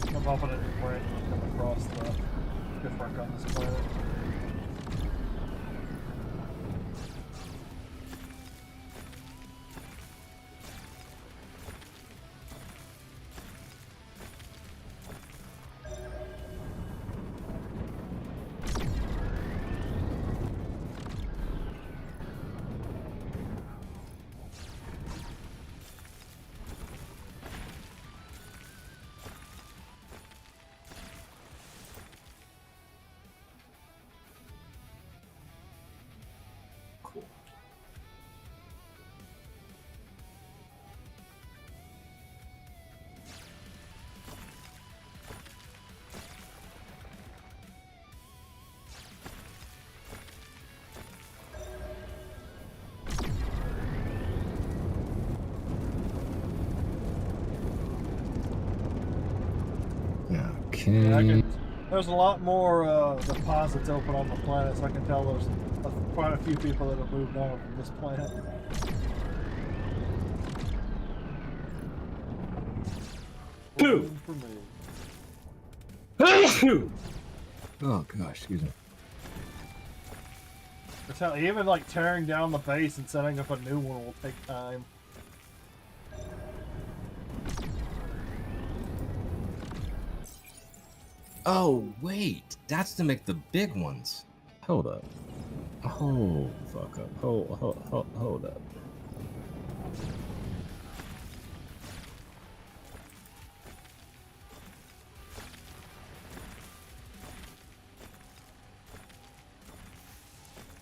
I'm hoping it where it will come across the shipwreck on this planet. Okay. There's a lot more deposits open on the planet, so I can tell there's quite a few people that have moved on from this planet. Boo! For me. Oh gosh, excuse me. I tell you, even like tearing down the base and setting up a new one will take time. Oh wait, that's to make the big ones. Hold up. Hold fuck up. Hold up.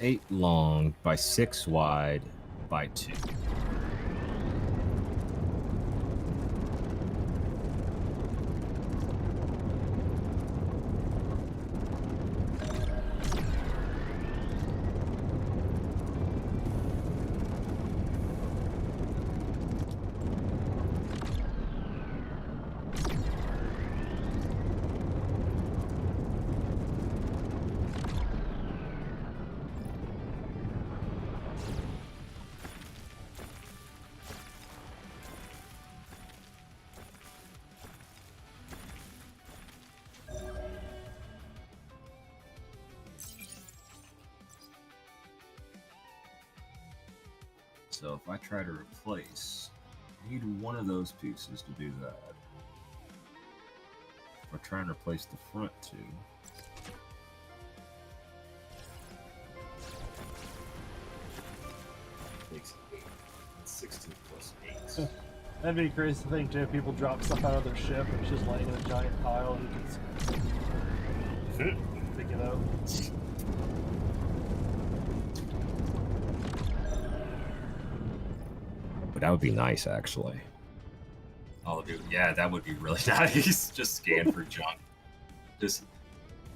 Eight long by 6 wide by 2. So if I try to replace, I need one of those pieces to do that. If I try and replace the front two, Makes 8. 16 plus 8. That'd be a crazy thing too. People drop stuff out of their ship and it's just laying in a giant pile and you can pick it up. but that would be nice actually. Oh, dude, yeah, that would be really nice. Just scan for junk. Just,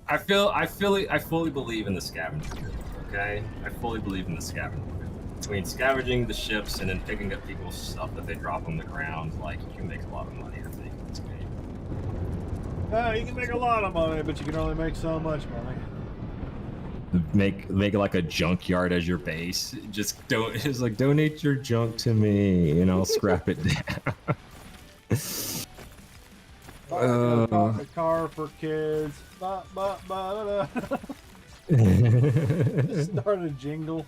I fully believe in the scavenger build. Okay, I fully believe in the scavenger build. Between scavenging the ships and then picking up people's stuff that they drop on the ground, like you can make a lot of money. I think in this game. You can make a lot of money, but you can only make so much money. Make like a junkyard as your base. Just don't. It's like donate your junk to me, and I'll scrap it down. A car for kids. Start a jingle.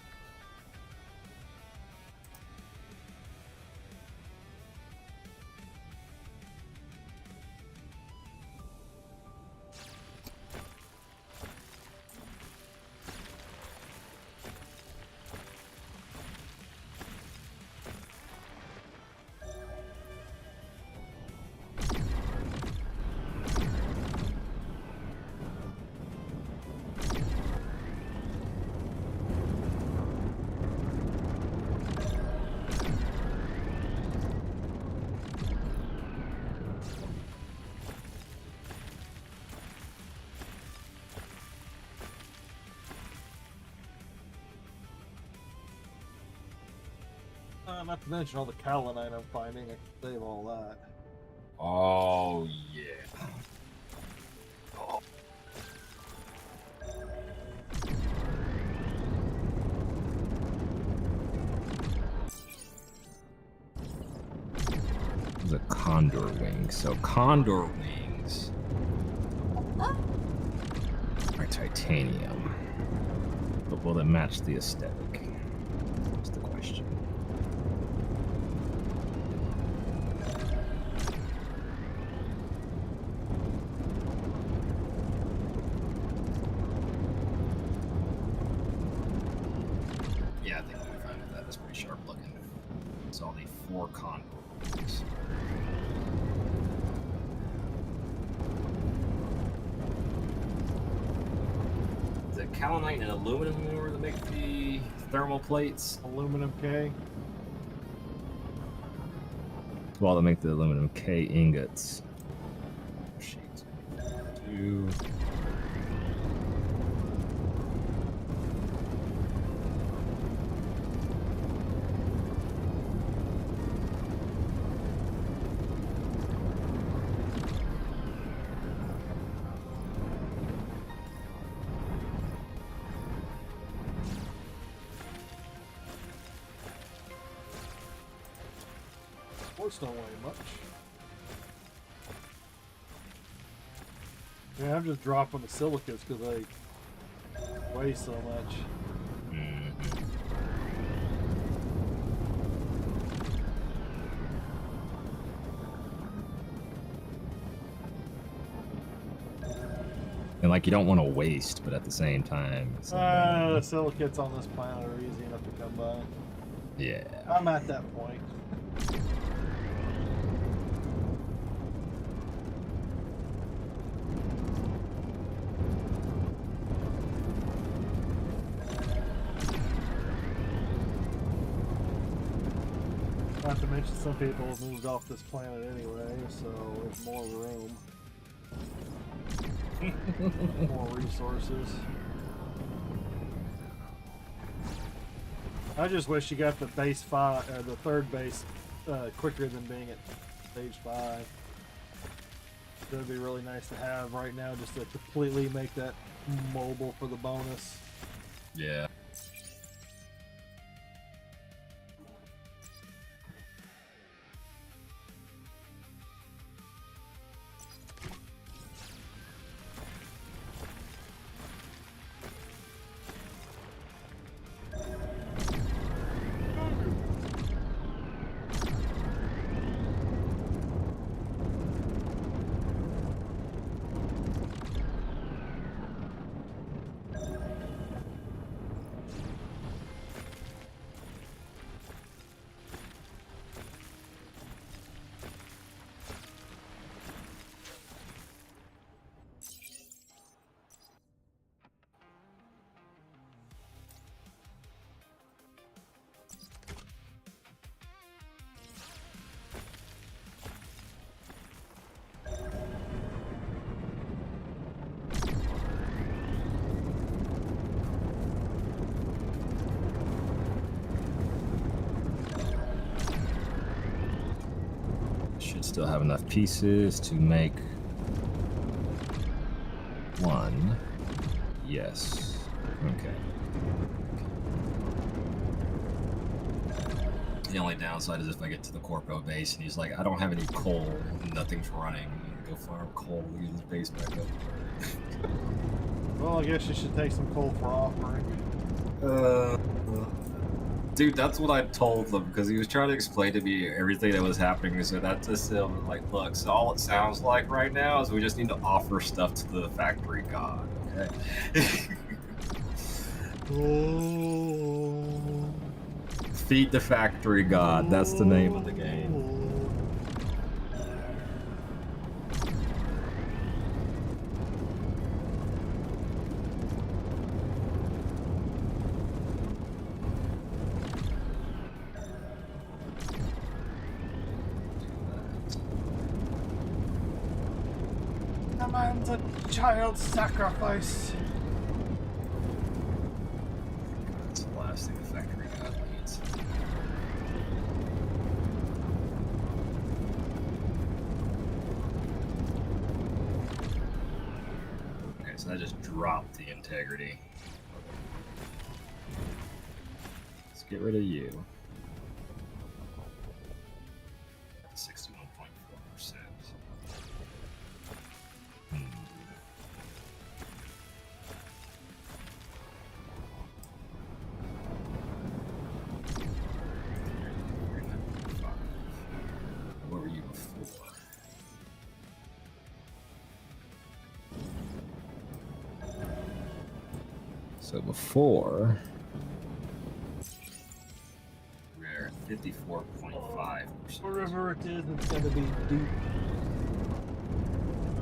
Not to mention all the kaolinite I'm finding. I can save all that. Oh yeah. There's a condor wing. So condor wings are titanium, but will it match the aesthetic? That's the question. Yeah, I think we'll be fine with that. That's pretty sharp looking. It's all the 4 condor wings. Is it kaolinite and aluminum in order to make the thermal plates? Aluminum K. Well, to make the aluminum K ingots. Sheets. 2. Quartz don't weigh much. Yeah, I'm just dropping the silicates because they weigh so much. And like you don't want to waste, but at the same time, it's The silicates on this planet are easy enough to come by. yeah. I'm at that point. Not to mention some people have moved off this planet anyway, so there's more room. More resources. I just wish you got the base 5, or the third base, quicker than being at stage 5. That would be really nice to have right now, just to completely make that mobile for the bonus. Yeah. Should still have enough pieces to make one. Yes. Okay. The only downside is if I get to the Corpo base and he's like, I don't have any coal, nothing's running. Go farm coal, use the base back up. Well, I guess you should take some coal for offering. Dude, that's what I told them because he was trying to explain to me everything that was happening. So that's just him. Like, look, so all it sounds like right now is we just need to offer stuff to the factory god. Okay. Feed the factory god. That's the name of the game. The man's a child sacrifice. That's the last thing the factory god needs. Okay, so I just dropped the integrity. Let's get rid of you. 61.4%. What were you before? So before, we're at 54.5%. Wherever it is, it's going to be deep.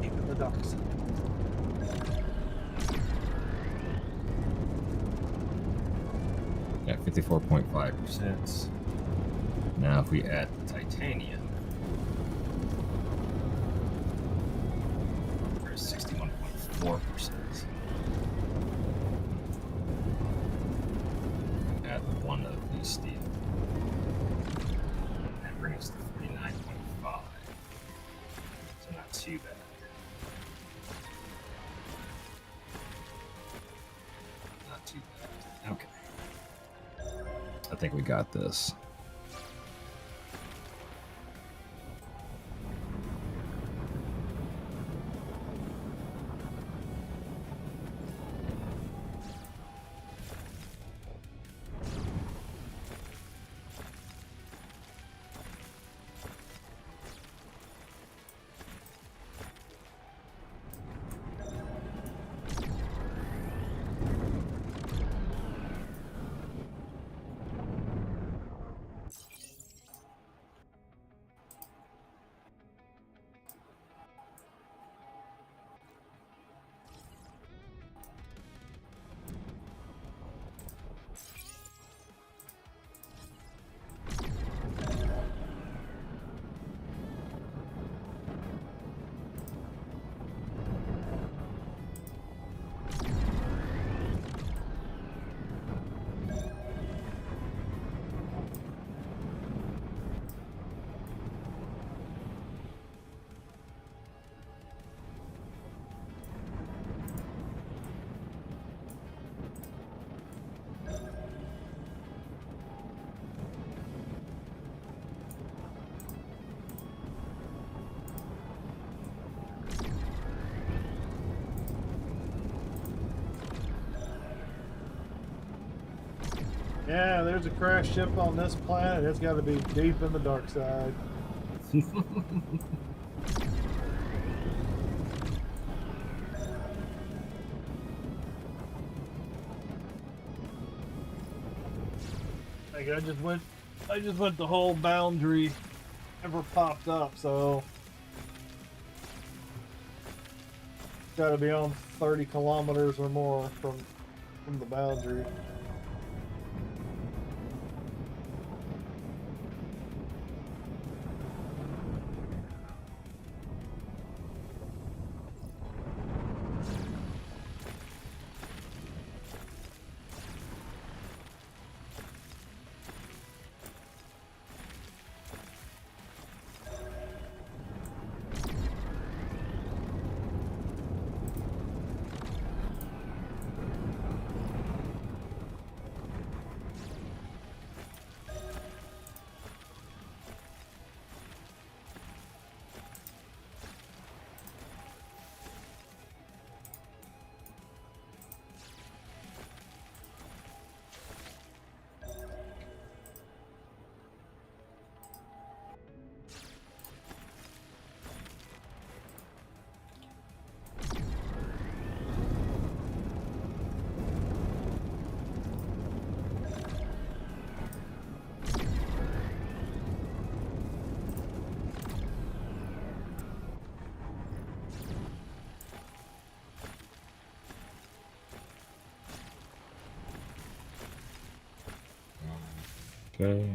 Deep in the docks. Yeah, 54.5%. Now if we add titanium, we're at 61.4%. Add one of these steel. That brings us to 49.5. So not too bad. Not too bad. Okay. I think we got this. Yeah, there's a crash ship on this planet. It's got to be deep in the dark side. Like I just went the whole boundary, never popped up, so got to be on 30 kilometers or more from the boundary. Okay.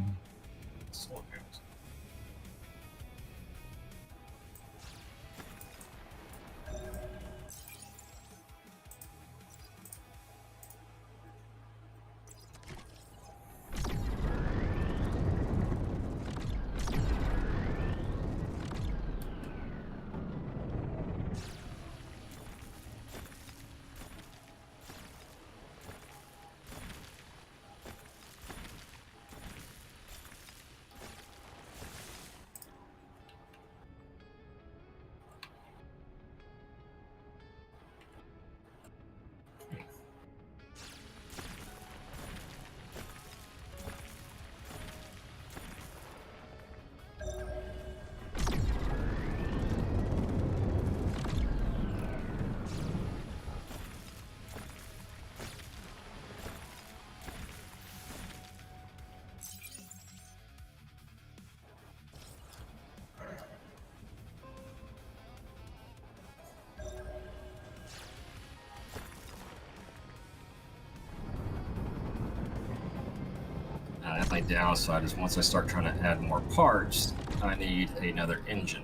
That's my downside is once I start trying to add more parts, I need another engine.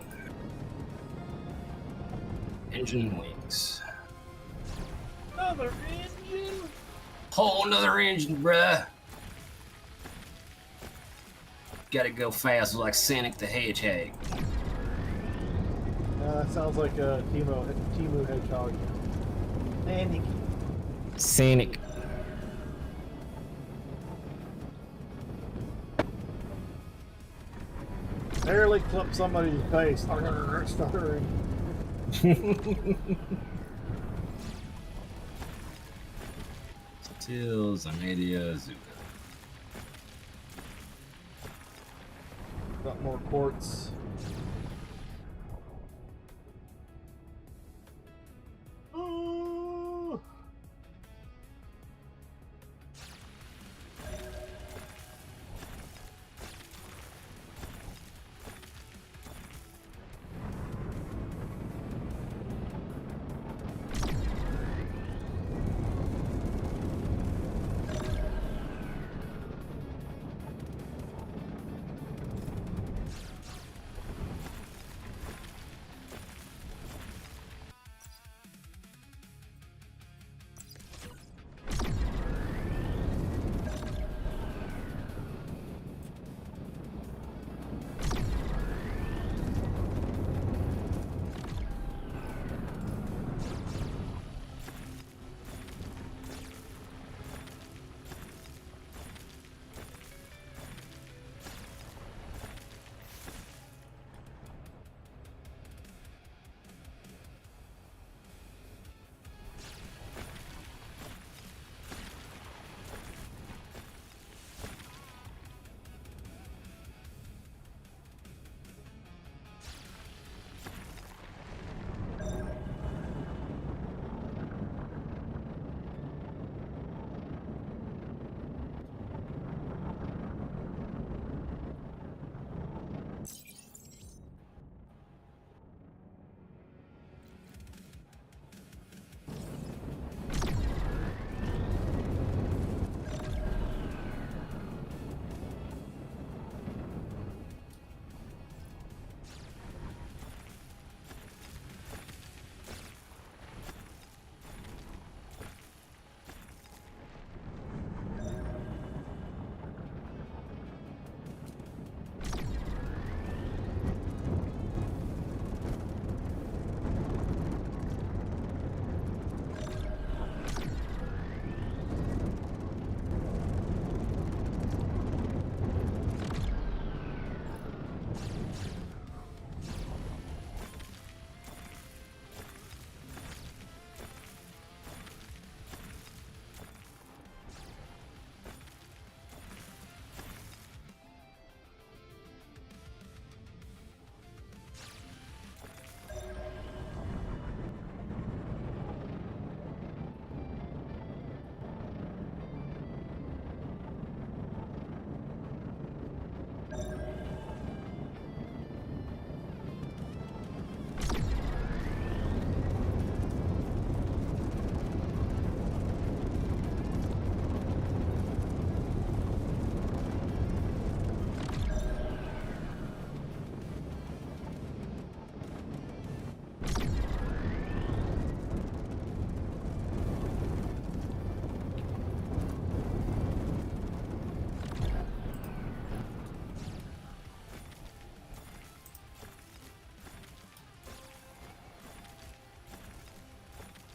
Engine wings. Another engine? Whole another engine, bruh. Gotta go fast like Sonic the Hedgehog. That sounds like a Timu Hedgehog. Sonic. Sonic. Barely clip somebody's face. Stuttering. Tills, Amelia, Zuka. Got more quartz. Ooh.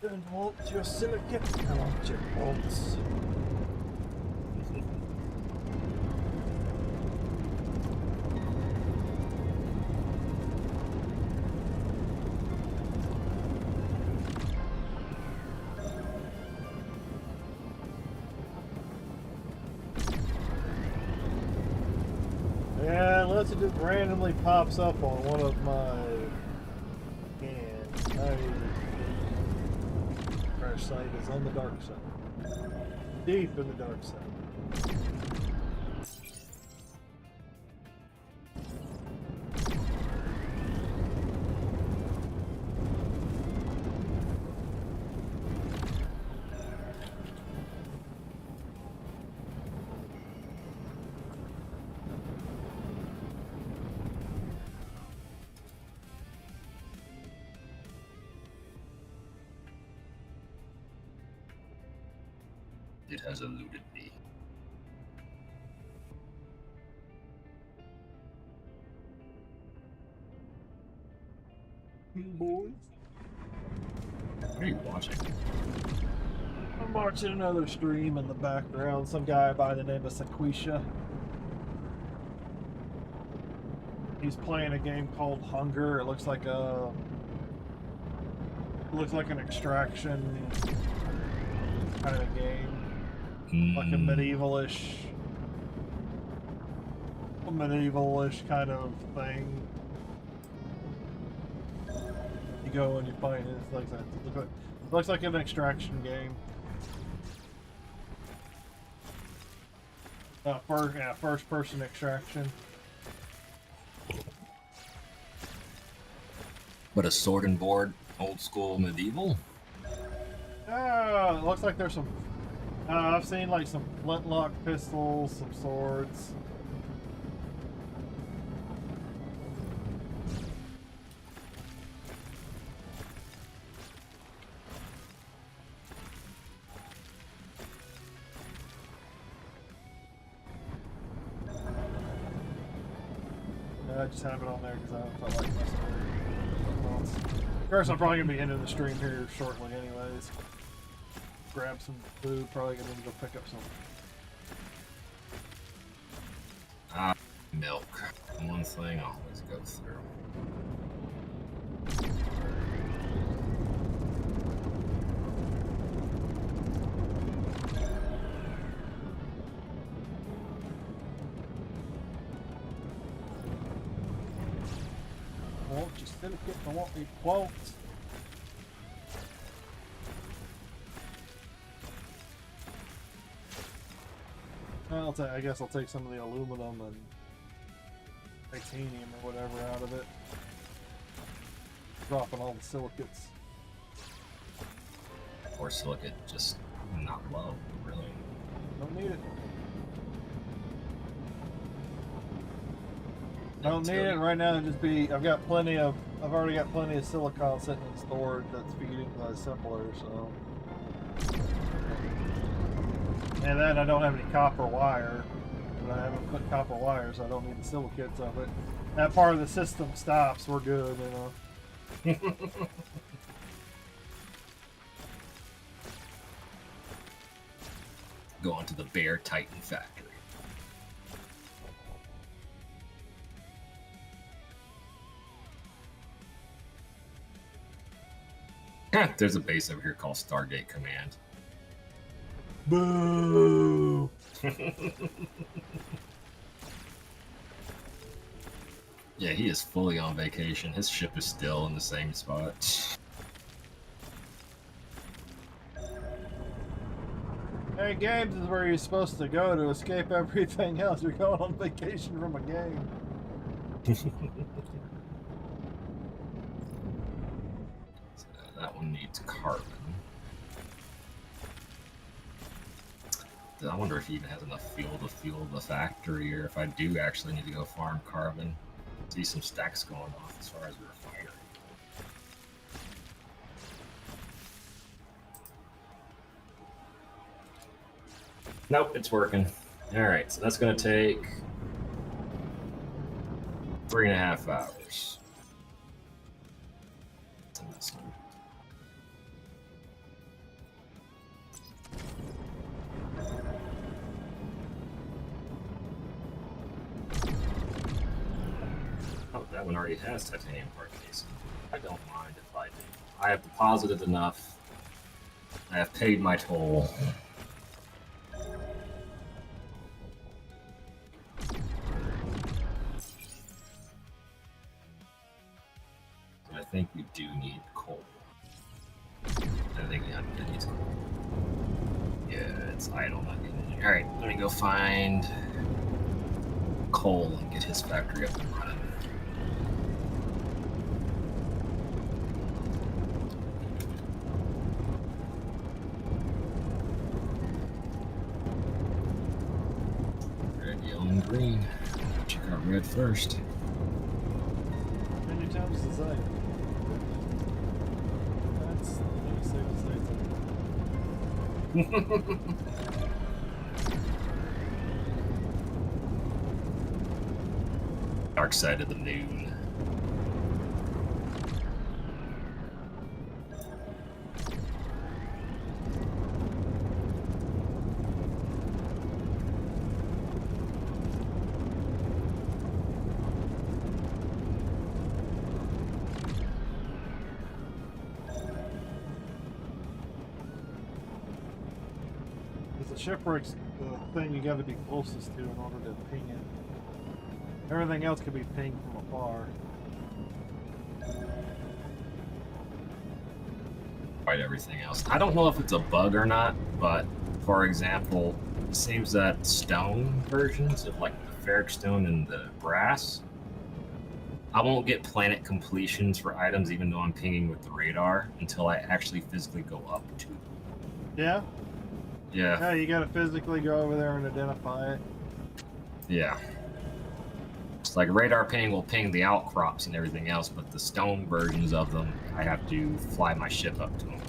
Don't want your silicate, I want your bolts. Yeah, unless it just randomly pops up on one of my crash site is on the dark side. Deep in the dark side. It has eluded me. Boys. What are you watching? I'm watching another stream in the background. Some guy by the name of Sequisha. He's playing a game called Hunger. It looks like an extraction kind of game. Like a medievalish kind of thing. You go and you find it. It's like that. It looks like an extraction game. First person extraction. But a sword and board, old school medieval? It looks like there's some. I've seen like some flintlock pistols, some swords. I just have it on there because I don't feel like messing with it. Of course, I'm probably going to be ending the stream here shortly anyways. Grab some food, probably going to go pick up some. Milk. One thing I always go through. I want your silicate, I want your quotes. I guess I'll take some of the aluminum and titanium or whatever out of it. Dropping all the silicates. Or silicate, just not low, really. Don't need it. Don't need it right now. Just be. I've already got plenty of silicon sitting in storage that's feeding the assembler. So, and then I don't have any copper wire. And I haven't put copper wire, so I don't need the silicates of it. That part of the system stops. We're good, you know. Going to the Bear Titan factory. There's a base over here called Stargate Command. Boo! Yeah, he is fully on vacation. His ship is still in the same spot. Hey, games is where you're supposed to go to escape everything else. You're going on vacation from a game. So that one needs carbon. I wonder if he even has enough fuel to fuel the factory, or if I do actually need to go farm carbon. See some stacks going off as far as the refinery. Nope, it's working. Alright, so that's going to take 3.5 hours. Oh, that one already has titanium part casing. I don't mind if I do. I have deposited enough. I have paid my toll. I think we do need coal. I think it needs coal. Yeah, it's idle, not getting it. Alright, let me go find coal and get his factory up and running. Red, yellow, and green. Check out red first. How many times does that? That's safe to say. Dark side of the moon. The shipwreck's the thing you got to be closest to in order to ping it. Everything else can be pinged from afar. Quite everything else. I don't know if it's a bug or not, but for example, it seems that stone versions of like the ferric stone and the brass, I won't get planet completions for items even though I'm pinging with the radar until I actually physically go up to them. Yeah? Yeah. Yeah, you gotta physically go over there and identify it. Yeah. It's like radar ping will ping the outcrops and everything else, but the stone versions of them, I have to fly my ship up to them.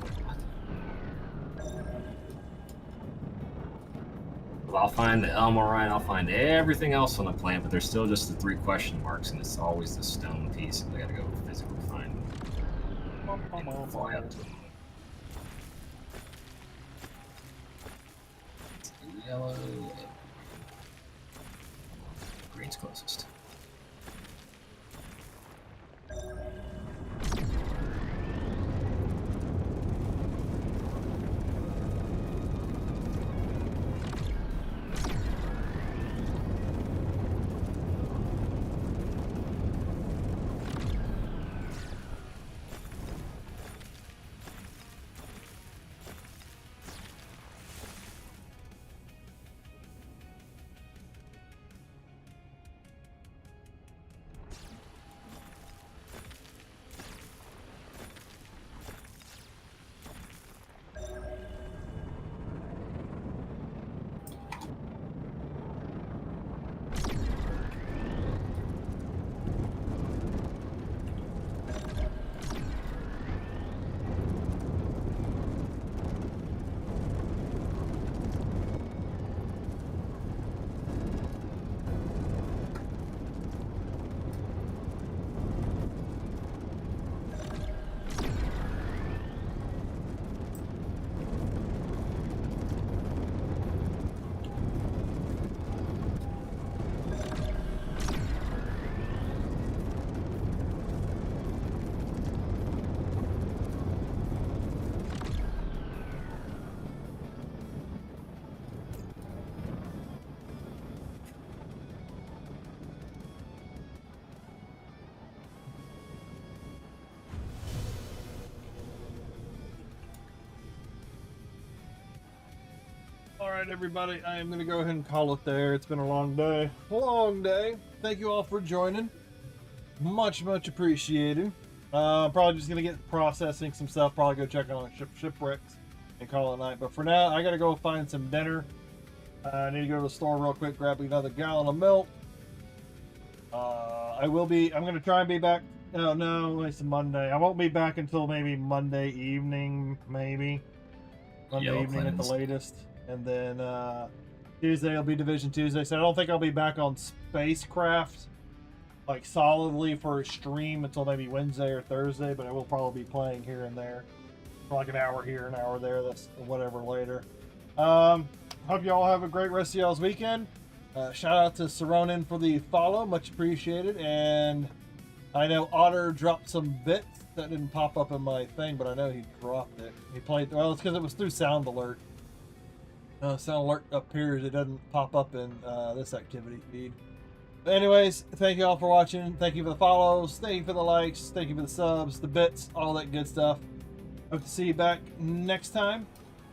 I'll find the Elmorite, I'll find everything else on the planet, but there's still just the 3 question marks, and it's always the stone piece. I gotta go physically find them and fly up to them. Yellow. Green's closest. Alright, everybody, I am going to go ahead and call it there. It's been a long day. Long day. Thank you all for joining. Much, much appreciated. Probably just going to get processing some stuff. Probably go check on shipwrecks and call it night. But for now, I got to go find some dinner. I need to go to the store real quick, grab another gallon of milk. I'm going to try and be back. Oh, no, it's Monday. I won't be back until maybe Monday evening, maybe. Monday evening at the latest. And then Tuesday will be Division Tuesday. So I don't think I'll be back on spacecraft like solidly for a stream until maybe Wednesday or Thursday, but I will probably be playing here and there for like an hour here, an hour there, that's whatever later. Hope you all have a great rest of y'all's weekend. Shout out to Saronin for the follow, much appreciated, and I know Otter dropped some bits that didn't pop up in my thing, but I know he dropped it. He played, well, it's because it was through Sound Alert. Sound Alert appears, it doesn't pop up in this activity feed. But anyways, thank you all for watching. Thank you for the follows. Thank you for the likes. Thank you for the subs, the bits, all that good stuff. Hope to see you back next time.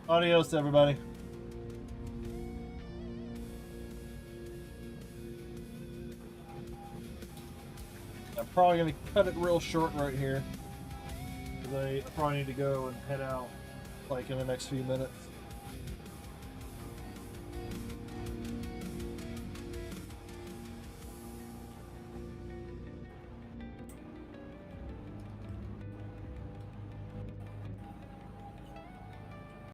Adios, everybody. I'm probably going to cut it real short right here. I probably need to go and head out like in the next few minutes.